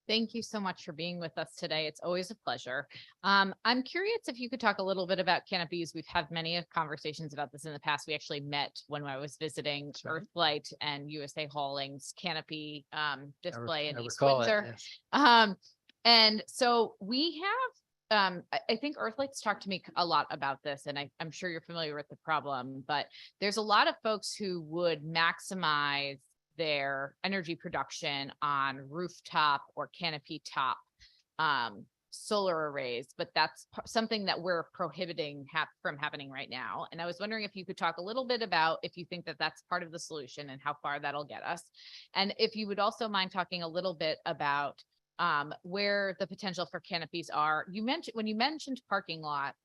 Thank you so much for being with us today. It's always a pleasure. I'm curious if you could talk a little bit about canopies. We've had many conversations about this in the past. We actually met when I was visiting Earthlight and USA Hauling's canopy display in East Windsor. Yes. And so we have, I think Earthlight's talked to me a lot about this, and I'm sure you're familiar with the problem, but there's a lot of folks who would maximize their energy production on rooftop or canopy top solar arrays, but that's something that we're prohibiting from happening right now. And I was wondering if you could talk a little bit about if you think that that's part of the solution and how far that'll get us. And if you would also mind talking a little bit about where the potential for canopies are. When you mentioned parking lots,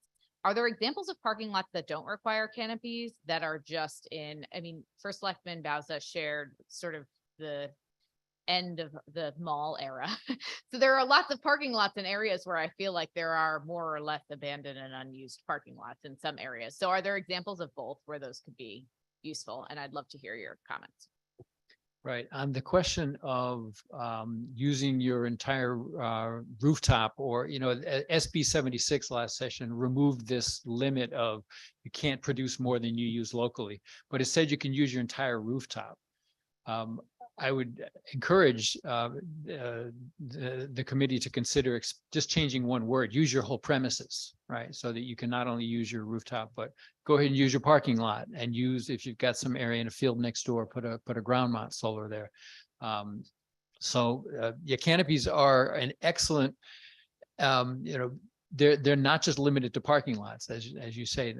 are there examples of parking lots that don't require canopies that are just First Selectman Bauza shared sort of the end of the mall era. So there are lots of parking lots in areas where I feel like there are more or less abandoned and unused parking lots in some areas. So are there examples of both where those could be useful? And I'd love to hear your comments. Right. On the question of using your entire rooftop, or, SB 76 last session removed this limit of you can't produce more than you use locally, but it said you can use your entire rooftop. I would encourage the committee to consider just changing one word, use your whole premises, right? So that you can not only use your rooftop, but go ahead and use your parking lot, and use, if you've got some area in a field next door, put a ground mount solar there. Your canopies are an excellent, they're not just limited to parking lots, as you say.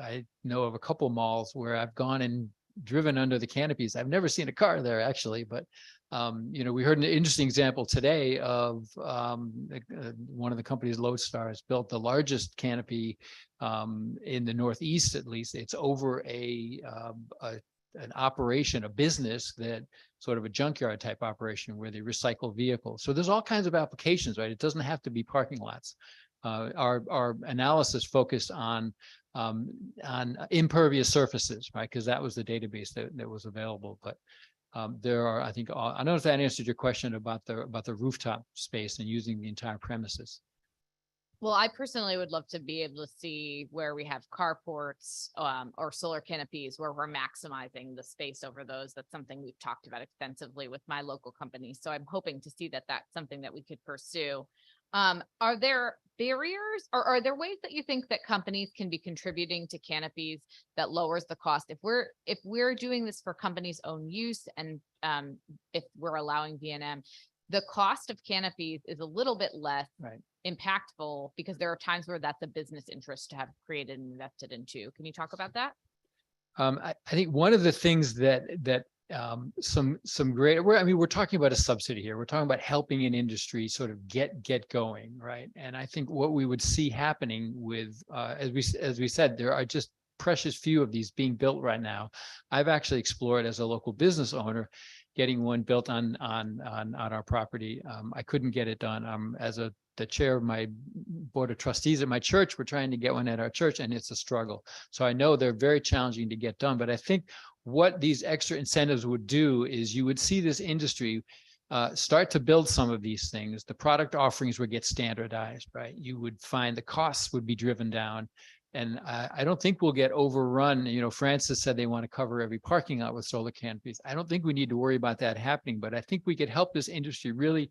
I know of a couple malls where I've gone and driven under the canopies. I've never seen a car there actually, but we heard an interesting example today of one of the companies, Lodestar, has built the largest canopy in the Northeast, at least. It's over a an operation, a business that sort of a junkyard type operation where they recycle vehicles. So there's all kinds of applications, right? It doesn't have to be parking lots. Our analysis focused on impervious surfaces, right? Because that was the database that was available. But there are, I think, I don't know if that answered your question about the rooftop space and using the entire premises. Well, I personally would love to be able to see where we have carports or solar canopies where we're maximizing the space over those. That's something we've talked about extensively with my local company. So I'm hoping to see that that's something that we could pursue. Are there barriers or are there ways that you think that companies can be contributing to canopies that lowers the cost? If we're doing this for companies' own use and if we're allowing V&M, the cost of canopies is a little bit less impactful because there are times where that's a business interest to have created and invested into. Can you talk about that? I think one of the things that some great, we're talking about a subsidy here. We're talking about helping an industry sort of get going, right? And I think what we would see happening with, as we said, there are just precious few of these being built right now. I've actually explored as a local business owner getting one built on our property. I couldn't get it done. As the chair of my board of trustees at my church, we're trying to get one at our church, and it's a struggle. So I know they're very challenging to get done, but I think what these extra incentives would do is you would see this industry start to build some of these things. The product offerings would get standardized, right? You would find the costs would be driven down. And I don't think we'll get overrun. You know, Francis said they want to cover every parking lot with solar canopies. I don't think we need to worry about that happening, but I think we could help this industry really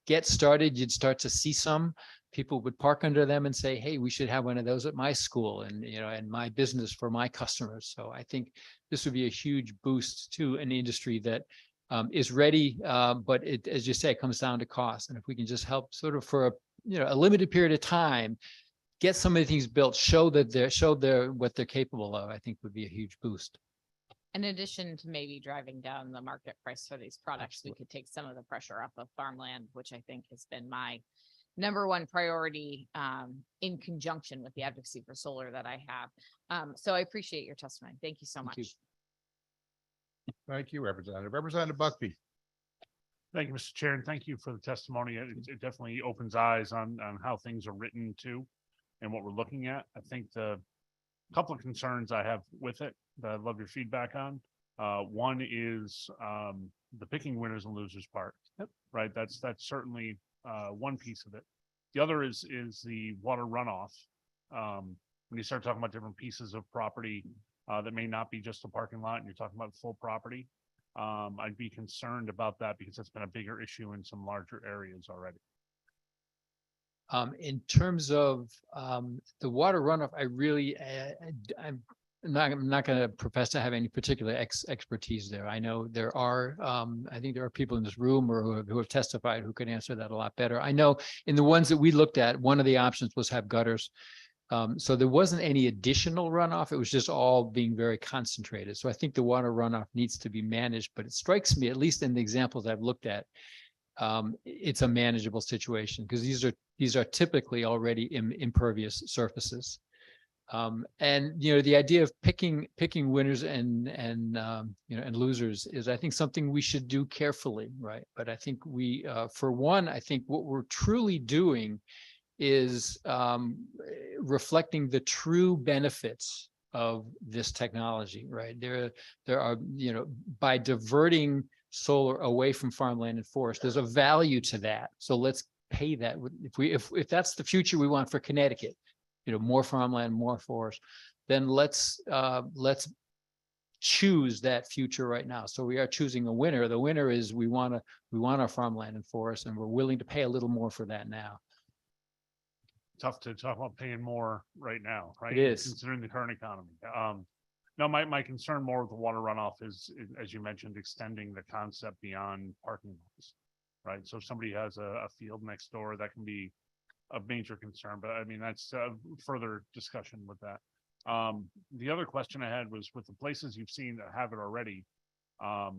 get started. You'd start to see some people would park under them and say, hey, we should have one of those at my school and, you know, and my business for my customers. So I think this would be a huge boost to an industry that is ready. But it, as you say, it comes down to cost. And if we can just help sort of for a limited period of time, get some of the things built, show what they're capable of, I think would be a huge boost. In addition to maybe driving down the market price for these products, we could take some of the pressure off of Farmland, which I think has been my #1 priority in conjunction with the advocacy for solar that I have. So I appreciate your testimony. Thank you so much. Thank you, Representative. Representative Buckby. Thank you, Mr. Chair, and thank you for the testimony. It definitely opens eyes on how things are written too, and what we're looking at. I think the couple of concerns I have with it that I'd love your feedback on. One is the picking winners and losers part. Right. That's certainly one piece of it. The other is the water runoff. When you start talking about different pieces of property that may not be just a parking lot and you're talking about full property, I'd be concerned about that because it's been a bigger issue in some larger areas already. In terms of the water runoff, I really, I'm not going to profess to have any particular expertise there. I know there are, I think there are people in this room or who have testified who could answer that a lot better. I know in the ones that we looked at, one of the options was have gutters. So there wasn't any additional runoff. It was just all being very concentrated. So I think the water runoff needs to be managed, but it strikes me, at least in the examples I've looked at, it's a manageable situation because these are typically already impervious surfaces. And the idea of picking winners and losers is, I think, something we should do carefully, right? But I think we, for one, I think what we're truly doing is reflecting the true benefits of this technology, right? There are, by diverting solar away from farmland and forest, there's a value to that. So let's pay that. If that's the future we want for Connecticut, more farmland, more forest, then let's choose that future right now. So we are choosing a winner. The winner is we want our farmland and forest, and we're willing to pay a little more for that now. Tough to talk about paying more right now, right? It is. Considering the current economy. No, my concern more with the water runoff is, as you mentioned, extending the concept beyond parking lots, right? So if somebody has a field next door, that can be a major concern, but I mean, that's further discussion with that. The other question I had was with the places you've seen that have it already. I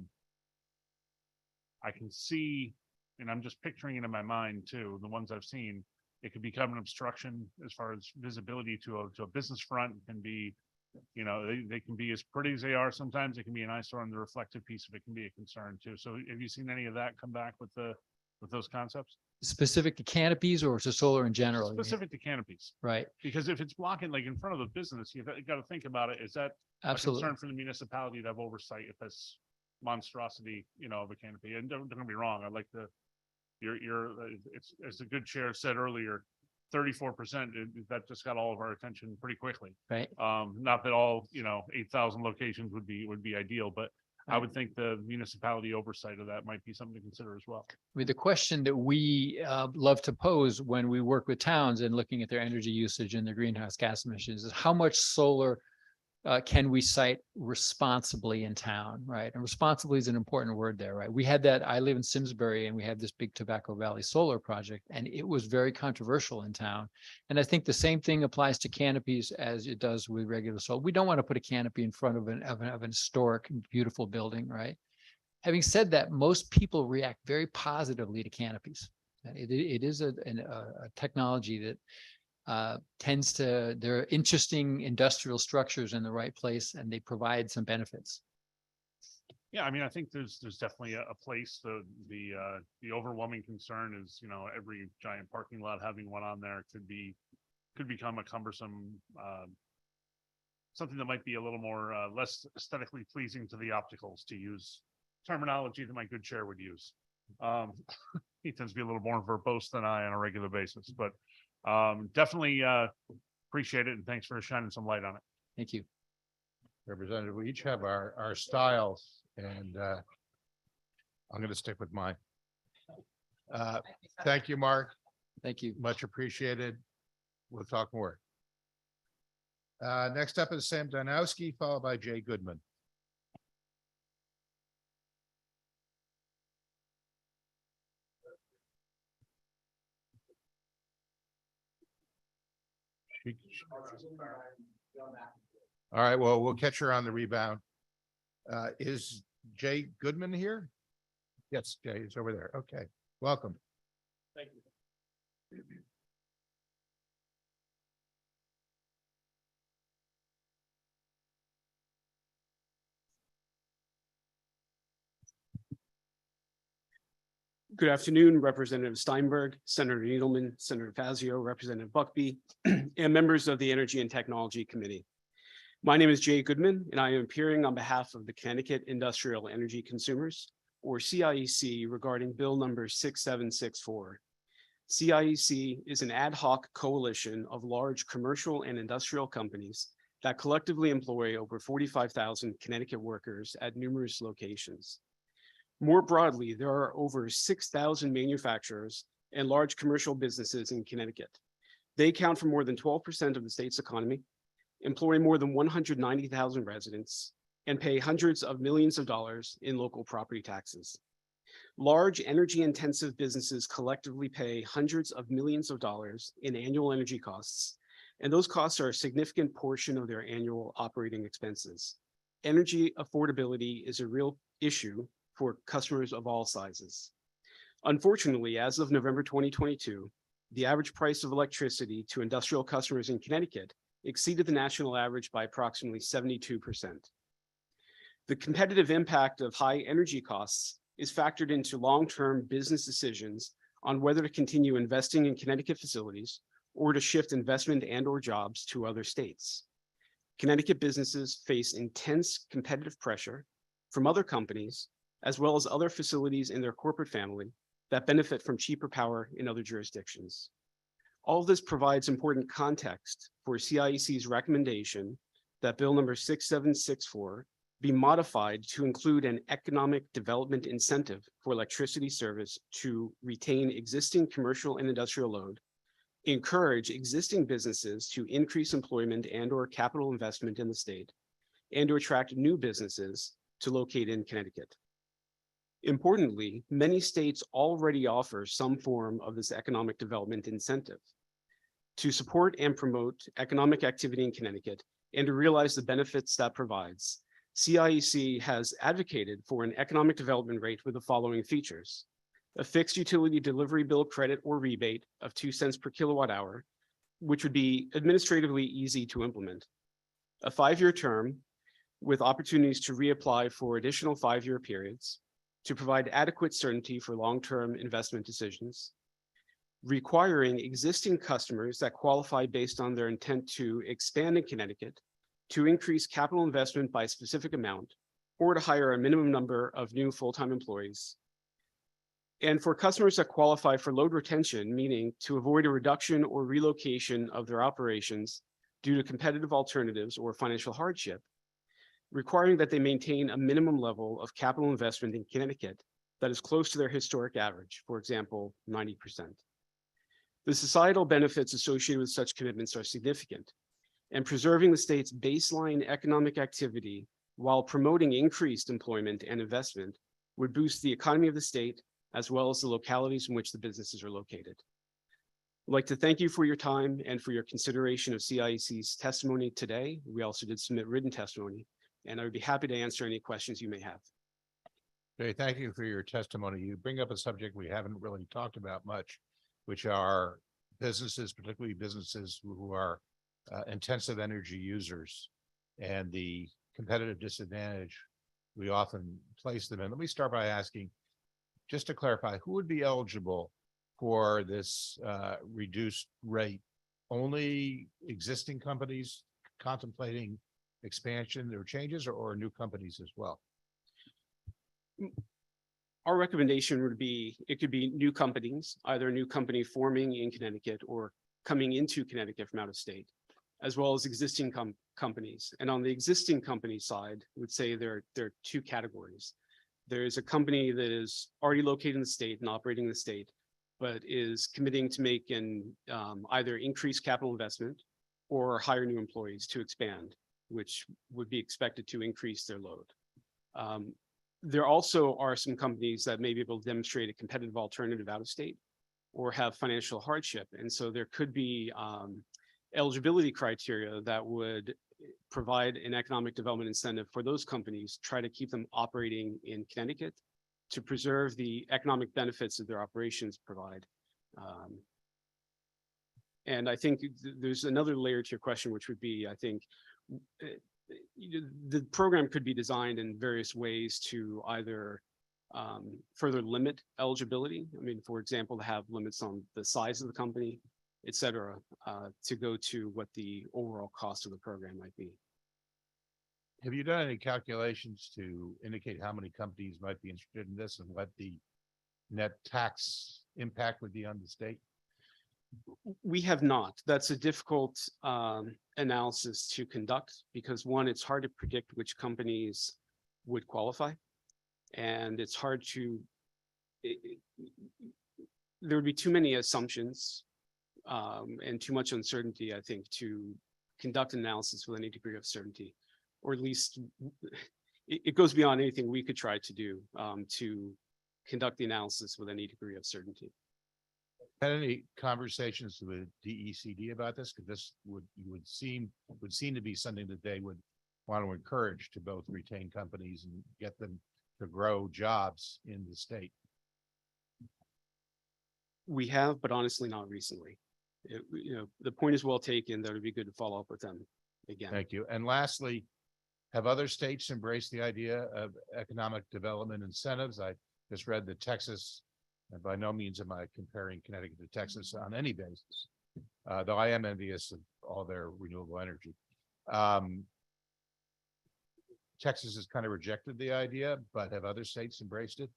can see, and I'm just picturing it in my mind too, the ones I've seen, it could become an obstruction as far as visibility to a business front. It can be You know, they can be as pretty as they are. Sometimes it can be an eyesore, and the reflective piece of it can be a concern too. So have you seen any of that come back with those concepts? Specific to canopies or to solar in general? you mean? Specific to canopies. Right, Because if it's blocking like in front of the business, you've got to think about it. Is that a absolutely. concern for the municipality to have oversight if this monstrosity, of a canopy? And don't get me wrong, I like it's a good chair said earlier, 34%, that just got all of our attention pretty quickly. Right. Not that all, 8,000 locations would be ideal, but I would think the municipality oversight of that might be something to consider as well. I mean, the question that we love to pose when we work with towns and looking at their energy usage and their greenhouse gas emissions is how much solar can we site responsibly in town, right? And responsibly is an important word there, right? We had that, I live in Simsbury, and we had this big Tobacco Valley solar project, and it was very controversial in town. And I think the same thing applies to canopies as it does with regular solar. We don't want to put a canopy in front of an historic, beautiful building, right? Having said that, most people react very positively to canopies. It is a technology that they're interesting industrial structures in the right place, and they provide some benefits. Yeah, I mean, I think there's definitely a place. The overwhelming concern is, every giant parking lot having one on there could become a cumbersome, something that might be a little more less aesthetically pleasing to the opticals, to use terminology that my good chair would use. He tends to be a little more verbose than I on a regular basis, but definitely appreciate it, and thanks for shining some light on it. Thank you. Representative, we each have our styles, and I'm going to stick with mine. Thank you, Mark. Thank you. Much appreciated. We'll talk more. Next up is Sam Donowski, followed by Jay Goodman. All right, well, we'll catch her on the rebound. Is Jay Goodman here? Yes, Jay is over there. Okay, welcome. Thank you. Good afternoon, Representative Steinberg, Senator Needleman, Senator Fazio, Representative Buckby, and members of the Energy and Technology Committee. My name is Jay Goodman, and I am appearing on behalf of the Connecticut Industrial Energy Consumers, or CIEC, regarding Bill number 6764. CIEC is an ad hoc coalition of large commercial and industrial companies that collectively employ over 45,000 Connecticut workers at numerous locations. More broadly, there are over 6,000 manufacturers and large commercial businesses in Connecticut. They account for more than 12% of the state's economy, employ more than 190,000 residents, and pay hundreds of millions of dollars in local property taxes. Large energy-intensive businesses collectively pay hundreds of millions of dollars in annual energy costs, and those costs are a significant portion of their annual operating expenses. Energy affordability is a real issue for customers of all sizes. Unfortunately, as of November 2022, the average price of electricity to industrial customers in Connecticut exceeded the national average by approximately 72%. The competitive impact of high energy costs is factored into long-term business decisions on whether to continue investing in Connecticut facilities or to shift investment and/or jobs to other states. Connecticut businesses face intense competitive pressure from other companies, as well as other facilities in their corporate family that benefit from cheaper power in other jurisdictions. All of this provides important context for CIEC's recommendation that Bill number 6764 be modified to include an economic development incentive for electricity service to retain existing commercial and industrial load, encourage existing businesses to increase employment and/or capital investment in the state, and to attract new businesses to locate in Connecticut. Importantly, many states already offer some form of this economic development incentive. To support and promote economic activity in Connecticut and to realize the benefits that provides, CIEC has advocated for an economic development rate with the following features: a fixed utility delivery bill credit or rebate of 2 cents per kilowatt hour, which would be administratively easy to implement, a 5-year term with opportunities to reapply for additional 5-year periods to provide adequate certainty for long-term investment decisions, requiring existing customers that qualify based on their intent to expand in Connecticut to increase capital investment by a specific amount or to hire a minimum number of new full-time employees. And for customers that qualify for load retention, meaning to avoid a reduction or relocation of their operations due to competitive alternatives or financial hardship, requiring that they maintain a minimum level of capital investment in Connecticut that is close to their historic average, for example, 90%. The societal benefits associated with such commitments are significant, and preserving the state's baseline economic activity while promoting increased employment and investment would boost the economy of the state as well as the localities in which the businesses are located. I'd like to thank you for your time and for your consideration of CIEC's testimony today. We also did submit written testimony, and I would be happy to answer any questions you may have. Okay, thank you for your testimony. You bring up a subject we haven't really talked about much, which are businesses, particularly businesses who are intensive energy users and the competitive disadvantage we often place them in. Let me start by asking, just to clarify, who would be eligible for this reduced rate? Only existing companies contemplating expansion or changes, or new companies as well? Our recommendation would be, it could be new companies, either a new company forming in Connecticut or coming into Connecticut from out of state, as well as existing companies. And on the existing company side, I would say there are 2 categories. There is a company that is already located in the state and operating in the state, but is committing to make an either increase capital investment or hire new employees to expand, which would be expected to increase their load. There also are some companies that may be able to demonstrate a competitive alternative out of state or have financial hardship. And so there could be eligibility criteria that would provide an economic development incentive for those companies, try to keep them operating in Connecticut to preserve the economic benefits that their operations provide. And I think there's another layer to your question, which would be, I think, the program could be designed in various ways to either further limit eligibility. I mean, for example, to have limits on the size of the company, et cetera, to go to what the overall cost of the program might be. Have you done any calculations to indicate how many companies might be interested in this and what the net tax impact would be on the state? We have not. That's a difficult analysis to conduct because, one, it's hard to predict which companies would qualify, and it's hard to, there would be too many assumptions and too much uncertainty, I think, to conduct an analysis with any degree of certainty, or at least it goes beyond anything we could try to do to conduct the analysis with any degree of certainty. Had any conversations with DECD about this? Because this would seem to be something that they would want to encourage to both retain companies and get them to grow jobs in the state. We have, but honestly, not recently. The point is well taken. That would be good to follow up with them again. Thank you. And lastly, have other states embraced the idea of economic development incentives? I just read that Texas, and by no means am I comparing Connecticut to Texas on any basis, though I am envious of all their renewable energy. Texas has kind of rejected the idea, but have other states embraced it?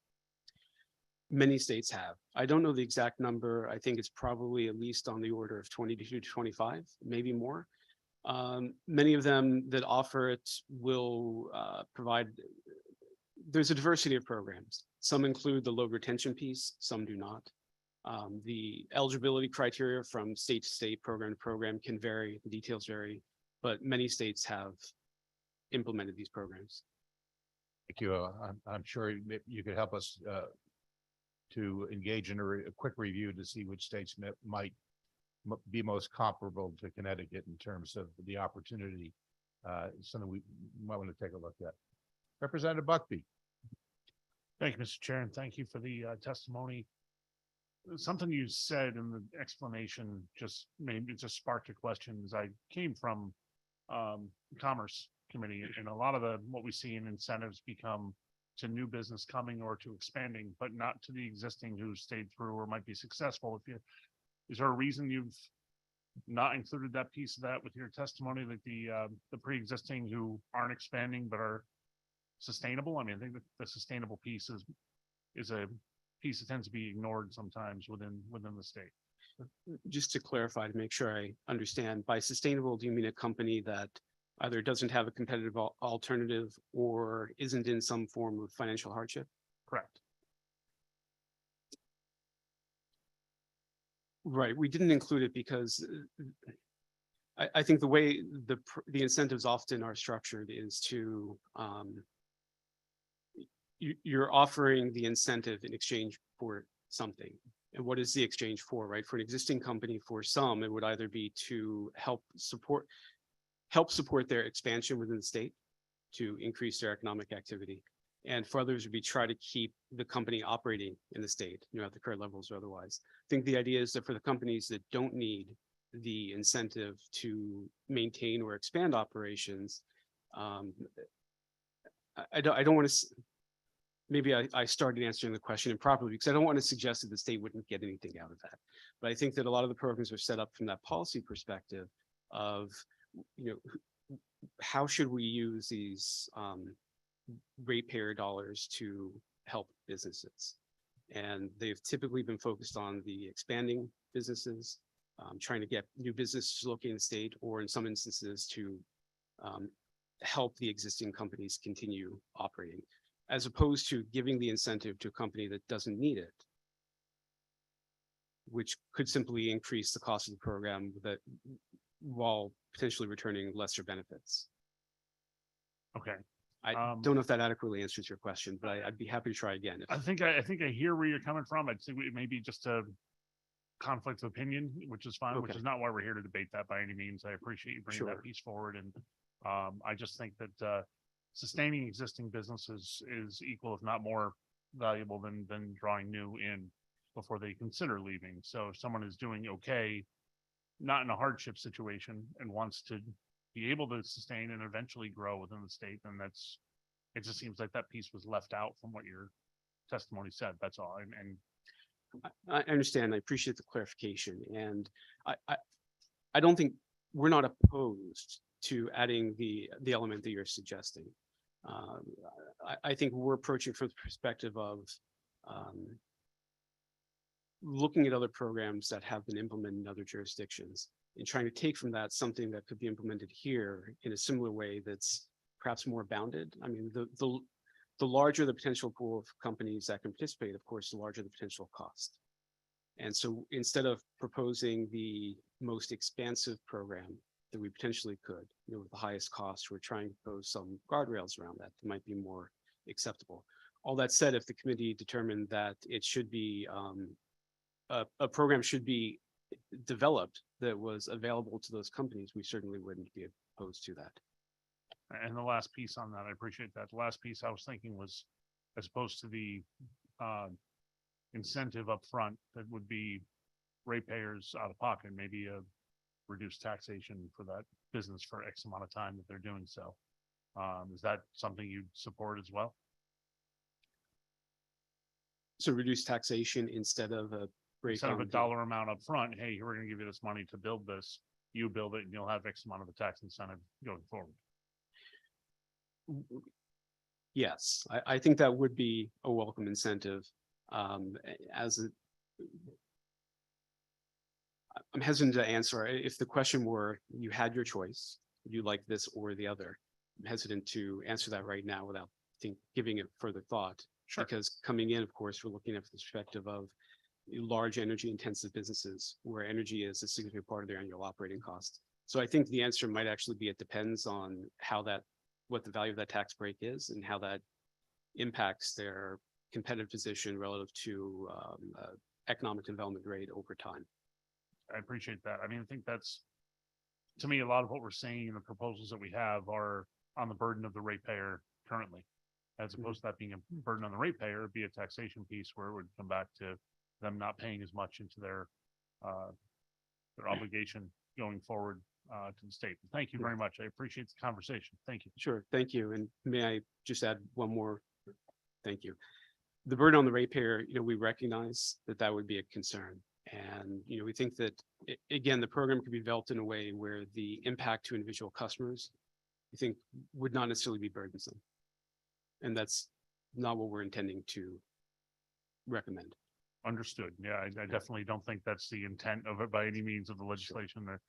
Many states have. I don't know the exact number. I think it's probably at least on the order of 22 to 25, maybe more. Many of them that offer it will provide, there's a diversity of programs. Some include the load retention piece, some do not. The eligibility criteria from state to state, program to program can vary, the details vary, but many states have implemented these programs. Thank you. I'm sure you could help us to engage in a quick review to see which states might be most comparable to Connecticut in terms of the opportunity. Something we might want to take a look at. Representative Buckby. Thank you, Mr. Chair, and thank you for the testimony. Something you said in the explanation just sparked a question. As I came from Commerce Committee, and a lot of what we see in incentives become to new business coming or to expanding, but not to the existing who stayed through or might be successful. Is there a reason you've not included that piece of that with your testimony, like the pre-existing who aren't expanding but are sustainable? I mean, I think that the sustainable piece is a piece that tends to be ignored sometimes within the state. Just to clarify, to make sure I understand, by sustainable, do you mean a company that either doesn't have a competitive alternative or isn't in some form of financial hardship? Correct. Right, we didn't include it because I think the way the incentives often are structured is to you're offering the incentive in exchange for something. And what is the exchange for, right? For an existing company, for some, it would either be to help support their expansion within the state, to increase their economic activity. And for others would be try to keep the company operating in the state, at the current levels or otherwise. I think the idea is that for the companies that don't need the incentive to maintain or expand operations, I don't want to, maybe I started answering the question improperly because I don't want to suggest that the state wouldn't get anything out of that. But I think that a lot of the programs are set up from that policy perspective of, how should we use these ratepayer dollars to help businesses? And they've typically been focused on the expanding businesses, trying to get new businesses located in the state, or in some instances to help the existing companies continue operating, as opposed to giving the incentive to a company that doesn't need it, which could simply increase the cost of the program while potentially returning lesser benefits. Okay. I don't know if that adequately answers your question, but I'd be happy to try again. I think I hear where you're coming from. I'd say it may be just a conflict of opinion, which is fine, which is not why we're here to debate that by any means. I appreciate you bringing that piece forward. And I just think that sustaining existing businesses is equal, if not more valuable than drawing new in before they consider leaving. So if someone is doing okay, not in a hardship situation, and wants to be able to sustain and eventually grow within the state, then it just seems like that piece was left out from what your testimony said. That's all. And I understand. I appreciate the clarification. And I don't think we're not opposed to adding the element that you're suggesting. I think we're approaching from the perspective of looking at other programs that have been implemented in other jurisdictions and trying to take from that something that could be implemented here in a similar way that's perhaps more bounded. I mean, the larger the potential pool of companies that can participate, of course, the larger the potential cost. And so instead of proposing the most expansive program that we potentially could, with the highest cost, we're trying to pose some guardrails around that might be more acceptable. All that said, if the committee determined that it should be a program should be developed that was available to those companies, we certainly wouldn't be opposed to that. the last piece on that, I appreciate that. The last piece I was thinking was, as opposed to the incentive up front, that would be ratepayers out of pocket, maybe a reduced taxation for that business for X amount of time that they're doing so. Is that something you'd support as well? So reduce taxation instead of a dollar amount up front. Hey, we're going to give you this money to build this. You build it, and you'll have X amount of a tax incentive going forward. Yes, I think that would be a welcome incentive. I'm hesitant to answer. If the question were, you had your choice, would you like this or the other? I'm hesitant to answer that right now without giving it further thought. Sure. Because coming in, of course, we're looking at the perspective of large energy intensive businesses where energy is a significant part of their annual operating cost. So I think the answer might actually be, it depends on what the value of that tax break is and how that impacts their competitive position relative to economic development rate over time. I appreciate that. I mean, I think that's, to me, a lot of what we're seeing in the proposals that we have are on the burden of the ratepayer currently, as opposed to that being a burden on the ratepayer, it'd be a taxation piece where it would come back to them not paying as much into their obligation going forward to the state. Thank you very much. I appreciate the conversation. Thank you. Sure, thank you. And may I just add one more? Thank you. The burden on the ratepayer, we recognize that that would be a concern. And, we think that, again, the program could be developed in a way where the impact to individual customers, I think, would not necessarily be burdensome. And that's not what we're intending to recommend. Understood. Yeah, I definitely don't think that's the intent of it by any means of the legislation that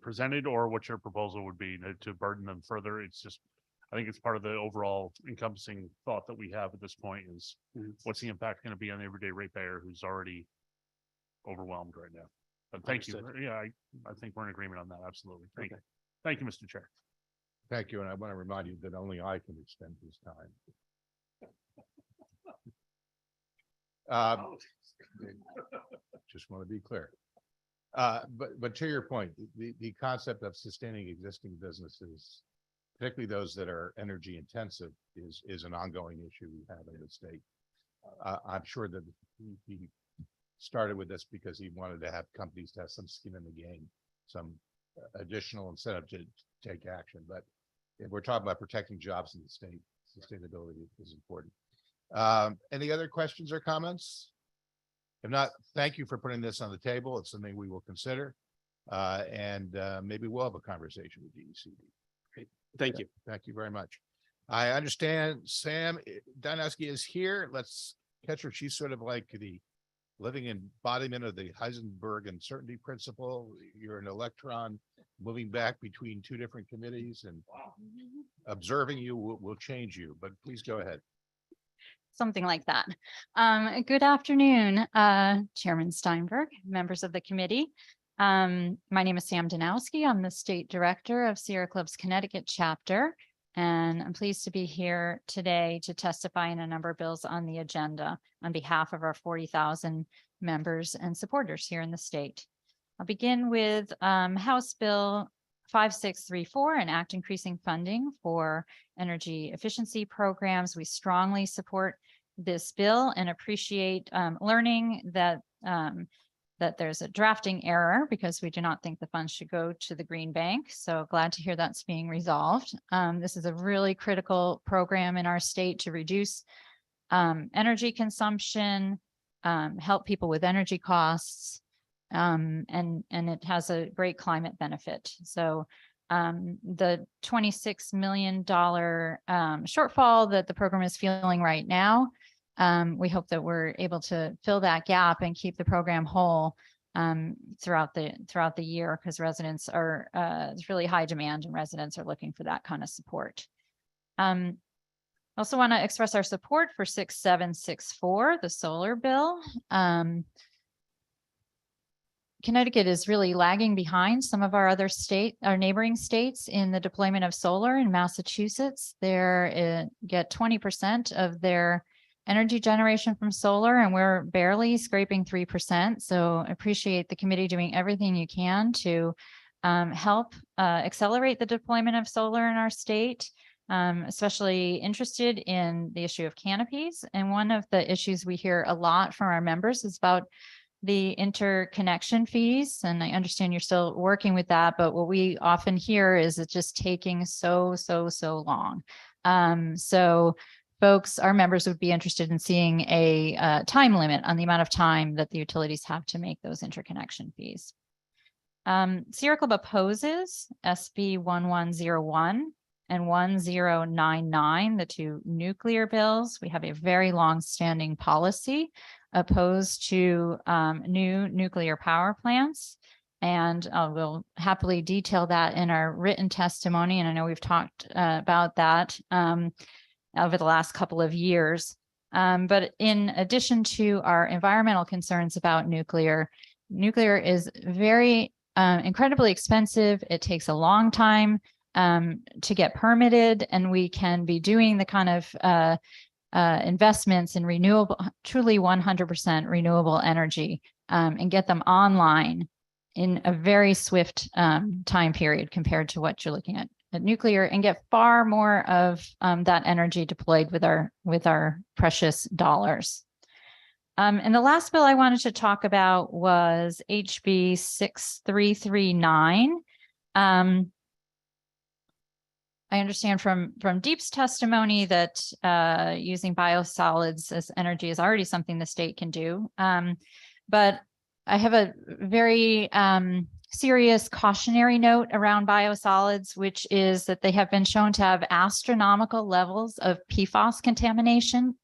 presented or what your proposal would be to burden them further. It's just, I think it's part of the overall encompassing thought that we have at this point is what's the impact going to be on the everyday ratepayer who's already overwhelmed right now. But thank you. Understood. Yeah, I think we're in agreement on that. Absolutely. Thank you. Thank you, Mr. Chair. Thank you. And I want to remind you that only I can extend his time. Just want to be clear. But to your point, the concept of sustaining existing businesses, particularly those that are energy intensive, is an ongoing issue we have in the state. I'm sure that he started with this because he wanted to have companies to have some skin in the game, some additional incentive to take action. But if we're talking about protecting jobs in the state, sustainability is important. Any other questions or comments? If not, thank you for putting this on the table. It's something we will consider. And maybe we'll have a conversation with DECD. Great. Thank you. Thank you very much. I understand Sam Donowski is here. Let's catch her. She's sort of like the living embodiment of the Heisenberg uncertainty principle. You're an electron moving back between two different committees, and observing you will change you, but please go ahead. Something like that. Good afternoon, Chairman Steinberg, members of the committee. My name is Sam Donowski. I'm the State Director of Sierra Club's Connecticut chapter, and I'm pleased to be here today to testify in a number of bills on the agenda on behalf of our 40,000 members and supporters here in the state. I'll begin with House Bill 5634, an act increasing funding for energy efficiency programs. We strongly support this bill and appreciate learning that that there's a drafting error because we do not think the funds should go to the Green Bank. So glad to hear that's being resolved. This is a really critical program in our state to reduce energy consumption, help people with energy costs, and it has a great climate benefit. So the $26 million shortfall that the program is feeling right now, we hope that we're able to fill that gap and keep the program whole throughout the year, because residents are there's really high demand and residents are looking for that kind of support. I also want to express our support for 6764, the solar bill. Connecticut is really lagging behind some of our neighboring states in the deployment of solar. In Massachusetts, they get 20% of their energy generation from solar, and we're barely scraping 3%. So appreciate the committee doing everything you can to help accelerate the deployment of solar in our state. Especially interested in the issue of canopies. And one of the issues we hear a lot from our members is about the interconnection fees. And I understand you're still working with that, but what we often hear is it's just taking so long. So folks, our members would be interested in seeing a time limit on the amount of time that the utilities have to make those interconnection fees. Sierra Club opposes SB 1101 and 1099, the two nuclear bills. We have a very long-standing policy opposed to new nuclear power plants, and we'll happily detail that in our written testimony. And I know we've talked about that over the last couple of years. But in addition to our environmental concerns about nuclear is very incredibly expensive. It takes a long time to get permitted, and we can be doing the kind of investments in renewable, truly 100% renewable energy, and get them online in a very swift time period compared to what you're looking at nuclear, and get far more of that energy deployed with our precious dollars. And the last bill I wanted to talk about was HB 6339. I understand from Deep's testimony that using biosolids as energy is already something the state can do. But I have a very serious cautionary note around biosolids, which is that they have been shown to have astronomical levels of PFAS contamination.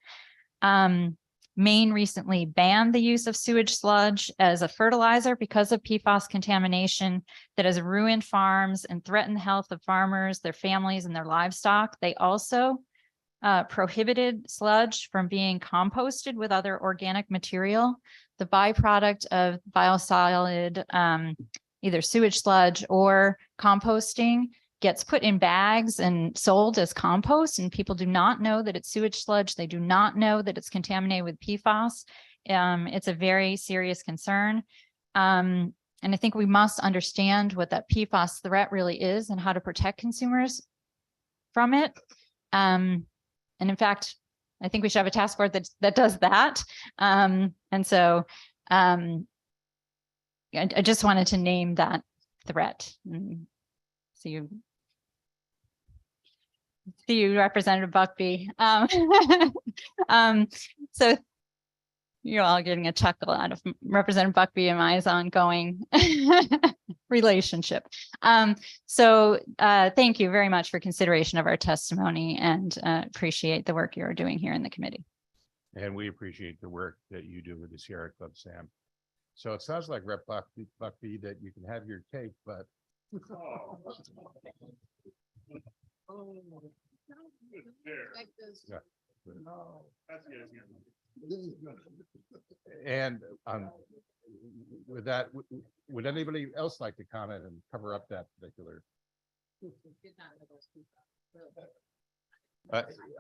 Maine recently banned the use of sewage sludge as a fertilizer because of PFAS contamination that has ruined farms and threatened the health of farmers, their families, and their livestock. They also prohibited sludge from being composted with other organic material. The byproduct of biosolid, either sewage sludge or composting, gets put in bags and sold as compost, and people do not know that it's sewage sludge. They do not know that it's contaminated with PFAS. It's a very serious concern. And I think we must understand what that PFAS threat really is and how to protect consumers from it. And in fact, I think we should have a task force that does that. And so I just wanted to name that threat. See you, Representative Buckby. So you're all getting a chuckle out of Representative Buckby and my ongoing relationship. So thank you very much for consideration of our testimony, and appreciate the work you're doing here in the committee. And we appreciate the work that you do with the Sierra Club, Sam. So it sounds like Rep. Buckby that you can have your cake, but and with that, would anybody else like to comment and cover up that particular?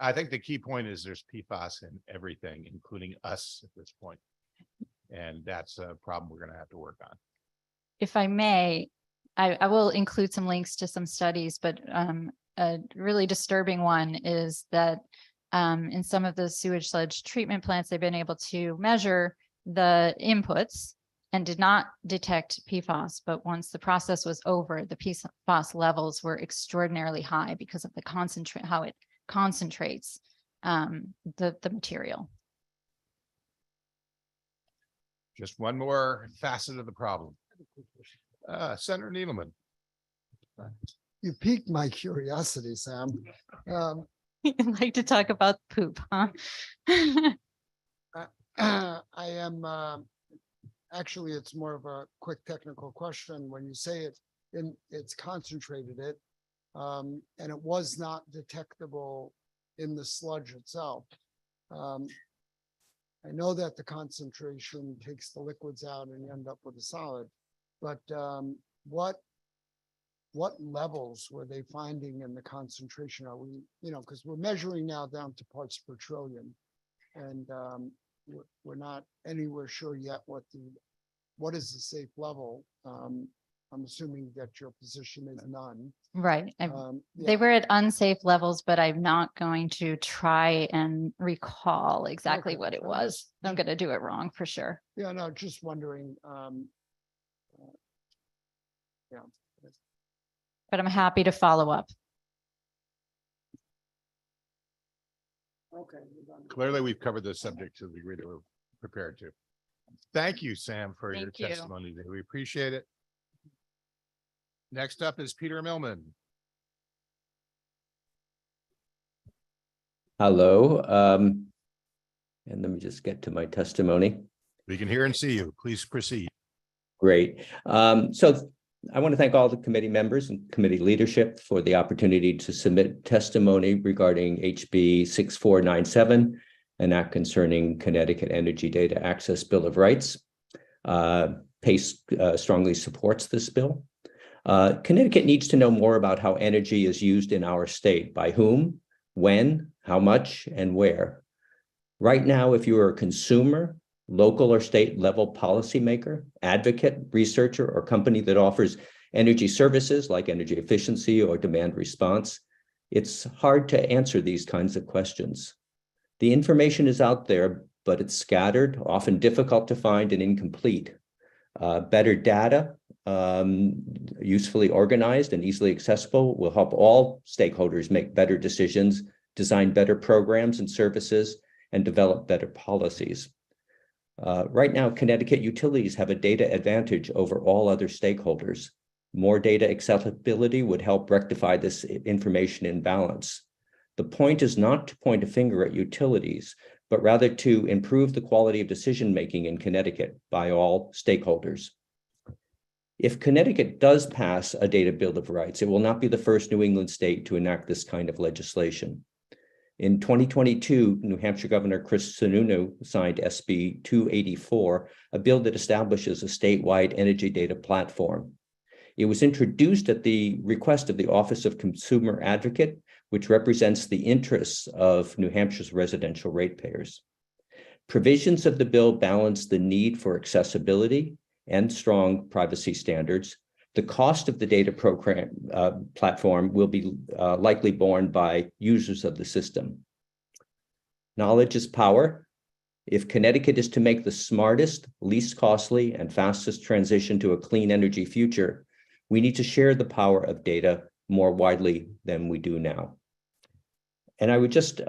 I think the key point is there's PFAS in everything, including us at this point. And that's a problem we're going to have to work on. If I may, I will include some links to some studies, but a really disturbing one is that in some of the sewage sludge treatment plants, they've been able to measure the inputs and did not detect PFAS. But once the process was over, the PFAS levels were extraordinarily high because of the how it concentrates the material. Just one more facet of the problem. Senator Needleman. You piqued my curiosity, Sam. You'd like to talk about poop, huh? I am, actually, it's more of a quick technical question. When you say it's concentrated it, and it was not detectable in the sludge itself. I know that the concentration takes the liquids out and you end up with a solid, but what levels were they finding in the concentration? Are we, because we're measuring now down to parts per trillion, and we're not anywhere sure yet what is the safe level. I'm assuming that your position is none. Right. They Yeah. were at unsafe levels, but I'm not going to try and recall exactly what it was. I'm going to do it wrong for sure. Yeah, no, just wondering. Yeah. But I'm happy to follow up. Okay. Clearly, we've covered this subject to the degree that we're prepared to. Thank you, Sam, for your Thank you. testimony today. We appreciate it. Next up is Peter Millman. Hello. And let me just get to my testimony. We can hear and see you. Please proceed. Great. So I want to thank all the committee members and committee leadership for the opportunity to submit testimony regarding HB 6497, an act concerning Connecticut Energy Data Access Bill of Rights. PACE strongly supports this bill. Connecticut needs to know more about how energy is used in our state, by whom, when, how much, and where. Right now, if you are a consumer, local or state level policymaker, advocate, researcher, or company that offers energy services like energy efficiency or demand response, it's hard to answer these kinds of questions. The information is out there, but it's scattered, often difficult to find and incomplete. Better data usefully organized and easily accessible, will help all stakeholders make better decisions, design better programs and services, and develop better policies. Right now, Connecticut utilities have a data advantage over all other stakeholders. More data accessibility would help rectify this information imbalance. The point is not to point a finger at utilities, but rather to improve the quality of decision-making in Connecticut by all stakeholders. If Connecticut does pass a data bill of rights, it will not be the first New England state to enact this kind of legislation. In 2022, New Hampshire Governor Chris Sununu signed SB 284, a bill that establishes a statewide energy data platform. It was introduced at the request of the Office of Consumer Advocate, which represents the interests of New Hampshire's residential ratepayers. Provisions of the bill balance the need for accessibility and strong privacy standards. The cost of the data program platform will be likely borne by users of the system. Knowledge is power. If Connecticut is to make the smartest, least costly, and fastest transition to a clean energy future, we need to share the power of data more widely than we do now. And I would just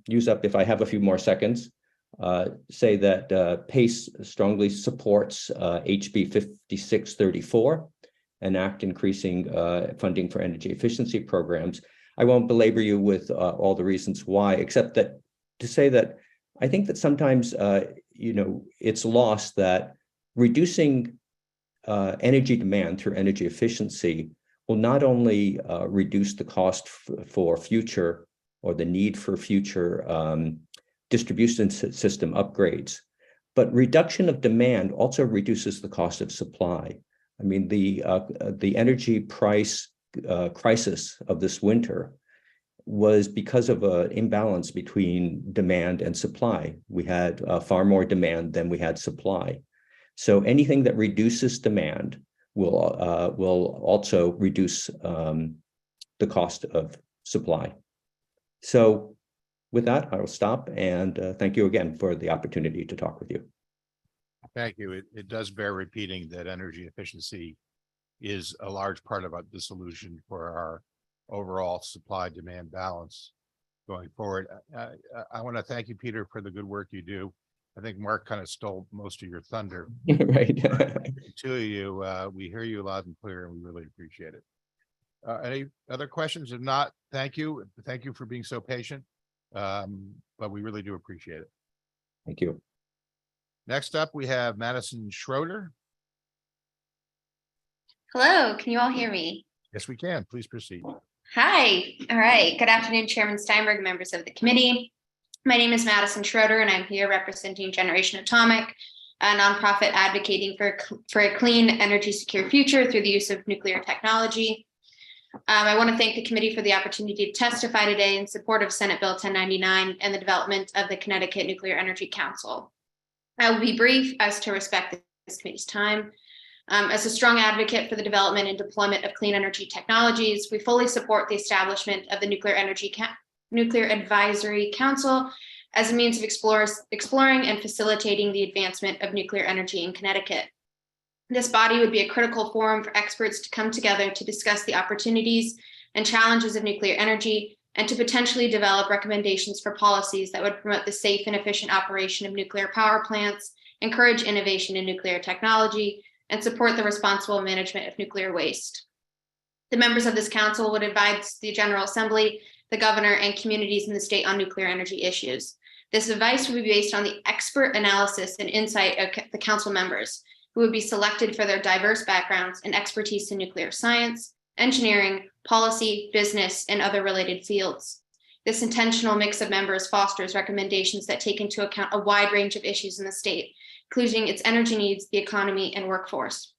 use up, if I have a few more seconds, say that PACE strongly supports HB 5634, an act increasing funding for energy efficiency programs. I won't belabor you with all the reasons why, except that to say that I think that sometimes, it's lost that reducing energy demand through energy efficiency will not only reduce the cost for future or the need for future distribution system upgrades, but reduction of demand also reduces the cost of supply. I mean, the energy price crisis of this winter was because of an imbalance between demand and supply. We had far more demand than we had supply. So anything that reduces demand will also reduce the cost of supply. So with that, I will stop and thank you again for the opportunity to talk with you. Thank you. It does bear repeating that energy efficiency is a large part of the solution for our overall supply demand balance going forward. I want to thank you, Peter, for the good work you do. I think Mark kind of stole most of your thunder. Right. Two of you, we hear you loud and clear, and we really appreciate it. Any other questions? If not, thank you. Thank you for being so patient. But we really do appreciate it. Thank you. Next up, we have Madison Schroeder. Hello, can you all hear me? Yes, we can. Please proceed. Hi. All right. Good afternoon, Chairman Steinberg, members of the committee. My name is Madison Schroeder, and I'm here representing Generation Atomic, a nonprofit advocating for a clean, energy secure future through the use of nuclear technology. I want to thank the committee for the opportunity to testify today in support of Senate Bill 1099 and the development of the Connecticut Nuclear Energy Council. I will be brief as to respect this committee's time. As a strong advocate for the development and deployment of clean energy technologies, we fully support the establishment of the Nuclear Advisory Council as a means of exploring and facilitating the advancement of nuclear energy in Connecticut. This body would be a critical forum for experts to come together to discuss the opportunities and challenges of nuclear energy and to potentially develop recommendations for policies that would promote the safe and efficient operation of nuclear power plants, encourage innovation in nuclear technology, and support the responsible management of nuclear waste. The members of this council would advise the General Assembly, the governor, and communities in the state on nuclear energy issues. This advice would be based on the expert analysis and insight of the council members, who would be selected for their diverse backgrounds and expertise in nuclear science, engineering, policy, business, and other related fields. This intentional mix of members fosters recommendations that take into account a wide range of issues in the state, including its energy needs, the economy, and workforce.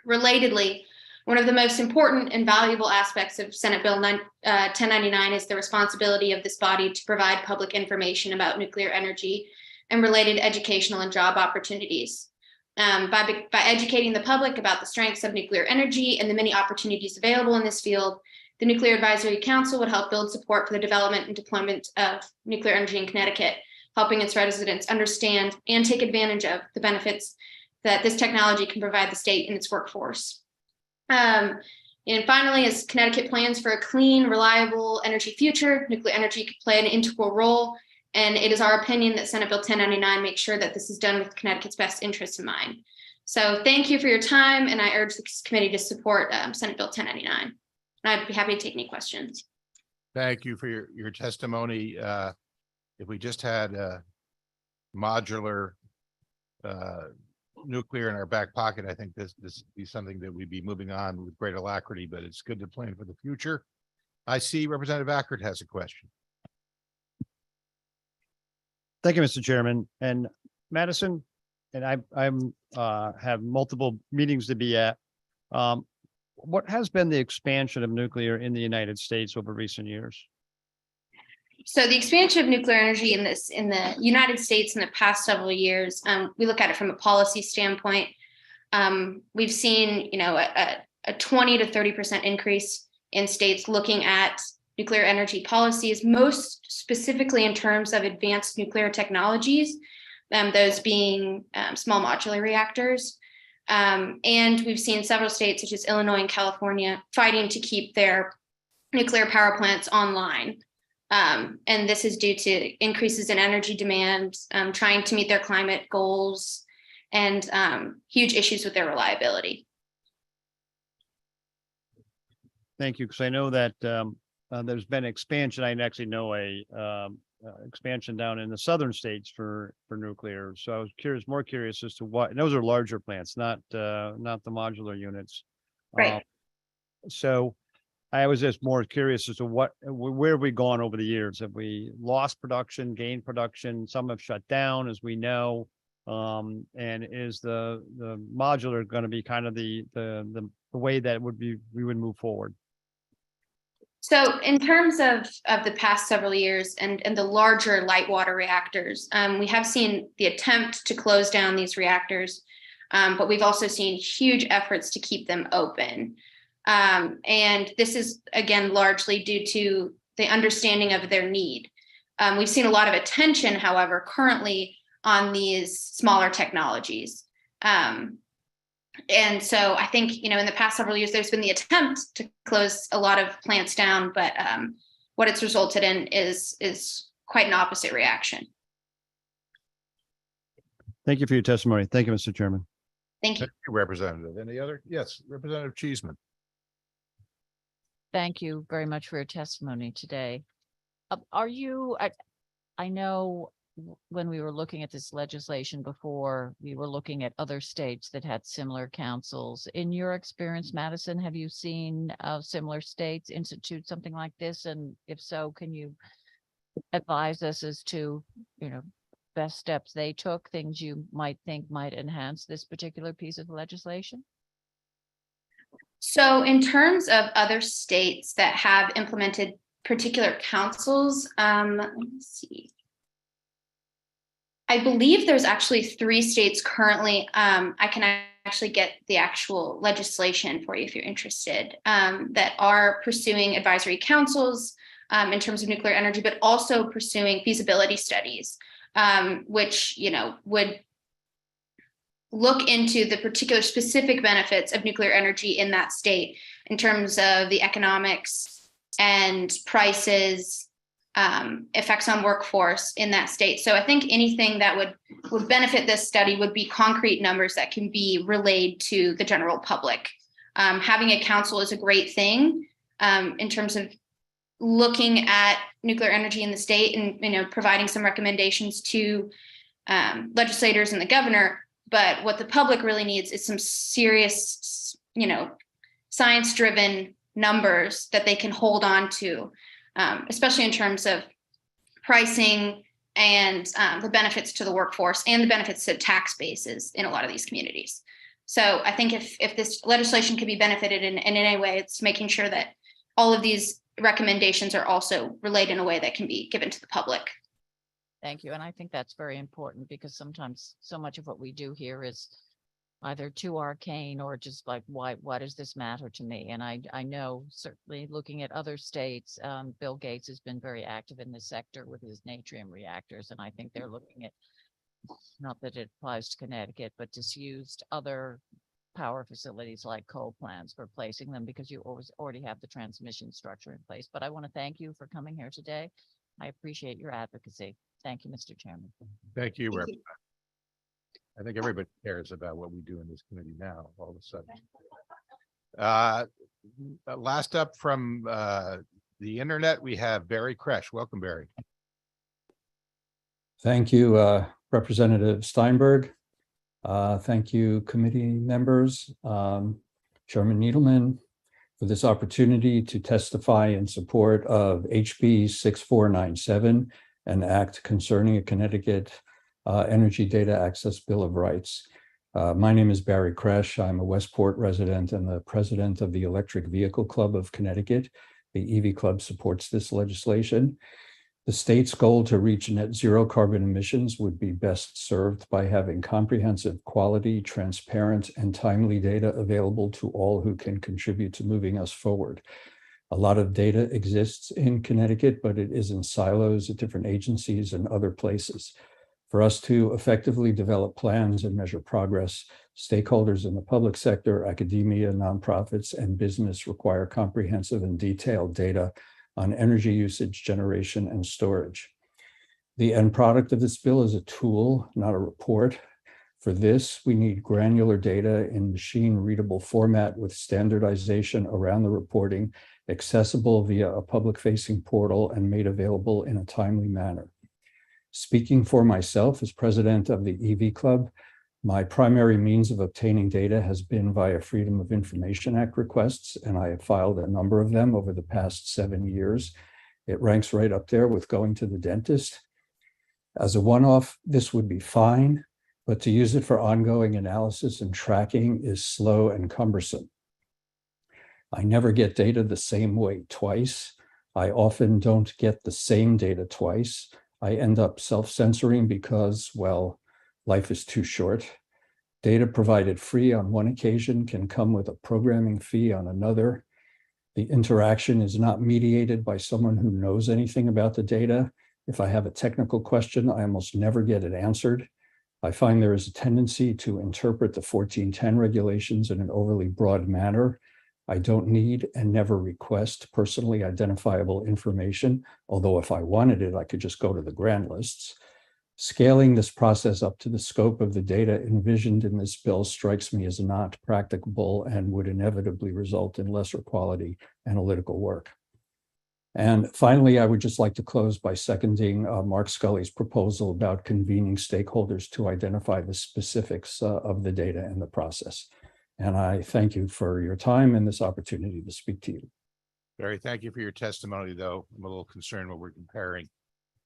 Relatedly, one of the most important and valuable aspects of Senate Bill 1099 is the responsibility of this body to provide public information about nuclear energy and related educational and job opportunities. By educating the public about the strengths of nuclear energy and the many opportunities available in this field, the Nuclear Advisory Council would help build support for the development and deployment of nuclear energy in Connecticut, helping its residents understand and take advantage of the benefits that this technology can provide the state and its workforce. And finally, as Connecticut plans for a clean, reliable energy future, nuclear energy could play an integral role. And it is our opinion that Senate Bill 1099 makes sure that this is done with Connecticut's best interests in mind. So thank you for your time, and I urge this committee to support Senate Bill 1099. And I'd be happy to take any questions. Thank you for your testimony. If we just had modular nuclear in our back pocket, I think this would be something that we'd be moving on with great alacrity, but it's good to plan for the future. I see Representative Ackert has a question. Thank you, Mr. Chairman. And Madison, and I'm have multiple meetings to be at. What has been the expansion of nuclear in the United States over recent years? So the expansion of nuclear energy in the United States in the past several years, we look at it from a policy standpoint. We've seen, a 20 to 30% increase in states looking at nuclear energy policies, most specifically in terms of advanced nuclear technologies, those being small modular reactors. And we've seen several states such as Illinois and California fighting to keep their nuclear power plants online. And this is due to increases in energy demand, trying to meet their climate goals, and huge issues with their reliability. Thank you, because I know that there's been expansion. I actually know a expansion down in the southern states for nuclear. So I was more curious as to what, and those are larger plants, not the modular units. Right. So I was just more curious as to where have we gone over the years? Have we lost production, gained production? Some have shut down, as we know. And is the modular going to be kind of the way that we would move forward? So in terms of the past several years and the larger light water reactors, we have seen the attempt to close down these reactors, but we've also seen huge efforts to keep them open. And this is, again, largely due to the understanding of their need. We've seen a lot of attention, however, currently on these smaller technologies. And so I think, in the past several years, there's been the attempt to close a lot of plants down, but what it's resulted in is quite an opposite reaction. Thank you for your testimony. Thank you, Mr. Chairman. Thank you. Representative. Any other? Yes, Representative Cheeseman. Thank you very much for your testimony today. I know when we were looking at this legislation before, we were looking at other states that had similar councils. In your experience, Madison, have you seen similar states institute something like this? And if so, can you advise us as to, best steps they took, things you might think might enhance this particular piece of legislation? So in terms of other states that have implemented particular councils, let me see. I believe there's actually 3 states currently. I can actually get the actual legislation for you if you're interested, that are pursuing advisory councils in terms of nuclear energy, but also pursuing feasibility studies, which, would look into the particular specific benefits of nuclear energy in that state in terms of the economics and prices, effects on workforce in that state. So I think anything that would benefit this study would be concrete numbers that can be relayed to the general public. Having a council is a great thing in terms of looking at nuclear energy in the state and providing some recommendations to legislators and the governor. But what the public really needs is some serious, science-driven numbers that they can hold on to, especially in terms of pricing and the benefits to the workforce and the benefits to tax bases in a lot of these communities. So I think if this legislation could be benefited in any way, it's making sure that all of these recommendations are also relayed in a way that can be given to the public. Thank you. And I think that's very important because sometimes so much of what we do here is either too arcane or just like, why does this matter to me? And I know certainly looking at other states, Bill Gates has been very active in this sector with his natrium reactors. And I think they're looking at not that it applies to Connecticut, but disused other power facilities like coal plants, replacing them because you already have the transmission structure in place. But I want to thank you for coming here today. I appreciate your advocacy. Thank you, Mr. Chairman. Thank you, Rep. I think everybody cares about what we do in this committee now, all of a sudden. Last up from the internet, we have Barry Kresh. Welcome, Barry. Thank you, Representative Steinberg. Thank you, committee members, Chairman Needleman, for this opportunity to testify in support of HB 6497, an act concerning a Connecticut Energy Data Access Bill of Rights. My name is Barry Kresh. I'm a Westport resident and the president of the Electric Vehicle Club of Connecticut. The EV Club supports this legislation. The state's goal to reach net zero carbon emissions would be best served by having comprehensive, quality, transparent, and timely data available to all who can contribute to moving us forward. A lot of data exists in Connecticut, but it is in silos at different agencies and other places. For us to effectively develop plans and measure progress, stakeholders in the public sector, academia, nonprofits, and business require comprehensive and detailed data on energy usage, generation, and storage. The end product of this bill is a tool, not a report. For this, we need granular data in machine-readable format with standardization around the reporting, accessible via a public-facing portal and made available in a timely manner. Speaking for myself as president of the EV Club, my primary means of obtaining data has been via Freedom of Information Act requests, and I have filed a number of them over the past 7 years. It ranks right up there with going to the dentist. As a one-off, this would be fine, but to use it for ongoing analysis and tracking is slow and cumbersome. I never get data the same way twice. I often don't get the same data twice. I end up self-censoring because, well, life is too short. Data provided free on one occasion can come with a programming fee on another. The interaction is not mediated by someone who knows anything about the data. If I have a technical question, I almost never get it answered. I find there is a tendency to interpret the 1410 regulations in an overly broad manner. I don't need and never request personally identifiable information, although if I wanted it, I could just go to the grant lists. Scaling this process up to the scope of the data envisioned in this bill strikes me as not practicable and would inevitably result in lesser quality analytical work. And finally, I would just like to close by seconding Mark Scully's proposal about convening stakeholders to identify the specifics of the data and the process. And I thank you for your time and this opportunity to speak to you. Barry, thank you for your testimony, though. I'm a little concerned when we're comparing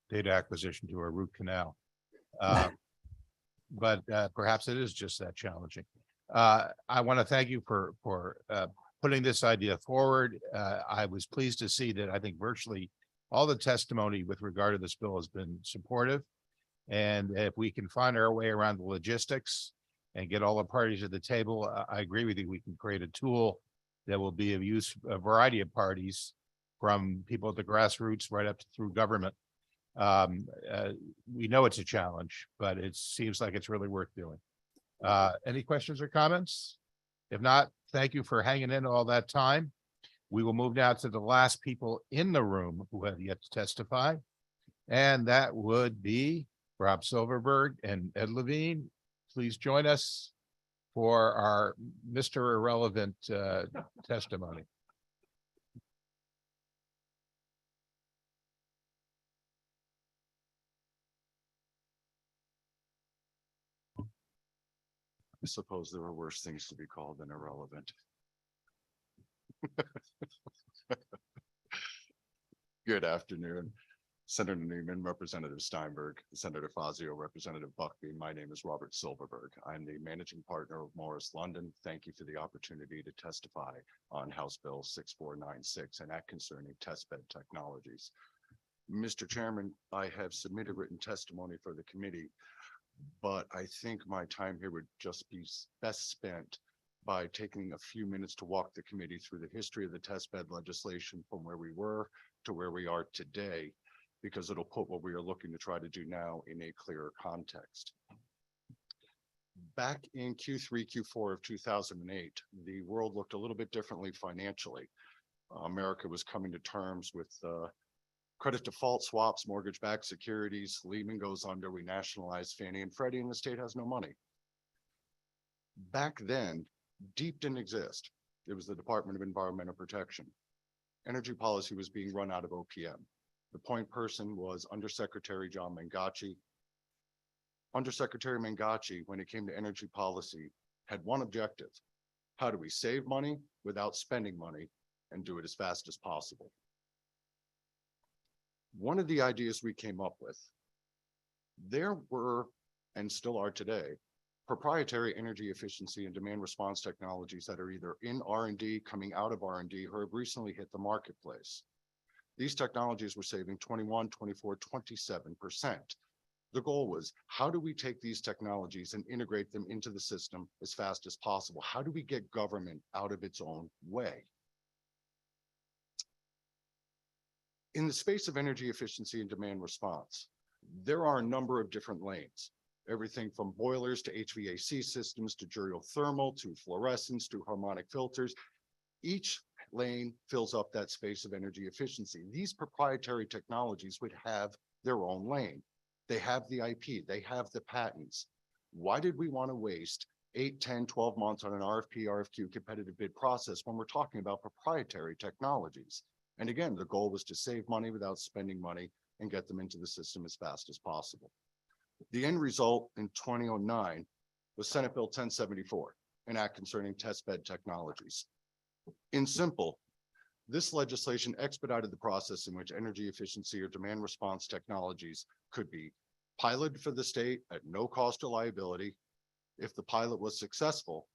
data acquisition to a root canal. But perhaps it is just that challenging. I want to thank you for putting this idea forward. I was pleased to see that I think virtually all the testimony with regard to this bill has been supportive. And if we can find our way around the logistics and get all the parties at the table, I agree with you. We can create a tool that will be of use to a variety of parties, from people at the grassroots right up to through government. We know it's a challenge, but it seems like it's really worth doing. Any questions or comments? If not, thank you for hanging in all that time. We will move now to the last people in the room who have yet to testify. And that would be Rob Silverberg and Ed Levine. Please join us for our Mr. Irrelevant testimony. I suppose there are worse things to be called than irrelevant. Good afternoon, Senator Newman, Representative Steinberg, Senator Fazio, Representative Buckby. My name is Robert Silverberg. I'm the managing partner of Morris London. Thank you for the opportunity to testify on House Bill 6496, an act concerning testbed technologies. Mr. Chairman, I have submitted written testimony for the committee, but I think my time here would just be best spent by taking a few minutes to walk the committee through the history of the testbed legislation from where we were to where we are today, because it'll put what we are looking to try to do now in a clearer context. Back in Q3, Q4 of 2008, the world looked a little bit differently financially. America was coming to terms with credit default swaps, mortgage-backed securities. Lehman goes under, we nationalized Fannie and Freddie, and the state has no money. Back then, DEEP didn't exist. It was the Department of Environmental Protection. Energy policy was being run out of OPM. The point person was Undersecretary John Mangachi. Undersecretary Mangachi, when it came to energy policy, had one objective: how do we save money without spending money and do it as fast as possible? One of the ideas we came up with, there were, and still are today, proprietary energy efficiency and demand response technologies that are either in R&D, coming out of R&D, or have recently hit the marketplace. These technologies were saving 21, 24, 27%. The goal was, how do we take these technologies and integrate them into the system as fast as possible? How do we get government out of its own way? In the space of energy efficiency and demand response, there are a number of different lanes. Everything from boilers to HVAC systems to geothermal to fluorescence to harmonic filters. Each lane fills up that space of energy efficiency. These proprietary technologies would have their own lane. They have the IP, they have the patents. Why did we want to waste 8, 10, 12 months on an RFP, RFQ competitive bid process when we're talking about proprietary technologies? And again, the goal was to save money without spending money and get them into the system as fast as possible. The end result in 2009 was Senate Bill 1074, an act concerning test bed technologies. In simple, this legislation expedited the process in which energy efficiency or demand response technologies could be piloted for the state at no cost or liability. If the pilot was successful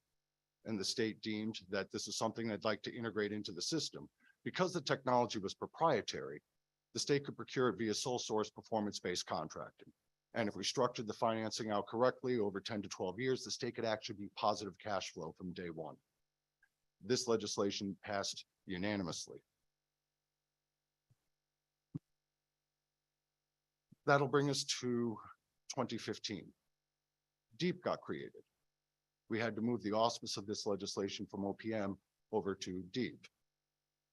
and the state deemed that this is something they'd like to integrate into the system, because the technology was proprietary, the state could procure it via sole source performance-based contracting. And if we structured the financing out correctly over 10 to 12 years, the state could actually be positive cash flow from day one. This legislation passed unanimously. That'll bring us to 2015. DEEP got created. We had to move the auspice of this legislation from OPM over to DEEP.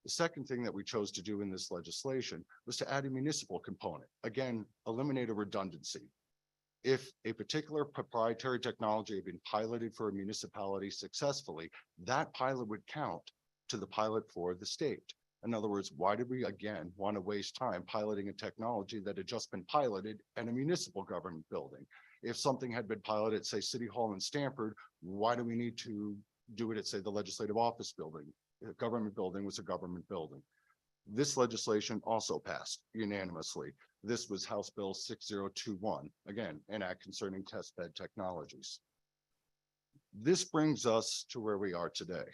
The second thing that we chose to do in this legislation was to add a municipal component. Again, eliminate a redundancy. If a particular proprietary technology had been piloted for a municipality successfully, that pilot would count to the pilot for the state. In other words, why did we again want to waste time piloting a technology that had just been piloted in a municipal government building? If something had been piloted at, say, City Hall in Stamford, why do we need to do it at, say, the Legislative Office building? A government building was a government building. This legislation also passed unanimously. This was House Bill 6021, again, an act concerning test bed technologies. This brings us to where we are today.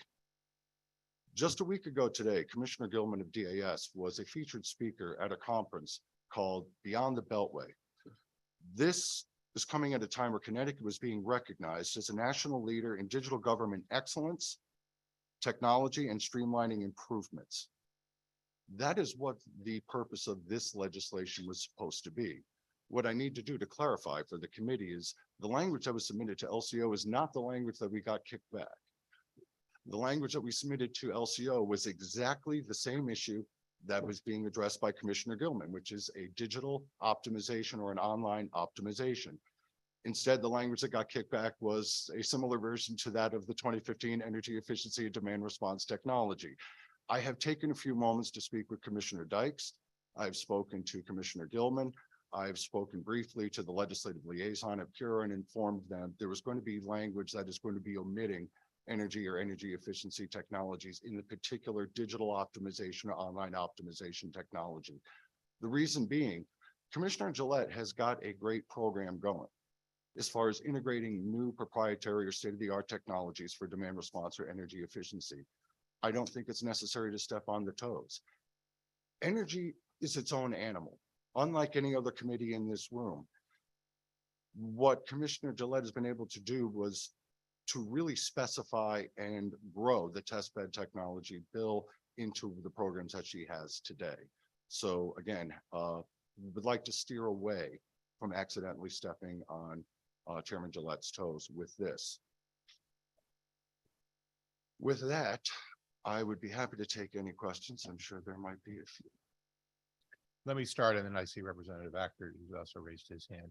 Just a week ago today, Commissioner Gilman of DAS was a featured speaker at a conference called Beyond the Beltway. This is coming at a time where Connecticut was being recognized as a national leader in digital government excellence, technology, and streamlining improvements. That is what the purpose of this legislation was supposed to be. What I need to do to clarify for the committee is the language that was submitted to LCO is not the language that we got kicked back. The language that we submitted to LCO was exactly the same issue that was being addressed by Commissioner Gilman, which is a digital optimization or an online optimization. Instead, the language that got kicked back was a similar version to that of the 2015 Energy Efficiency and Demand Response Technology. I have taken a few moments to speak with Commissioner Dykes. I've spoken to Commissioner Gilman. I've spoken briefly to the legislative liaison at Pure and informed them there was going to be language that is going to be omitting energy or energy efficiency technologies in the particular digital optimization or online optimization technology. The reason being, Commissioner Gillette has got a great program going as far as integrating new proprietary or state-of-the-art technologies for demand response or energy efficiency. I don't think it's necessary to step on the toes. Energy is its own animal. Unlike any other committee in this room, what Commissioner Gillette has been able to do was to really specify and grow the testbed technology bill into the programs that she has today. So again, would like to steer away from accidentally stepping on Chairman Gillette's toes with this. With that, I would be happy to take any questions. I'm sure there might be a few. Let me start, and then I see Representative Acker, who also raised his hand.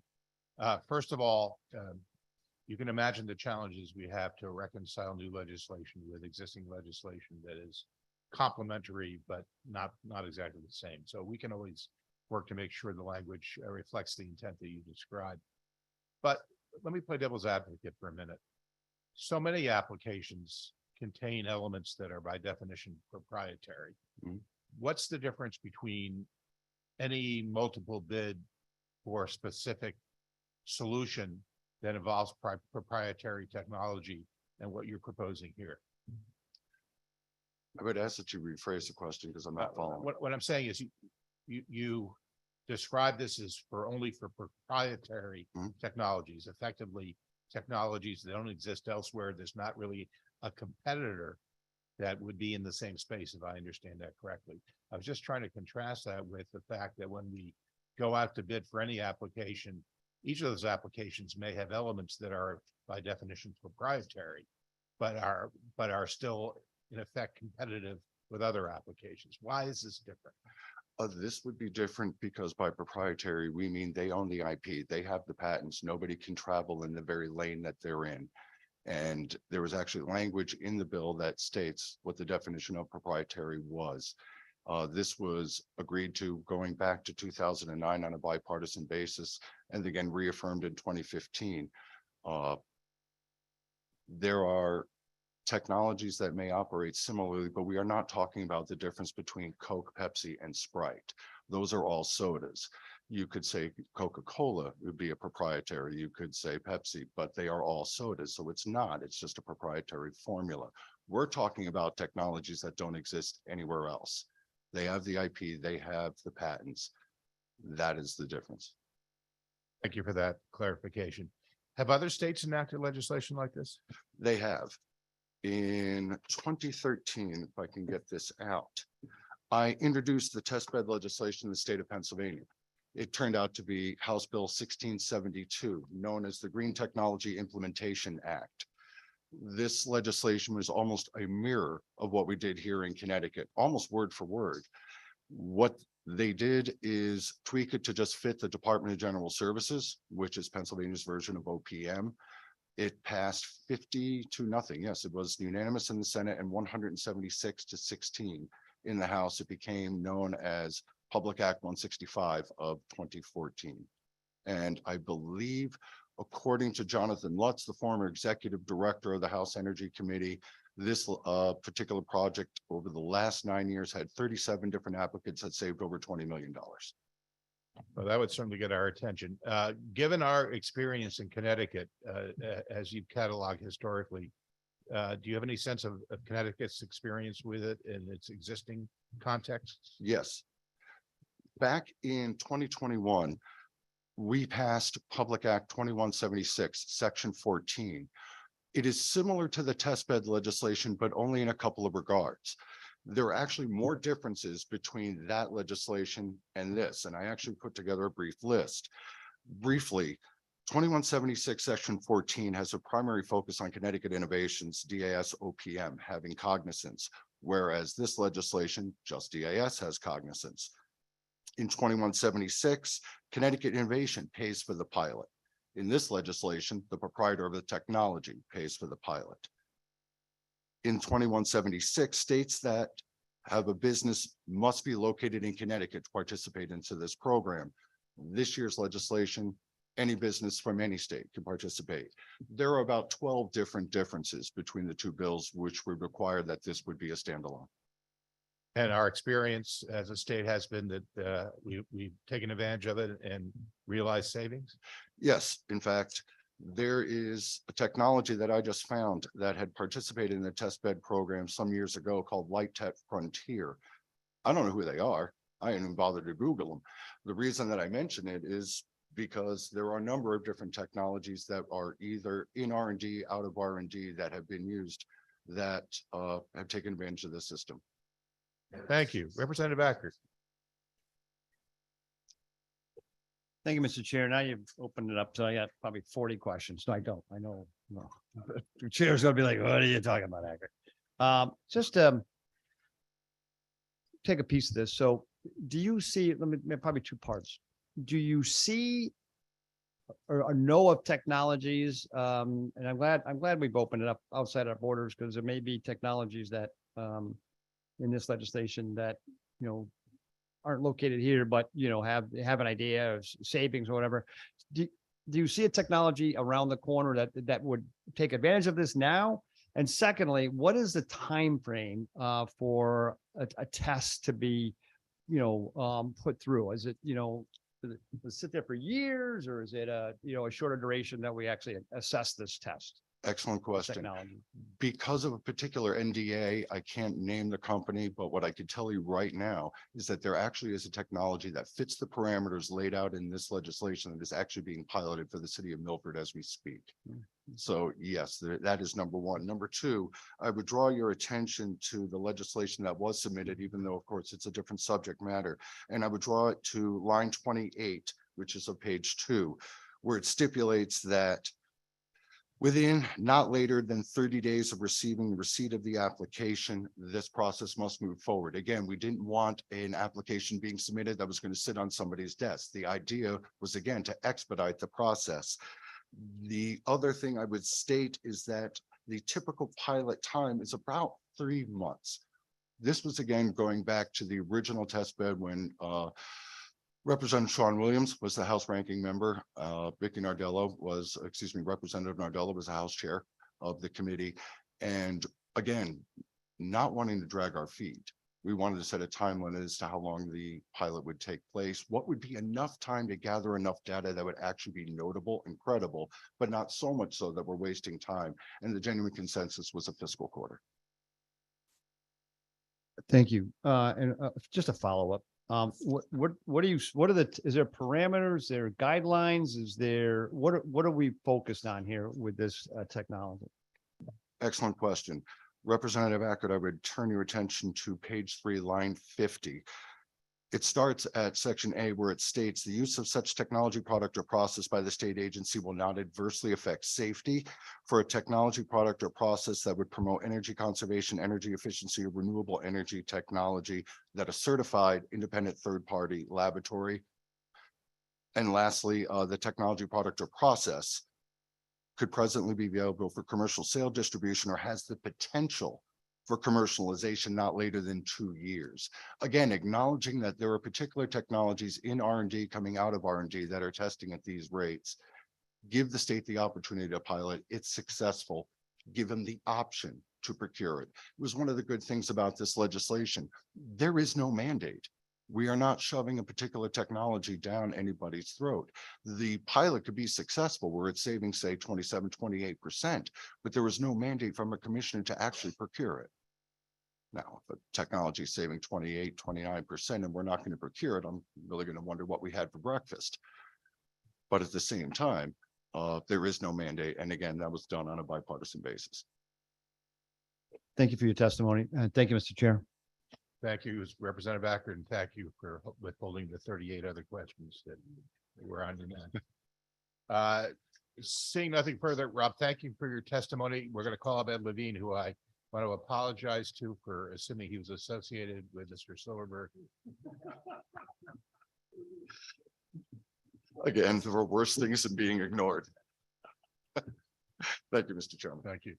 First of all, you can imagine the challenges we have to reconcile new legislation with existing legislation that is complementary, but not exactly the same. So we can always work to make sure the language reflects the intent that you described. But let me play devil's advocate for a minute. So many applications contain elements that are by definition proprietary. Mm-hmm. What's the difference between any multiple bid for a specific solution that involves proprietary technology and what you're proposing here? I would ask that you rephrase the question because I'm not following. What I'm saying is you describe this as only for proprietary technologies, effectively technologies that don't exist elsewhere. There's not really a competitor that would be in the same space, if I understand that correctly. I was just trying to contrast that with the fact that when we go out to bid for any application, each of those applications may have elements that are by definition proprietary, but are still in effect competitive with other applications. Why is this different? This would be different because by proprietary, we mean they own the IP. They have the patents. Nobody can travel in the very lane that they're in. And there was actually language in the bill that states what the definition of proprietary was. This was agreed to going back to 2009 on a bipartisan basis, and again reaffirmed in 2015. There are technologies that may operate similarly, but we are not talking about the difference between Coke, Pepsi, and Sprite. Those are all sodas. You could say Coca-Cola would be a proprietary, you could say Pepsi, but they are all sodas. So it's not, it's just a proprietary formula. We're talking about technologies that don't exist anywhere else. They have the IP, they have the patents. That is the difference. Thank you for that clarification. Have other states enacted legislation like this? They have. In 2013, if I can get this out, I introduced the test bed legislation in the state of Pennsylvania. It turned out to be House Bill 1672, known as the Green Technology Implementation Act. This legislation was almost a mirror of what we did here in Connecticut, almost word for word. What they did is tweak it to just fit the Department of General Services, which is Pennsylvania's version of OPM. It passed 50-0. Yes, it was unanimous in the Senate and 176-16 in the House. It became known as Public Act 165 of 2014. And I believe, according to Jonathan Lutz, the former executive director of the House Energy Committee, this particular project over the last 9 years had 37 different applicants that saved over $20 million. Well, that would certainly get our attention. Given our experience in Connecticut, as you've cataloged historically, do you have any sense of Connecticut's experience with it in its existing context? Yes. Back in 2021, we passed Public Act 2176, Section 14. It is similar to the test bed legislation, but only in a couple of regards. There are actually more differences between that legislation and this, and I actually put together a brief list. Briefly, 2176 Section 14 has a primary focus on Connecticut innovations, DAS OPM, having cognizance, whereas this legislation, just DAS has cognizance. In 2176, Connecticut Innovation pays for the pilot. In this legislation, the proprietor of the technology pays for the pilot. In 2176, states that have a business must be located in Connecticut to participate into this program. This year's legislation, any business from any state can participate. There are about 12 different differences between the two bills, which would require that this would be a standalone. And our experience as a state has been that we've taken advantage of it and realized savings? Yes, in fact, there is a technology that I just found that had participated in the test bed program some years ago called Light Tech Frontier. I don't know who they are. I didn't even bother to Google them. The reason that I mention it is because there are a number of different technologies that are either in R&D, out of R&D that have been used that have taken advantage of this system. Thank you. Representative Acker. Thank you, Mr. Chair. Now you've opened it up, so I got probably 40 questions. No, I don't. I know. No. The chair's gonna be like, what are you talking about, Acker? Just take a piece of this. So do you see, let me, probably two parts. Do you see or know of technologies, and I'm glad we've opened it up outside our borders, because there may be technologies that in this legislation that, aren't located here, but, have an idea of savings or whatever. Do you see a technology around the corner that would take advantage of this now? And secondly, what is the time frame for a test to be, put through? Is it, does it sit there for years, or is it a shorter duration that we actually assess this test? Excellent question. Technology. Because of a particular NDA, I can't name the company, but what I could tell you right now is that there actually is a technology that fits the parameters laid out in this legislation that is actually being piloted for the city of Milford as we speak. So yes, that is number one. Number two, I would draw your attention to the legislation that was submitted, even though of course it's a different subject matter. And I would draw it to line 28, which is on page 2, where it stipulates that within not later than 30 days of receiving the receipt of the application, this process must move forward. Again, we didn't want an application being submitted that was going to sit on somebody's desk. The idea was, again, to expedite the process. The other thing I would state is that the typical pilot time is about 3 months. This was, again, going back to the original test bed when Representative Sean Williams was the House ranking member. Representative Nardello was the House chair of the committee. And again, not wanting to drag our feet, we wanted to set a time limit as to how long the pilot would take place. What would be enough time to gather enough data that would actually be notable and credible, but not so much so that we're wasting time. And the genuine consensus was a fiscal quarter. Thank you. And just a follow-up. What is there parameters, there are guidelines, is there, what are we focused on here with this technology? Excellent question. Representative Ackert, I would turn your attention to page 3, line 50. It starts at section A, where it states the use of such technology, product, or process by the state agency will not adversely affect safety for a technology, product, or process that would promote energy conservation, energy efficiency, or renewable energy technology that a certified independent third-party laboratory. And lastly, the technology, product, or process could presently be available for commercial sale, distribution, or has the potential for commercialization not later than 2 years. Again, acknowledging that there are particular technologies in R&D coming out of R&D that are testing at these rates. Give the state the opportunity to pilot. It's successful. Give them the option to procure it. It was one of the good things about this legislation. There is no mandate. We are not shoving a particular technology down anybody's throat. The pilot could be successful where it's saving, say, 27, 28%, but there was no mandate from a commissioner to actually procure it. Now, if a technology is saving 28, 29%, and we're not going to procure it, I'm really going to wonder what we had for breakfast. But at the same time, there is no mandate. And again, that was done on a bipartisan basis. Thank you for your testimony. Thank you, Mr. Chair. Thank you, Representative Acker, and thank you for withholding the 38 other questions that were on your mind. Seeing nothing further, Rob, thank you for your testimony. We're going to call up Ed Levine, who I want to apologize to for assuming he was associated with Mr. Silverberg. Again, there were worse things than being ignored. Thank you, Mr. Chairman. Thank you.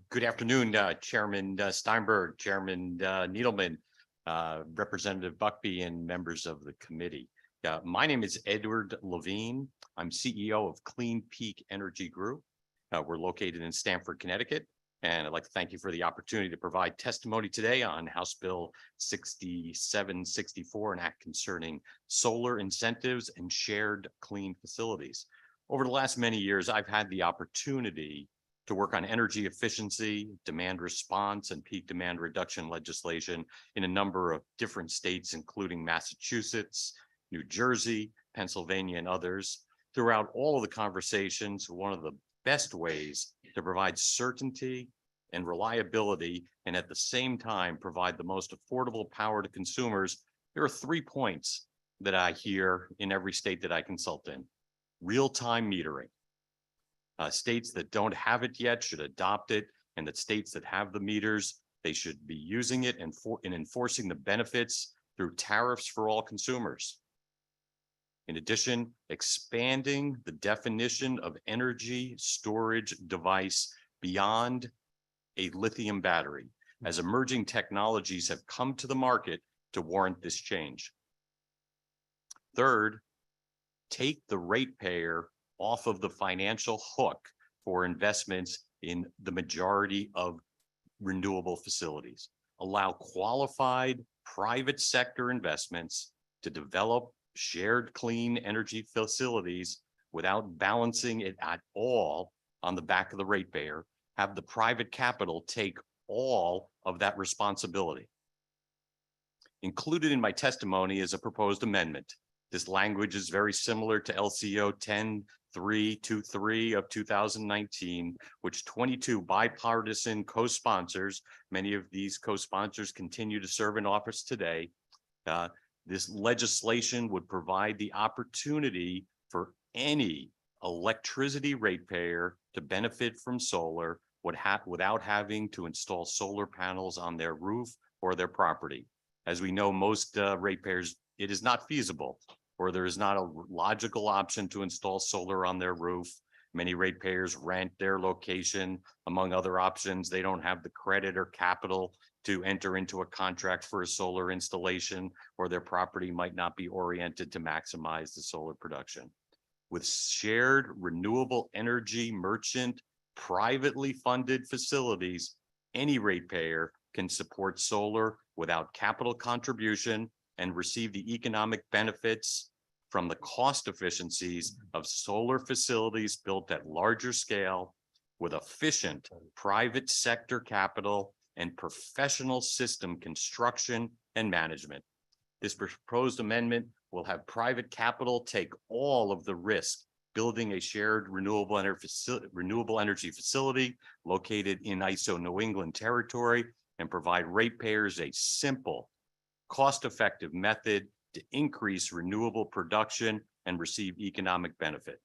Good afternoon, Chairman Steinberg, Chairman Needleman, Representative Buckby, and members of the committee. My name is Edward Levine. I'm CEO of Clean Peak Energy Group. We're located in Stamford, Connecticut, and I'd like to thank you for the opportunity to provide testimony today on House Bill 6764, an act concerning solar incentives and shared clean facilities. Over the last many years, I've had the opportunity to work on energy efficiency, demand response, and peak demand reduction legislation in a number of different states, including Massachusetts, New Jersey, Pennsylvania, and others. Throughout all of the conversations, one of the best ways to provide certainty and reliability, and at the same time provide the most affordable power to consumers, there are 3 points that I hear in every state that I consult in. Real-time metering. States that don't have it yet should adopt it, and that states that have the meters, they should be using it and enforcing the benefits through tariffs for all consumers. In addition, expanding the definition of energy storage device beyond a lithium battery, as emerging technologies have come to the market to warrant this change. Third, take the ratepayer off of the financial hook for investments in the majority of renewable facilities. Allow qualified private sector investments to develop shared clean energy facilities without balancing it at all on the back of the ratepayer. Have the private capital take all of that responsibility. Included in my testimony is a proposed amendment. This language is very similar to LCO 10323 of 2019, which 22 bipartisan co-sponsors, many of these co-sponsors continue to serve in office today. This legislation would provide the opportunity for any electricity ratepayer to benefit from solar without having to install solar panels on their roof or their property. As we know, most ratepayers, it is not feasible, or there is not a logical option to install solar on their roof. Many ratepayers rent their location. Among other options, they don't have the credit or capital to enter into a contract for a solar installation, or their property might not be oriented to maximize the solar production. With shared renewable energy merchant, privately funded facilities, any ratepayer can support solar without capital contribution and receive the economic benefits from the cost efficiencies of solar facilities built at larger scale with efficient private sector capital and professional system construction and management. This proposed amendment will have private capital take all of the risk building a shared renewable energy facility located in ISO New England territory and provide ratepayers a simple, cost-effective method to increase renewable production and receive economic benefit.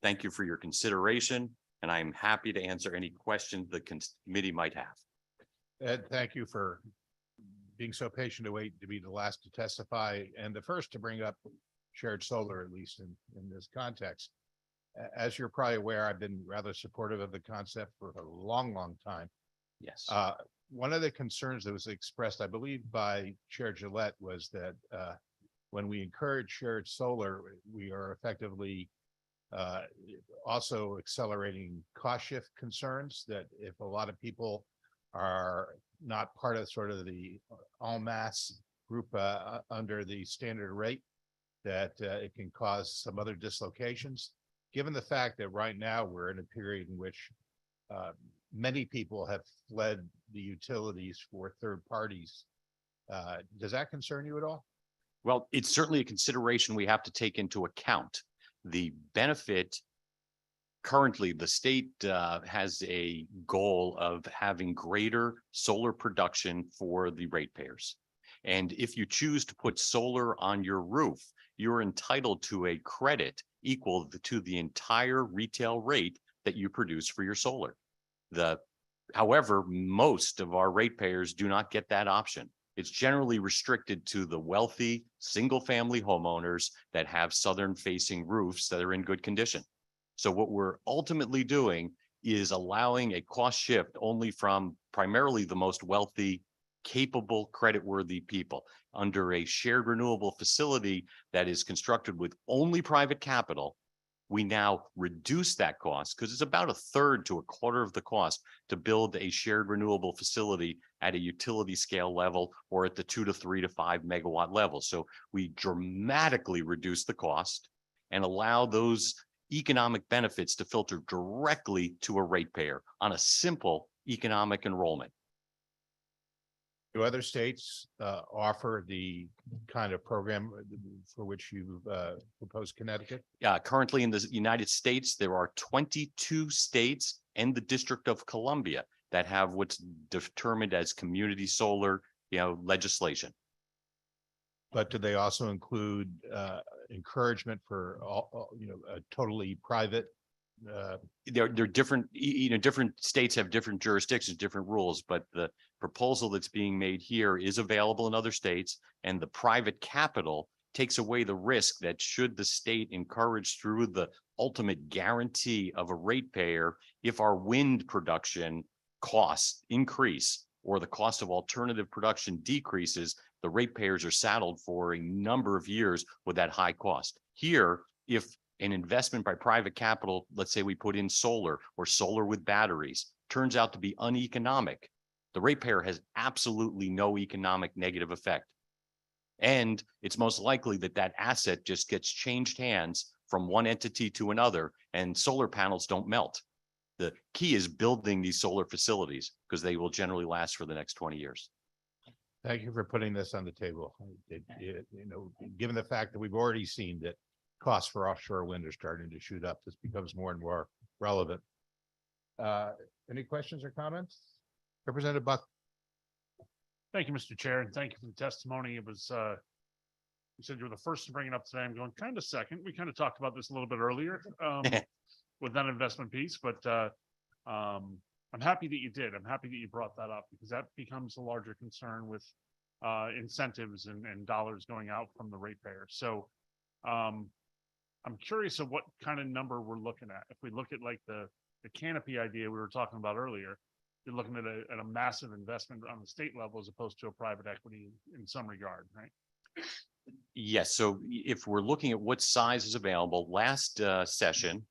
Thank you for your consideration, and I am happy to answer any questions the committee might have. Ed, thank you for being so patient to wait to be the last to testify and the first to bring up shared solar, at least in this context. As you're probably aware, I've been rather supportive of the concept for a long, long time. Yes. One of the concerns that was expressed, I believe, by Chair Gillette was that when we encourage shared solar, we are effectively also accelerating cost shift concerns, that if a lot of people are not part of sort of the en masse group under the standard rate, that it can cause some other dislocations. Given the fact that right now we're in a period in which many people have fled the utilities for third parties, does that concern you at all? Well, it's certainly a consideration we have to take into account. The benefit, currently the state has a goal of having greater solar production for the ratepayers. And if you choose to put solar on your roof, you're entitled to a credit equal to the entire retail rate that you produce for your solar. However, most of our ratepayers do not get that option. It's generally restricted to the wealthy single-family homeowners that have southern-facing roofs that are in good condition. So what we're ultimately doing is allowing a cost shift only from primarily the most wealthy, capable, creditworthy people. Under a shared renewable facility that is constructed with only private capital, we now reduce that cost because it's about 1/3 to 1/4 of the cost to build a shared renewable facility at a utility scale level or at the 2 to 3 to 5 megawatt level. So we dramatically reduce the cost and allow those economic benefits to filter directly to a ratepayer on a simple economic enrollment. Do other states offer the kind of program for which you've proposed Connecticut? Currently in the United States, there are 22 states and the District of Columbia that have what's determined as community solar, legislation. But do they also include encouragement for a totally private? They're different, different states have different jurisdictions, different rules, but the proposal that's being made here is available in other states, and the private capital takes away the risk that should the state encourage through the ultimate guarantee of a ratepayer, if our wind production costs increase or the cost of alternative production decreases, the ratepayers are saddled for a number of years with that high cost. Here, if an investment by private capital, let's say we put in solar or solar with batteries, turns out to be uneconomic, the ratepayer has absolutely no economic negative effect. And it's most likely that that asset just gets changed hands from one entity to another, and solar panels don't melt. The key is building these solar facilities because they will generally last for the next 20 years. Thank you for putting this on the table. Given the fact that we've already seen that costs for offshore wind are starting to shoot up, this becomes more and more relevant. Any questions or comments? Representative Buck. Thank you, Mr. Chair, and thank you for the testimony. It was, you said you were the first to bring it up today. I'm going kind of second. We kind of talked about this a little bit earlier with that investment piece, but I'm happy that you did. I'm happy that you brought that up because that becomes a larger concern with incentives and dollars going out from the ratepayer. So I'm curious of what kind of number we're looking at. If we look at like the canopy idea we were talking about earlier, you're looking at a massive investment on the state level as opposed to a private equity in some regard, right? Yes. So if we're looking at what size is available, last session,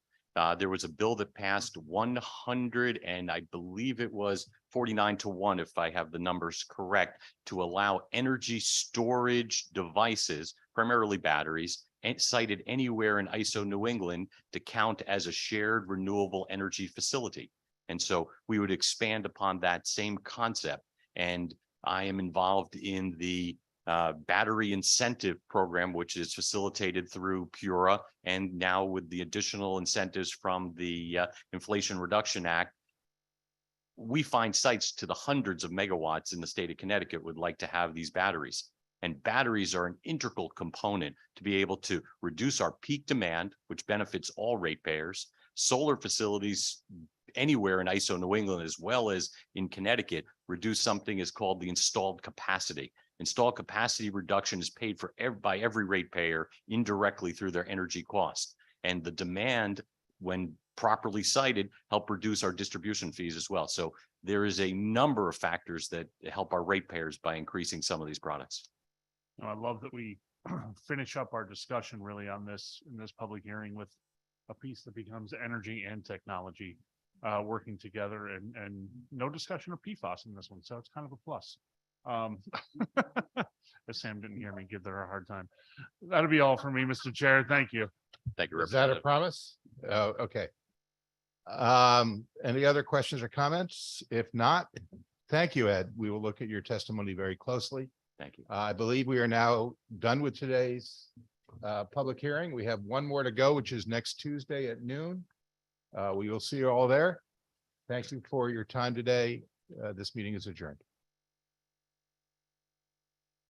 there was a bill that passed 100, and I believe it was 49-1, if I have the numbers correct, to allow energy storage devices, primarily batteries, and sited anywhere in ISO New England to count as a shared renewable energy facility. And so we would expand upon that same concept. And I am involved in the battery incentive program, which is facilitated through PURA, and now with the additional incentives from the Inflation Reduction Act, we find sites to the hundreds of megawatts in the state of Connecticut would like to have these batteries. And batteries are an integral component to be able to reduce our peak demand, which benefits all ratepayers. Solar facilities anywhere in ISO New England, as well as in Connecticut, reduce something is called the installed capacity. Installed capacity reduction is paid for by every ratepayer indirectly through their energy cost. And the demand, when properly sited, help reduce our distribution fees as well. So there is a number of factors that help our ratepayers by increasing some of these products. I love that we finish up our discussion really on this in this public hearing with a piece that becomes energy and technology working together, and no discussion of PFAS in this one. So it's kind of a plus. Sam didn't hear me give her a hard time. That'll be all for me, Mr. Chair. Thank you. Thank you. Is that a promise? Oh, okay. Any other questions or comments? If not, thank you, Ed. We will look at your testimony very closely. Thank you. I believe we are now done with today's public hearing. We have one more to go, which is next Tuesday at noon. We will see you all there. Thank you for your time today. This meeting is adjourned.